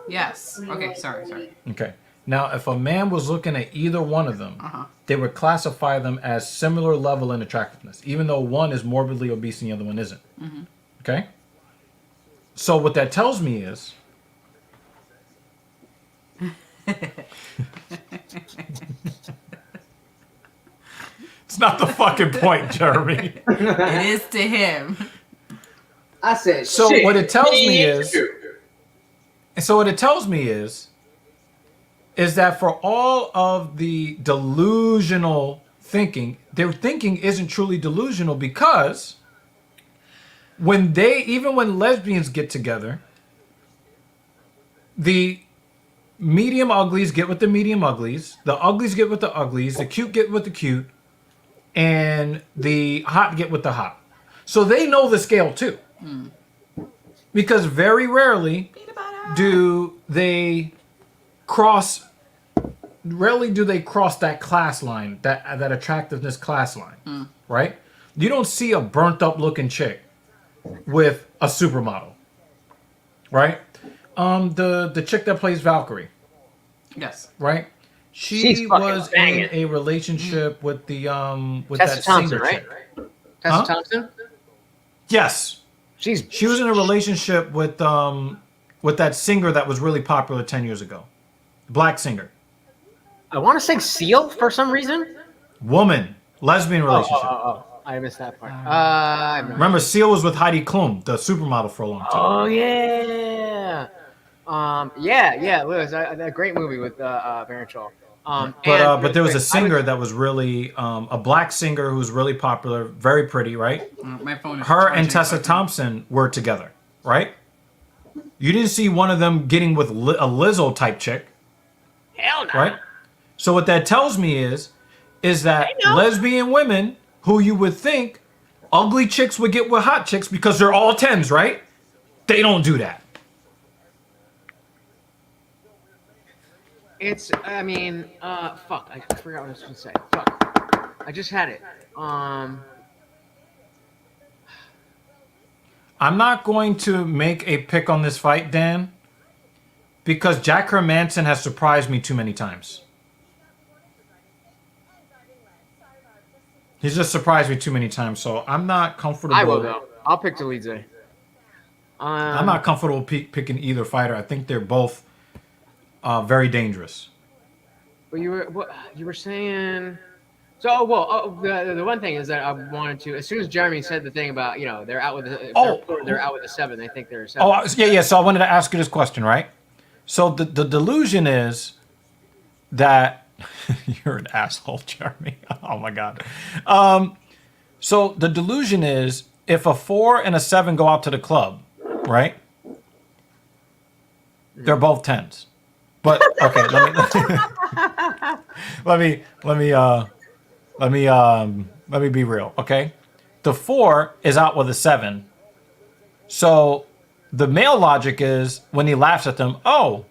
Yes. Okay, sorry. Okay. Now, if a man was looking at either one of them, they would classify them as similar level in attractiveness, even though one is morbidly obese and the other one isn't. Okay? So what that tells me is... It's not the fucking point, Jeremy. It is to him. I said, So shit, what it tells me is, too. so what it tells me is that for all of the delusional thinking, their thinking isn't truly delusional because even when lesbians get together, the medium uglies get with the medium uglies, the uglies get with the uglies, the cute get with the cute, and the hot get with the hot. So they know the scale too. Because very rarely do they cross that class line, that attractiveness class line, right? You don't see a burnt up looking chick with a supermodel, right? The chick that plays Valkyrie, Yes. right? She's She fucking was banging. in a relationship with the with Tessa that Thompson, singer right? chick. Tessa Huh? Thompson? Yes, she was in a relationship with that singer that was really popular 10 years ago, black singer. I want to say Seal for some reason. Woman, lesbian relationship. I missed that part. Remember, Seal was with Heidi Klum, the supermodel, for a long time. Oh yeah. Yeah, Lewis, that great movie with Baron Shaw. But there was a singer that was really a black singer who was really popular, very pretty, right? My phone is Her and charging Tessa fucking- Thompson were together, right? You didn't see one of them getting with a Lizzo type chick, Hell no. right? So what that tells me is that lesbian women who you would think ugly chicks would get with hot chicks because they're all 10s, right? They don't do that. It's, fuck, I forgot what I was going to say. Fuck. I just had it. I'm not going to make a pick on this fight, Dan, because Jack Hermanson has surprised me too many times. He's just surprised me too many times, so I'm not comfortable. I will, though. I'll pick Dolidze. I'm not comfortable picking either fighter. I think they're both very dangerous. But you were saying. So the one thing is that I wanted to. As soon as Jeremy said the thing about they're out with they're out with a 7. I think they're a 7. Oh yeah. So I wanted to ask you this question, right? So the delusion is that you're an asshole, Jeremy. Oh my god. So the delusion is if a 4 and a 7 go out to the club, right? They're both 10s. But okay, let me be real, okay? The 4 is out with a 7. So the male logic is when he laughs at them, oh,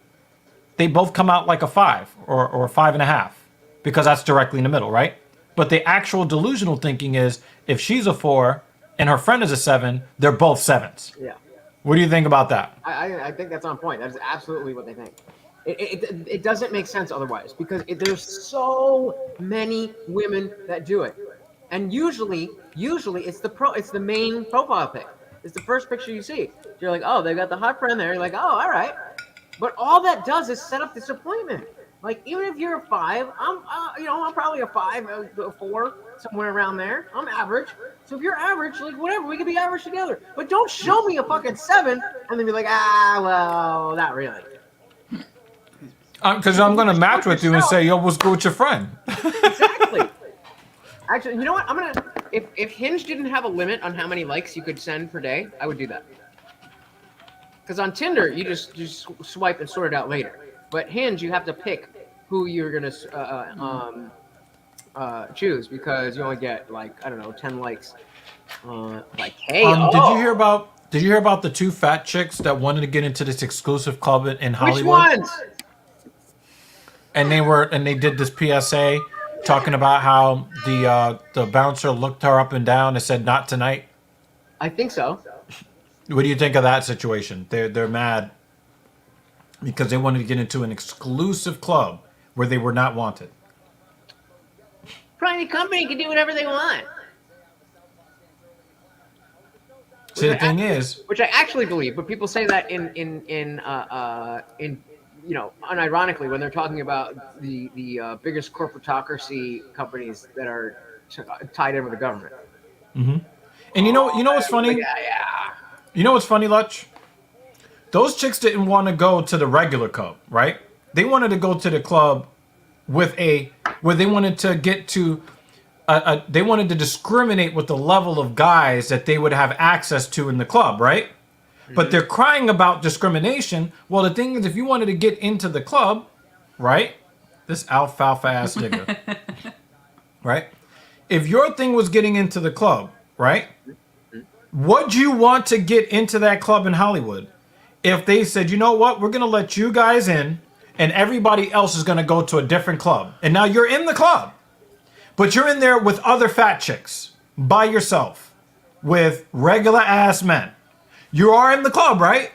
they both come out like a 5 or a 5.5 because that's directly in the middle, right? But the actual delusional thinking is if she's a 4 and her friend is a 7, they're both 7s. Yeah. What do you think about that? I think that's on point. That is absolutely what they think. It doesn't make sense otherwise because there's so many women that do it, and usually it's the main profile pic. It's the first picture you see. You're like, oh, they got the hot friend there. You're like, oh, all right. But all that does is set up disappointment. Like even if you're a 5, I'm probably a 5, a 4, somewhere around there. I'm average. So if you're average, like whatever, we can be average together. But don't show me a fucking 7 and then be like, well, not really. Because I'm going to match with you and say, yo, what's good with your friend? Exactly. Actually, you know what? If Hinge didn't have a limit on how many likes you could send per day, I would do that. Because on Tinder, you just swipe and sort it out later. But Hinge, you have to pick who you're going to choose because you only get 10 likes. Hey, did you hear about the 2 fat chicks that wanted to get into this exclusive club in Hollywood? Which ones? And they did this PSA talking about how the bouncer looked her up and down and said, "Not tonight." I think so. What do you think of that situation? They're mad because they wanted to get into an exclusive club where they were not wanted. Private company can do whatever they want. See, the thing is, which I actually believe, but people say that in unironically when they're talking about the biggest corporatocracy companies that are tied in with the government. Mm-hmm. And you know what's funny? Yeah. You know what's funny, Lutch? Those chicks didn't want to go to the regular club, right? They wanted to go to the club with where they wanted to get to they wanted to discriminate with the level of guys that they would have access to in the club, right? But they're crying about discrimination. Well, the thing is, if you wanted to get into the club, right? This alfalfa ass nigga, right? If your thing was getting into the club, right? Would you want to get into that club in Hollywood if they said, you know what, we're going to let you guys in and everybody else is going to go to a different club. And now you're in the club, but you're in there with other fat chicks by yourself with regular ass men. You are in the club, right?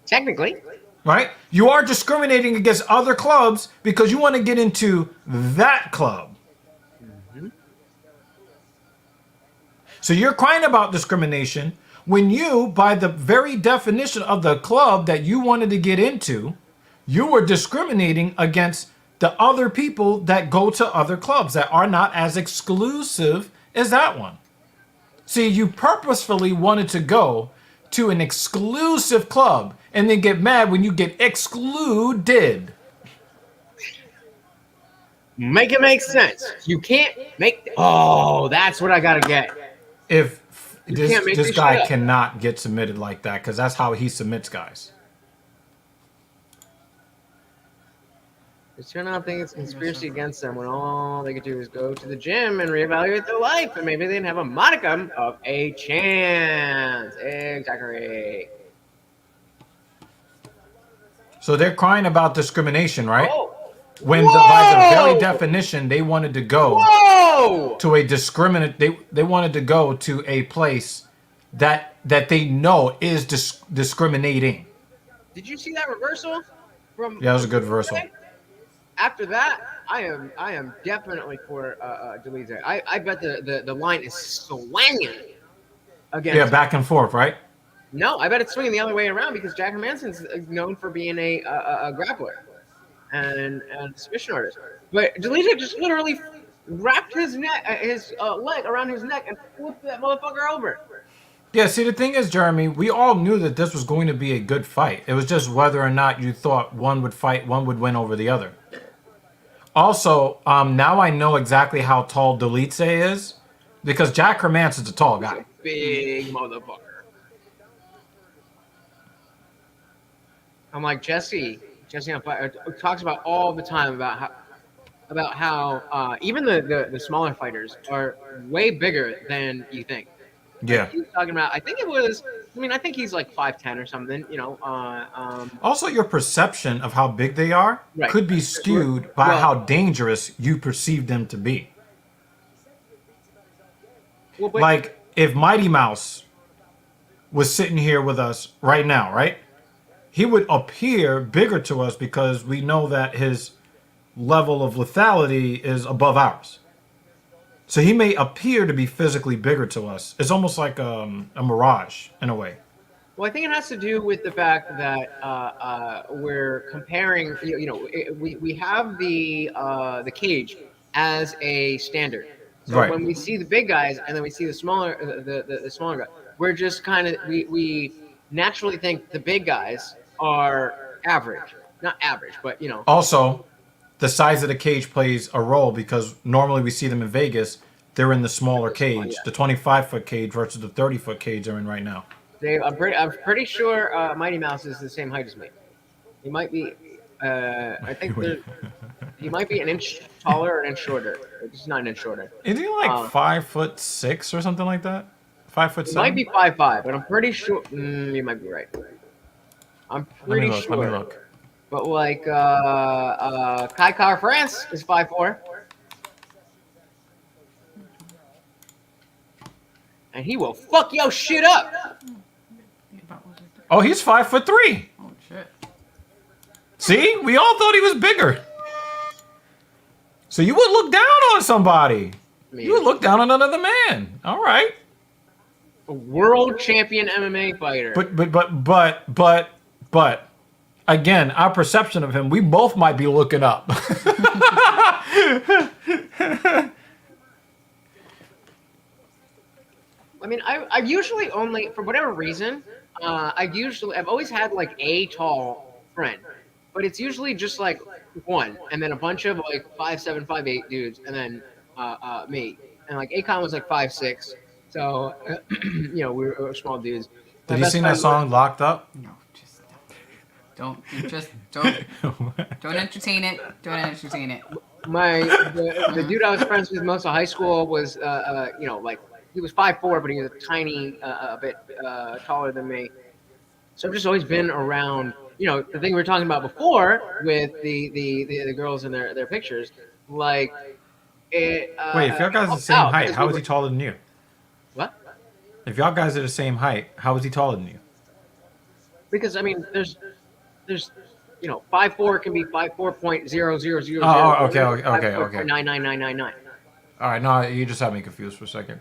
Technically. Right? You are discriminating against other clubs because you want to get into that club. So you're crying about discrimination when you, by the very definition of the club that you wanted to get into, you were discriminating against the other people that go to other clubs that are not as exclusive as that one. See, you purposefully wanted to go to an exclusive club and then get mad when you get excluded. Make it make sense. You can't make... Oh, that's what I gotta get. If You can't make this this guy shit up. cannot get submitted like that because that's how he submits guys. They turn out think it's conspiracy against them when all they could do is go to the gym and reevaluate their life, and maybe they'd have a modicum of a chance. Exactly. So they're crying about discrimination, right? Oh. When by the very definition, they wanted to go to a discriminate. They wanted to go to a place that they know is discriminating. Did you see that reversal? From Yeah, that was a good reversal. After that, I am definitely for delete it. I bet the line is swinging against. Yeah, back and forth, right? No, I bet it's swinging the other way around because Jack Hermanson's known for being a grappler and submission artist. But Delija just literally wrapped his neck, his leg around his neck and flipped that motherfucker over. Yeah, see, the thing is, Jeremy, we all knew that this was going to be a good fight. It was just whether or not you thought one would win over the other. Also, now I know exactly how tall Delitze is because Jack Hermanson's a tall guy. Big motherfucker. I'm like, Jesse on Fire talks about all the time about how even the smaller fighters are way bigger than you think. Yeah. He was talking about, I think he's like 5'10" or something, you know. Also, your perception of how big they are could be skewed by how dangerous you perceive them to be. Well, like, if Mighty Mouse was sitting here with us right now, right? He would appear bigger to us because we know that his level of lethality is above ours. So he may appear to be physically bigger to us. It's almost like a mirage in a way. Well, I think it has to do with the fact that we're comparing. We have the cage as a standard. So when we see the big guys and then we see the smaller the smaller guy, we're just kind of we naturally think the big guys are average. Not average, but you know. Also, the size of the cage plays a role because normally we see them in Vegas. They're in the smaller cage, the 25-foot cage versus the 30-foot cage they're in right now. I'm pretty sure Mighty Mouse is the same height as me. He might be. I think he might be an inch taller or an inch shorter. He's not an inch shorter. Is he like 5'6" or something like that? 5'7"? He might be 5'5", but I'm pretty sure. You might be right. I'm pretty sure. Let me look. But like Kai Car France is 5'4", and he will fuck your shit up. Oh, he's 5'3". Oh shit! See, we all thought he was bigger. So you would look down on somebody. You would look down on another man. All right. A world champion MMA fighter. But again, our perception of him, we both might be looking up. I mean, I've usually only, for whatever reason, I've always had like a tall friend, but it's usually just like one, and then a bunch of like 5'7", 5'8" dudes, and then me, and like Akon was like 5'6", so we were small dudes. My Did you best sing that friend song "Locked Up"? No, don't entertain it. Don't entertain it. The dude I was friends with most of high school was like he was 5'4", but he was a tiny a bit taller than me. So I've just always been around. The thing we were talking about before with the girls and their pictures, like it. Wait, if y'all guys are the same height, how is he taller than you? What? If y'all guys are the same height, how is he taller than you? Because I mean, there's 5'4" can be 5'4.0000. Oh, okay. 99999. All right, no, you just had me confused for a second.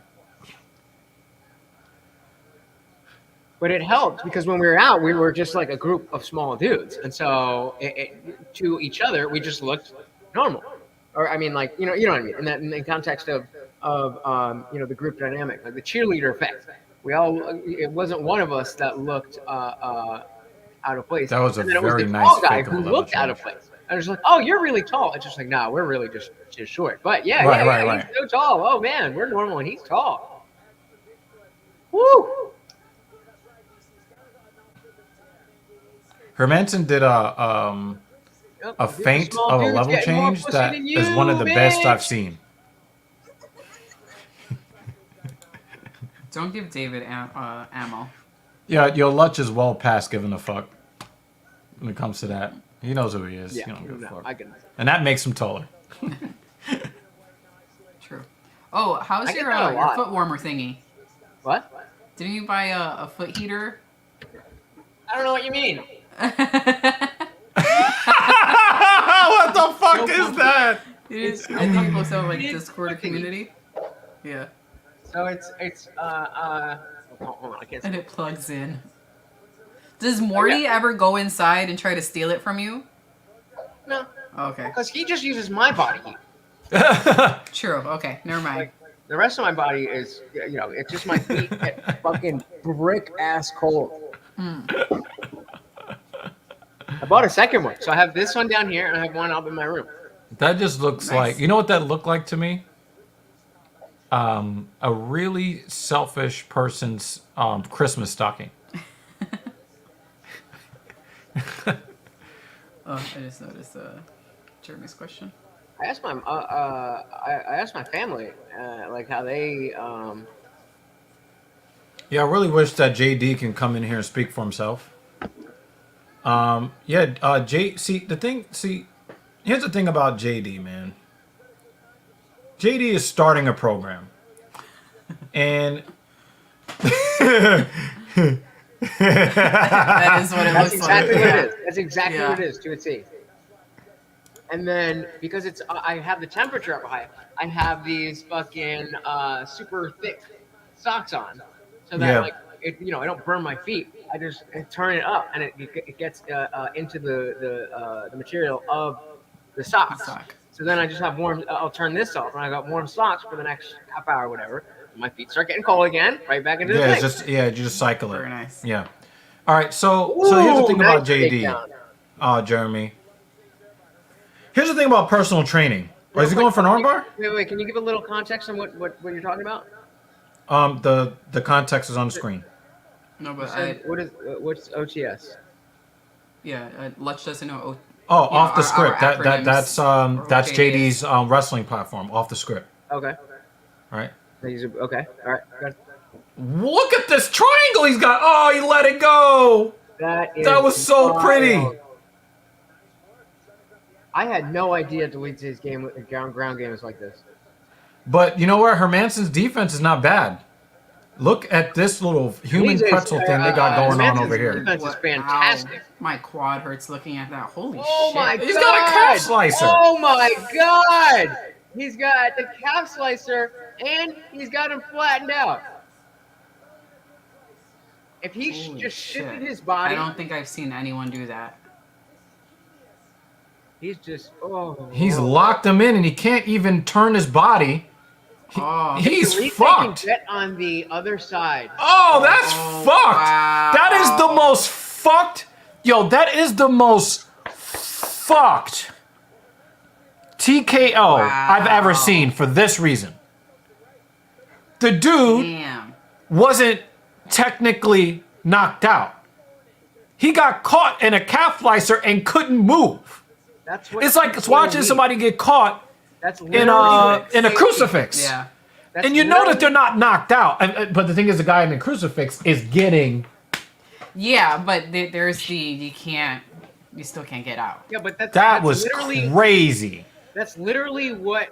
But it helped because when we were out, we were just like a group of small dudes, and so to each other, we just looked normal. Or I mean, like you know what I mean. In the context of the group dynamic, like the cheerleader effect. It wasn't one of us that looked out of place. That was a and then very it was the nice tall guy fake of a who level looked out of change. place. I was like, "Oh, you're really tall." It's just like, "Nah, we're really just short." But yeah, Right. he's so tall. Oh man, we're normal and he's tall. Woo! Hermanson did a feint of a level change that is one of the best I've seen. Don't give David ammo. Yeah, your Lutch is well past giving a fuck when it comes to that. He knows who he is. Yeah, he don't give a fuck. and that makes him taller. True. Oh, how's your foot warmer thingy? What? Didn't you buy a foot heater? I don't know what you mean. What the fuck is that? I think you posted on like Discord community. Yeah. So it's hold on, I can't see. And it plugs in. Does Morty ever go inside and try to steal it from you? No. Okay. Because he just uses my body heat. True. Okay. Never mind. Like, the rest of my body is, it's just my feet get fucking brick ass cold. I bought a second one, so I have this one down here and I have one up in my room. That just looks like, you know what that looked like to me? A really selfish person's Christmas stocking. Oh, I just noticed Jeremy's question. I asked my family like how they. Yeah, I really wish that JD can come in here and speak for himself. Here's the thing about JD, man. JD is starting a program. And that is what it looks like. What it is. That's exactly what it is to a T. And then because I have the temperature up high, I have these fucking super thick socks on, so that I don't burn my feet. I just turn it up, and it gets into the material of the socks. So then I just have warm. I'll turn this off, and I got warm socks for the next half hour, or whatever. My feet start getting cold again. Right back into the thing. You just cycle it. Very nice. Yeah. All right. So here's the thing about JD. Jeremy. Here's the thing about personal training. Is he going for an armbar? Wait. Can you give a little context on what you're talking about? The context is on the screen. No, but what's OTS? Yeah, Lutch doesn't know. Off the script. That's JD's JD's wrestling platform. Off the script. Okay. Right. Okay. All right. Good. Look at this triangle he's got. Oh, he let it go. That was so pretty. I had no idea Delete's game ground game is like this. But you know what? Hermanson's defense is not bad. Look at this little human pretzel thing they got going on over here. Defense is fantastic. Ow. My quad hurts looking at that. Holy shit. My God. He's got a calf slicer. Oh my God. He's got the calf slicer and he's got him flattened out. If he just shifted his body. I don't think I've seen anyone do that. He's just, He's locked him in and he can't even turn his body. Oh, He's At least fucked. they can get on the other side. Oh, that's fucked. wow. That is the most fucked. Yo, that is the most fucked TKO I've ever seen for this reason. The dude Damn. wasn't technically knocked out. He got caught in a calf slicer and couldn't move. That's what It's like watching somebody get caught That's in a crucifix. Yeah. That's And you know that they're not knocked out. But the thing is, the guy in the crucifix is getting... Yeah, but there's you still can't get out. Yeah, but That was literally crazy. That's literally what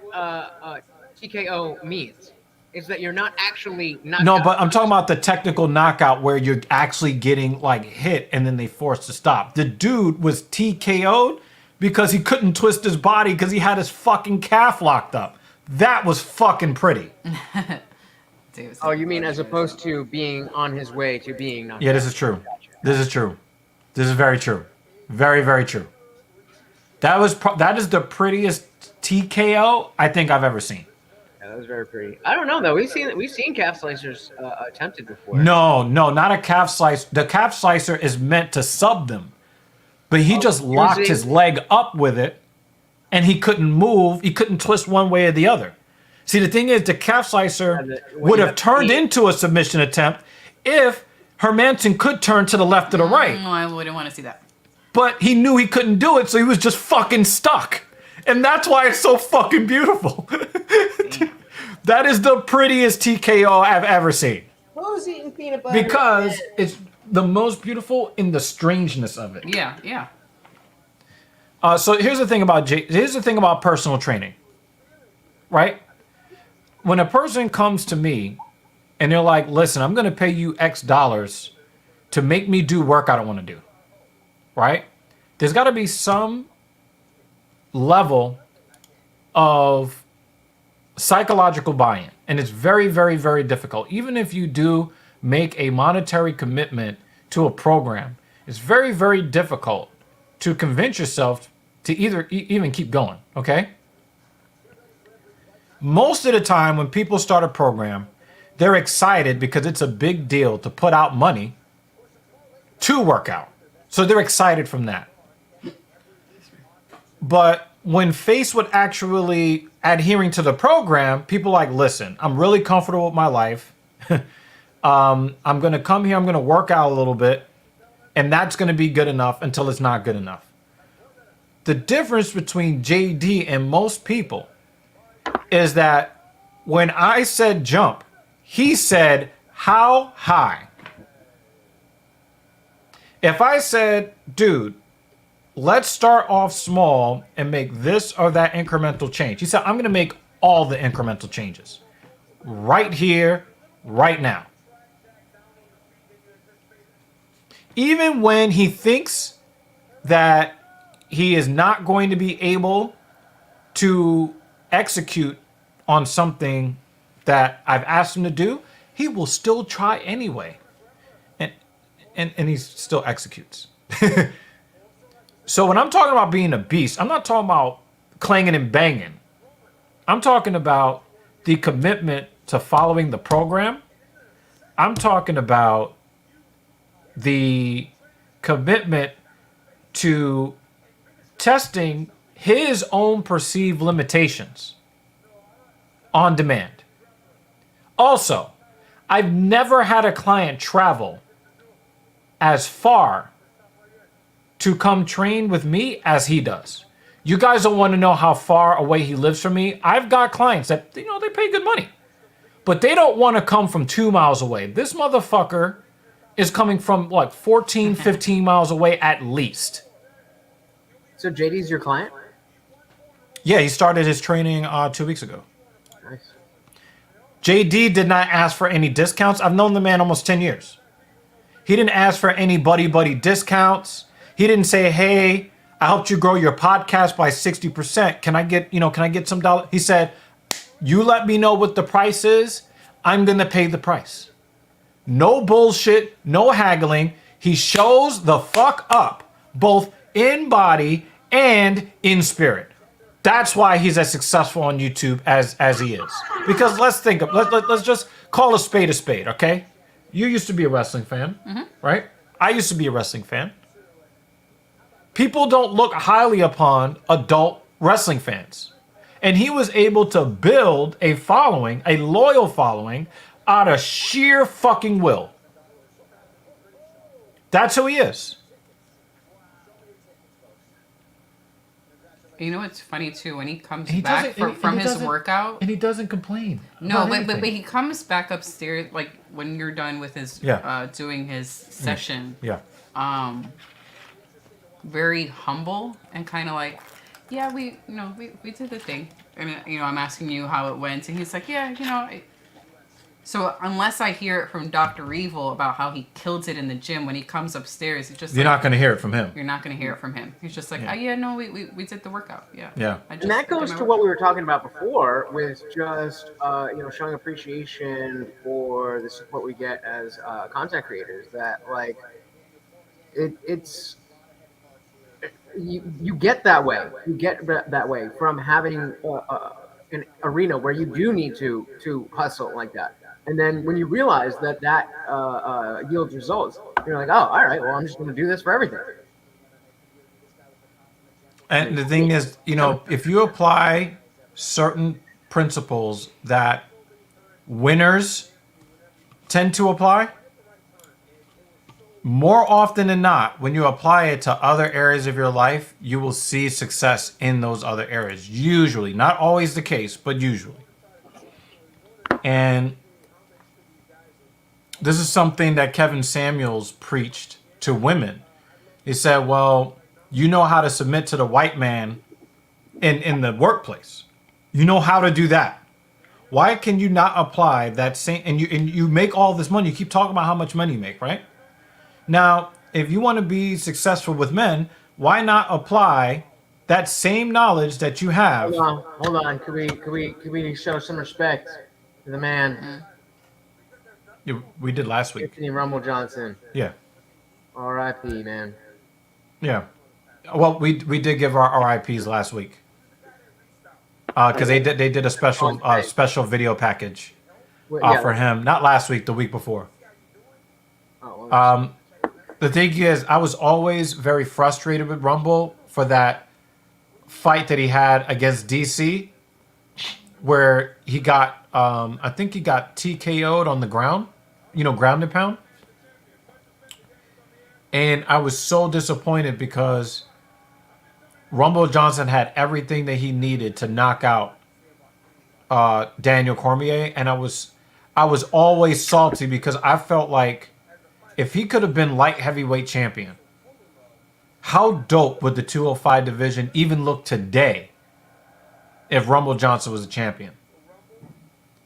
TKO means. Is that you're not actually knocked No, out. but I'm talking about the technical knockout where you're actually getting like hit and then they forced to stop. The dude was TKO'd because he couldn't twist his body because he had his fucking calf locked up. That was fucking pretty. Dude, Oh, you mean as opposed to being on his way to being knocked Yeah, out? this is true. This is true. This is very true. Very, very true. That is the prettiest TKO I think I've ever seen. Yeah, that was very pretty. I don't know though. We've seen calf slicers attempted before. No, not a calf slice. The calf slicer is meant to sub them. But he just locked his leg up with it and he couldn't move. He couldn't twist one way or the other. See, the thing is, the calf slicer would have turned into a submission attempt if Hermanson could turn to the left or the right. No, I wouldn't want to see that. But he knew he couldn't do it, so he was just fucking stuck. And that's why it's so fucking beautiful. That is the prettiest TKO I've ever seen. Who's eating peanut butter? Because it's the most beautiful in the strangeness of it. Yeah, yeah. So here's the thing about personal training, right? When a person comes to me and they're like, listen, I'm going to pay you X dollars to make me do work I don't want to do, right? There's got to be some level of psychological buy-in. And it's very, very, very difficult. Even if you do make a monetary commitment to a program, it's very, very difficult to convince yourself to even keep going, okay? Most of the time when people start a program, they're excited because it's a big deal to put out money to work out. So they're excited from that. But when faced with actually adhering to the program, people are like, listen, I'm really comfortable with my life. I'm going to come here, I'm going to work out a little bit, and that's going to be good enough until it's not good enough. The difference between JD and most people is that when I said jump, he said, how high? If I said, dude, let's start off small and make this or that incremental change. He said, I'm going to make all the incremental changes right here, right now. Even when he thinks that he is not going to be able to execute on something that I've asked him to do, he will still try anyway. And he still executes. So when I'm talking about being a beast, I'm not talking about clanging and banging. I'm talking about the commitment to following the program. I'm talking about the commitment to testing his own perceived limitations on demand. Also, I've never had a client travel as far to come train with me as he does. You guys don't want to know how far away he lives from me. I've got clients that, they pay good money, but they don't want to come from 2 miles away. This motherfucker is coming from like 14, 15 miles away at least. So JD's your client? Yeah, he started his training 2 weeks ago. Nice. JD did not ask for any discounts. I've known the man almost 10 years. He didn't ask for any buddy discounts. He didn't say, hey, I helped you grow your podcast by 60%. Can I get some dollars? He said, you let me know what the price is. I'm going to pay the price. No bullshit, no haggling. He shows the fuck up, both in body and in spirit. That's why he's as successful on YouTube as he is. Because let's just call a spade, okay? You used to be a wrestling fan, right? I used to be a wrestling fan. People don't look highly upon adult wrestling fans. And he was able to build a following, a loyal following, out of sheer fucking will. That's who he is. You know what's funny too? When he comes And he back doesn't- from and he his doesn't- workout, And he doesn't complain. no, about but anything. he comes back upstairs like when you're done with his doing his session. Yeah. Very humble and kind of like, yeah, we did the thing, and I'm asking you how it went, and he's like, yeah, So unless I hear it from Dr. Evil about how he killed it in the gym, when he comes upstairs, it's just You're not going to hear it from him. You're not going to hear it from him. He's just like, we did the workout. Yeah. Yeah. And that goes to what we were talking about before, with just showing appreciation for the support we get as content creators. That like it's you get that way. You get that way from having an arena where you do need to hustle like that. And then when you realize that yields results, you're like, oh, all right, well, I'm just going to do this for everything. And the thing is, if you apply certain principles that winners tend to apply, more often than not, when you apply it to other areas of your life, you will see success in those other areas. Usually, not always the case, but usually. And this is something that Kevin Samuels preached to women. He said, well, you know how to submit to the white man in the workplace. You know how to do that. Why can you not apply that same, and you make all this money, you keep talking about how much money you make, right? Now, if you want to be successful with men, why not apply that same knowledge that you have? Hold on. Could we show some respect to the man? We did last week. Anthony Rumble Johnson. Yeah. R.I.P. man. Yeah. Well, we did give our RIPs last week. Because they did a special video package for him. Not last week, the week before. The thing is, I was always very frustrated with Rumble for that fight that he had against DC, where he got, I think he got TKO'd on the ground, ground and pound. And I was so disappointed because Rumble Johnson had everything that he needed to knock out Daniel Cormier, and I was always salty because I felt like if he could have been light heavyweight champion, how dope would the 205 division even look today if Rumble Johnson was a champion?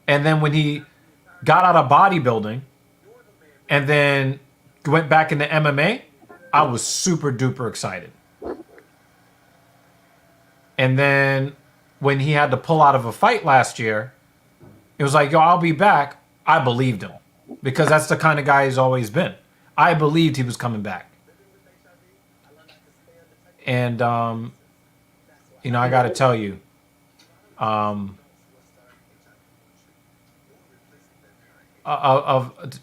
And then when he got out of bodybuilding and then went back into MMA, I was super duper excited. And then when he had to pull out of a fight last year, it was like, yo, I'll be back. I believed him because that's the kind of guy he's always been. I believed he was coming back. And, I got to tell you,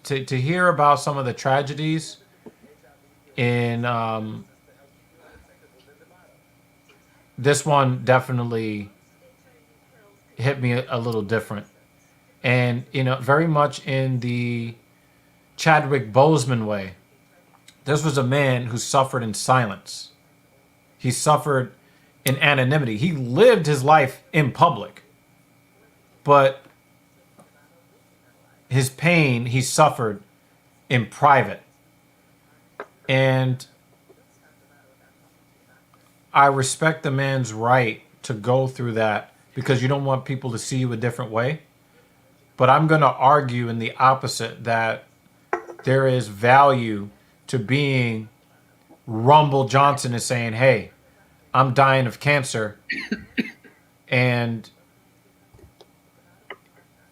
to hear about some of the tragedies in this one definitely hit me a little different. And, very much in the Chadwick Boseman way. This was a man who suffered in silence. He suffered in anonymity. He lived his life in public. But his pain, he suffered in private. And I respect the man's right to go through that because you don't want people to see you a different way. But I'm going to argue in the opposite, that there is value to being Rumble Johnson and saying, hey, I'm dying of cancer. And,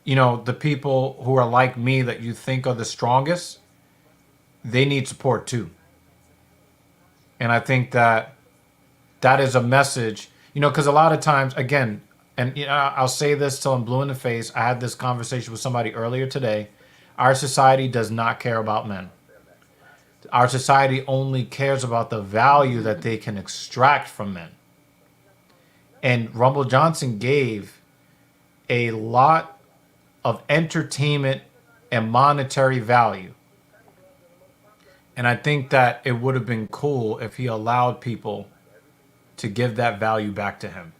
the people who are like me that you think are the strongest, they need support too. And I think that is a message. You know, because a lot of times, again, and you know, I'll say this till I'm blue in the face. I had this conversation with somebody earlier today. Our society does not care about men. Our society only cares about the value that they can extract from men. And Rumble Johnson gave a lot of entertainment and monetary value. And I think that it would have been cool if he allowed people to give that value back to him.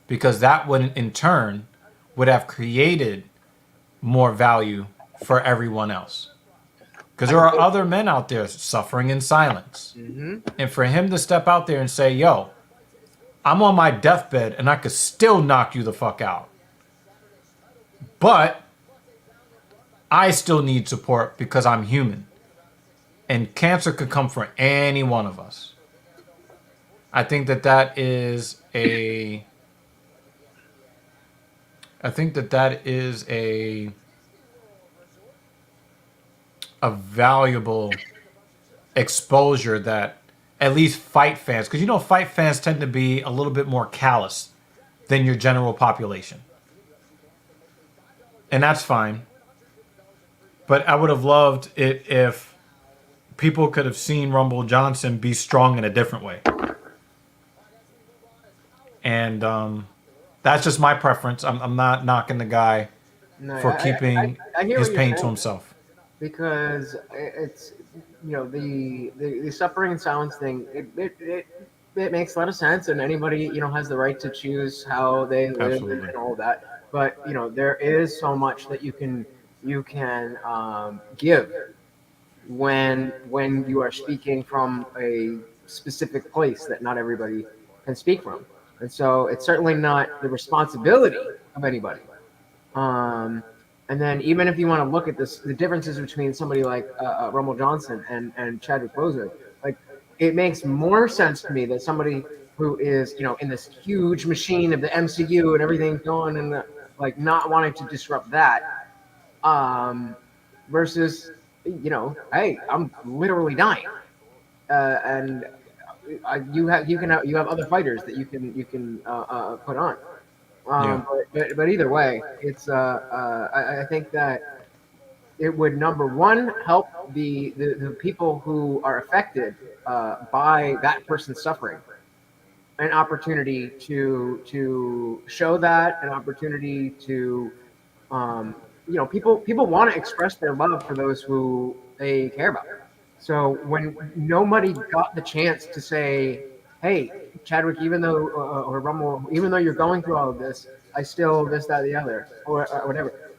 Because that would, in turn, would have created more value for everyone else. Because there are other men out there suffering in silence. And for him to step out there and say, yo, I'm on my deathbed and I could still knock you the fuck out. But I still need support because I'm human. And cancer could come for any one of us. I think that that is a... a valuable exposure that at least fight fans, because you know fight fans tend to be a little bit more callous than your general population. And that's fine. But I would have loved it if people could have seen Rumble Johnson be strong in a different way. And that's just my preference. I'm not knocking the guy for keeping his pain to himself. Because it's, you know, the suffering in silence thing, it makes a lot of sense, and anybody, you know, has the right to choose how they live and all of that. But you know, there is so much that you can give when you are speaking from a specific place that not everybody can speak from, and so it's certainly not the responsibility of anybody. And then even if you want to look at this, the differences between somebody like Rumble Johnson and Chadwick Boseman, like it makes more sense to me that somebody who is, you know, in this huge machine of the MCU and everything going and like not wanting to disrupt that, versus, you know, hey, I'm literally dying, and you have other fighters that you can put on. But either way, it's I think that it would, number one, help the people who are affected by that person's suffering an opportunity to show that, an opportunity to you know, people want to express their love for those who they care about. So when nobody got the chance to say, hey, Chadwick, even though or Rumble, even though you're going through all of this, I still this, that, the other, or whatever.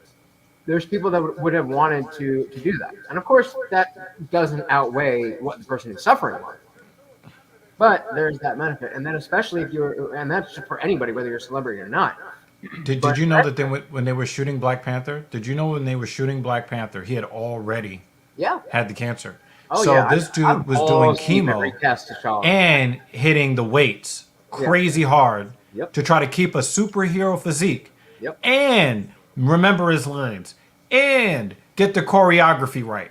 There's people that would have wanted to do that, and of course that doesn't outweigh what the person is suffering wants. But there's that benefit, and then especially if you're, and that's for anybody, whether you're a celebrity or not. Did you know that when they were shooting Black Panther? Did you know when they were shooting Black Panther, he had already had the cancer? Oh, so yeah. this dude was doing chemo and hitting the weights crazy hard to try to keep a superhero physique and remember his lines and get the choreography right.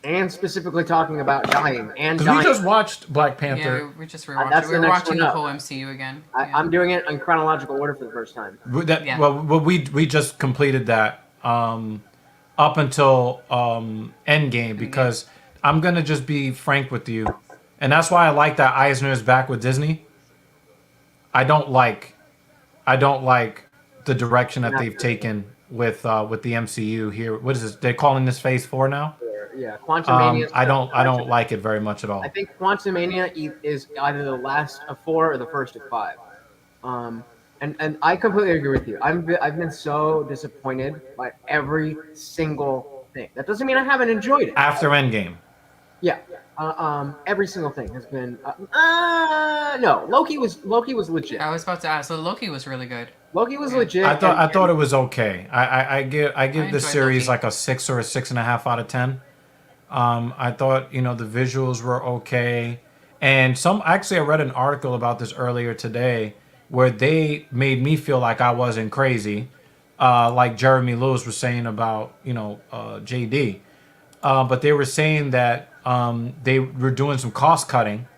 And specifically talking about dying and dying. We just watched Black Panther. Yeah, we just rewatched it. We're watching the whole MCU again. I'm doing it in chronological order for the first time. Well, we just completed that up until Endgame, because I'm gonna just be frank with you, and that's why I like that Eisner is back with Disney. I don't like the direction that they've taken with the MCU here. What is this? They're calling this Phase 4 now. Yeah, Quantumania. I don't like it very much at all. I think Quantumania is either the last of 4 or the first of 5. And I completely agree with you. I've been so disappointed by every single thing. That doesn't mean I haven't enjoyed it. After Endgame. Yeah. Every single thing has been. No, Loki was legit. I was about to ask. So Loki was really good. Loki was legit. I thought it was okay. I give this series like a 6 or a 6.5 out of 10. I thought, you know, the visuals were okay, and I read an article about this earlier today where they made me feel like I wasn't crazy, like Jeremy Lewis was saying about, you know, JD, but they were saying that they were doing some cost cutting,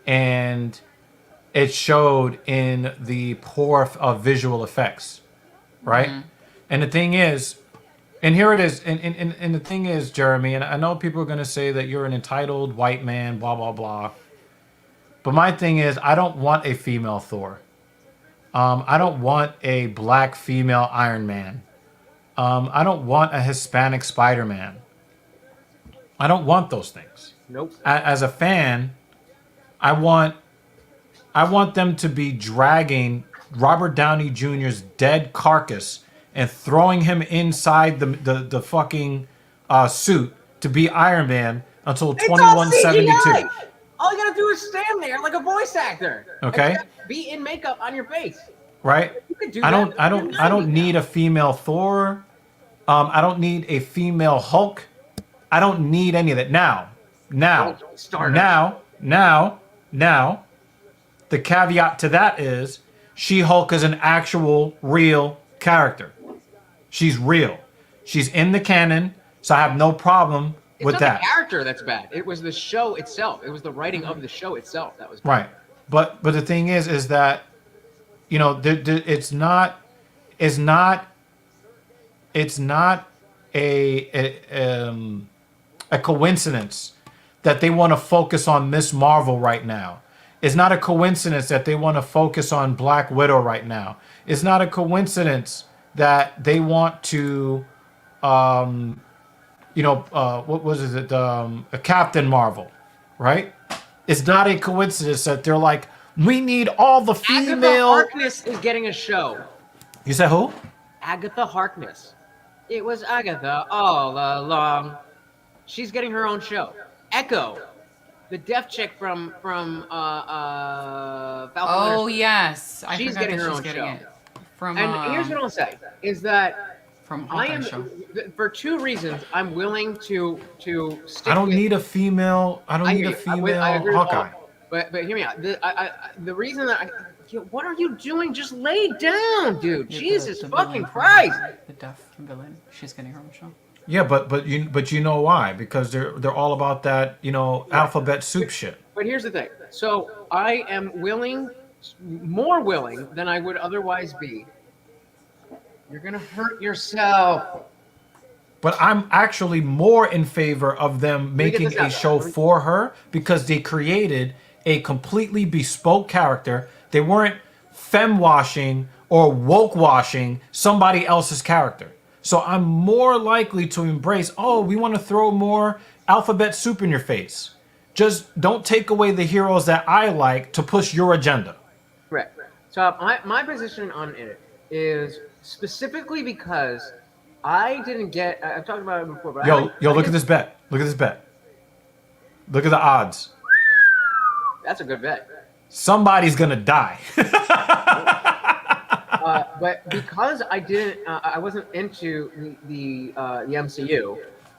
and it showed in the poor visual effects, right? And the thing is, and here it is, and the thing is, Jeremy, and I know people are going to say that you're an entitled white man, blah, blah, blah. But my thing is, I don't want a female Thor. I don't want a black female Iron Man. I don't want a Hispanic Spider-Man. I don't want those things. Nope. As a fan, I want them to be dragging Robert Downey Jr.'s dead carcass and throwing him inside the fucking suit to be Iron Man until It's all 2172. CGI. All you gotta do is stand there like a voice actor. Okay. Except be in makeup on your face. Right? You could do I that. don't need a female Thor. I don't need a female Hulk. I don't need any of that. Now, the caveat to that is She-Hulk is an actual real character. She's real. She's in the canon, so I have no problem with It's not that. the character that's bad. It was the show itself. It was the writing of the show itself that was bad. Right. But the thing is that, you know, it's not a coincidence that they want to focus on Miss Marvel right now. It's not a coincidence that they want to focus on Black Widow right now. It's not a coincidence that they want to, what was it? A Captain Marvel, right? It's not a coincidence that they're like, we need all the female. Agatha Harkness is getting a show. You said who? Agatha Harkness. It was Agatha all along. She's getting her own show. Echo, the deaf chick from Falcon. Oh yes, I she's forgot getting that her she's own getting show. it from. And here's what I'll say: is that from I Hawkeye am show. for two reasons. I'm willing to stick. I don't with, need a female. I don't need a female I agree with Hawkeye. But hear me out. The reason that what are you doing? Just lay down, dude. Jesus the fucking villain, Christ. The deaf villain. She's getting her own show. Yeah, but you know why? Because they're all about that, alphabet soup shit. But here's the thing. So I am more willing than I would otherwise be. You're gonna hurt yourself. But I'm actually more in favor of them making a show for her because they created a completely bespoke character. They weren't femme washing or woke washing somebody else's character. So I'm more likely to embrace, we want to throw more alphabet soup in your face. Just don't take away the heroes that I like to push your agenda. Correct. So my position on it is specifically because I didn't get. I've talked about it before, but Look at this bet. Look at this bet. Look at the odds. That's a good bet. Somebody's gonna die. But because I wasn't into the MCU,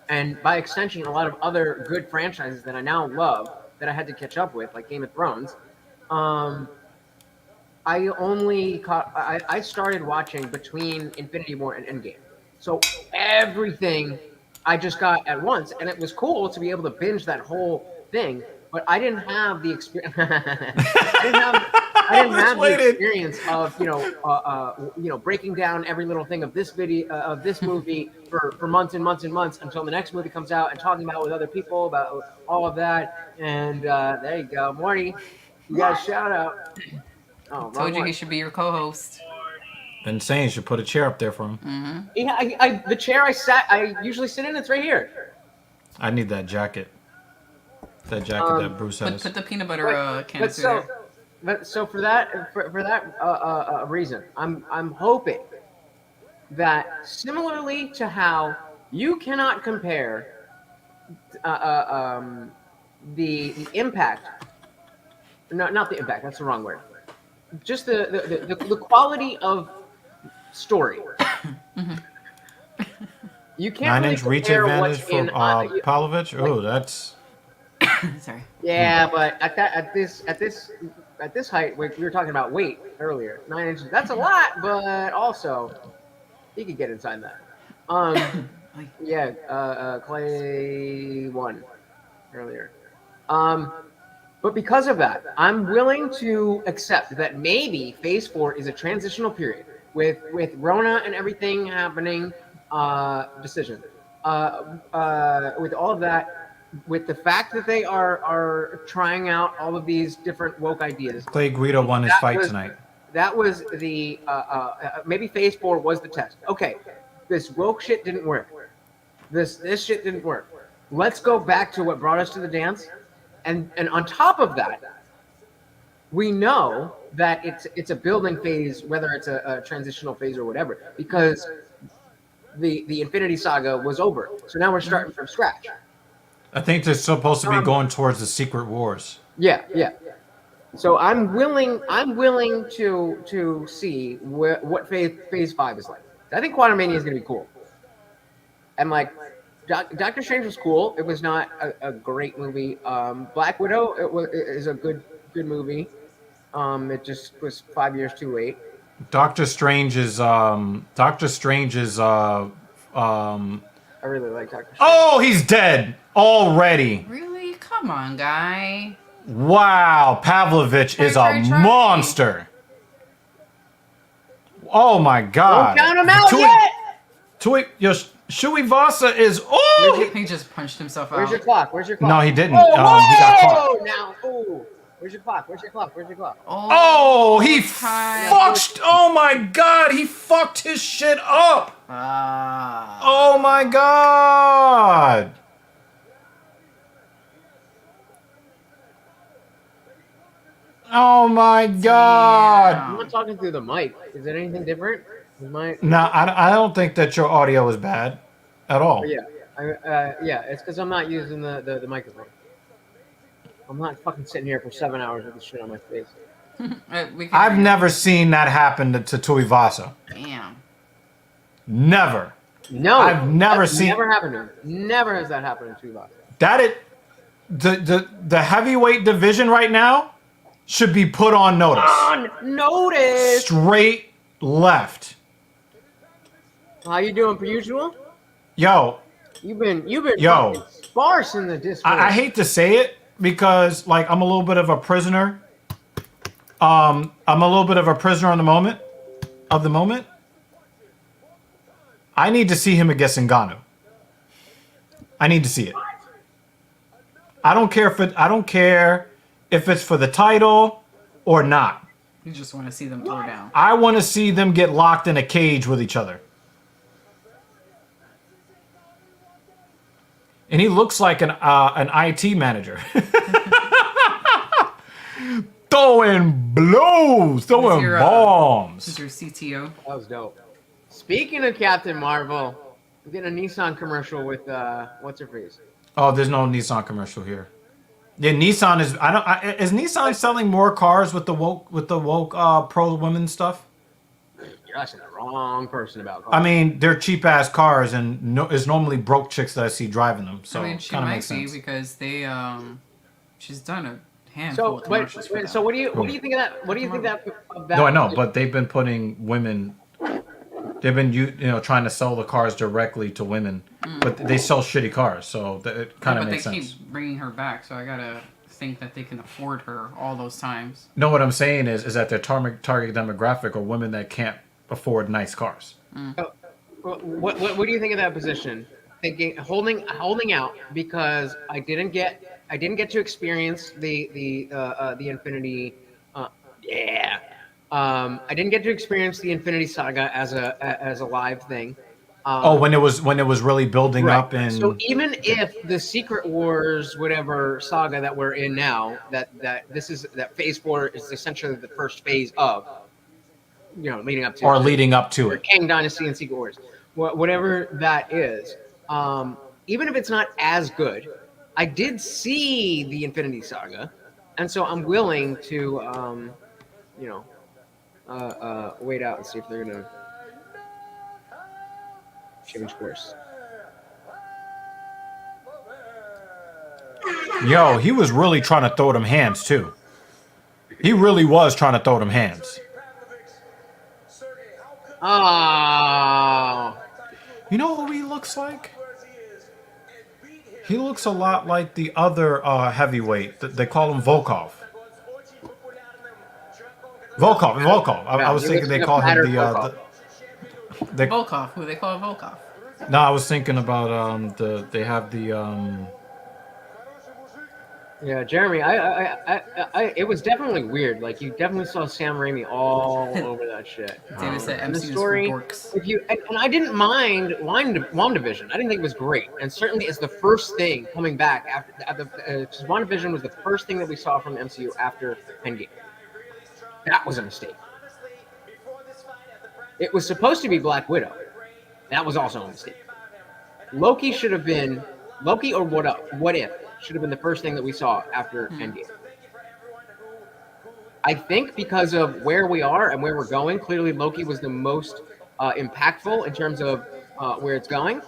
and by extension, a lot of other good franchises that I now love that I had to catch up with, like Game of Thrones. I started watching between Infinity War and Endgame. So everything I just got at once, and it was cool to be able to binge that whole thing. But I didn't have the experience. I didn't have the experience of breaking down every little thing of this video of this movie for months and months and months until the next movie comes out and talking about it with other people about all of that. And there you go, Morty. You got a shout out. Oh, Told you he should be your co-host. Been saying you should put a chair up there for him. Mm-hmm. Yeah, the chair I usually sit in, it's right here. I need that jacket. That jacket that Bruce has. Put the peanut butter canister there. So for that reason, I'm hoping that similarly to how you cannot compare the impact. No, not the impact. That's the wrong word. Just the quality of story. Mm-hmm. You can't 9-inch reach advantage for Pavlovich. Oh, that's. Sorry. Yeah, but at this height, we were talking about weight earlier. 9 inches. That's a lot, but also he could get inside that. Yeah. Clay won earlier. But because of that, I'm willing to accept that maybe Phase 4 is a transitional period with Rona and everything happening. Decision. With all of that, with the fact that they are trying out all of these different woke ideas. Clay Guida won his fight tonight. That was the maybe Phase 4 was the test. Okay, this woke shit didn't work. This shit didn't work. Let's go back to what brought us to the dance, and on top of that, we know that it's a building phase, whether it's a transitional phase or whatever, because the Infinity Saga was over. So now we're starting from scratch. I think they're supposed to be going towards the Secret Wars. Yeah. So I'm willing to see what phase 5 is like. I think Quantumania is going to be cool. And like Doctor Strange was cool. It was not a great movie. Black Widow is a good movie. It just was 5 years too late. Doctor Strange is I really like Doctor Strange. Oh, he's dead already. Really? Come on, guy. Wow, Pavlovich is a monster. Oh my God. Don't count him out yet. Shui Vasa is. Oh, he just punched himself out. Where's your clock? No, he didn't. Oh, he got caught. Now, where's your clock? Where's your clock? Oh, he fucked. Oh my God, he fucked his shit up. Oh my God. Oh my God. I'm not talking through the mic. Is it anything different? No, I don't think that your audio is bad at all. Yeah, it's because I'm not using the microphone. I'm not fucking sitting here for 7 hours with this shit on my face. I've never seen that happen to Tuivasa. Damn. Never. No, I've never seen. Never happened to him. Never has that happened to Tuivasa. The heavyweight division right now should be put on notice. Notice. Straight left. How you doing, per usual? Yo. You've been sparse in the Discord. I hate to say it because like I'm a little bit of a prisoner. I'm a little bit of a prisoner on the moment. I need to see him against Ngannou. I need to see it. I don't care if it's for the title or not. You just want to see them throw down. I want to see them get locked in a cage with each other. And he looks like an IT manager. Throwing blows, throwing bombs. This is your CTO. That was dope. Speaking of Captain Marvel, we're getting a Nissan commercial with what's her face? Oh, there's no Nissan commercial here. Yeah, Nissan is. Is Nissan selling more cars with the woke pro women stuff? You're asking the wrong person about cars. I mean, they're cheap ass cars, and it's normally broke chicks that I see driving them. So I mean, she might be because they she's done a handful of commercials for them. So what do you think of that? What do you think of that? No, I know, but they've been putting women. They've been trying to sell the cars directly to women, but they sell shitty cars, so it kind of makes sense. But they keep bringing her back, so I gotta think that they can afford her all those times. No, what I'm saying is that their target demographic are women that can't afford nice cars. What do you think of that position? Thinking holding out because I didn't get to experience the Infinity. I didn't get to experience the Infinity Saga as a live thing. When it was really building up, and so even if the Secret Wars whatever saga that we're in now, that Phase 4 is essentially the first phase of, leading up to it, Kang Dynasty and Secret Wars, whatever that is. Even if it's not as good, I did see the Infinity Saga, and so I'm willing to wait out and see if they're gonna change course. Yo, he was really trying to throw them hands too. He really was trying to throw them hands. Oh. You know who he looks like? He looks a lot like the other heavyweight. They call him Volkov. Volkov. I Yeah, was he thinking looks they like a call him fatter the. Volkov. Volkov, who they call Volkov. No, I was thinking about they have the Yeah, Jeremy, it was definitely weird. Like you definitely saw Sam Raimi all over that shit. David said And the MCU's for story, dorks. if you and I didn't mind WandaVision. I didn't think it was great, and certainly it's the first thing coming back after because WandaVision was the first thing that we saw from the MCU after Endgame. That was a mistake. It was supposed to be Black Widow. That was also a mistake. Loki should have been Loki or What If should have been the first thing that we saw after Endgame. I think because of where we are and where we're going, clearly Loki was the most impactful in terms of where it's going.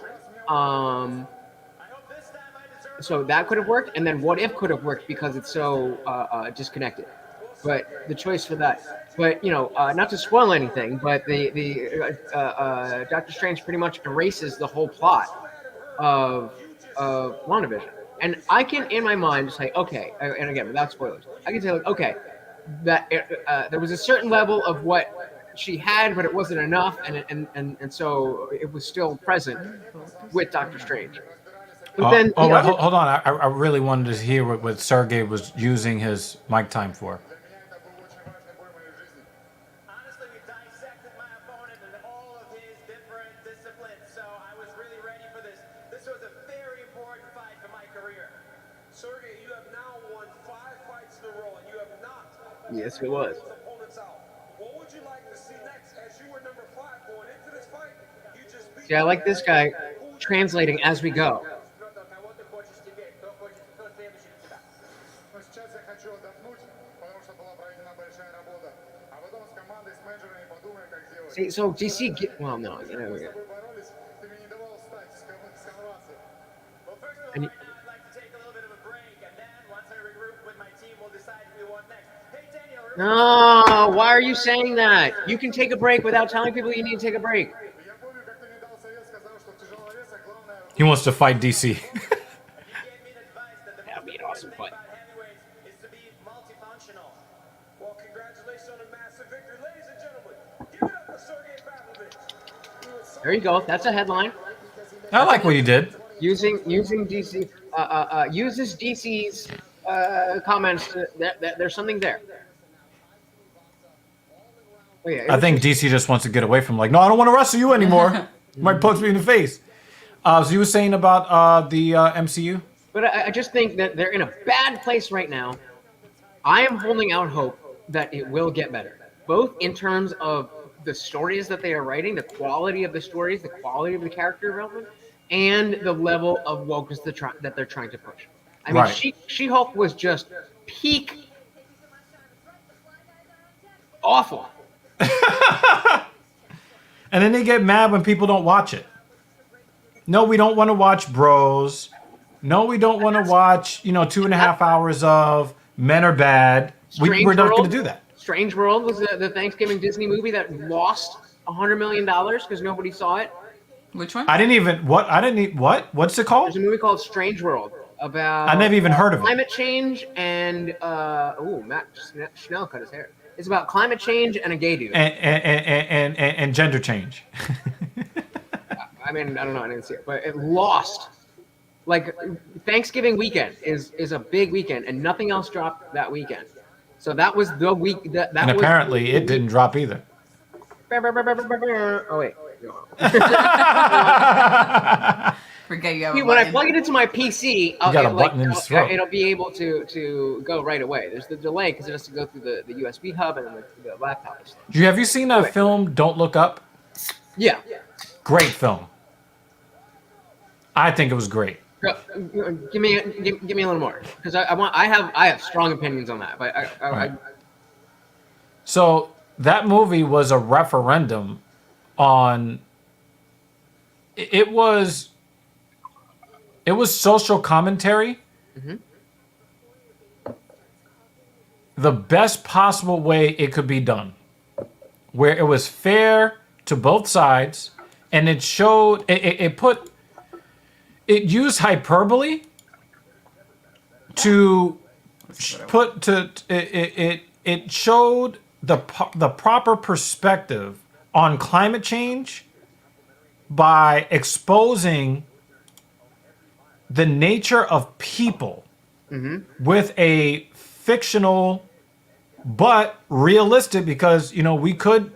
So that could have worked, and then What If could have worked because it's so disconnected. But the choice for that, but not to spoil anything, but the Doctor Strange pretty much erases the whole plot of WandaVision. And I can, in my mind, say, okay, and again, without spoilers, I can say, like, okay, that there was a certain level of what she had, but it wasn't enough, and so it was still present with Doctor Strange. But then, wait, hold on. I really wanted to hear what Sergey was using his mic time for. Honestly, we dissected my opponent and all of his different disciplines, so I was really ready for this. This was a very important fight for my career. Sergey, you have now won 5 fights in a row, and you have knocked yes, it was. opponents out. What would you like to see next? As you were number 5 going into this fight, you just beat See, I like this guy translating as we go. See, so DC well, no, Well, first of all, And I'd like to take a little bit of a break, and then once I regroup with my team, we'll decide who we want next. Hey, Daniel. No, why are you saying that? You can take a break without telling people you need to take a break. He wants to fight DC. That would be an awesome fight. Is to be multifunctional. Well, congratulations on a massive victory. Ladies and gentlemen, give it up for Sergey Pavlovich. There you go. That's a headline. I like what he did. Using DC uses DC's comments. There's something there. Oh, yeah, I think DC just wants to get away from no, I don't want to wrestle you anymore. You might punch me in the face. So you were saying about the MCU? But I just think that they're in a bad place right now. I am holding out hope that it will get better, both in terms of the stories that they are writing, the quality of the stories, the quality of the character development, and the level of wokeness that they're trying to push. I mean, Right. She-Hulk was just peak awful. And then they get mad when people don't watch it. No, we don't want to watch Bros. No, we don't want to watch, 2.5 hours of Men Are Bad. We're not going to do that. Strange World was the Thanksgiving Disney movie that lost $100 million because nobody saw it. Which one? I didn't even, what? What's it called? There's a movie called Strange World about... I never even heard of it. Climate change and, Matt Schnell cut his hair. It's about climate change and a gay dude. And gender change. I mean, I don't know, I didn't see it, but it lost. Like, Thanksgiving weekend is a big weekend, and nothing else dropped that weekend. So that was the week that And was apparently it didn't drop either. Oh wait. Forget you have a When I button. plug it into my PC, got a button in his throat. it'll be able to go right away. There's the delay because it has to go through the USB hub and then the laptop. Have you seen that film, Don't Look Up? Yeah. Great film. I think it was great. Give me a little more because I have strong opinions on that, but So that movie was a referendum on. It was social commentary. Mhm. The best possible way it could be done, where it was fair to both sides, and it showed it used hyperbole to it showed the proper perspective on climate change by exposing the nature of people with a fictional but realistic, because we could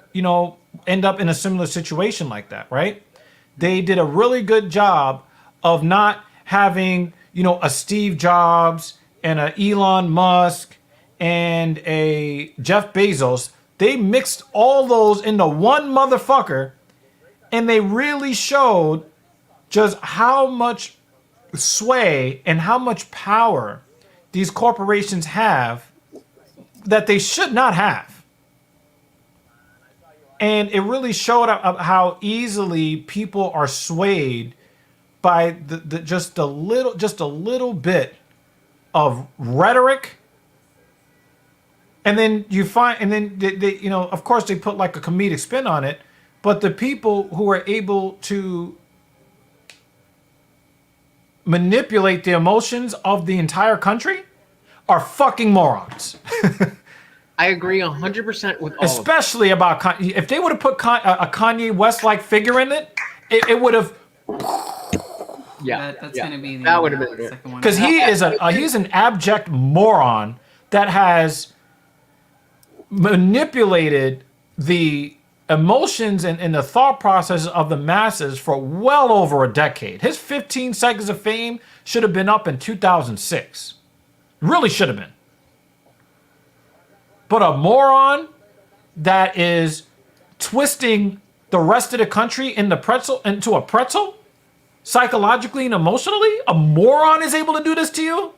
end up in a similar situation like that, right? They did a really good job of not having a Steve Jobs and a Elon Musk and a Jeff Bezos. They mixed all those into one motherfucker, and they really showed just how much sway and how much power these corporations have that they should not have. And it really showed up how easily people are swayed by just a little bit of rhetoric. And then they of course they put like a comedic spin on it, but the people who are able to manipulate the emotions of the entire country are fucking morons. I agree 100% with all Especially about if they would have put a Kanye West-like figure in it, it would have. Yeah, that's gonna be that would have been the second one. Because he's an abject moron that has manipulated the emotions and the thought process of the masses for well over a decade. His 15 seconds of fame should have been up in 2006. Really should have been. But a moron that is twisting the rest of the country into a pretzel, psychologically and emotionally, a moron is able to do this to you?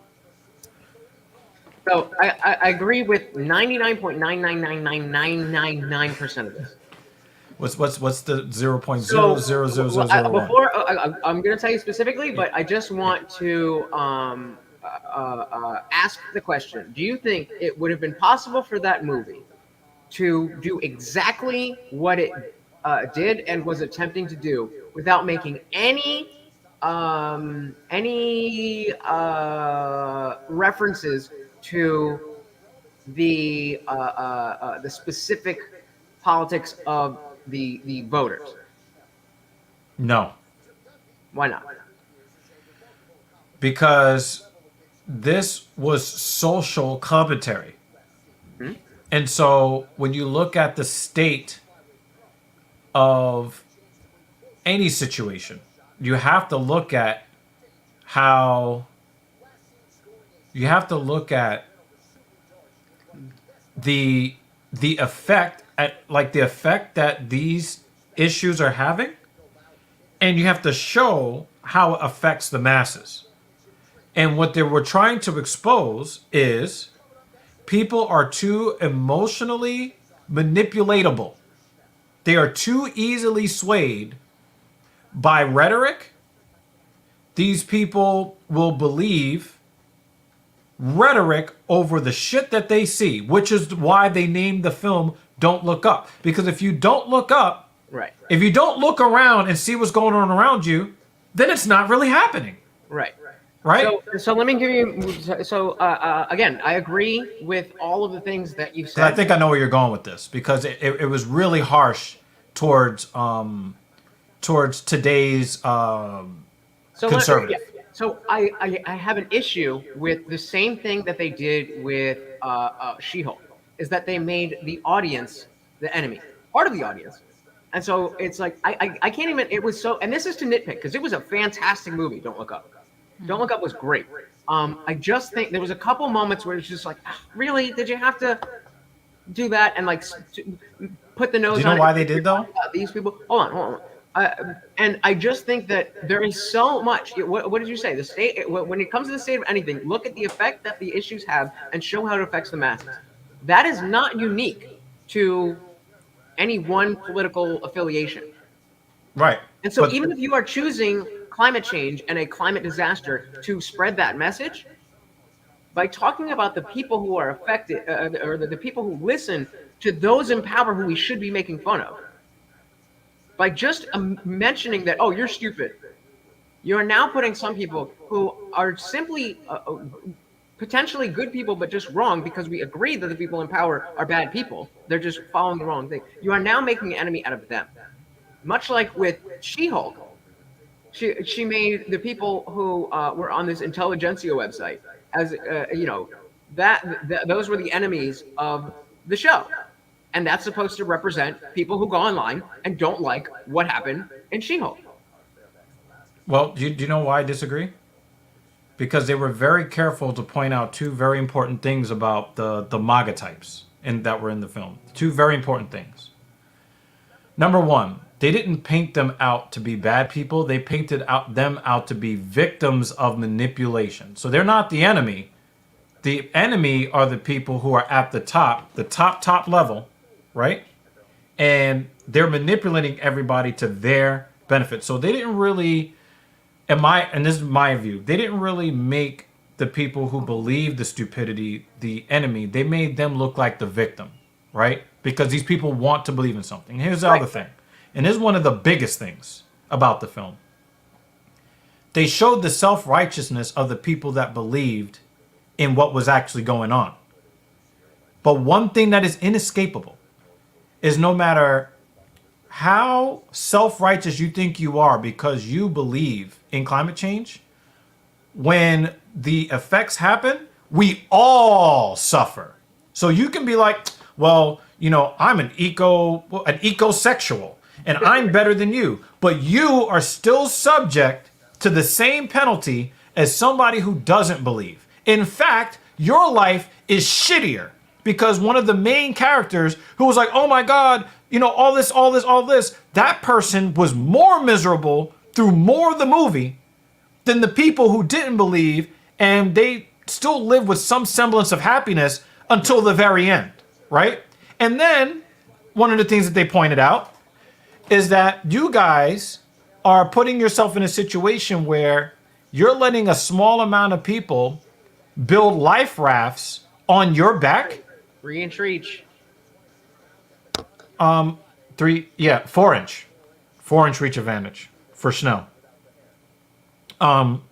So I agree with 99.9999999% of this. What's the 0.00001? Before I'm going to tell you specifically, but I just want to ask the question: do you think it would have been possible for that movie to do exactly what it did and was attempting to do without making any references to the specific politics of the voters? No. Why not? Because this was social commentary. Hmm? And so when you look at the state of any situation, you have to look at how the effect that these issues are having, and you have to show how it affects the masses. And what they were trying to expose is people are too emotionally manipulatable. They are too easily swayed by rhetoric. These people will believe rhetoric over the shit that they see, which is why they named the film Don't Look Up. Because if you don't look up, right, if you don't look around and see what's going on around you, then it's not really happening. Right. Right? So let me give you. Again, I agree with all of the things that you said. I think I know where you're going with this, because it was really harsh towards today's conservative. So I have an issue with the same thing that they did with She-Hulk, is that they made the audience the enemy, part of the audience. And so it's like, I can't even, it was so, and this is to nitpick, because it was a fantastic movie, Don't Look Up. Don't Look Up was great. I just think there was a couple moments where it's just like, really? Did you have to do that and like put the nose on it? Do you know why they did though? These people, hold on. And I just think that there is so much. What did you say? The state, when it comes to the state of anything, look at the effect that the issues have and show how it affects the masses. That is not unique to any one political affiliation. Right. And so even if you are choosing climate change and a climate disaster to spread that message, by talking about the people who are affected, or the people who listen to those in power who we should be making fun of, by just mentioning that, oh, you're stupid, You are now putting some people who are simply potentially good people, but just wrong because we agree that the people in power are bad people. They're just following the wrong thing. You are now making an enemy out of them. Much like with She-Hulk, she made the people who were on this intelligentsia website as those were the enemies of the show, and that's supposed to represent people who go online and don't like what happened in She-Hulk. Well, do you know why I disagree? Because they were very careful to point out two very important things about the MAGA types that were in the film. Two very important things. Number one, they didn't paint them out to be bad people. They painted them out to be victims of manipulation. So they're not the enemy. The enemy are the people who are at the top level, right? And they're manipulating everybody to their benefit. So they didn't really, and this is my view, they didn't really make the people who believe the stupidity the enemy. They made them look like the victim, right? Because these people want to believe in something. Here's the other thing. And this is one of the biggest things about the film. They showed the self-righteousness of the people that believed in what was actually going on. But one thing that is inescapable is no matter how self-righteous you think you are because you believe in climate change, when the effects happen, we all suffer. So you can be like, well, I'm an ecosexual and I'm better than you, but you are still subject to the same penalty as somebody who doesn't believe. In fact, your life is shittier because one of the main characters who was like, oh my God, all this, that person was more miserable through more of the movie than the people who didn't believe, and they still live with some semblance of happiness until the very end, right? And then one of the things that they pointed out is that you guys are putting yourself in a situation where you're letting a small amount of people build life rafts on your back. 3-inch reach. 4-inch. 4-inch reach advantage for Snow.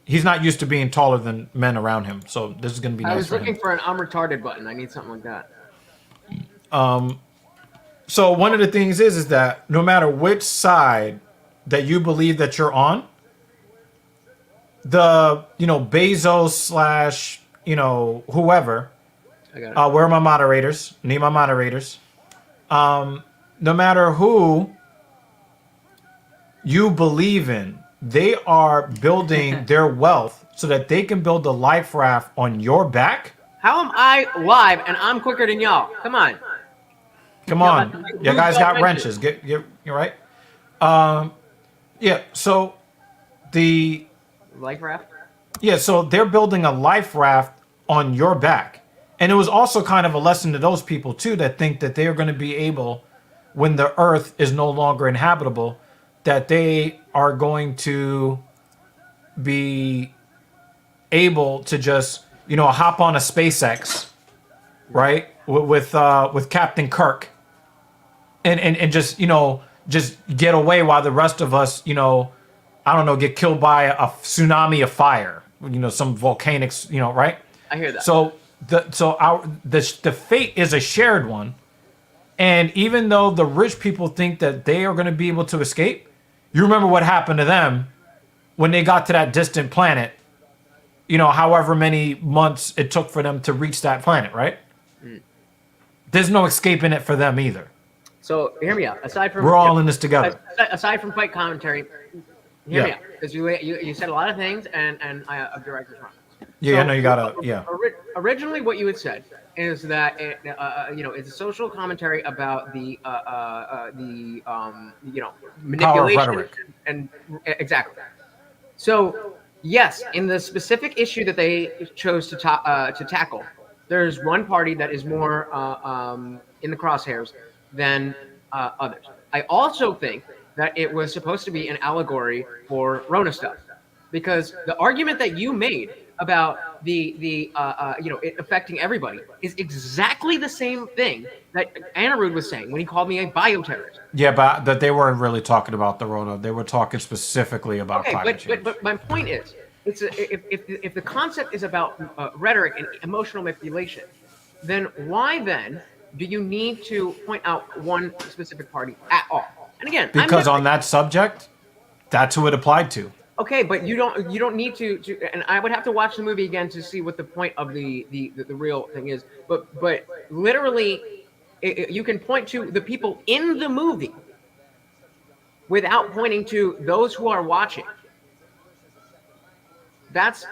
He's not used to being taller than men around him, so this is going to be nice. I was for looking him. for an I'm retarded button. I need something like that. So one of the things is that no matter which side that you believe that you're on, the Bezos / whoever. I got it. Where are my moderators? Need my moderators. No matter who you believe in, they are building their wealth so that they can build a life raft on your back. How am I live and I'm quicker than y'all? Come on. Come on. You guys got wrenches. Get you're right. Yeah, so the life raft? Yeah, so they're building a life raft on your back. And it was also kind of a lesson to those people too that think that they are going to be able, when the earth is no longer inhabitable, that they are going to be able to just, hop on a SpaceX, right? With Captain Kirk and just, just get away while the rest of us, I don't know, get killed by a tsunami of fire, some volcanics, right? I hear that. So the fate is a shared one. And even though the rich people think that they are going to be able to escape, you remember what happened to them when they got to that distant planet, however many months it took for them to reach that planet, right? Mm. There's no escaping it for them either. So hear me out. Aside from we're all in this together. Aside from fight commentary, hear me out, because you said a lot of things, and I object wrong. Yeah, so, I know you gotta. Yeah. Originally, what you had said is that it's a social commentary about the manipulation and exactly. So yes, in the specific issue that they chose to tackle, there's one party that is more in the crosshairs than others. I also think that it was supposed to be an allegory for Rona stuff, because the argument that you made about the it affecting everybody is exactly the same thing that Anirudh was saying when he called me a bioterrorist. Yeah, but that they weren't really talking about the Rona. They were talking specifically about Okay, climate change. but my point is, if the concept is about rhetoric and emotional manipulation, then why then do you need to point out one specific party at all? And again, Because on that subject, that's who it applied to. okay, but you don't need to and I would have to watch the movie again to see what the point of the real thing is. But literally, you can point to the people in the movie without pointing to those who are watching. That's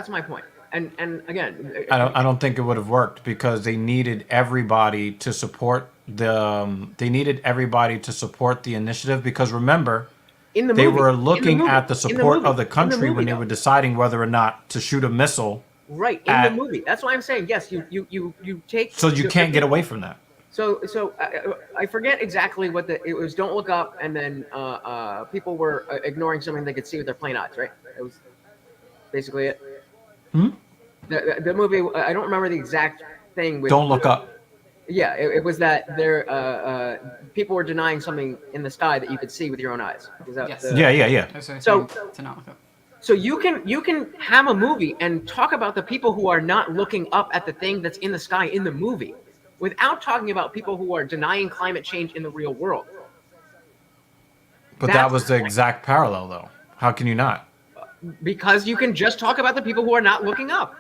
my point. And again, I don't think it would have worked because they needed everybody to support the initiative, because remember, they were looking at the support of the country when they were deciding whether or not to shoot a missile. Right, in the movie. That's why I'm saying yes. You take. So you can't get away from that. So I forget exactly what it was. Don't look up, and then people were ignoring something they could see with their plain eyes. Right. It was basically it. The movie. I don't remember the exact thing. Don't look up. Yeah, it was that people were denying something in the sky that you could see with your own eyes. Yes. Yeah. So to not look up. So you can have a movie and talk about the people who are not looking up at the thing that's in the sky in the movie, without talking about people who are denying climate change in the real world. But that was the exact parallel, though. How can you not? Because you can just talk about the people who are not looking up.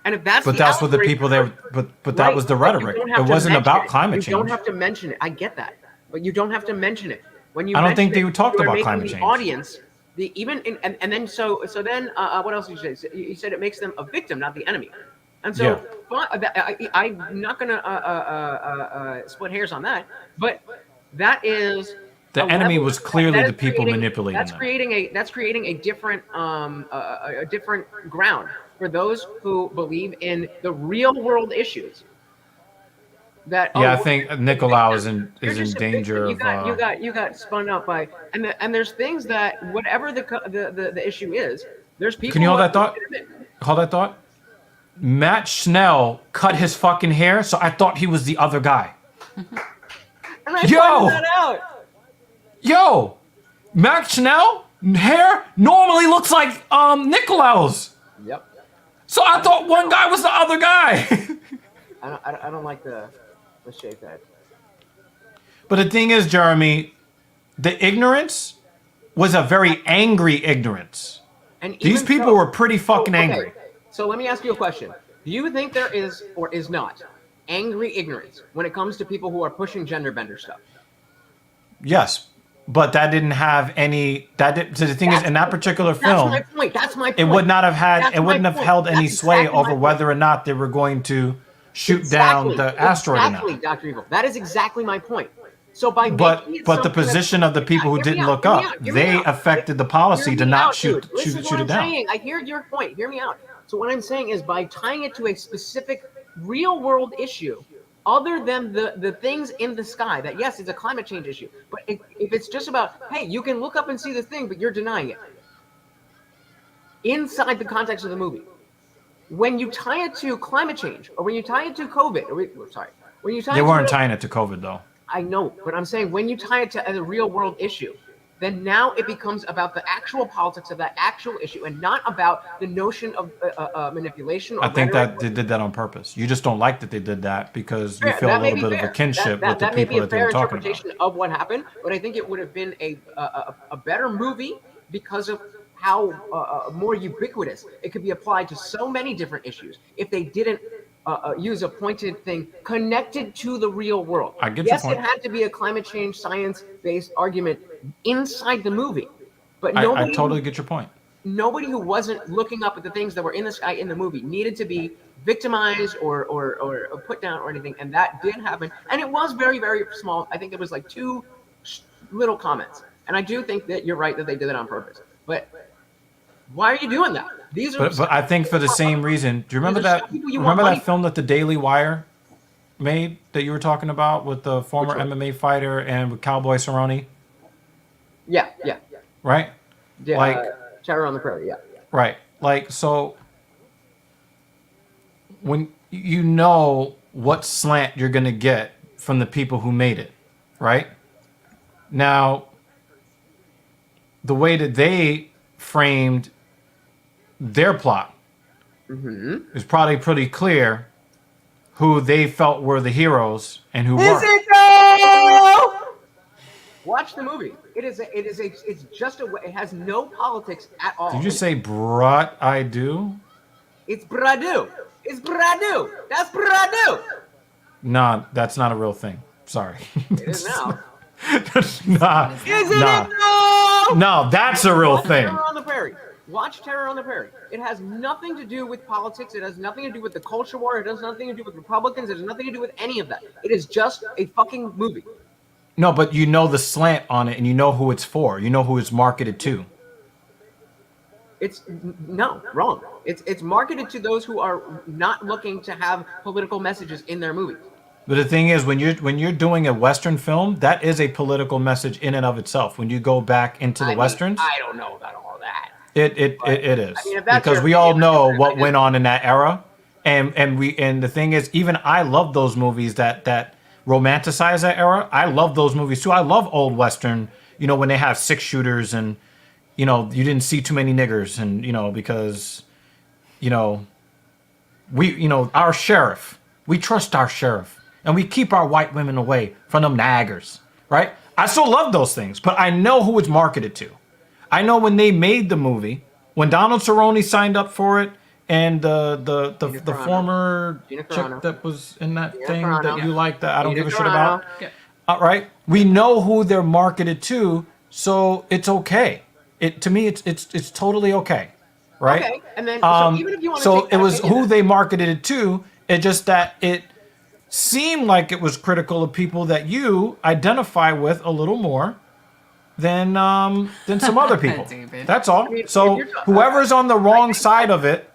And if that's but that's what the people there. But that was the rhetoric. It wasn't about climate change. You don't have to mention it. I get that, but you don't have to mention it. When you I don't think they talked about climate change. Audience, and then what else did you say? You said it makes them a victim, not the enemy. And so I'm not gonna split hairs on that, but that is. The enemy was clearly the people manipulating them. That's creating a different a different ground for those who believe in the real world issues. I think Nicolau is in danger of. You got spun out by and there's things that whatever the issue is, there's people. Can you hold that thought? Hold that thought. Matt Schnell cut his fucking hair, so I thought he was the other guy. And I pointed that out. Yo, Matt Schnell hair normally looks like Nicolau's. Yep. So I thought one guy was the other guy. I don't like the shape head. But the thing is, Jeremy, the ignorance was a very angry ignorance. And these people were pretty fucking angry. So let me ask you a question. Do you think there is or is not angry ignorance when it comes to people who are pushing gender bender stuff? Yes. But that didn't have any. So the thing is, in that particular film, That's my point. It would not have had. It wouldn't have held any sway over whether or not they were going to shoot down the asteroid. Exactly, Dr. Evil. That is exactly my point. So by but the position of the people who didn't look up, they affected the policy to not shoot it down. I hear your point. Hear me out. So what I'm saying is, by tying it to a specific real world issue, other than the things in the sky, that yes, it's a climate change issue, but if it's just about, hey, you can look up and see the thing, but you're denying it, inside the context of the movie, when you tie it to climate change, or when you tie it to COVID, when you tie they weren't tying it to COVID though. I know, but I'm saying when you tie it to a real world issue, then now it becomes about the actual politics of that actual issue and not about the notion of manipulation. Or I think that they did that on purpose. You just don't like that they did that because you feel a little bit of a kinship with the people that they were talking about. That may be a fair interpretation of what happened, but I think it would have been a better movie because of how more ubiquitous it could be applied to so many different issues if they didn't use a pointed thing connected to the real world. I get your point. Yes, it had to be a climate change science-based argument inside the movie, but I totally get your point. Nobody who wasn't looking up at the things that were in the sky in the movie needed to be victimized or put down or anything, and that did happen. And it was very, very small. I think there was like 2 little comments, and I do think that you're right that they did it on purpose. But why are you doing that? These are. But I think for the same reason. Do you remember that? Remember that film that the Daily Wire made that you were talking about with the former MMA fighter and with Cowboy Cerrone? Yeah. Right? Yeah, like Shadow on the Prairie, yeah. Right. like, so when you know what slant you're gonna get from the people who made it, right? Now, the way that they framed their plot is probably pretty clear who they felt were the heroes and who weren't. it though? Watch the movie. It's just a way. It has no politics at all. Did you say brat I do? It's Bradu. It's Bradu. That's Bradu. Nah, that's not a real thing. Sorry. It is now. Nah. Isn't Nah. it though? No, that's a real thing. Terror on the Prairie. Watch Terror on the Prairie. It has nothing to do with politics. It has nothing to do with the culture war. It has nothing to do with Republicans. It has nothing to do with any of that. It is just a fucking movie. No, but you know the slant on it and you know who it's for. You know who it's marketed to. It's no, wrong. It's marketed to those who are not looking to have political messages in their movies. But the thing is, when you're doing a Western film, that is a political message in and of itself. When you go back into the Westerns, I don't know about all that. it is. I mean, if that's Because your we all opinion, know what went on in that era. And the thing is, even I love those movies that romanticize that era. I love those movies too. I love old Western, you know, when they have 6-shooters and, you know, you didn't see too many niggers and, you know, because, you know, our sheriff, we trust our sheriff and we keep our white women away from them naggers, right? I still love those things, but I know who it's marketed to. I know when they made the movie, when Donald Cerrone signed up for it, and the former chick that was in that thing that you like that I don't give a shit about. All right, we know who they're marketed to, so it's okay. To me, it's totally okay, right? Okay, and then so even if you want to so it was who they marketed it to. It's just that it seemed like it was critical of people that you identify with a little more than some other people. That's all. So whoever's on the wrong side of it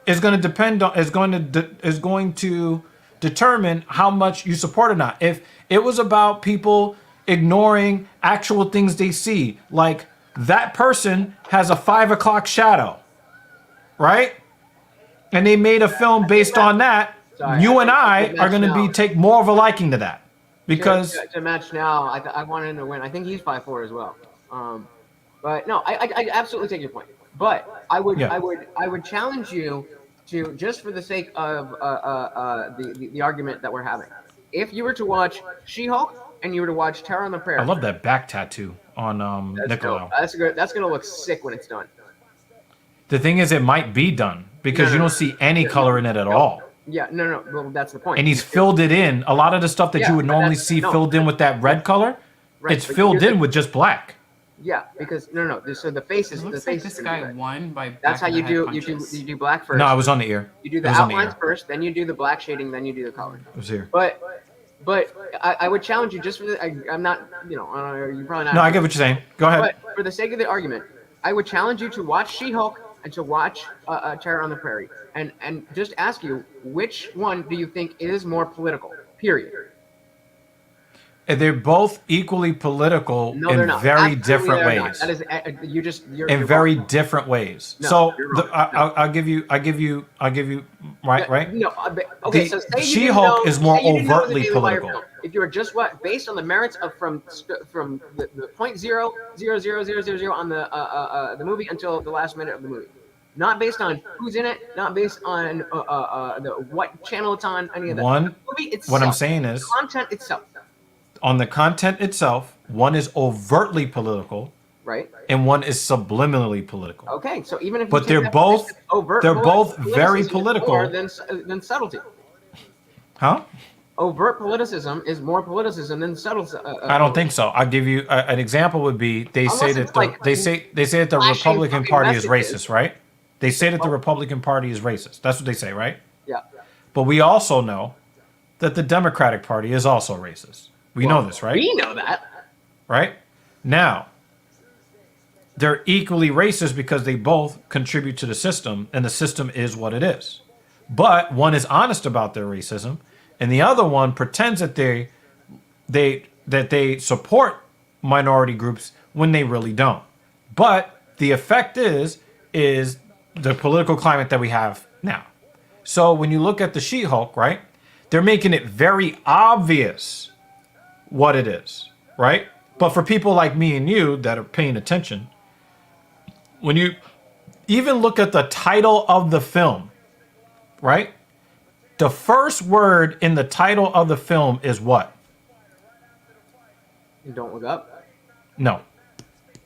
is going to determine how much you support or not. If it was about people ignoring actual things they see, like that person has a 5 o'clock shadow, right? And they made a film based on that. You and I are going to take more of a liking to that because to match now, I want him to win. I think he's 5'4" as well. But no, I absolutely take your point. But I would challenge you to, just for the sake of the argument that we're having, if you were to watch She-Hulk and you were to watch Terror on the Prairie. I love that back tattoo on Nicolau. That's gonna look sick when it's done. The thing is, it might be done because you don't see any color in it at all. Yeah, no. Well, that's the point. And he's filled it in. A lot of the stuff that you would normally see filled in with that red color, it's filled in with just black. Yeah, because no. So the face is the face. This guy won by. That's how you do. You do black first. No, I was on the ear. You do the outlines first, then you do the black shading, then you do the color. It was here. But I would challenge you just for the. I'm not. You're probably not. No, I get what you're saying. Go ahead. But for the sake of the argument, I would challenge you to watch She-Hulk and to watch Terror on the Prairie, and just ask you, which one do you think is more political? Period. They're both equally political in very different ways. That is, you're in very different ways. No, so you're wrong. I'll give you right. No, okay. So say She-Hulk is more overtly political. If you were just based on the merits of from the .00000 on the movie until the last minute of the movie, not based on who's in it, not based on what channel it's on, any of that. The movie itself, what I'm saying is the content itself. On the content itself, one is overtly political, right, and one is subliminally political. Okay, so even if but they're both very political more than subtlety. Huh? Overt politicism is more politicism than subtle. I don't think so. I'll give you an example. Would be they say that they say that the Republican Party is racist, right? They say that the Republican Party is racist. That's what they say, right? Yeah. But we also know that the Democratic Party is also racist. We know this, right? We know that. Right? Now, they're equally racist because they both contribute to the system, and the system is what it is. But one is honest about their racism, and the other one pretends that they support minority groups when they really don't. But the effect is is the political climate that we have now. So when you look at the She-Hulk, right, they're making it very obvious what it is, right? But for people like me and you that are paying attention, when you even look at the title of the film, right? The first word in the title of the film is what? You don't look up. No.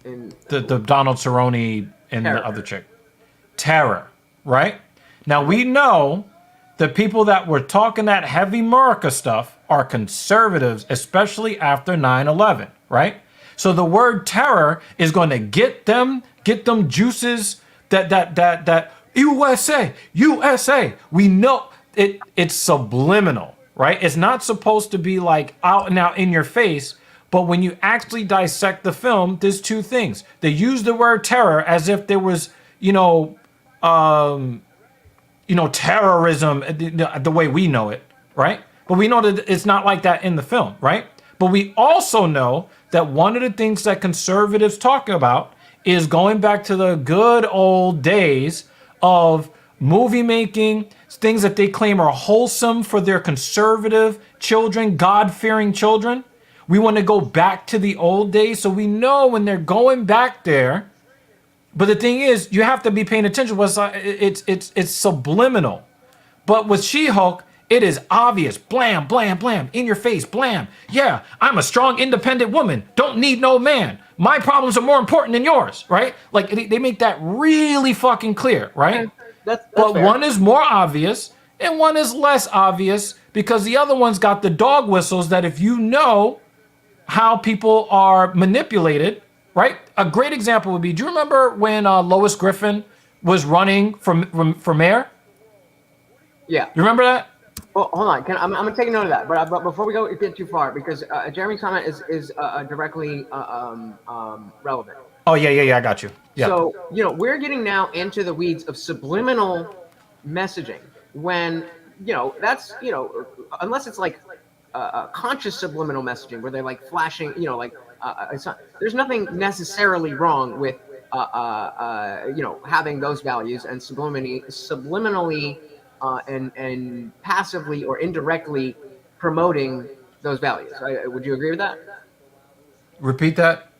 And The Donald Cerrone and Terror. the other chick. Terror, right? Now we know the people that were talking that heavy America stuff are conservatives, especially after 9/11, right? So the word terror is going to get them juices that USA. We know it's subliminal, right? It's not supposed to be like out and out in your face, but when you actually dissect the film, there's two things. They use the word terror as if there was, terrorism the way we know it, right? But we know that it's not like that in the film, right? But we also know that one of the things that conservatives talk about is going back to the good old days of movie making, things that they claim are wholesome for their conservative children, God-fearing children. We want to go back to the old days, so we know when they're going back there. But the thing is, you have to be paying attention. It's subliminal. But with She-Hulk, it is obvious. Blam, blam, blam. In your face, blam. Yeah, I'm a strong, independent woman. Don't need no man. My problems are more important than yours, right? Like, they make that really fucking clear, right? That's But fair. one is more obvious and one is less obvious because the other one's got the dog whistles that if you know how people are manipulated, right? A great example would be, do you remember when Lois Griffin was running for mayor? Yeah. You remember that? Well, hold on. I'm gonna take a note of that. But before we get too far, because Jeremy's comment is directly relevant. Oh, yeah, I got you. Yeah. So, we're getting now into the weeds of subliminal messaging when, that's, unless it's like conscious subliminal messaging where they're like flashing, it's not, there's nothing necessarily wrong with, having those values and subliminally and passively or indirectly promoting those values. Would you agree with that? Repeat that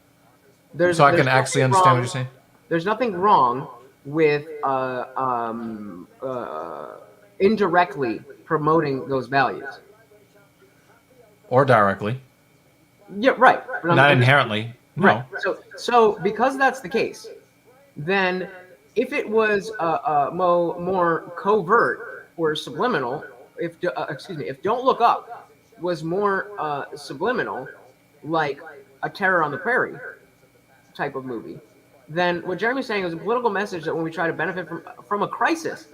so I can actually understand what you're saying. There's nothing wrong with indirectly promoting those values. Or directly. Yeah, right. But Not inherently. No. Right. So because that's the case, then if it was more covert or subliminal, if Don't Look Up was more subliminal, like a Terror on the Prairie type of movie, then what Jeremy's saying is a political message that when we try to benefit from a crisis,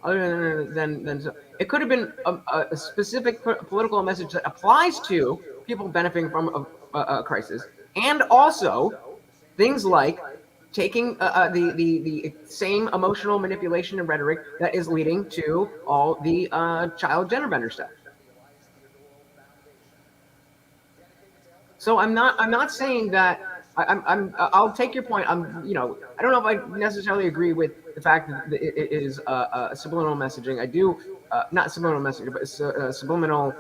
other than it could have been a specific political message that applies to people benefiting from a crisis, and also things like taking the same emotional manipulation and rhetoric that is leading to all the child gender bender stuff. So I'm not saying that I'll take your point. I don't know if I necessarily agree with the fact that it is subliminal messaging. I do not subliminal messaging, but subliminal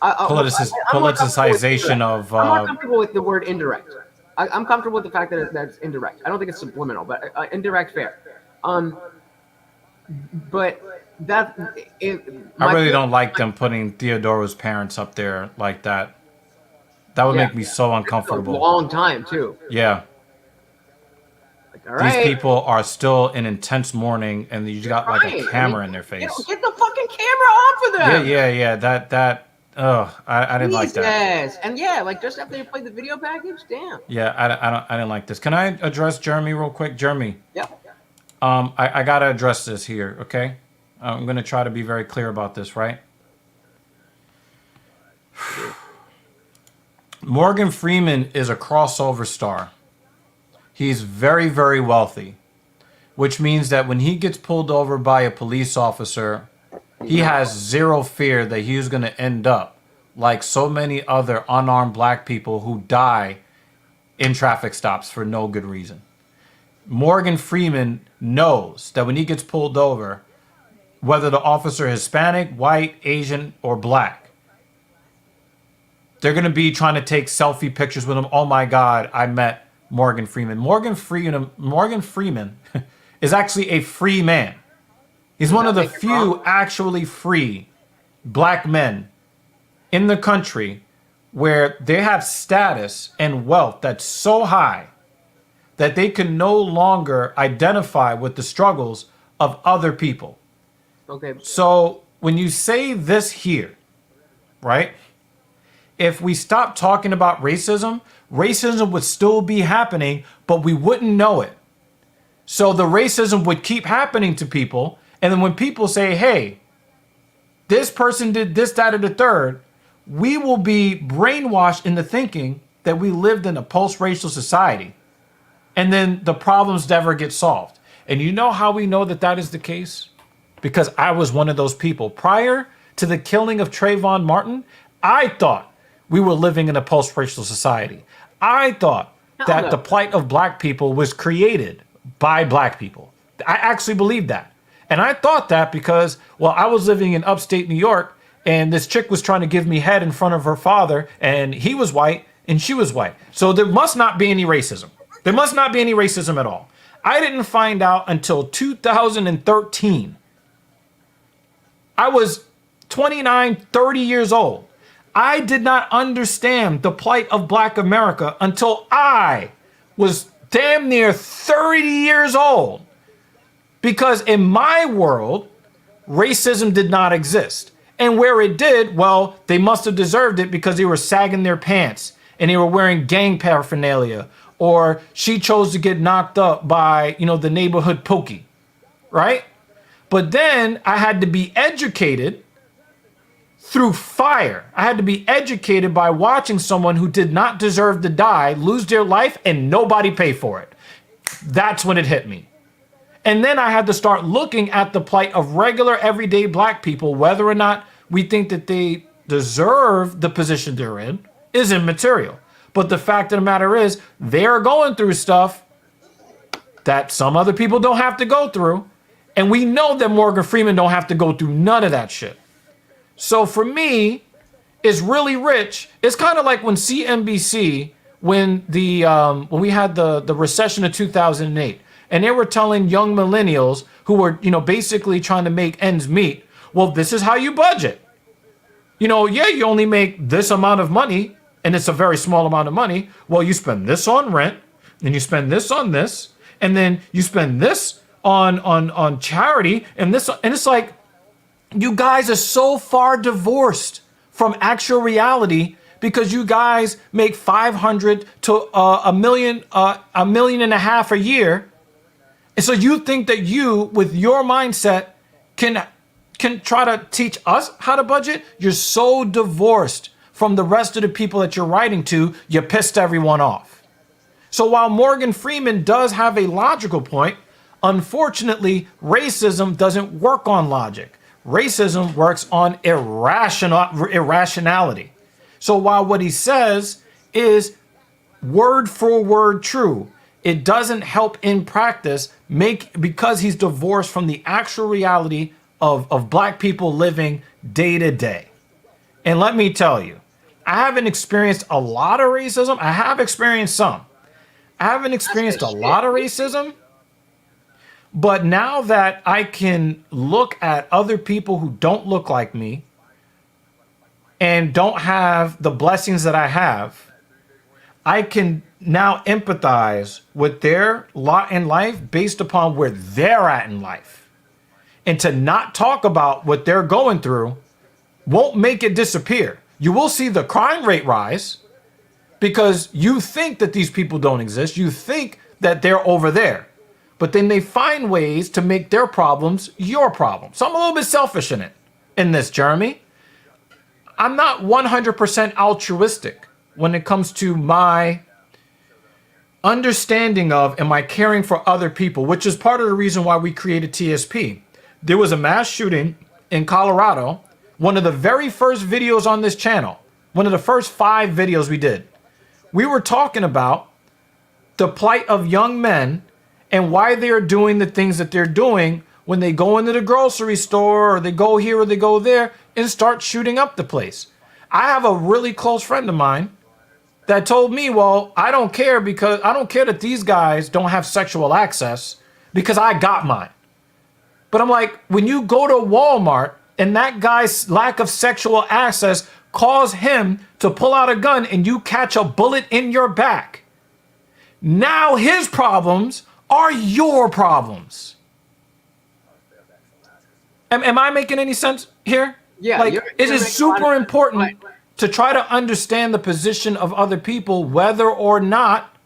politicization of. I'm more comfortable with the word indirect. I'm comfortable with the fact that it's indirect. I don't think it's subliminal, but indirect, fair. But that I really don't like them putting Theodora's parents up there like that. That would make me so uncomfortable. A long time too. Yeah. All right. These people are still in intense mourning, and you got like a camera in their face. Get the fucking camera off of them. Yeah. That. I didn't like that. Yes, and just after you played the video package, damn. Yeah, I didn't like this. Can I address Jeremy real quick, Jeremy? Yeah. I gotta address this here, okay? I'm gonna try to be very clear about this, right? Morgan Freeman is a crossover star. He's very, very wealthy, which means that when he gets pulled over by a police officer, he has zero fear that he's going to end up like so many other unarmed black people who die in traffic stops for no good reason. Morgan Freeman knows that when he gets pulled over, whether the officer is Hispanic, white, Asian, or black, they're going to be trying to take selfie pictures with him. Oh my God, I met Morgan Freeman. Morgan Freeman is actually a free man. He's one of the few actually free black men in the country where they have status and wealth that's so high that they can no longer identify with the struggles of other people. Okay. So when you say this here, right? If we stop talking about racism, racism would still be happening, but we wouldn't know it. So the racism would keep happening to people. And then when people say, hey, this person did this, that, or the third, we will be brainwashed into thinking that we lived in a post-racial society. And then the problems never get solved. And you know how we know that that is the case? Because I was one of those people. Prior to the killing of Trayvon Martin, I thought we were living in a post-racial society. I thought that the plight of black people was created by black people. I actually believed that. And I thought that because, well, I was living in upstate New York and this chick was trying to give me head in front of her father and he was white and she was white. So there must not be any racism. There must not be any racism at all. I didn't find out until 2013. I was 29, 30 years old. I did not understand the plight of black America until I was damn near 30 years old. Because in my world, racism did not exist. And where it did, well, they must have deserved it because they were sagging their pants and they were wearing gang paraphernalia, or she chose to get knocked up by, the neighborhood pokey, right? But then I had to be educated through fire. I had to be educated by watching someone who did not deserve to die lose their life and nobody pay for it. That's when it hit me. And then I had to start looking at the plight of regular, everyday black people, whether or not we think that they deserve the position they're in is immaterial. But the fact of the matter is, they're going through stuff that some other people don't have to go through. And we know that Morgan Freeman don't have to go through none of that shit. So for me, it's really rich. It's kind of like when CNBC, when we had the recession of 2008, and they were telling young millennials who were, basically trying to make ends meet, well, this is how you budget. You only make this amount of money, and it's a very small amount of money. Well, you spend this on rent, and you spend this on this, and then you spend this on charity, and this, and it's like, you guys are so far divorced from actual reality because you guys make 500 to $1.5 million a year. And so you think that you, with your mindset, can try to teach us how to budget? You're so divorced from the rest of the people that you're writing to, you pissed everyone off. So while Morgan Freeman does have a logical point, unfortunately, racism doesn't work on logic. Racism works on irrationality. So while what he says is word for word true, it doesn't help in practice because he's divorced from the actual reality of black people living day to day. And let me tell you, I haven't experienced a lot of racism. I have experienced some. I haven't experienced a lot of racism. But now that I can look at other people who don't look like me and don't have the blessings that I have, I can now empathize with their lot in life based upon where they're at in life. And to not talk about what they're going through won't make it disappear. You will see the crime rate rise because you think that these people don't exist. You think that they're over there. But then they find ways to make their problems your problem. So I'm a little bit selfish in this, Jeremy. I'm not 100% altruistic when it comes to my understanding of and my caring for other people, which is part of the reason why we created TSP. There was a mass shooting in Colorado, one of the very first videos on this channel, one of the first 5 videos we did. We were talking about the plight of young men and why they're doing the things that they're doing when they go into the grocery store or they go here or they go there and start shooting up the place. I have a really close friend of mine that told me, well, I don't care that these guys don't have sexual access because I got mine. But I'm like, when you go to Walmart and that guy's lack of sexual access caused him to pull out a gun and you catch a bullet in your back, now his problems are your problems. Am I making any sense here? Yeah. Like, it is super important to try to understand the position of other people, whether or not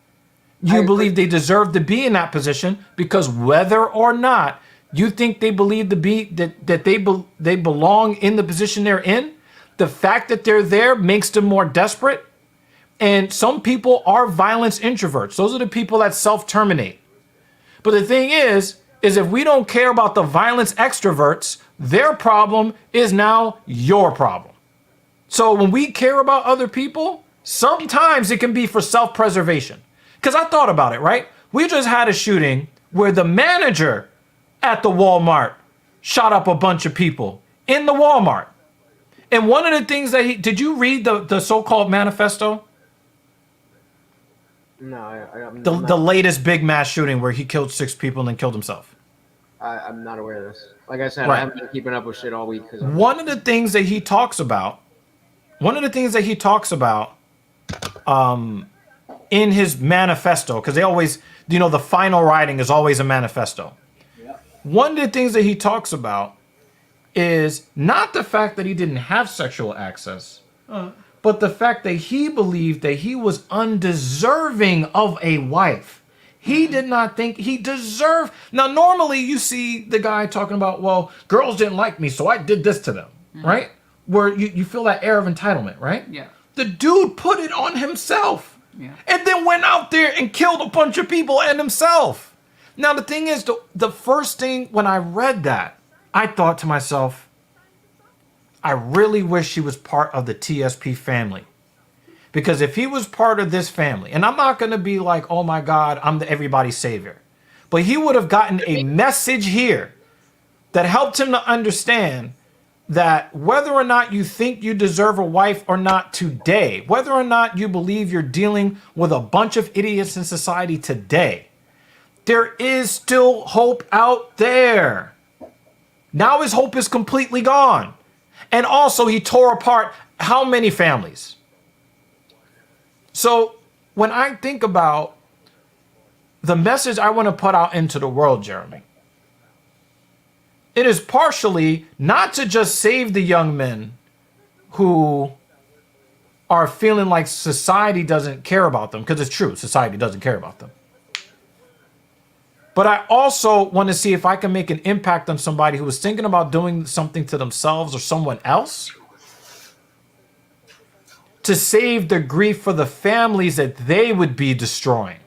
you believe they deserve to be in that position, because whether or not you think they believe they belong in the position they're in, the fact that they're there makes them more desperate. And some people are violence introverts. Those are the people that self-terminate. But the thing is if we don't care about the violence extroverts, their problem is now your problem. So when we care about other people, sometimes it can be for self-preservation. Because I thought about it, right? We just had a shooting where the manager at the Walmart shot up a bunch of people in the Walmart. And one of the things that did you read the so-called manifesto? No, The latest big mass shooting where he killed 6 people and then killed himself. I'm not aware of this. Like I said, Right. I haven't been keeping up with shit all week. One of the things that he talks about in his manifesto, because they always, the final writing is always a manifesto. One of the things that he talks about is not the fact that he didn't have sexual access, but the fact that he believed that he was undeserving of a wife. He did not think he deserved. Now, normally you see the guy talking about, well, girls didn't like me, so I did this to them, right? Where you feel that air of entitlement, right? Yeah. The dude put it on himself. Yeah. And then went out there and killed a bunch of people and himself. Now, the thing is, the first thing when I read that, I thought to myself, I really wish he was part of the TSP family. Because if he was part of this family, and I'm not going to be like, oh my God, I'm everybody's savior. But he would have gotten a message here that helped him to understand that whether or not you think you deserve a wife or not today, whether or not you believe you're dealing with a bunch of idiots in society today, there is still hope out there. Now his hope is completely gone. And also he tore apart how many families? So when I think about the message I want to put out into the world, Jeremy, it is partially not to just save the young men who are feeling like society doesn't care about them, because it's true, society doesn't care about them. But I also want to see if I can make an impact on somebody who is thinking about doing something to themselves or someone else, to save the grief for the families that they would be destroying.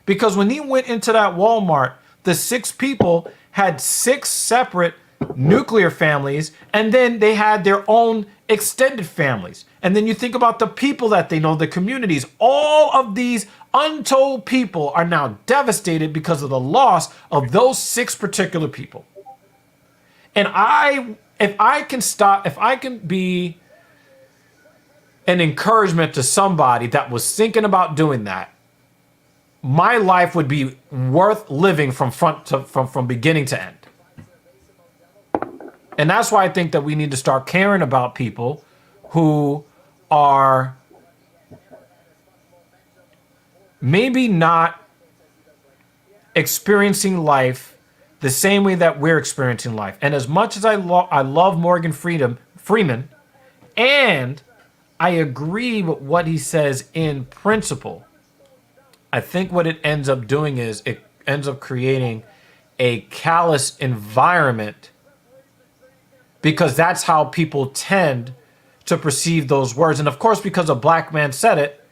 Because when he went into that Walmart, the 6 people had 6 separate nuclear families, and then they had their own extended families. And then you think about the people that they know, the communities. All of these untold people are now devastated because of the loss of those 6 particular people. And if I can be an encouragement to somebody that was thinking about doing that, my life would be worth living from beginning to end. And that's why I think that we need to start caring about people who are maybe not experiencing life the same way that we're experiencing life. And as much as I love Morgan Freeman, and I agree with what he says in principle, I think what it ends up doing is it ends up creating a callous environment, because that's how people tend to perceive those words. And of course, because a black man said it,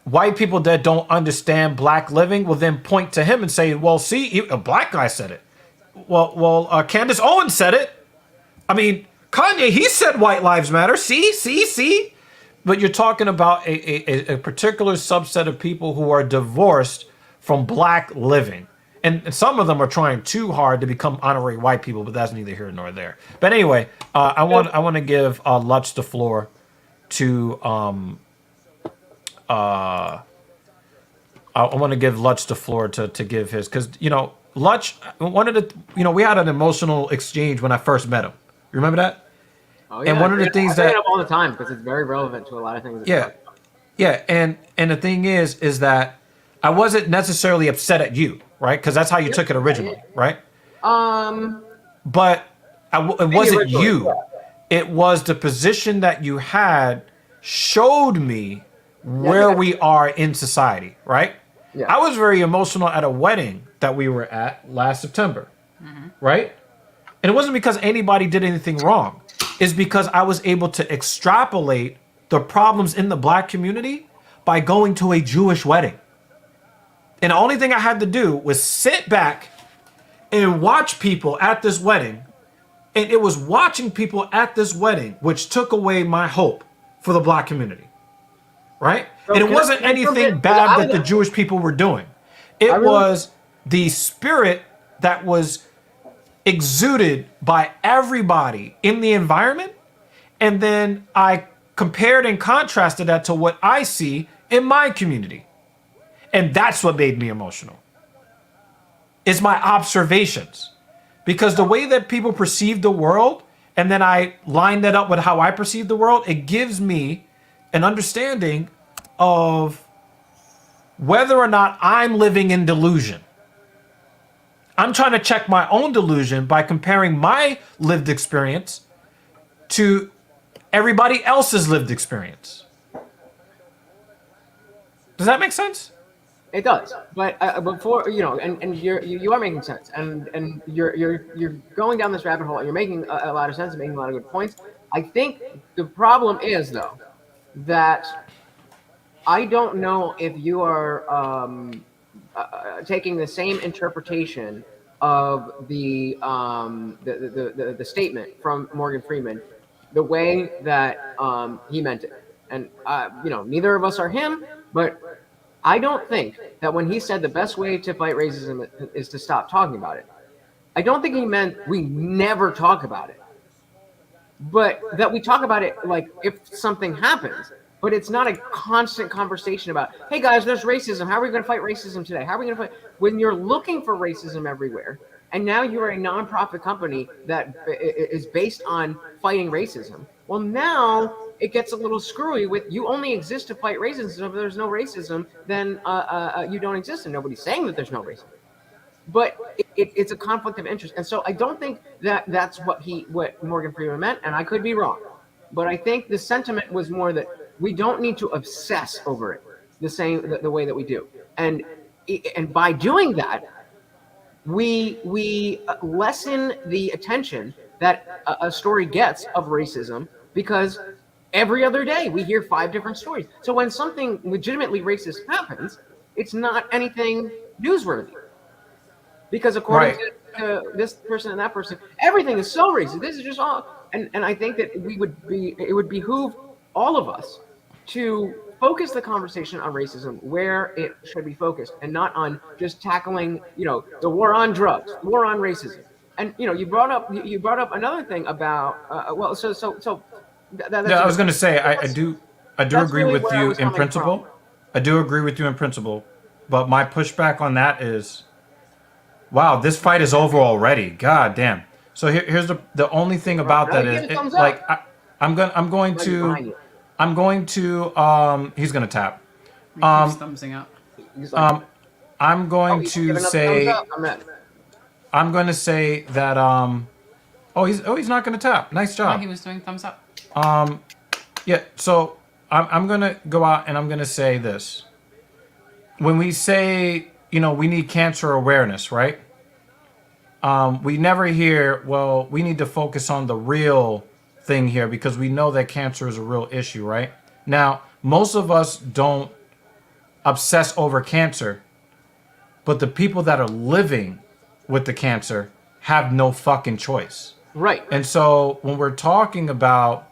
white people that don't understand black living will then point to him and say, well, see, a black guy said it. Well, Candace Owens said it. I mean, Kanye, he said white lives matter. See? But you're talking about a particular subset of people who are divorced from black living. and some of them are trying too hard to become honorary white people, but that's neither here nor there. But anyway, I want to give Lutz the floor to I want to give Lutz the floor to give his, because Lutz, one of the we had an emotional exchange when I first met him. You remember that? Oh yeah. And one of the things I bring that it up all the time because it's very relevant to a lot of things. Yeah, and the thing is that I wasn't necessarily upset at you, right? Because that's how you took it originally, right? But it wasn't you. It was the position that you had showed me where we are in society, right? Yeah. I was very emotional at a wedding that we were at last September, right? And it wasn't because anybody did anything wrong. It's because I was able to extrapolate the problems in the black community by going to a Jewish wedding. And the only thing I had to do was sit back and watch people at this wedding. And it was watching people at this wedding which took away my hope for the black community. Right? And it wasn't anything bad that the Jewish people were doing. It was the spirit that was exuded by everybody in the environment. And then I compared and contrasted that to what I see in my community. And that's what made me emotional. It's my observations. Because the way that people perceive the world, and then I line that up with how I perceive the world, it gives me an understanding of whether or not I'm living in delusion. I'm trying to check my own delusion by comparing my lived experience to everybody else's lived experience. Does that make sense? It does, but before and you are making sense, and you're going down this rabbit hole, and you're making a lot of sense, and making a lot of good points. I think the problem is though that I don't know if you are taking the same interpretation of the statement from Morgan Freeman, the way that he meant it, and neither of us are him, but I don't think that when he said the best way to fight racism is to stop talking about it, I don't think he meant we never talk about it, but that we talk about it like if something happens. But it's not a constant conversation about, hey guys, there's racism. How are we going to fight racism today? How are we going to fight? When you're looking for racism everywhere, and now you're a nonprofit company that is based on fighting racism, well, now it gets a little screwy with you only exist to fight racism. So if there's no racism, then you don't exist, and nobody's saying that there's no racism. But it's a conflict of interest, and so I don't think that that's what Morgan Freeman meant, and I could be wrong. But I think the sentiment was more that we don't need to obsess over it the way that we do, and by doing that, we lessen the attention that a story gets of racism, because every other day we hear 5 different stories. So when something legitimately racist happens, it's not anything newsworthy, because according to this person and that person, everything is so racist. This is just all, and I think that it would behoove all of us to focus the conversation on racism where it should be focused, and not on just tackling, the war on drugs, war on racism. And you brought up another thing about I was going to say I do agree with you in principle. I do agree with you in principle, but my pushback on that is, wow, this fight is over already. God damn. So here's the only thing about that is like I'm going to he's gonna tap. He keeps thumbsing up. I'm going to say that he's not gonna tap. Nice job. Oh, he was doing thumbs up. Yeah, so I'm gonna go out and I'm gonna say this. When we say, we need cancer awareness, right? We never hear, well, we need to focus on the real thing here, because we know that cancer is a real issue, right? Now, most of us don't obsess over cancer, but the people that are living with the cancer have no fucking choice. Right. And so when we're talking about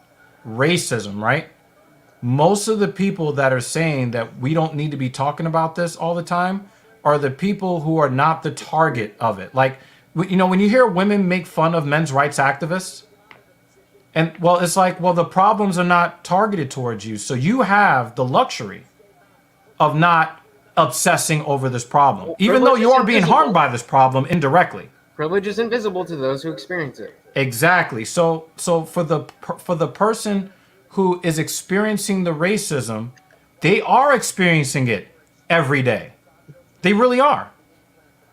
racism, right? Most of the people that are saying that we don't need to be talking about this all the time are the people who are not the target of it. Like, you know, when you hear women make fun of men's rights activists, and well, it's like, well, the problems are not targeted towards you. So you have the luxury of not obsessing over this problem, even though you are being harmed by this problem indirectly. Privilege is invisible to those who experience it. Exactly. So for the person who is experiencing the racism, they are experiencing it every day. They really are.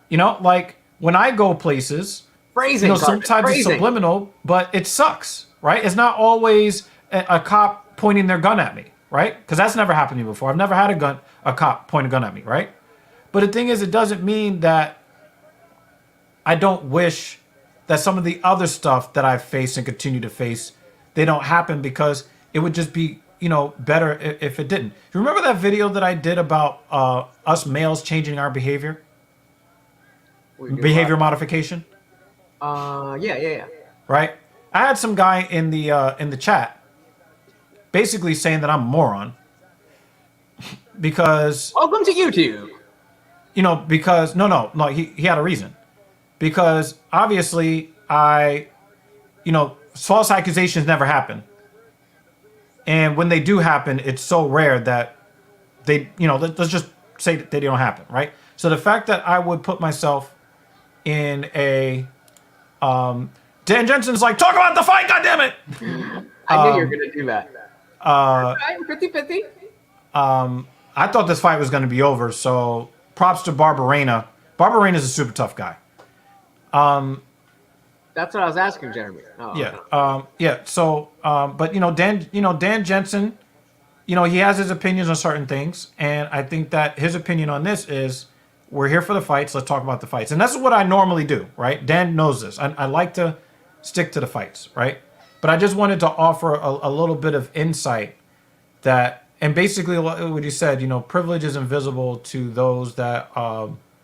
You know, like when I go places, Phrasing, you know, sometimes it's subliminal, but it sucks, right? It's not always a cop pointing their gun at me, right? Because that's never happened to me before. I've never had a cop point a gun at me, right? But the thing is, it doesn't mean that I don't wish that some of the other stuff that I've faced and continue to face, they don't happen, because it would just be, you know, better if it didn't. You remember that video that I did about us males changing our behavior? Behavior modification? Yeah. Right? I had some guy in the chat basically saying that I'm a moron because... Welcome to YouTube. You know, because... No, he had a reason. Because obviously you know, false accusations never happen. And when they do happen, it's so rare that they, you know, let's just say that they don't happen, right? So the fact that I would put myself in a... Dan Jensen's like, talk about the fight, goddammit! I knew you were going to do that. 50-50. I thought this fight was going to be over, so props to Barberena. Barberena's a super tough guy. That's what I was asking, Jeremy. Oh, yeah. okay. Yeah. So, but Dan Jensen, you know, he has his opinions on certain things, and I think that his opinion on this is, we're here for the fights. Let's talk about the fights, and that's what I normally do, right? Dan knows this. I like to stick to the fights, right? But I just wanted to offer a little bit of insight that, and basically what you said, you know, privilege is invisible to those that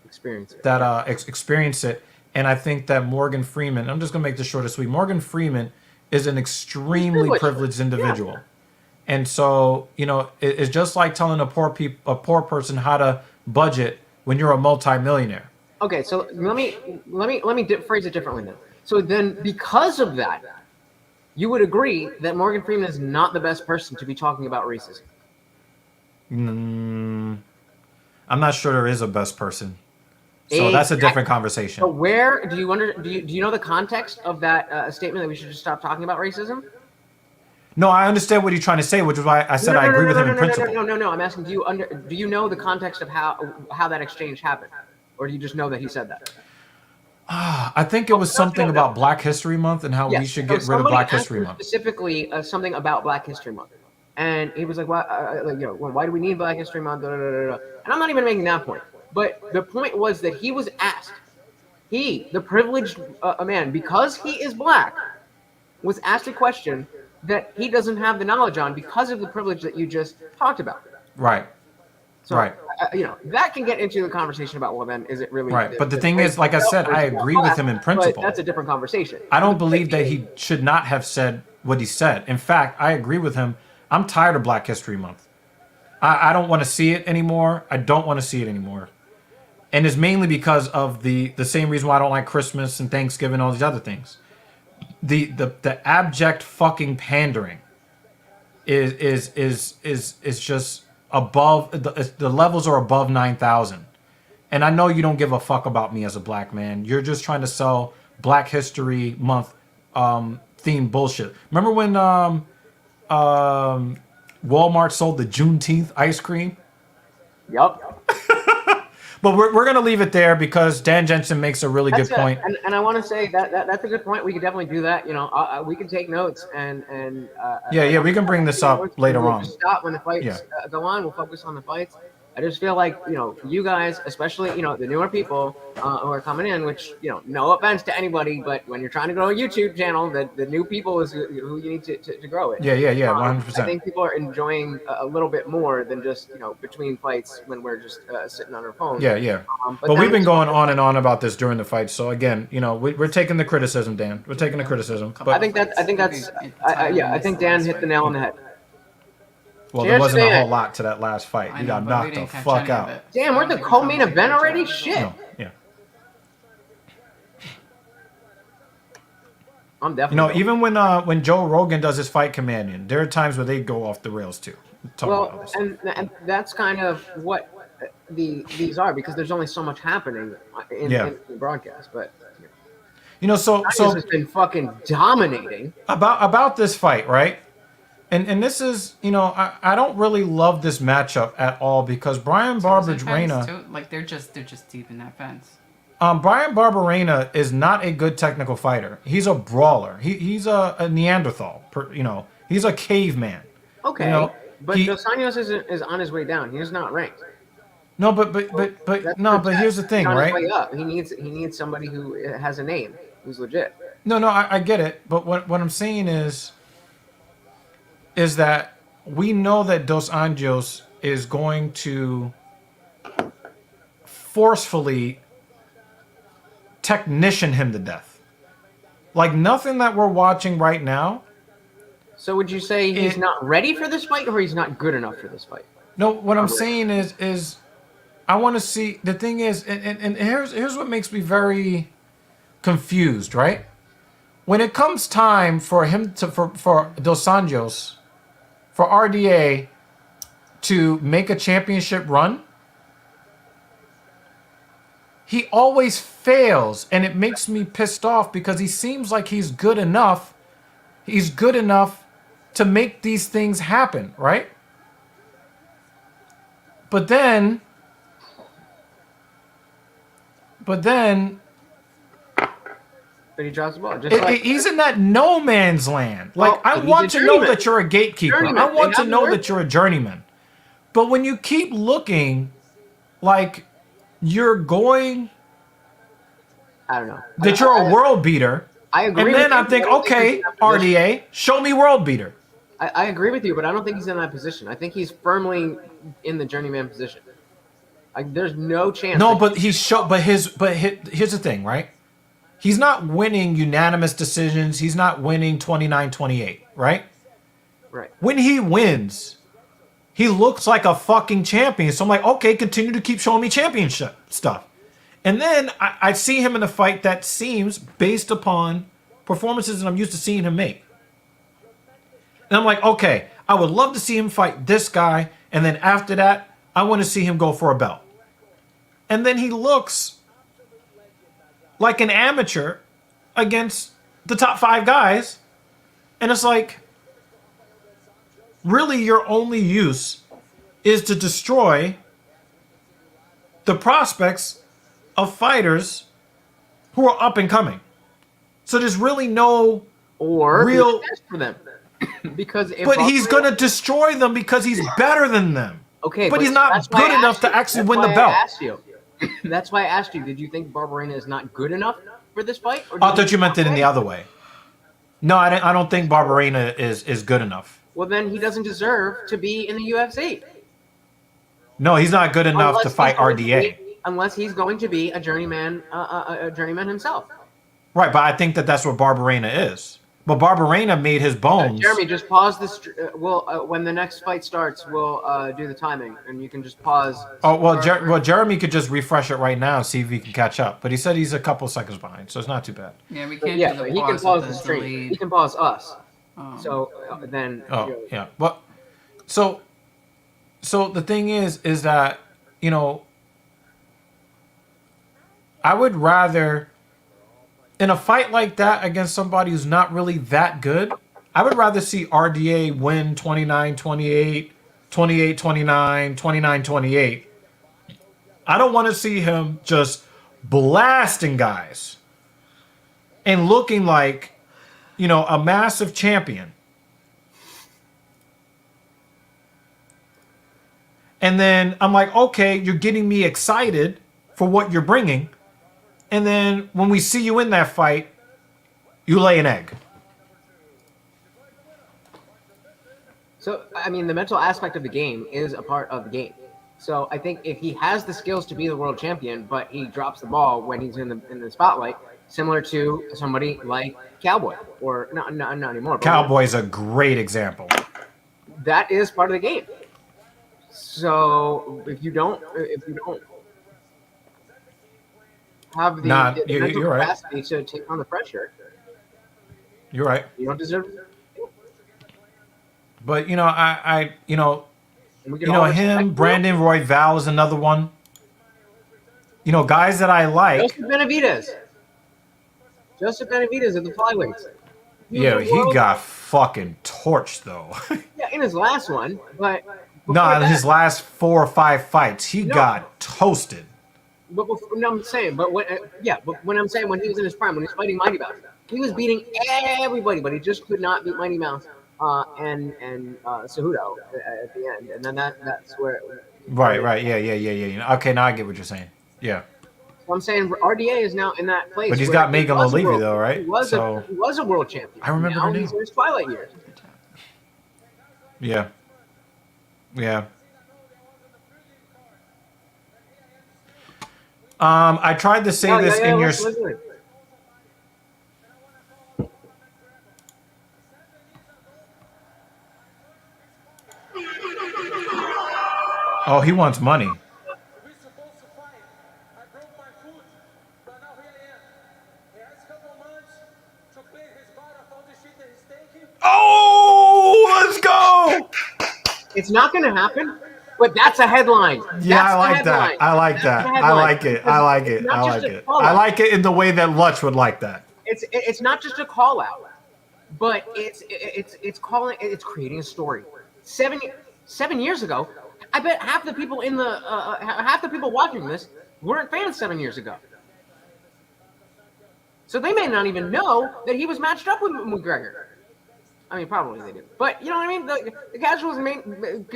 experience it. Experience it. And I think that Morgan Freeman, I'm just going to make this short and sweet. Morgan Freeman is an extremely privileged individual. Yeah. And so, you know, it's just like telling a poor person how to budget when you're a multimillionaire. Okay, so let me phrase it differently then. So then, because of that, you would agree that Morgan Freeman is not the best person to be talking about racism. I'm not sure there is a best person. So that's a different conversation. So where do you know the context of that statement that we should just stop talking about racism? No, I understand what you're trying to say, which is why I said I agree with him in principle. No. I'm asking, do you know the context of how that exchange happened, or do you just know that he said that? I think it was something about Black History Month and how we should get rid of Black History Month. Specifically, something about Black History Month, and he was like, why do we need Black History Month? And I'm not even making that point. But the point was that he was asked, the privileged man, because he is black, was asked a question that he doesn't have the knowledge on because of the privilege that you just talked about. Right. So, right. You know, that can get into the conversation about, well, then, is it really... Right, but the thing is, like I said, I agree with him in principle. But that's a different conversation. I don't believe that he should not have said what he said. In fact, I agree with him. I'm tired of Black History Month. I don't want to see it anymore. I don't want to see it anymore. And it's mainly because of the same reason why I don't like Christmas and Thanksgiving and all these other things. The abject fucking pandering is just above the levels are above 9,000. And I know you don't give a fuck about me as a black man. You're just trying to sell Black History Month themed bullshit. Remember when Walmart sold the Juneteenth ice cream? Yup. But we're going to leave it there because Dan Jensen makes a really good point. And I want to say that's a good point. We could definitely do that. You know, we can take notes and we can bring this up later on. Stop when the fights go on. We'll focus on the fights. I just feel like, you know, for you guys, especially, you know, the newer people who are coming in, which, you know, no offense to anybody, but when you're trying to grow a YouTube channel, the new people is who you need to grow it. Yeah, 100%. I think people are enjoying a little bit more than just, you know, between fights when we're just sitting on our phones. Yeah. But we've been going on and on about this during the fight. So again, you know, we're taking the criticism, Dan. We're taking the criticism. But I think Dan hit the nail on the head. Well, Cheers there wasn't to a that. whole lot to that last fight. I He know, got but we knocked the didn't catch fuck any of out. it. Damn, we're at the co-main event already? Shit. No, yeah. I'm You definitely. know, even when Joe Rogan does his fight companion, there are times where they go off the rails too. Talk about Well, others. and that's kind of what these are, because there's only so much happening in the broadcast. But you know, so has been fucking dominating about this fight, right? And this is, you know, I don't really love this matchup at all because Brian Barberena, like they're just deep in that fence. Brian Barberena is not a good technical fighter. He's a brawler. He's a Neanderthal. You know, he's a caveman. Okay, you know, but Dos Anjos is on his way down. He's not ranked. No, but here's the thing, right? Way up. He needs somebody who has a name, who's legit. No, I get it, but what I'm saying is that we know that Dos Anjos is going to forcefully technician him to death. Like nothing that we're watching right now. So would you say he's not ready for this fight, or he's not good enough for this fight? No, what I'm saying is I want to see. The thing is, and here's what makes me very confused, right? When it comes time for him to for Dos Anjos, for RDA to make a championship run, he always fails, and it makes me pissed off because he seems like he's good enough. He's good enough to make these things happen, right? But then he drops the ball. Just he's in that no man's land. Like, I want to know that you're a gatekeeper. I want to know that you're a journeyman. But when you keep looking like you're going, I don't know, that you're a world beater, I agree. And then I think, okay, RDA, show me world beater. I agree with you, but I don't think he's in that position. I think he's firmly in the journeyman position. Like, there's no chance. No, but here's the thing, right? He's not winning unanimous decisions. He's not winning 29-28, right? Right. When he wins, he looks like a fucking champion. So I'm like, okay, continue to keep showing me championship stuff. And then I see him in a fight that seems based upon performances that I'm used to seeing him make. And I'm like, okay, I would love to see him fight this guy. And then after that, I want to see him go for a belt. And then he looks like an amateur against the top 5 guys. And it's like, really your only use is to destroy the prospects of fighters who are up and coming. So there's really no real for them. Because he's going to destroy them because he's better than them. Okay, but he's not good enough to actually win the belt. That's why I asked you. Did you think Barberena is not good enough for this fight? Or I thought you meant it in the other way. No, I don't think Barberena is good enough. Well, then he doesn't deserve to be in the UFC. No, he's not good enough to fight RDA. Unless he's going to be a journeyman himself. Right, but I think that's what Barberena is. But Barberena made his bones. Jeremy, just pause this. When the next fight starts, we'll do the timing, and you can just pause. Oh, well, Jeremy could just refresh it right now, see if he can catch up. But he said he's a couple seconds behind, so it's not too bad. Yeah, we can't. Yeah, he can pause the stream. He can pause us. So then. Oh, yeah. Well, so the thing is that, you know, I would rather, in a fight like that against somebody who's not really that good, I would rather see RDA win 29-28, 28-29, 29-28. I don't want to see him just blasting guys and looking like, you know, a massive champion. And then I'm like, okay, you're getting me excited for what you're bringing. And then when we see you in that fight, you lay an egg. So, I mean, the mental aspect of the game is a part of the game. So I think if he has the skills to be the world champion, but he drops the ball when he's in the spotlight, similar to somebody like Cowboy, or not anymore. Cowboy's a great example. that is part of the game. So if you don't have the, Nah, the mental you're right. capacity to take on the pressure, You're right. you don't deserve. But I And we can all respect him, Will. Brandon Roy Val is another one. Guys that I like. Joseph Benavidez. Joseph Benavidez at the flyweights. Yeah, he got fucking torched though. Yeah, in his last one, but No, in his last 4 or 5 fights, he got toasted. But no, I'm saying, but when I'm saying when he was in his prime, when he was fighting Mighty Mouse, he was beating everybody, but he just could not beat Mighty Mouse and Cejudo at the end, and then that's where. Right, yeah. Okay, now I get what you're saying. Yeah. So I'm saying RDA is now in that place. But he's where got he Megan was a Levy world- though, right? He was a world champion. I remember now her name. he's in his twilight years. Yeah. Yeah. I tried to say this in your. Listen. Oh, he wants money. We supposed to fight. I broke my foot, but now here I am. He has a couple months to clear his body of all the shit that he's taking. Oh, let's go! It's not going to happen, but that's a headline. Yeah, That's I like the headline. that. I like that. the I headline. like it. I like it. Not I just like a it. call-out. I like it in the way that Lutch would like that. It's not just a call out, but it's creating a story. 7 years ago, I bet half the people half the people watching this weren't fans 7 years ago. So they may not even know that he was matched up with McGregor. I mean, probably they do, but you know what I mean. The casuals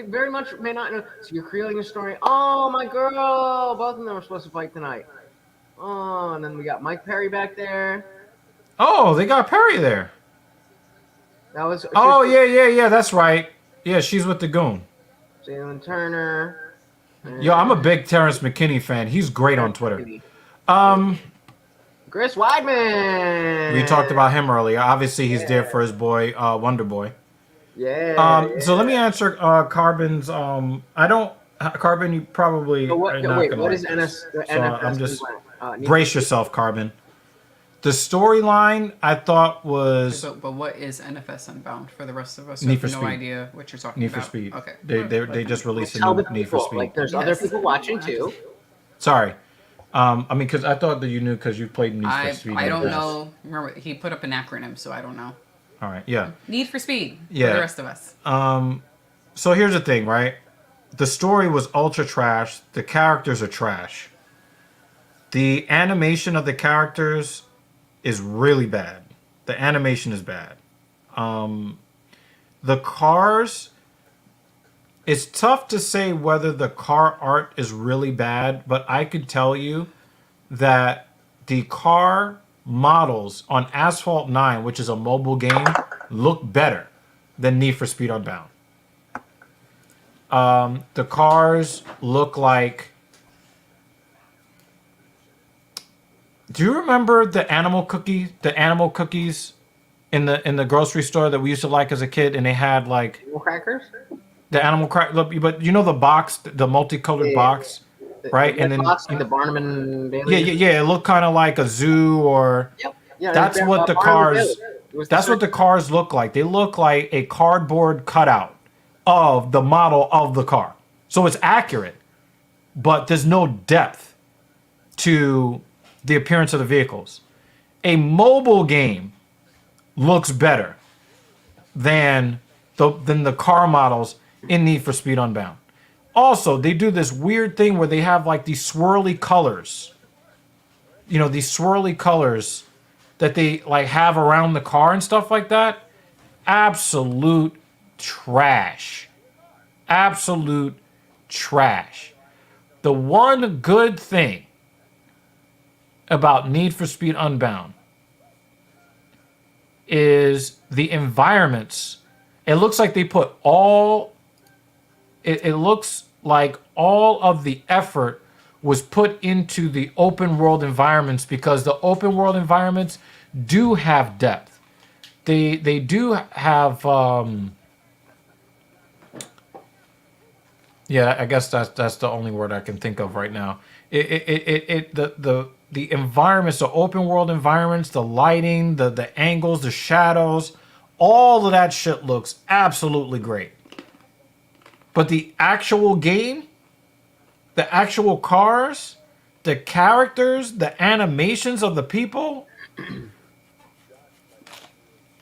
very much may not know. So you're creating a story. Oh, my girl! Both of them were supposed to fight tonight. Oh, and then we got Mike Perry back there. Oh, they got Perry there. That was. Oh, yeah. That's right. Yeah, she's with the goon. Jalen Turner. Yo, I'm a big Terrence McKinney fan. He's great on Twitter. Chris Weidman. We talked about him earlier. Obviously, he's there for his boy, Wonderboy. Yeah. So let me answer Carbon's. Carbon, you probably are not wait, gonna what like is this. NS? So I'm just brace yourself, Carbon. The storyline I thought was. But what is NFS Unbound for the rest of us? Need Who for have no Speed. idea what you're talking Need about. for Speed. Okay. They just released a Tell new the Need for people, Speed. like there's other people watching too. Sorry. I mean, because I thought that you knew because you played Need for Speed. I don't know. Remember, he put up an acronym, so I don't know. All right. Yeah. Need for Speed. Yeah. For the rest of us. So here's the thing, right? The story was ultra trash. The characters are trash. The animation of the characters is really bad. The animation is bad. The cars, it's tough to say whether the car art is really bad, but I could tell you that the car models on Asphalt 9, which is a mobile game, look better than Need for Speed Unbound. The cars look like... Do you remember the animal cookies in the grocery store that we used to like as a kid, and they had like Animal crackers? the animal crack, but you know the box, the multicolored box, right? And then the Barnum and Bailey. Yeah. It looked kind of like a zoo, or Yeah, that's what the cars. That's what the cars look like. They look like a cardboard cutout of the model of the car. So it's accurate, but there's no depth to the appearance of the vehicles. A mobile game looks better than the car models in Need for Speed Unbound. Also, they do this weird thing where they have like these swirly colors. You know, these swirly colors that they like have around the car and stuff like that. Absolute trash. Absolute trash. The one good thing about Need for Speed Unbound is the environments. It looks like they put it looks like all of the effort was put into the open world environments, because the open world environments do have depth. They do have Yeah, I guess that's the only word I can think of right now. The environments, the open world environments, the lighting, the angles, the shadows, all of that shit looks absolutely great. But the actual game, the actual cars, the characters, the animations of the people,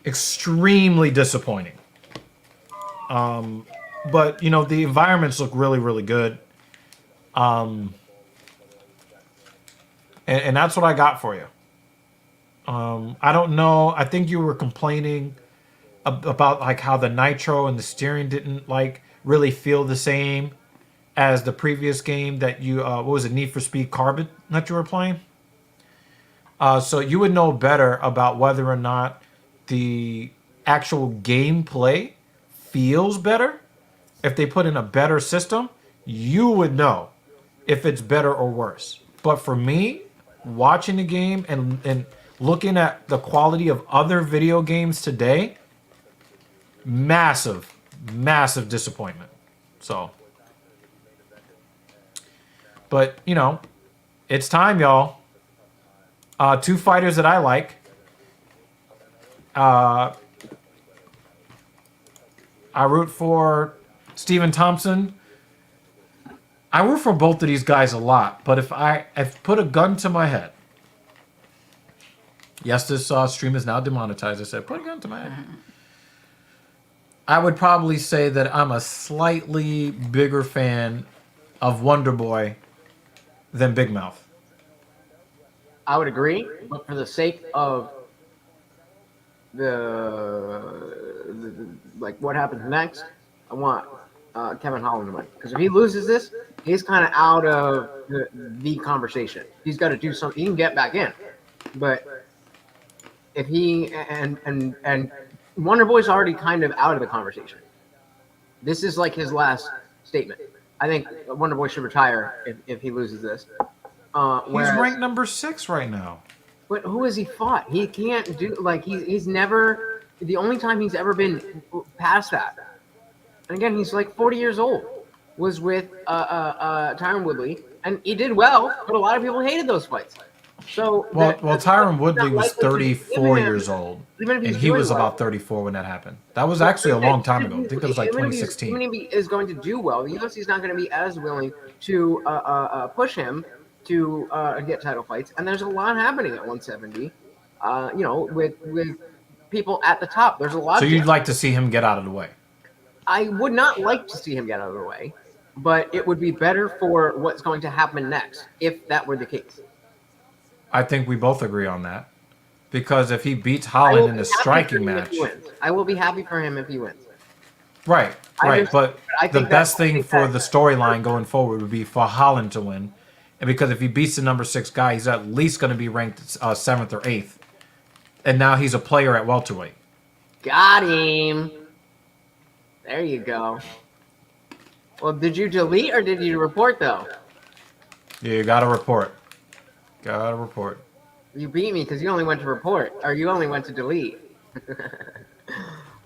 extremely disappointing. But you know, the environments look really, really good. And that's what I got for you. I don't know. I think you were complaining about like how the nitro and the steering didn't like really feel the same as the previous game that you what was it, Need for Speed Carbon that you were playing. So you would know better about whether or not the actual gameplay feels better. If they put in a better system, you would know if it's better or worse. But for me, watching the game and looking at the quality of other video games today, massive, massive disappointment. So, but you know, it's time, y'all. Two fighters that I like. I root for Stephen Thompson. I root for both of these guys a lot, but if I put a gun to my head, yes, this stream is now demonetized. I said, put a gun to my head. I would probably say that I'm a slightly bigger fan of Wonderboy than Big Mouth. I would agree, but for the sake of the like what happens next, I want Kevin Holland to win. Because if he loses this, he's kind of out of the conversation. He's got to do something. He can get back in, but if he and Wonderboy's already kind of out of the conversation. This is like his last statement. I think Wonderboy should retire if he loses this. He's ranked number 6 right now. But who has he fought? He can't do like he's never the only time he's ever been past that. And again, he's like 40 years old. Was with Tyron Woodley, and he did well, but a lot of people hated those fights. So well, Tyron Woodley was 34 years old, and he was about 34 when that happened. That was actually a long time ago. I think that was like 2016. Even if he is going to do well, the UFC is not going to be as willing to push him to get title fights, and there's a lot happening at 170. You know, with people at the top, there's a lot. So you'd like to see him get out of the way? I would not like to see him get out of the way, but it would be better for what's going to happen next if that were the case. I think we both agree on that, because if he beats Holland in a striking match, I will be happy for him if he wins. Right. But the best thing for the storyline going forward would be for Holland to win. And because if he beats the number 6 guy, he's at least going to be ranked 7th or 8th. And now he's a player at welterweight. Got him. There you go. Well, did you delete or did you report, though? Yeah, you got to report. Got to report. You beat me because you only went to report, or you only went to delete. But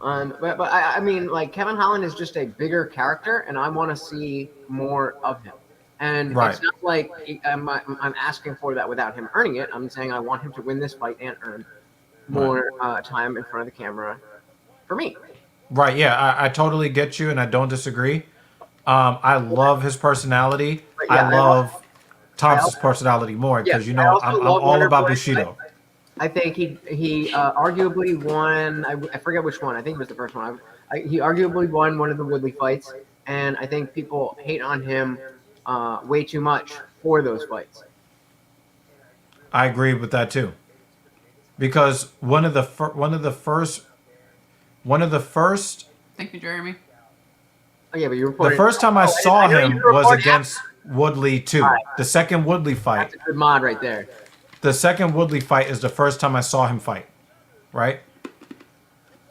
I mean, like, Kevin Holland is just a bigger character, and I want to see more of him. And It's not like I'm asking for that without him earning it. I'm saying I want him to win this fight and earn more time in front of the camera for me. Right, yeah, I totally get you, and I don't disagree. I love his personality. Yeah, I love Thompson's personality more because, you know, I'm all about Bushido. I think he arguably won. I forget which one. I think it was the first one. He arguably won one of the Woodley fights, and I think people hate on him way too much for those fights. I agree with that too, because one of the first. Thank you, Jeremy. Oh, yeah, but you reported. The first time I saw him was against Woodley 2. Right. The second Woodley fight. That's a good mod right there. The second Woodley fight is the first time I saw him fight, right?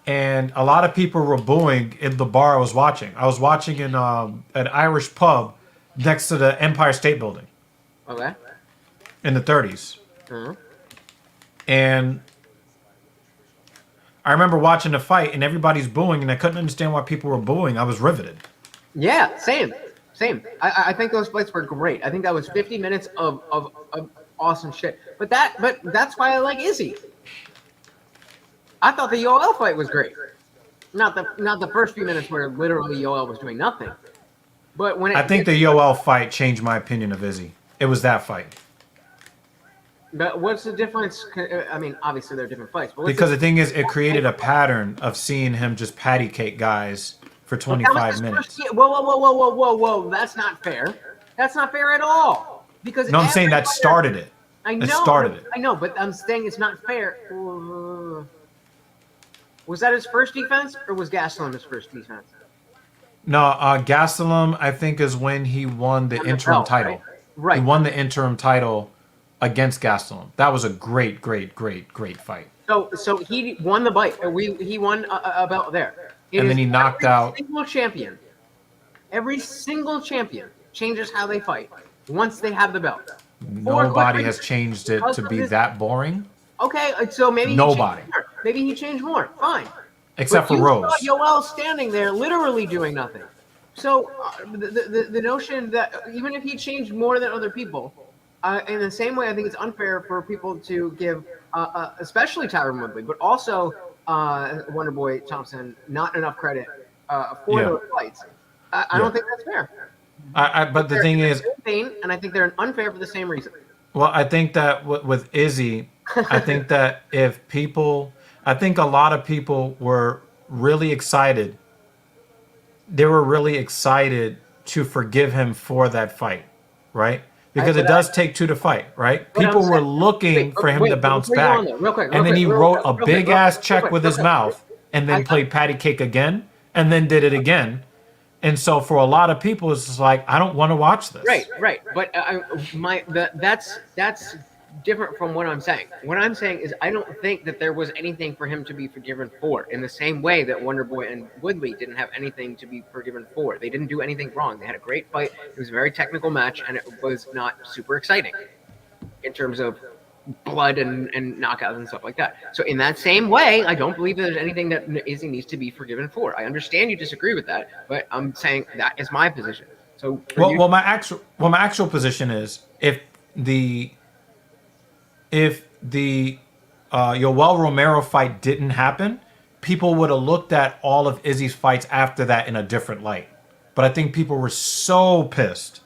And a lot of people were booing in the bar I was watching. I was watching in an Irish pub next to the Empire State Building. Okay. In the 30s. Mm-hmm. And I remember watching the fight and everybody's booing, and I couldn't understand why people were booing. I was riveted. Yeah, same. Same. I think those fights were great. I think that was 50 minutes of awesome shit. But that's why I like Izzy. I thought the Yoel fight was great. Not the first few minutes where literally Yoel was doing nothing. But when I think the Yoel fight changed my opinion of Izzy. It was that fight. But what's the difference? I mean, obviously they're different fights. But Because the thing is, it created a pattern of seeing him just patty cake guys for 25 minutes. Whoa! That's not fair. That's not fair at all. Because No, I'm saying that started it. I know. It started it. I know, but I'm saying it's not fair. Was that his first defense, or was Gastelum his first defense? No, Gastelum, I think, is when he won the interim title. Right. He won the interim title against Gastelum. That was a great fight. So he won the bite. He won a belt there. And then he knocked out. Every single champion changes how they fight once they have the belt. Nobody has changed it to be that boring. Okay, so maybe nobody. Maybe he changed more. Fine. Except for Rose. Yoel standing there, literally doing nothing. So the notion that even if he changed more than other people, in the same way, I think it's unfair for people to give, especially Tyron Woodley, but also Wonderboy Thompson, not enough credit for those fights. I don't think that's fair. But the thing is, and I think they're unfair for the same reason. Well, I think that with Izzy, I think that I think a lot of people were really excited. They were really excited to forgive him for that fight, right? Because it does take two to fight, right? People were looking for him to bounce back. And then he wrote a big ass check with his mouth and then played patty cake again and then did it again. And so for a lot of people, it's just like, I don't want to watch this. Right. But that's different from what I'm saying. What I'm saying is I don't think that there was anything for him to be forgiven for, in the same way that Wonderboy and Woodley didn't have anything to be forgiven for. They didn't do anything wrong. They had a great fight. It was a very technical match, and it was not super exciting in terms of blood and knockouts and stuff like that. So in that same way, I don't believe there's anything that Izzy needs to be forgiven for. I understand you disagree with that, but I'm saying that is my position. So my actual position is if the Yoel Romero fight didn't happen, people would have looked at all of Izzy's fights after that in a different light. But I think people were so pissed.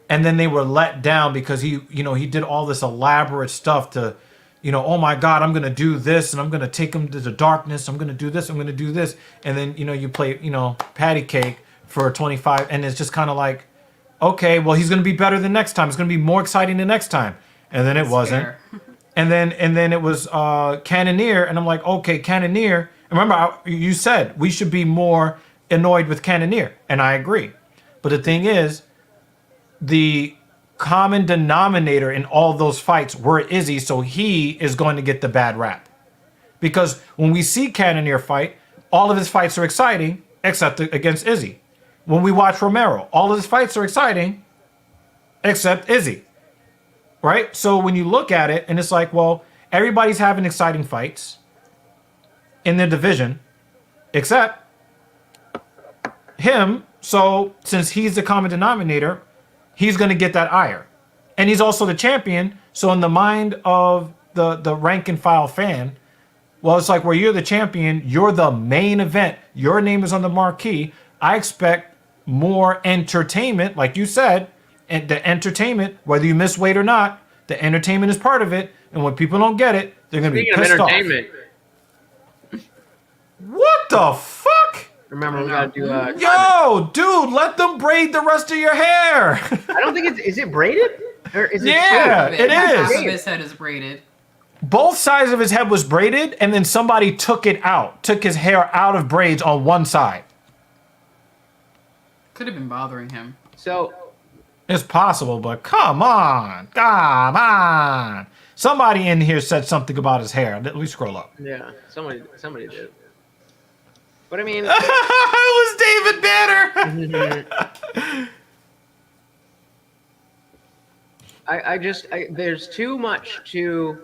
And then they were let down because he did all this elaborate stuff to, oh my God, I'm going to do this and I'm going to take him to the darkness. I'm going to do this. I'm going to do this. And then, you play, patty cake for 25. And it's just kind of like, okay, well, he's going to be better the next time. It's going to be more exciting the next time. And then it wasn't. And then it was Cannonier. And I'm like, okay, Cannonier. Remember, you said we should be more annoyed with Cannonier. And I agree. But the thing is, the common denominator in all those fights were Izzy, so he is going to get the bad rap. Because when we see Cannonier fight, all of his fights are exciting, except against Izzy. When we watch Romero, all of his fights are exciting, except Izzy. Right? So when you look at it, and it's like, well, everybody's having exciting fights in their division, except him. So since he's the common denominator, he's going to get that ire. And he's also the champion. So in the mind of the rank and file fan, well, it's like, well, you're the champion. You're the main event. Your name is on the marquee. I expect more entertainment, like you said. And the entertainment, whether you miss weight or not, the entertainment is part of it. And when people don't get it, they're going to be pissed off. What the fuck? Remember, we gotta do. Yo, dude, let them braid the rest of your hair. I don't think is it braided? Or is it it is. Half of his head is braided. Both sides of his head was braided, and then somebody took his hair out of braids on one side. Could have been bothering him. So it's possible, but come on. Somebody in here said something about his hair. Let me scroll up. Yeah, somebody did. But I mean, it was David Banner. There's too much to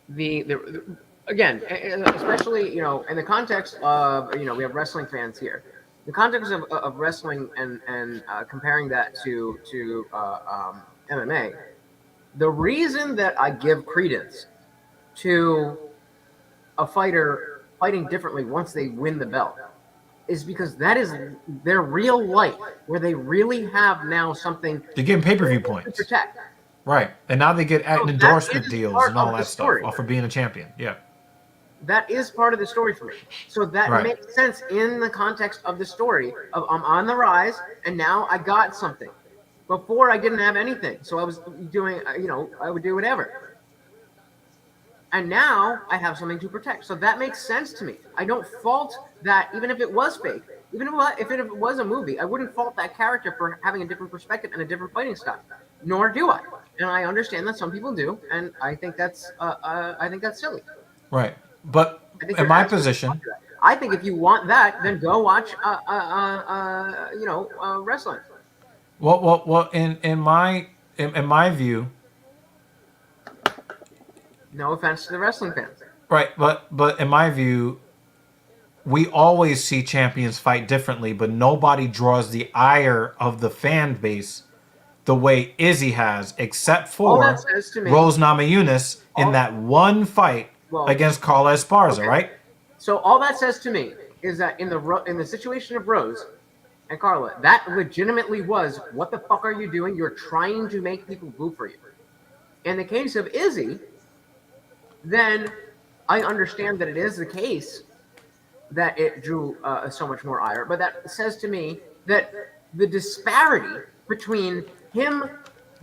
the again, especially in the context of we have wrestling fans here. the context of wrestling and comparing that to MMA, the reason that I give credence to a fighter fighting differently once they win the belt is because that is their real life, where they really have now something They're getting pay-per-view to points. protect. Right. And now they get So endorsement that is deals part and all of the that stuff story. off of being a champion. Yeah. That is part of the story for me. So that Right. makes sense in the context of the story of I'm on the rise and now I got something. Before I didn't have anything. So I was doing, I would do whatever. And now I have something to protect. So that makes sense to me. I don't fault that, even if it was fake, even if it was a movie, I wouldn't fault that character for having a different perspective and a different fighting style. Nor do I. And I understand that some people do, and I think that's silly. Right. But I think in you're my asking position, I think if you want that, then go watch, wrestling. well, in my view, No offense to the wrestling fans. right, but in my view, we always see champions fight differently, but nobody draws the ire of the fan base the way Izzy has, except All that for says to me, Rose Namajunas in all- that one fight Well, against Carla Esparza, okay. right? So all that says to me is that in the situation of Rose and Carla, that legitimately was, what the fuck are you doing? You're trying to make people boo for you. In the case of Izzy, then I understand that it is the case that it drew so much more ire, but that says to me that the disparity between him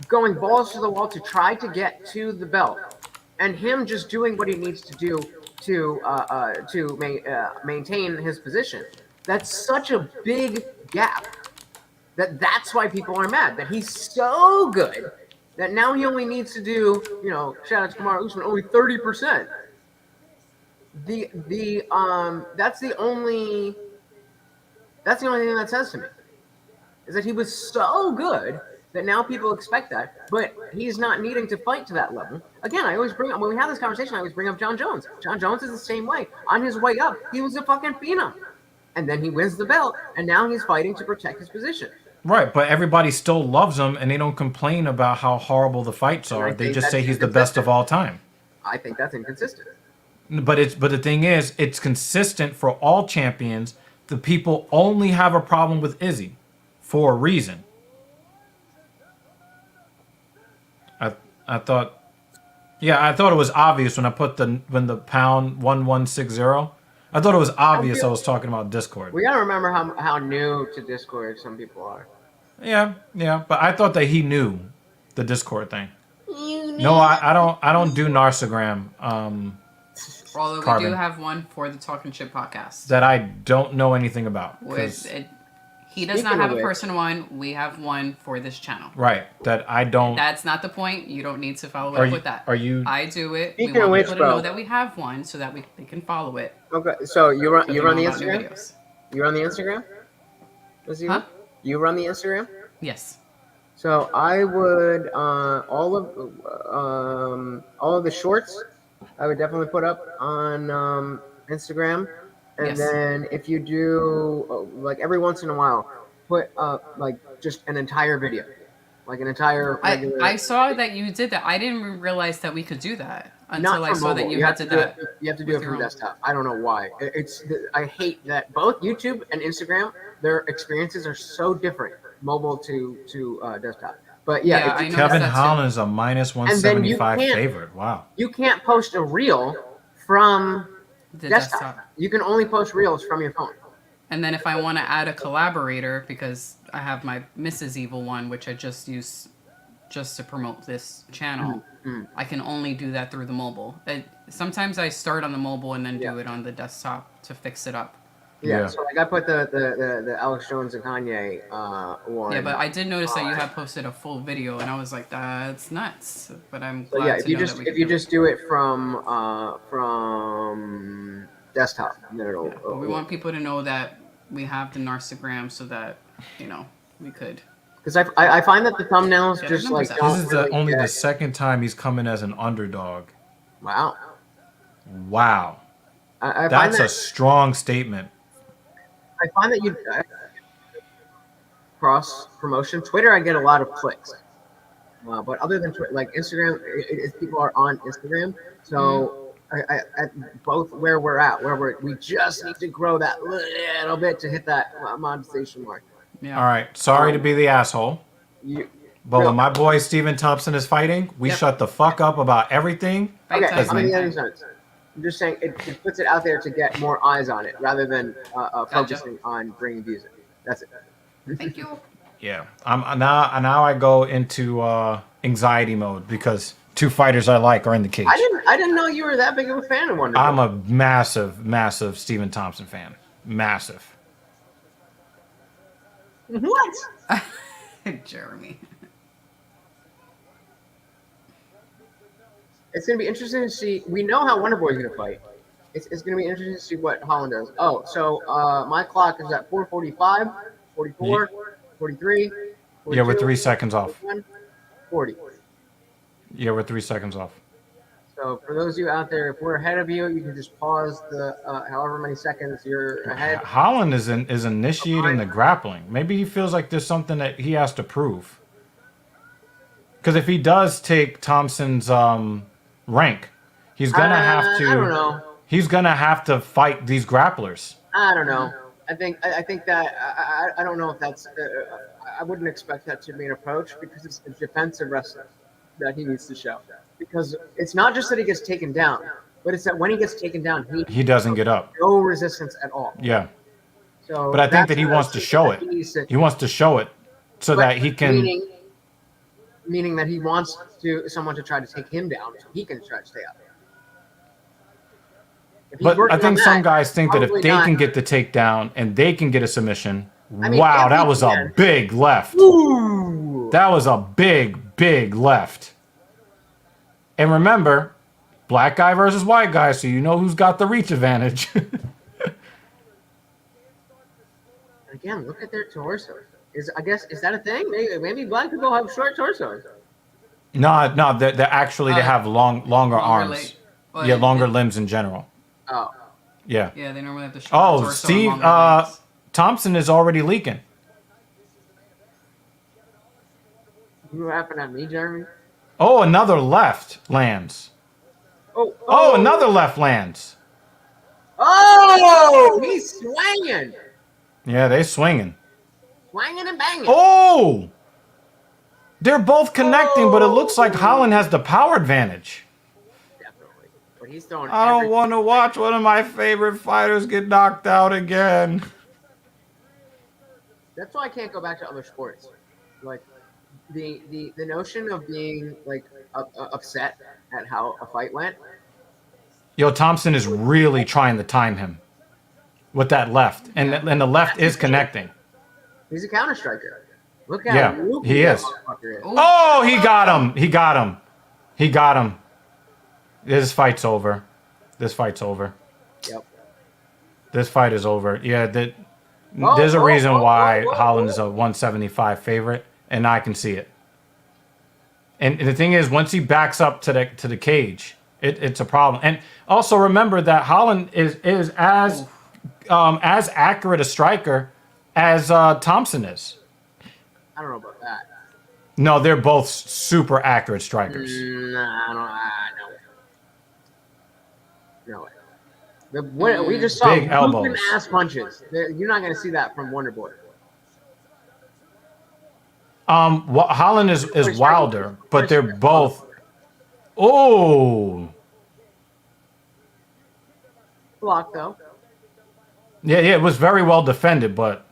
going balls to the wall to try to get to the belt and him just doing what he needs to do to maintain his position, that's such a big gap that's why people are mad, that he's so good that now he only needs to do, shout out to Kamaru Usman, only 30%. That's the only thing that says to me is that he was so good that now people expect that, but he's not needing to fight to that level. Again, I always bring up, when we have this conversation, I always bring up John Jones. John Jones is the same way. On his way up, he was a fucking phenom. And then he wins the belt, and now he's fighting to protect his position. Right, but everybody still loves him, and they don't complain about how horrible the fights And are. I They think just that's say he's the best of all time. I think that's inconsistent. But the thing is, it's consistent for all champions. The people only have a problem with Izzy for a reason. I thought it was obvious when I put when the pound 1160. I thought it was obvious I was talking about Discord. We gotta remember how new to Discord some people are. Yeah, but I thought that he knew the Discord thing. No, I don't do Narsagram. Although Carbon. we do have one for the Talking Shit podcast. That I don't know anything about. He does not have a personal one. We have one for this channel. Right. That I don't. That's not the point. You don't need to follow up with that. Are you? I do it. Speaking we want of which, people to know that we have one so that they can follow it. Okay, so you run the know about new Instagram? videos. You run the Instagram? Huh? You run the Instagram? Yes. So I would all of the shorts I would definitely put up on Instagram, and Yes. then if you do like every once in a while, put up like just an entire video, like an entire regular. I saw that you did that. I didn't realize that we could do that until Not I for saw that mobile. you had to do that. You have to do it with your from own. desktop. I don't know why. I hate that both YouTube and Instagram, their experiences are so different, mobile to desktop. But yeah, I noticed Kevin that too. Holland is a minus And then you 175 can't- favorite. Wow. you can't post a reel from The desktop. You can only post reels from your phone. And then if I want to add a collaborator, because I have my Mrs. Evil one, which I just use just to promote this channel, I can only do that through the mobile. Sometimes I start on the mobile and then do it on the desktop to fix it up. Yeah. So like I put the Alex Jones and Kanye one. Yeah, but I did notice that you had posted a full video, and I was like, that's nuts. But I'm glad So yeah, to if you know just that we if you just do it from desktop, then it'll. But we want people to know that we have the Narsagram so that, we could. Because I find that the thumbnails Yeah, just like numbers don't This is really only get- the second time he's coming as an underdog. Wow. Wow. I find That's that a strong statement. I find that you cross promotion. Twitter, I get a lot of clicks. But other than Twitter, like Instagram, people are on Instagram. So at both where we're at, we just need to grow that little bit to hit that monetization mark. Yeah. All right. Sorry to be the asshole. But Real- when my boy Steven Thompson is fighting, we Yep. shut the fuck up about everything. Okay, Fight I'm in the time. other sense. I'm just saying it puts it out there to get more eyes on it rather than focusing on bringing views in. That's it. Thank you. Yeah. Now I go into anxiety mode because two fighters I like are in the cage. I didn't know you were that big of a fan of Wonderboy. I'm a massive Steven Thompson fan. Massive. What? Jeremy. It's going to be interesting to see. We know how Wonderboy is going to fight. It's going to be interesting to see what Holland does. Oh, so my clock is at 4:45, 44, 43, 42, Yeah, we're 3 seconds off. 41, 40. Yeah, we're 3 seconds off. So for those of you out there, if we're ahead of you, you can just pause the however many seconds you're ahead. Holland is initiating the grappling. Maybe he feels like there's something that he has to prove. Because if he does take Thompson's rank, he's gonna have to. I don't know. He's gonna have to fight these grapplers. I don't know. I think that I don't know if that's. I wouldn't expect that to be an approach because it's defensive wrestling that he needs to show. Because it's not just that he gets taken down, but it's that when he gets taken down, he doesn't get up. No resistance at all. Yeah. So, but I think that he wants to show it. He wants to show it so that he can. Meaning that he wants someone to try to take him down so he can try to stay up. But I think some guys think that if they can get the takedown and they can get a submission, wow, that was a big left. Ooh. That was a big left. And remember, black guy versus white guy, so you know who's got the reach advantage. Again, look at their torso. Is that a thing? Maybe black people have short torsos. No, they actually they have longer arms. Well, yeah, longer limbs in general. Oh. Yeah. Yeah, they normally have the short torso. Steve and longer legs. Thompson is already leaking. You laughing at me, Jeremy? Oh, another left lands. Oh, another left lands. Oh, he's swinging. Yeah, they swinging. Swinging and banging. Oh! They're both connecting, but it looks like Holland has the power advantage. Definitely. But he's throwing I don't want to watch one of my favorite fighters get knocked out again. That's why I can't go back to other sports. Like the notion of being like upset at how a fight went. Yo, Thompson is really trying to time him with that left, and the left is connecting. He's a counter striker. Look how loopy he that is. motherfucker is. Oh, he got him. He got him. He got him. This fight's over. This fight's over. Yep. This fight is over. Yeah, there's a reason why Holland is a 175 favorite, and I can see it. And the thing is, once he backs up to the cage, it's a problem. And also remember that Holland is as accurate a striker as Thompson is. I don't know about that. No, they're both super accurate strikers. Nah, no way. We just saw big elbows, ass punches. You're not gonna see that from Wonderboy. Holland is wilder, but they're both. Oh. Block though. Yeah, it was very well defended, but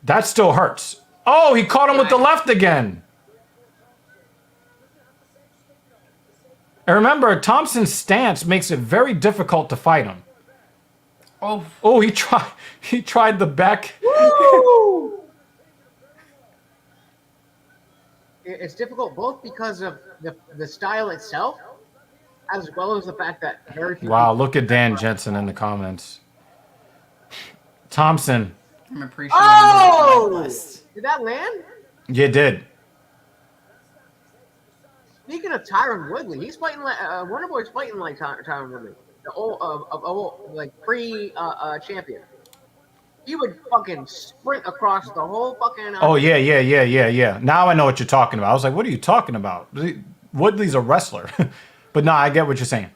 that still hurts. Oh, he caught him with the left again. And remember, Thompson's stance makes it very difficult to fight him. Oh, he tried the back. Woo! It's difficult both because of the style itself, as well as the fact that very few. Wow, look at Dan Jensen in the comments. Thompson. I'm appreciating Did that land? You did. Speaking of Tyron Woodley, he's fighting like Wonderboy's fighting like Tyron Woodley, the old like pre champion. he would fucking sprint across the whole fucking. Oh yeah. Now I know what you're talking about. I was like, what are you talking about? Woodley's a wrestler, but no, I get what you're saying.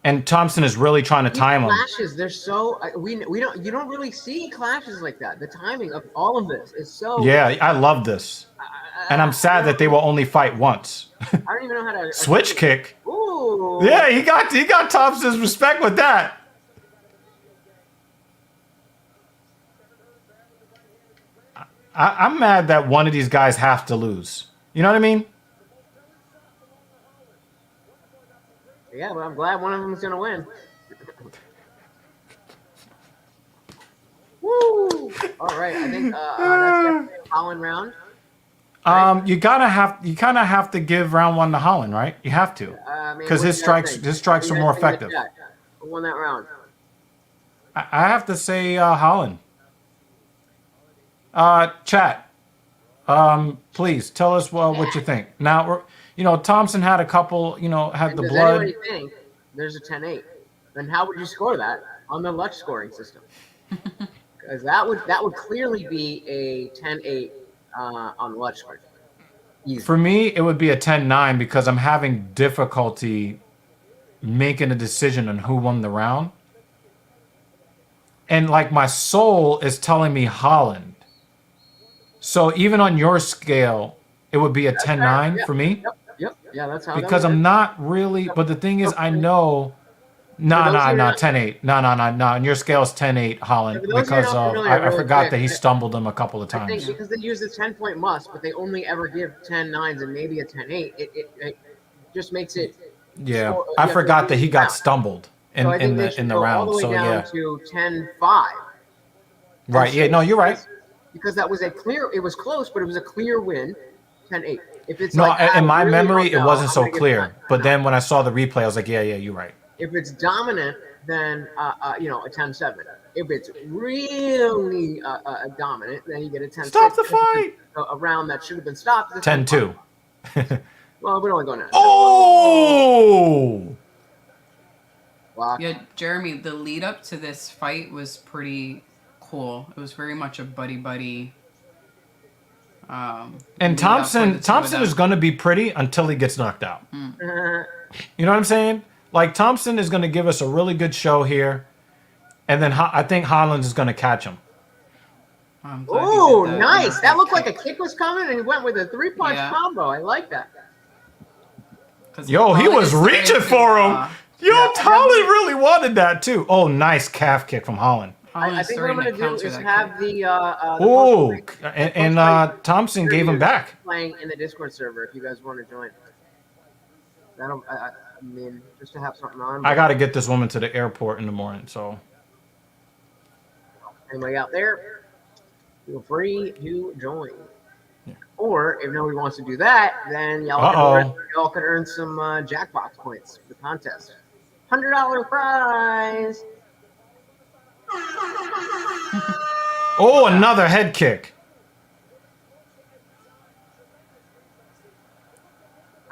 And Thompson is really trying to time him. Clashes, they're so we don't you don't really see clashes like that. The timing of all of this is so. Yeah, I love this, and I'm sad that they will only fight once. I don't even know how to switch kick. Ooh. Yeah, he got Thompson's respect with that. I'm mad that one of these guys have to lose. You know what I mean? Yeah, but I'm glad one of them is gonna win. Woo! All right, I think that's definitely a Holland round. Right? You kind of have to give round 1 to Holland, right? You have to, because his strikes are more effective. Who won that round? I have to say Holland. Chat, please tell us what you think. Now Thompson had a couple. Had the blood. Does anybody think there's a 10-8? Then how would you score that on the Lutch scoring system? Because that would clearly be a 10-8 on Lutch scoring. For me, it would be a 10-9 because I'm having difficulty making a decision on who won the round. And like my soul is telling me Holland. So even on your scale, it would be a 10-9 for me. Yep. Yeah, that's how. Because I'm not really. But the thing is, I know. No, 10-8. No. On your scale is 10-8 Holland because I forgot that he stumbled him a couple of times. I think because they use the 10-point must, but they only ever give 10-9s and maybe a 10-8. It just makes it. Yeah, I forgot that he got stumbled in the round. All the way down to 10-5. Right. Yeah. No, you're right. Because that was it was close, but it was a clear win, 10-8. If it's in my memory, it wasn't so clear. But then when I saw the replay, I was like, yeah, you're right. If it's dominant, then a 10-7. If it's really dominant, then you get a 10-6. Stop the fight! A round that should have been stopped. 10-2. Well, we don't go now. Oh! Yeah, Jeremy, the lead up to this fight was pretty cool. It was very much a buddy. And Thompson is going to be pretty until he gets knocked out. You know what I'm saying? Like Thompson is going to give us a really good show here, and then I think Holland is going to catch him. Oh, nice! That looked like a kick was coming, and he went with a 3-punch combo. I like that. Yo, he was reaching for him. Holland really wanted that too. Oh, nice calf kick from Holland. I think what I'm going to do is have the Thompson gave him back. Playing in the Discord server if you guys want to join. I mean, just to have something on. I got to get this woman to the airport in the morning, so. Anybody out there, feel free to join. Yeah. Or if nobody wants to do that, then y'all can earn some Jackbox points for the contest. $100 prize. Oh, another head kick.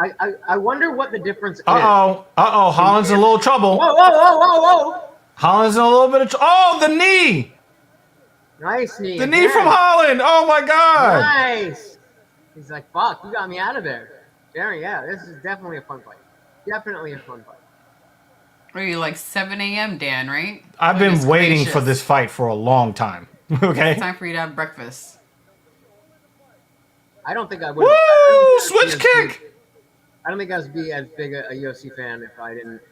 I wonder what the difference is. Holland's in a little trouble. Whoa. Holland's in a little bit of trouble. Oh, the knee. Nice knee. The knee from Holland. Oh, my God. Nice. He's like, fuck, you got me out of there. Jerry, yeah, this is definitely a fun fight. Definitely a fun fight. Are you like 7 a.m., Dan, right? I've been waiting for this fight for a long time. Okay? It's time for you to have breakfast. I don't think I would. Woo! Switch kick! I don't think I would be as big a UFC fan if I didn't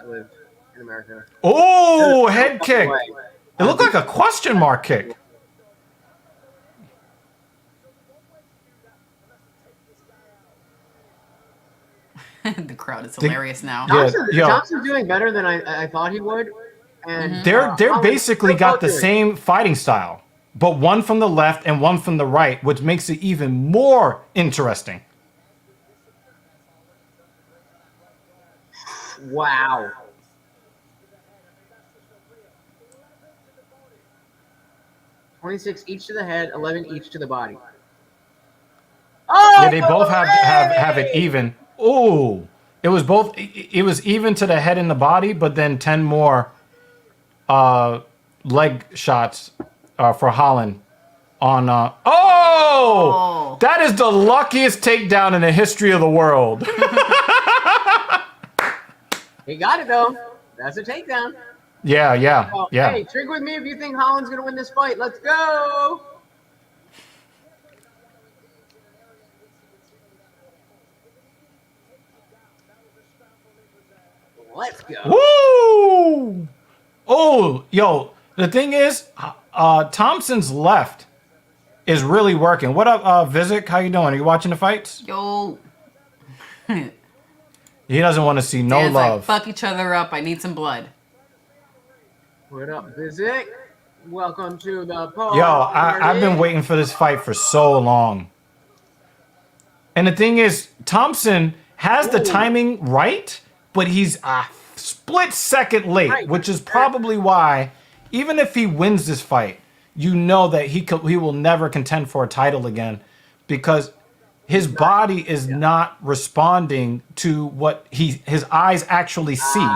live in America. Oh, head kick. It looked like a question mark kick. The crowd is hilarious now. Johnson's doing better than I thought he would. And they're basically got the same fighting style, but one from the left and one from the right, which makes it even more interesting. Wow. $26 each to the head, 11 each to the body. Oh, yeah, they both have it even. Oh, it was both. It was even to the head and the body, but then 10 more leg shots for Holland on oh, that is the luckiest takedown in the history of the world. He got it though. That's a takedown. Yeah. Hey, drink with me if you think Holland's gonna win this fight. Let's go. Let's go. Woo! Oh, yo, the thing is, Thompson's left is really working. What up, Vizic? How you doing? Are you watching the fights? Yo. He doesn't want to see no Dan's love. like, fuck each other up. I need some blood. What up, Vizic? Welcome to the party. Yo, I've been waiting for this fight for so long. And the thing is, Thompson has the timing right, but he's a split second late, which is probably why, even if he wins this fight, you know that he will never contend for a title again, because his body is not responding to what his eyes actually see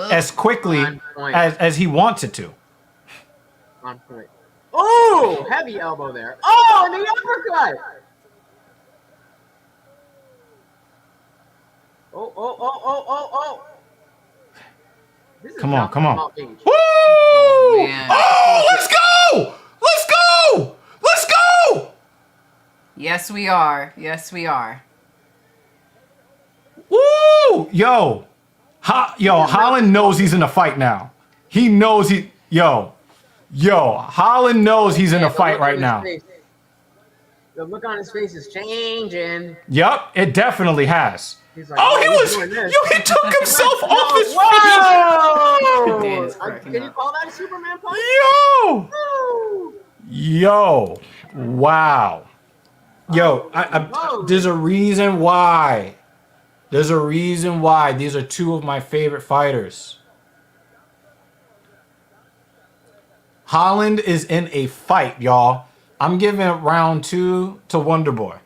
as quickly as he wants it to. On point. Oh, heavy elbow there. Oh, and the uppercut. Oh. Come on. Woo! Man. Oh, let's go! Yes, we are. Woo! Yo, Holland knows he's in a fight now. He knows Holland knows he's in a fight right now. The look on his face is changing. Yup, it definitely has. He's like, he took himself off his feet. Can you call that a Superman punch? Yo, wow. Yo, there's a reason why. These are two of my favorite fighters. Holland is in a fight, y'all. I'm giving round 2 to Wonderboy.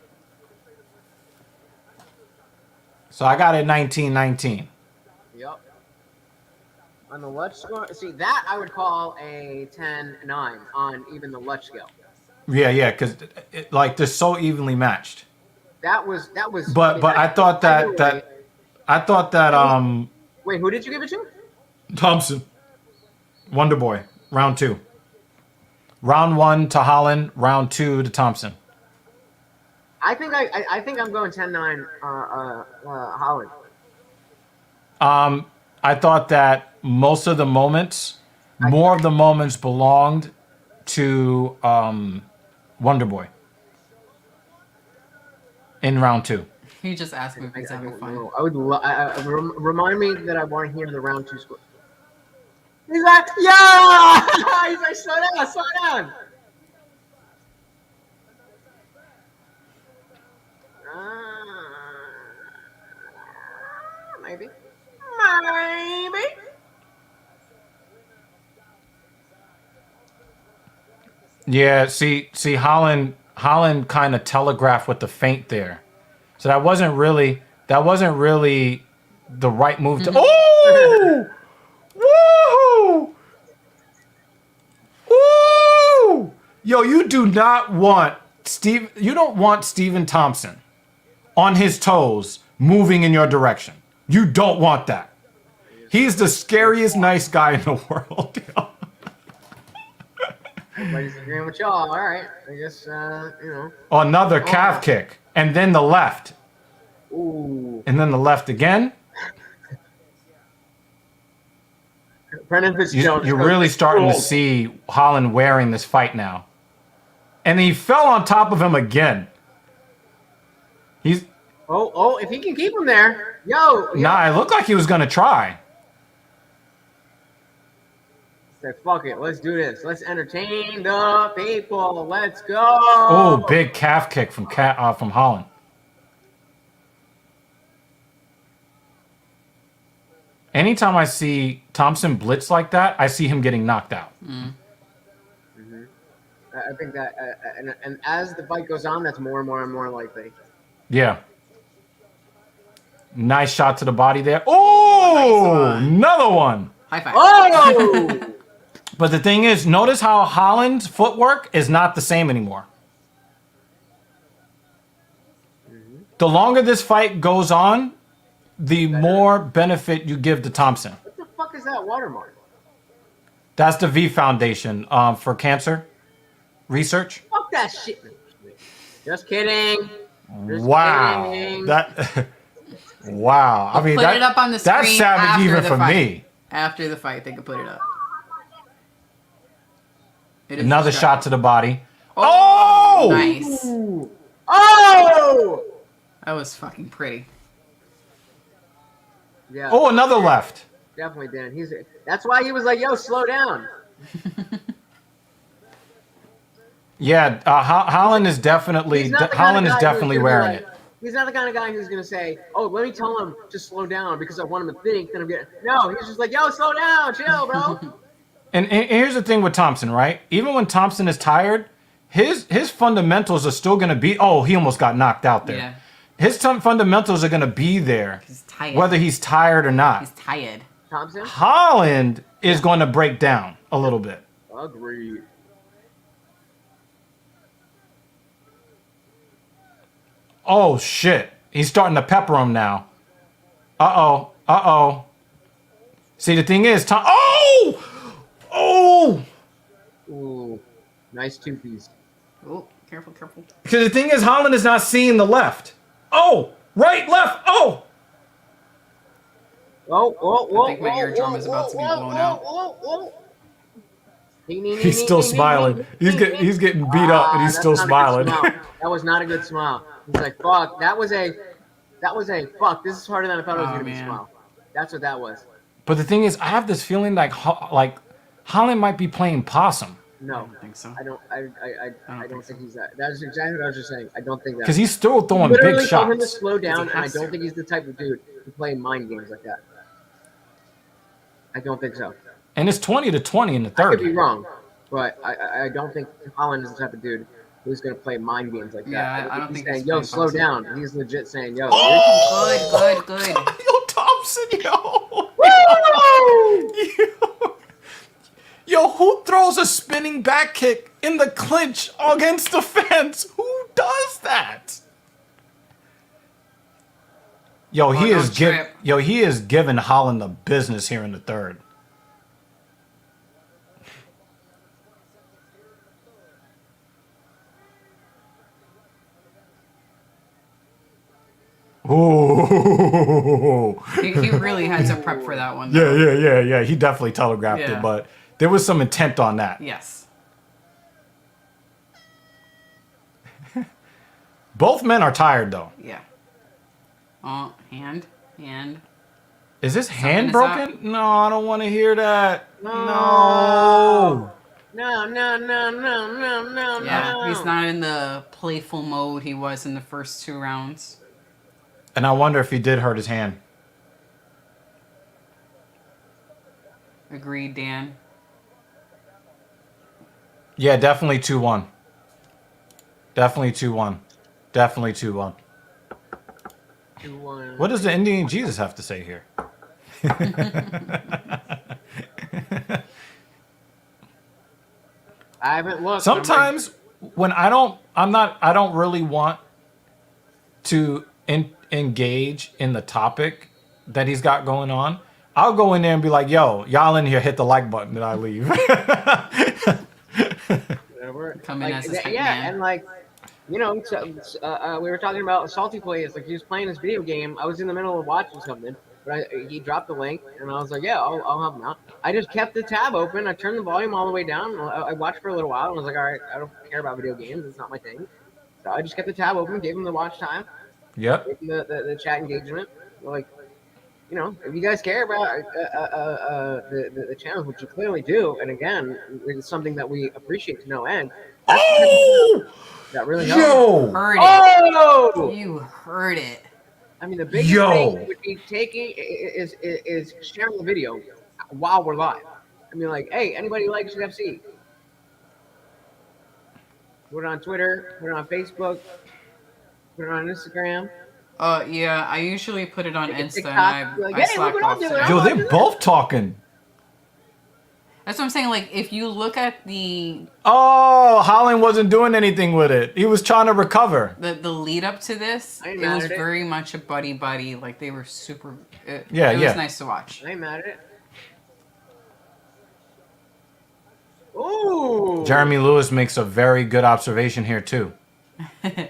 So I got it 19-19. Yep. On the Lutch score, see that I would call a 10-9 on even the Lutch scale. Yeah, because they're so evenly matched. That was. But I thought that Wait, who did you give it to? Thompson. Wonderboy. Round 2. Round 1 to Holland. Round 2 to Thompson. I think I'm going 10-9 Holland. I thought that more of the moments belonged to Wonderboy in round 2. He just asked me if he's having fun. I would remind me that I want to hear the round 2 score. He's like, yeah! He's like, slow down. Maybe. Yeah, see, Holland kind of telegraphed with the feint there, so that wasn't really the right move to. Oh! Woo! Woo! Yo, you don't want Stephen Thompson on his toes moving in your direction. You don't want that. He's the scariest nice guy in the world. Everybody's agreeing with y'all. All right. I guess, Another calf kick. And then the left. Ooh. And then the left again. Brennan Fitzgerald. You're really starting to see Holland wearing this fight now. And he fell on top of him again. He's... Oh, if he can keep him there. Yo. Nah, it looked like he was going to try. Said, fuck it, let's do this. Let's entertain the people. Let's go. Oh, big calf kick from Holland. Anytime I see Thompson blitz like that, I see him getting knocked out. Mm-hmm. I think that, and as the fight goes on, that's more and more likely. Yeah. Nice shot to the body there. Oh, nice, another one. High five. Oh! But the thing is, notice how Holland's footwork is not the same anymore. The longer this fight goes on, the more benefit you give to Thompson. What the fuck is that watermark? That's the V Foundation for cancer research. Fuck that shit. Just kidding. Just Wow. kidding. That. Wow. I mean, put it up on the screen. That's savage after even the for fight. me. After the fight, they could put it up. It is Another distracting. shot to the body. Oh! Oh! Nice. Oh! That was fucking pretty. Yeah. Oh, another left. Definitely, Dan. That's why he was like, "Yo, slow down." Yeah, Holland is definitely He's not the kind of guy who's gonna be wearing like- it. He's not the kind of guy who's gonna say, "Oh, let me tell him to slow down because I want him to think that I'm getting." No, he's just like, "Yo, slow down, chill, bro." And here's the thing with Thompson, right? Even when Thompson is tired, his fundamentals are still gonna be. Oh, he almost got knocked out there. Yeah. His fundamentals are gonna be there, He's tired. whether he's tired or not. He's tired. Thompson. Holland is going to break down a little bit. Agreed. Oh shit! He's starting to pepper him now. Uh-oh. See, the thing is, Oh! Ooh, nice two-piece. Oh, careful. Because the thing is, Holland is not seeing the left. Oh! Right, left, oh! Whoa. I think my eardrum is about to be blown out. He's still smiling. He's getting beat up, and he's still smiling. That was not a good smile. He's like, "Fuck, that was a fuck. This is harder than I thought it was gonna be." Smile. That's what that was. But the thing is, I have this feeling like Holland might be playing possum. No, I don't think so. I don't think he's that. That's exactly what I was just saying. I don't think that. Because he's still throwing Literally big told him to shots. slow down, and I don't think he's the type of dude to play mind games like that. I don't think so. And it's 20-20 in the I third. could be wrong, but I don't think Holland is the type of dude who's going to play mind games like that. Yeah, I don't he's think saying, he's "Yo, playing slow boxing. down." He's legit saying, "Yo." Good. Yo, Thompson, yo. Woo! Yo, who throws a spinning back kick in the clinch against the fence? Who does that? Yo, he is giving Holland the business here in the third. Ooh. He really had to prep for that one. Though. Yeah. He definitely telegraphed Yeah. it, but there was some intent on that. Yes. Both men are tired, though. Yeah. Oh, hand. Is this Something hand is broken? up. No, I don't want to hear that. No. Yeah, he's not in the playful mode he was in the first 2 rounds. And I wonder if he did hurt his hand. Agreed, Dan. Yeah, definitely 2-1. Definitely 2-1. 2-1. What does the Indian Jesus have to say here? I haven't looked. Sometimes when I don't really want to engage in the topic that he's got going on, I'll go in there and be like, "Yo, y'all in here, hit the like button," and I leave. Come in as his hype yeah, man. and like, you know, we were talking about Salty Plays. Like, he was playing this video game. I was in the middle of watching something, but he dropped the link, and I was like, "Yeah, I'll help him out." I just kept the tab open. I turned the volume all the way down. I watched for a little while, and I was like, "All right, I don't care about video games. It's not my thing." So I just kept the tab open, gave him the watch time, Yep. gave him the chat engagement. Like, you know, if you guys care about the channels, which you clearly do, and again, it's something that we appreciate to no end. Oh! That really helps. Yo! Heard it. Oh! You heard it. I mean, the biggest thing would be is sharing the video while we're live. I mean, like, hey, anybody likes UFC? Put it on Twitter, put it on Facebook, put it on Instagram. Yeah, I usually put it on Insta, TikTok, and be like, I hey, slacked look what I'm off doing. today. Yo, they're both talking. That's what I'm saying. Like, if you look at the Oh, Holland wasn't doing anything with it. He was trying to recover. the lead up to this, I ain't it mad was at it. very much a buddy. Like, they were super. It Yeah, was yeah. nice to watch. I ain't mad at it. Ooh. Jeremy Lewis makes a very good observation here too,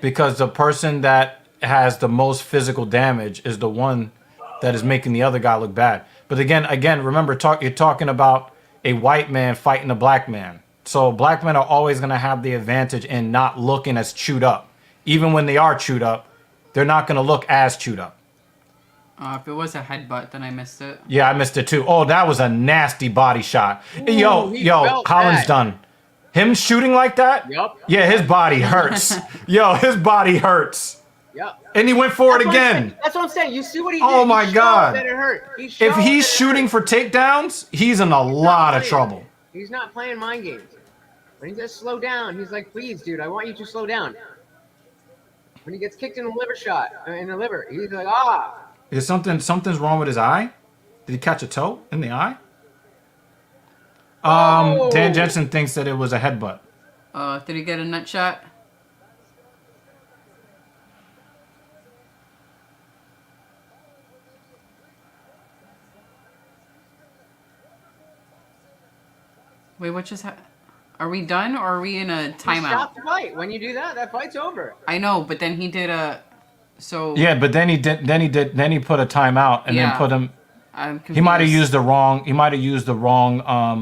because the person that has the most physical damage is the one that is making the other guy look bad. But again, remember, you're talking about a white man fighting a black man. So black men are always going to have the advantage in not looking as chewed up. Even when they are chewed up, they're not going to look as chewed up. If it was a headbutt, then I missed it. Yeah, I missed it too. Oh, that was a nasty body shot. Ooh, Yo, Holland's that. done. Him shooting like that? Yup. Yeah, his body hurts. Yo, his body hurts. Yep. And he went for it That's what I'm again. saying. That's what I'm saying. You see what he did? Oh He my showed God. that it hurt. He If showed he's that it shooting hurt. for takedowns, he's in a lot of playing. trouble. He's not playing mind games. When he says slow down, he's like, please, dude, I want you to slow down. When he gets kicked in the liver shot, in the liver, he's like, ah. Is something's wrong with his eye? Did he catch a toe in the eye? Oh. Dan Jensen thinks that it was a headbutt. Did he get a nut shot? Wait, what just happened? Are we done or are we in a timeout? Stop the fight. When you do that, that fight's over. I know, but then he did a. So. Yeah, but then he put a timeout and then put him. I'm confused. He might have used the wrong.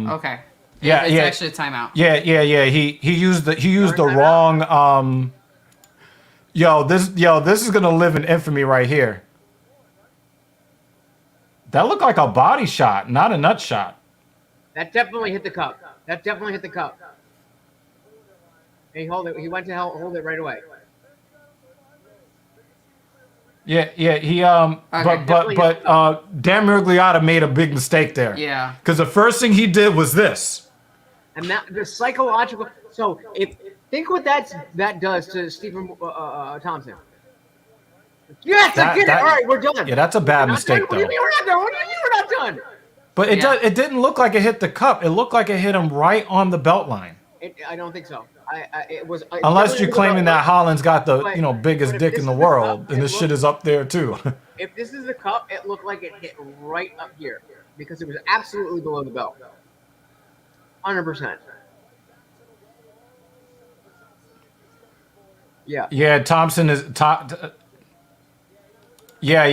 Okay. Yeah, it's yeah. actually a timeout. Yeah. He used the wrong. This is gonna live in infamy right here. That looked like a body shot, not a nut shot. That definitely hit the cup. That definitely hit the cup. And he hold it. He went to hold it right away. Yeah. He Okay. but Dan Miragliotta made a big mistake there. Yeah. Because the first thing he did was this. And that the psychological. So think what that does to Stephen Thompson. Yes, I get it. All right, we're done. Yeah, that's a bad mistake What do you though. mean we're not done? What do you mean we're not done? But it didn't look like it hit the cup. It looked like it hit him right on the belt line. I don't think so. It was. Unless you're claiming that Holland's got the But biggest if dick this in the is world, cup, and this shit is up there too. If this is the cup, it looked like it hit right up here because it was absolutely below the belt. 100%. Yeah. Yeah, Thompson is top. Yeah.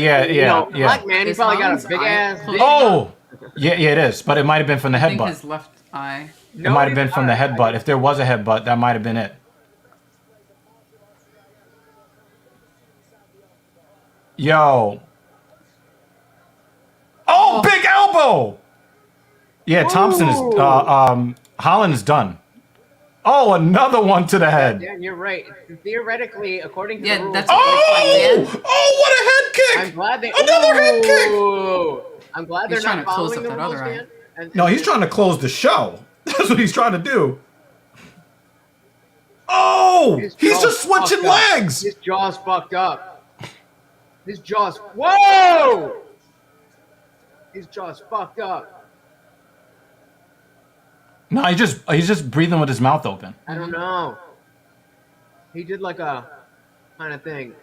Black man, he Is probably got Holland's a big eye ass. closed? Oh, yeah, it is. But it might have been from the I think headbutt. his left eye. It might have been from the headbutt. If there was a headbutt, that might have been it. Yo. Oh, big elbow. Yeah, Thompson is. Holland is done. Oh, another one to the head. Yeah, you're right. Theoretically, according to Yeah, the rules. that's what what a head kick! I'm glad they. Another head kick! I'm glad He's they're trying not to close following up the that rules, other eye. man. And- No, he's trying to close the show. That's what he's trying to do. Oh, His he's jaw's just switching fucked up. legs. His jaw's fucked up. His jaw's. Whoa! His jaw's fucked up. No, he's just breathing with his mouth open. I don't know. He did like a kind of thing.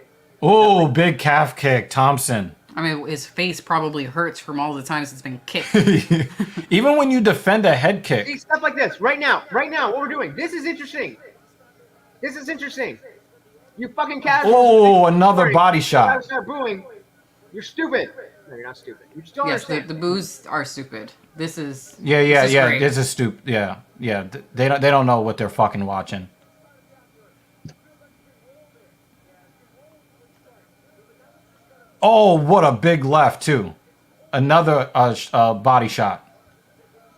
Oh, big calf kick, Thompson. I mean, his face probably hurts from all the times it's been kicked. Even when you defend a head See, kick. stuff like this right now, what we're doing. This is interesting. This is interesting. You fucking casuals. Oh, another body You shot. gotta start booing. You're stupid. No, you're not stupid. You just don't Yes, understand. the boos are stupid. This is. Yeah. This is great. This is stupid. Yeah. They don't know what they're fucking watching. Oh, what a big left too. Another body shot,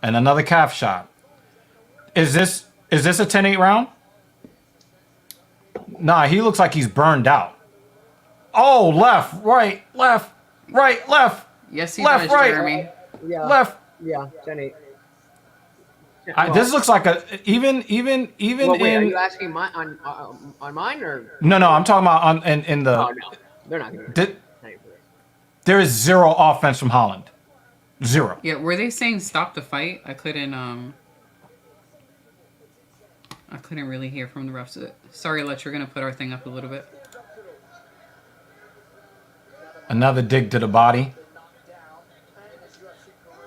and another calf shot. Is this a 10-8 round? Nah, he looks like he's burned out. Oh, left, right, left, right, left. Yes, he left, does, right, Jeremy. Yeah. left. Yeah, 10-8. This looks like a even Well, wait, are in. you asking on mine or? No, I'm talking about in the. Oh no, they're not gonna. There is zero offense from Holland. 0. Yeah, were they saying stop the fight? I couldn't really hear from the refs. Sorry, Letch, we're gonna put our thing up a little bit. Another dig to the body.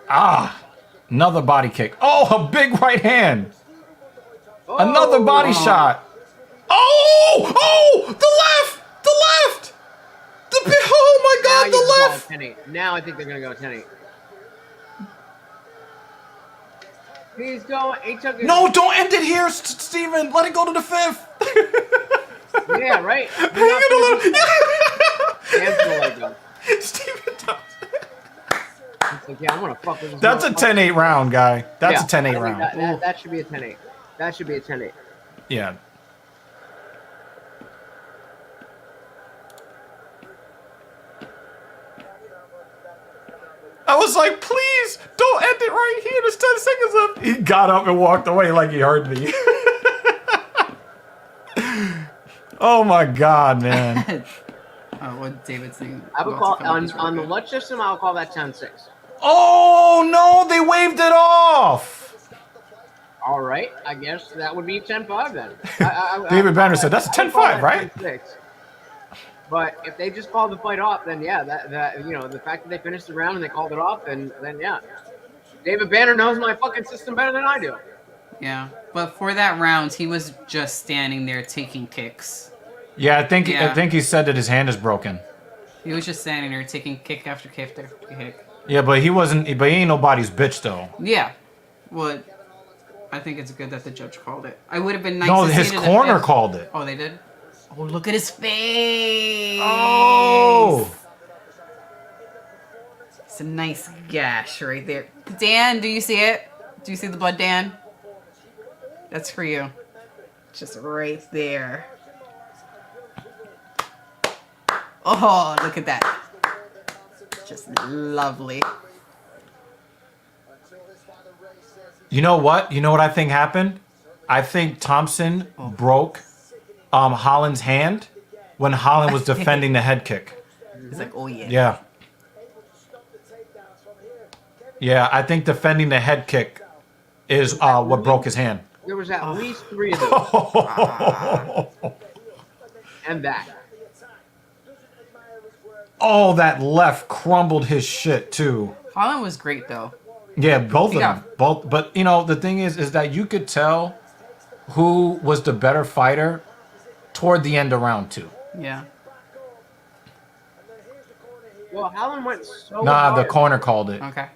Ah! Another body kick. Oh, a big right hand. Another body shot. Oh! Oh! The left! The left! Oh my God, the left! 10-8. Now I think they're gonna go 10-8. He's going. He took his, No, don't end it here, Steven. Let it go to the 5th. Yeah, right. Steven Thompson. It's like, yeah, I'm gonna fuck with this. That's a 10-8 round, guy. That's a 10-8 round. That should be a 10-8. That should be a 10-8. Yeah. I was like, please, don't end it right here. There's 10 seconds left. He got up and walked away like he heard me. Oh my God, man. Oh, what David's saying? I would call on the Lutz system. I'll call that 10-6. Oh no, they waved it off. All right, I guess that would be 10-5 then. David Banner said that's a 10-5, right? 10-6. But if they just called the fight off, then yeah, that you know, the fact that they finished the round and they called it off, then yeah, David Banner knows my fucking system better than I do. Yeah, but for that round, he was just standing there taking kicks. Yeah, I think he said that his hand is broken. He was just standing there taking kick after kick after kick. Yeah, but he wasn't. But he ain't nobody's bitch though. Yeah, well, I think it's good that the judge called it. I would have been nice. No, to his see it corner called it. Oh, they did. Oh, look at his face. Oh. It's a nice gash right there. Dan, do you see it? Do you see the blood, Dan? That's for you. Just right there. Oh, look at that. Just lovely. You know what? You know what I think happened? I think Thompson broke Holland's hand when Holland was defending the head kick. He's like, oh yeah. Yeah. Yeah, I think defending the head kick is what broke his hand. There was at least 3 of those. And that. Oh, that left crumbled his shit too. Holland was great though. Yeah, both of them. Both, but you know, the thing is that you could tell who was the better fighter toward the end of round 2. Yeah. Well, Holland went so Nah, hard. the corner called it. Okay.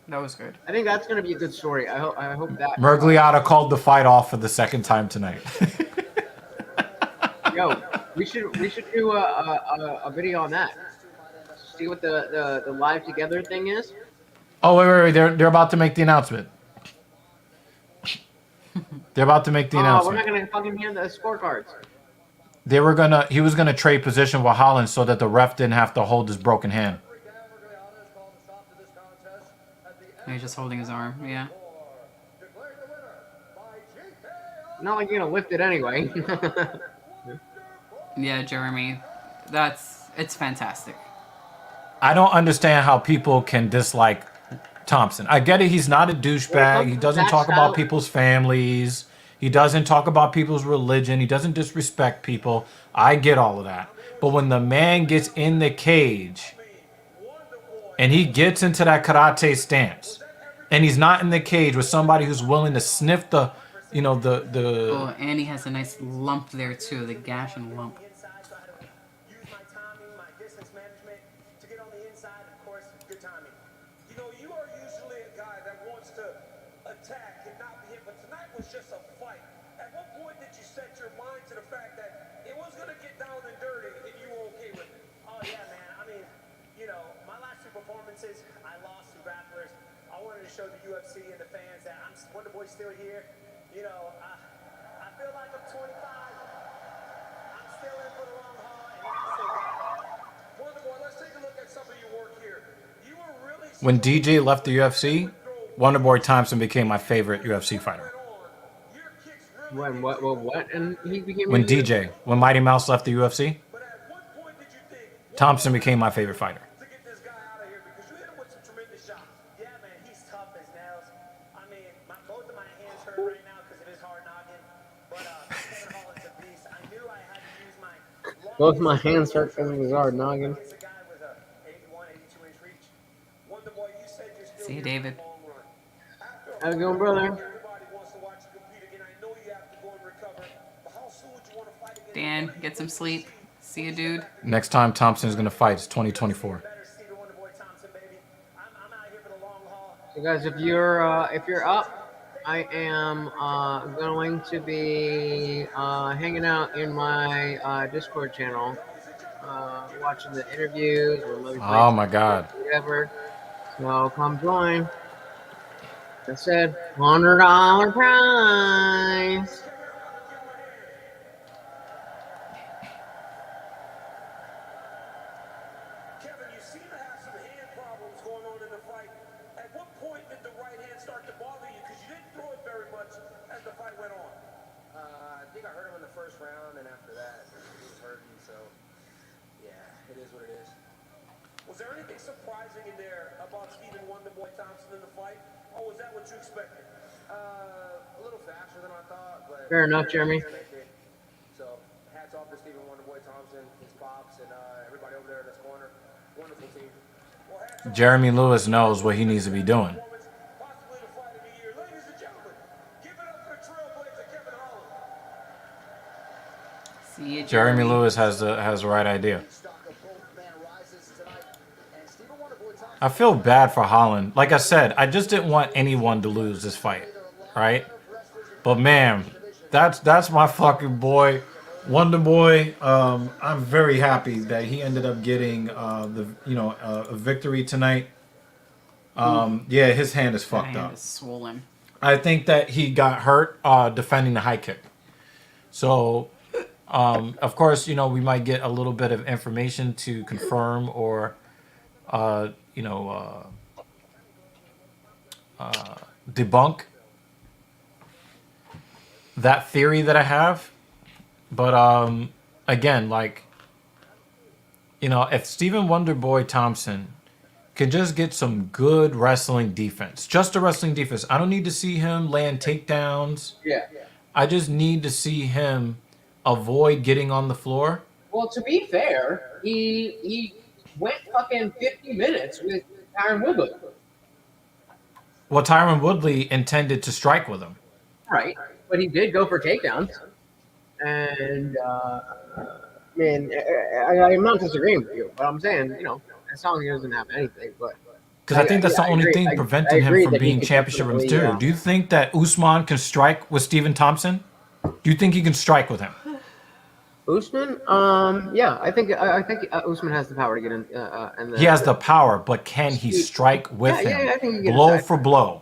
That was good. I think that's gonna be a good story. I hope that. Mergliata called the fight off for the second time tonight. Yo, we should do a video on that. See what the live together thing is. Oh wait, they're about to make the announcement. They're about to make the announcement. We're not gonna fucking hear the scorecards. He was gonna trade position with Holland so that the ref didn't have to hold his broken hand. He's just holding his arm, yeah. Not like you're gonna lift it anyway. Yeah, Jeremy. It's fantastic. I don't understand how people can dislike Thompson. I get it, he's not a douchebag. He doesn't talk about people's families. He doesn't talk about people's religion. He doesn't disrespect people. I get all of that. But when the man gets in the cage and he gets into that karate stance and he's not in the cage with somebody who's willing to sniff the, you know, the... Oh, and he has a nice lump there too, the gash and lump. I lost to grapplers. I wanted to show the UFC and the fans that Wonderboy's still here. You know, I feel like I'm 25. I'm still in for the long haul. And Wonderboy, let's take a look at some of your work here. You were really... When DJ left the UFC, Wonderboy Thompson became my favorite UFC fighter. When what? And he became when Mighty Mouse left the UFC, Thompson became my favorite fighter. Both my hands hurt because of his hard noggin. It's a guy with a 81, 82-inch reach. Wonderboy, you said you're still See you, here for David. the long run. After a How's it fight, going, brother? everybody wants to watch you compete again. I know you have to go and recover. But how soon would you want to fight again? Dan, What are you get some looking to sleep. see? See you, dude. Next time Thompson is gonna fight is 2024. Better, Stephen Wonderboy Thompson, baby. I'm out here for the long haul. So guys, if you're up, I am going to be hanging out in my Discord channel, watching the interviews or maybe playing Oh my God. whatever. So come join. I said $100 prize. Kevin, you seem to have some hand problems going on in the fight. At what point did the right hand start to bother you? Because you didn't throw it very much as the fight went on. I think I hurt him in the first round, and after that, he was hurting. So, yeah, it is what it is. Was there anything surprising in there about Stephen Wonderboy Thompson in the fight, or was that what you expected? A little faster than I thought, but Fair enough, Jeremy. So, hats off to Stephen Wonderboy Thompson, his pops, and everybody over there in this corner. Wonderful team. Jeremy Lewis knows what he needs to be doing. Possibly the fight of the year. Ladies and gentlemen, give it up for Trailblazer Kevin Holland. See you, Jeremy Lewis has the right idea. I feel bad for Holland. Like I said, I just didn't want anyone to lose this fight, right? But man, that's my fucking boy, Wonderboy. I'm very happy that he ended up getting a victory tonight. Yeah, his hand is fucked up. Is swollen. I think that he got hurt defending the high kick. So, of course, we might get a little bit of information to confirm or, debunk that theory that I have. But again, if Stephen Wonderboy Thompson could just get some good wrestling defense, just a wrestling defense. I don't need to see him land takedowns. Yeah. I just need to see him avoid getting on the floor. Well, to be fair, he went fucking 50 minutes with Tyron Woodley. Well, Tyron Woodley intended to strike with him. Right, but he did go for takedowns. And, I'm not disagreeing with you, but I'm saying, as long as he doesn't have anything, but... Because I think that's the only thing preventing him from being championship material. Do you think that Usman can strike with Stephen Thompson? Do you think he can strike with him? Usman? Yeah, I think Usman has the power to get in. He has the power, but can he strike with him? Yeah, I think he can blow for blow.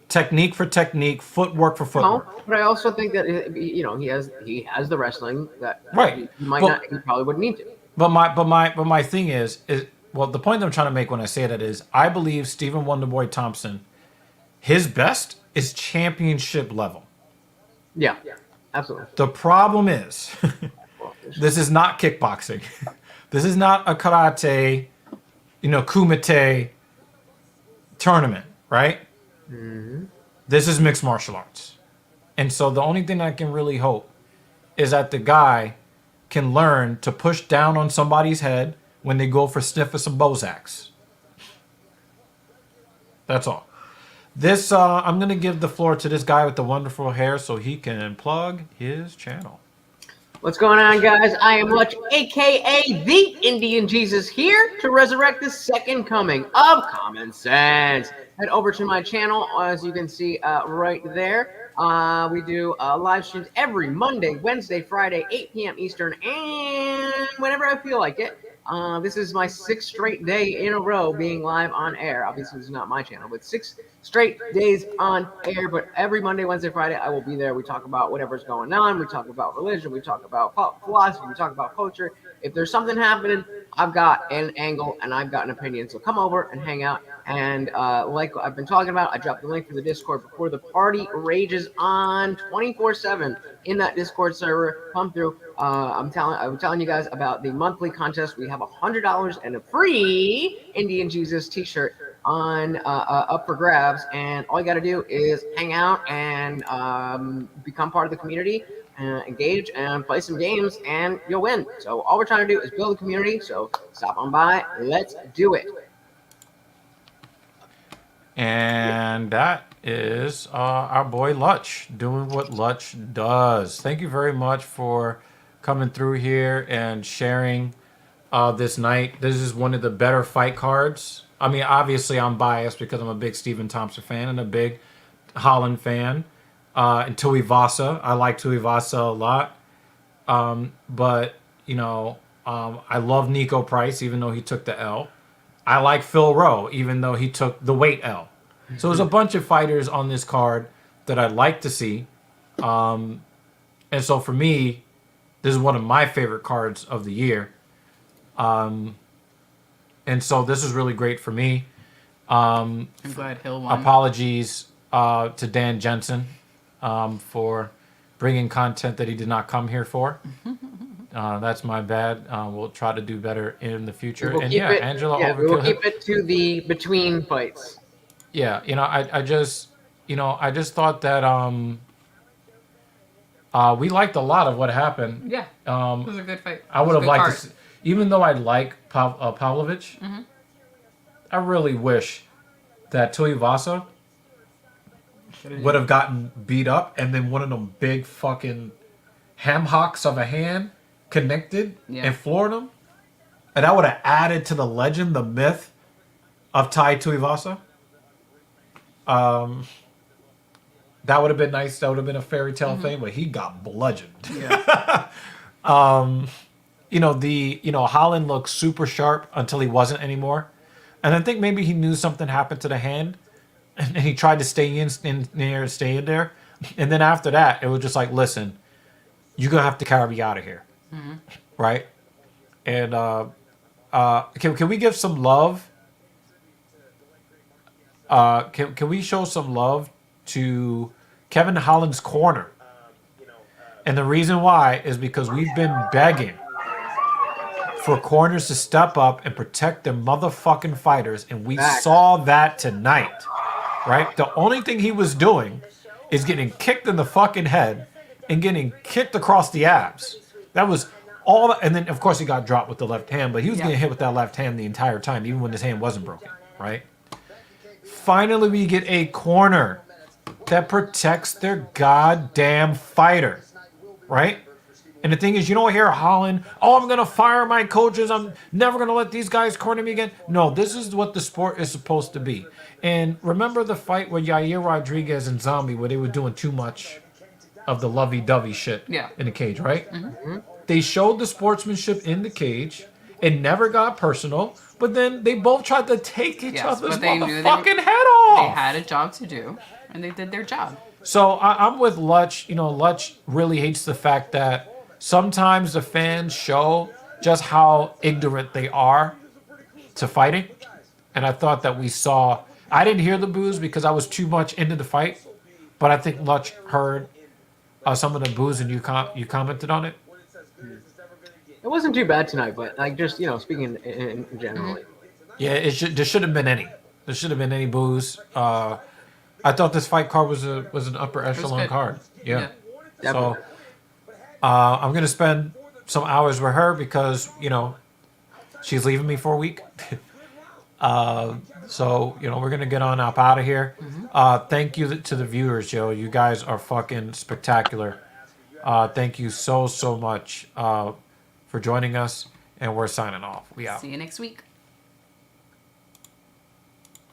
Technique for technique, footwork for footwork. No, but I also think that he has the wrestling that right. He probably wouldn't need to. But my thing is the point that I'm trying to make when I say that is I believe Stephen Wonderboy Thompson, his best is championship level. Yeah, absolutely. The problem is this is not kickboxing. This is not a karate, kumite tournament, right? Mm-hmm. This is mixed martial arts. And so the only thing I can really hope is that the guy can learn to push down on somebody's head when they go for sniff of some Bozaks. That's all. This, I'm going to give the floor to this guy with the wonderful hair so he can plug his channel. What's going on, guys? I am Much, a.k.a. the Indian Jesus, here to resurrect the second coming of common sense. Head over to my channel, as you can see right there. We do live streams every Monday, Wednesday, Friday, 8 p.m. Eastern, and whenever I feel like it. This is my 6th straight day in a row being live on air. Obviously, this is not my channel, but 6 straight days on air. But every Monday, Wednesday, Friday, I will be there. We talk about whatever's going on. We talk about religion. We talk about philosophy. We talk about culture. If there's something happening, I've got an angle and I've got an opinion. So come over and hang out. And like I've been talking about, I dropped the link for the Discord before the party rages on 24/7 in that Discord server. Come through. I'm telling you guys about the monthly contest. We have $100 and a free Indian Jesus T-shirt on up for grabs, and all you got to do is hang out and become part of the community. engage and play some games, and you'll win. So all we're trying to do is build a community. So stop on by. Let's do it. And that is our boy Lutch doing what Lutch does. Thank you very much for coming through here and sharing this night. This is one of the better fight cards. I mean, obviously, I'm biased because I'm a big Stephen Thompson fan and a big Holland fan. And Tuivasa, I like Tuivasa a lot. But, you know, I love Nico Price, even though he took the L. I like Phil Rowe, even though he took the weight L. So there's a bunch of fighters on this card that I'd like to see. And so for me, this is one of my favorite cards of the year. And so this is really great for me. I'm glad Hill won. Apologies to Dan Jensen for bringing content that he did not come here for. That's my bad. We'll try to do better in the future. We'll and keep yeah, it, Angela yeah, Overkill. we'll keep it to the between fights. Yeah, you know, I just thought that we liked a lot of what happened. Yeah, it was a good fight. I would have liked to see, even though I like Pavlovich, I really wish that Tuivasa would have gotten beat up and then one of them big fucking ham hocks of a hand connected and floored him. And that would have added to the legend, the myth of Tai Tuivasa. That would have been nice. That would have been a fairy tale thing, but he got bludgeoned. Yeah. Holland looked super sharp until he wasn't anymore. And I think maybe he knew something happened to the hand and he tried to stay in there. And then after that, it was just like, listen, you're going to have to carry me out of here. Right? And can we give some love? Can we show some love to Kevin Holland's corner? And the reason why is because we've been begging for corners to step up and protect their motherfucking fighters, and we saw that tonight, right? The only thing he was doing is getting kicked in the fucking head and getting kicked across the abs. That was all. And then, of course, he got dropped with the left hand, but he was getting hit with that left hand the entire time, even when his hand wasn't broken, right? Finally, we get a corner that protects their goddamn fighter, right? And the thing is, you don't hear Holland, oh, I'm going to fire my coaches. I'm never going to let these guys corner me again. No, this is what the sport is supposed to be. And remember the fight with Yair Rodriguez and Zombie where they were doing too much of the lovey-dovey shit in the cage, right? They showed the sportsmanship in the cage. It never got personal. But then they both tried to take each other's motherfucking head off. They had a job to do, and they did their job. So I'm with Lutch. You know, Lutch really hates the fact that sometimes the fans show just how ignorant they are to fighting. And I thought that we saw... I didn't hear the boos because I was too much into the fight. But I think Lutch heard some of the boos and you commented on it. It wasn't too bad tonight, but like just speaking in generally. Yeah, there should have been any. There should have been any boos. I thought this fight card was an upper echelon card. Yeah. So I'm gonna spend some hours with her because she's leaving me for a week. So we're gonna get on up out of here. Thank you to the viewers, Joe. You guys are fucking spectacular. Thank you so much for joining us, and we're signing off. We out. See you next week.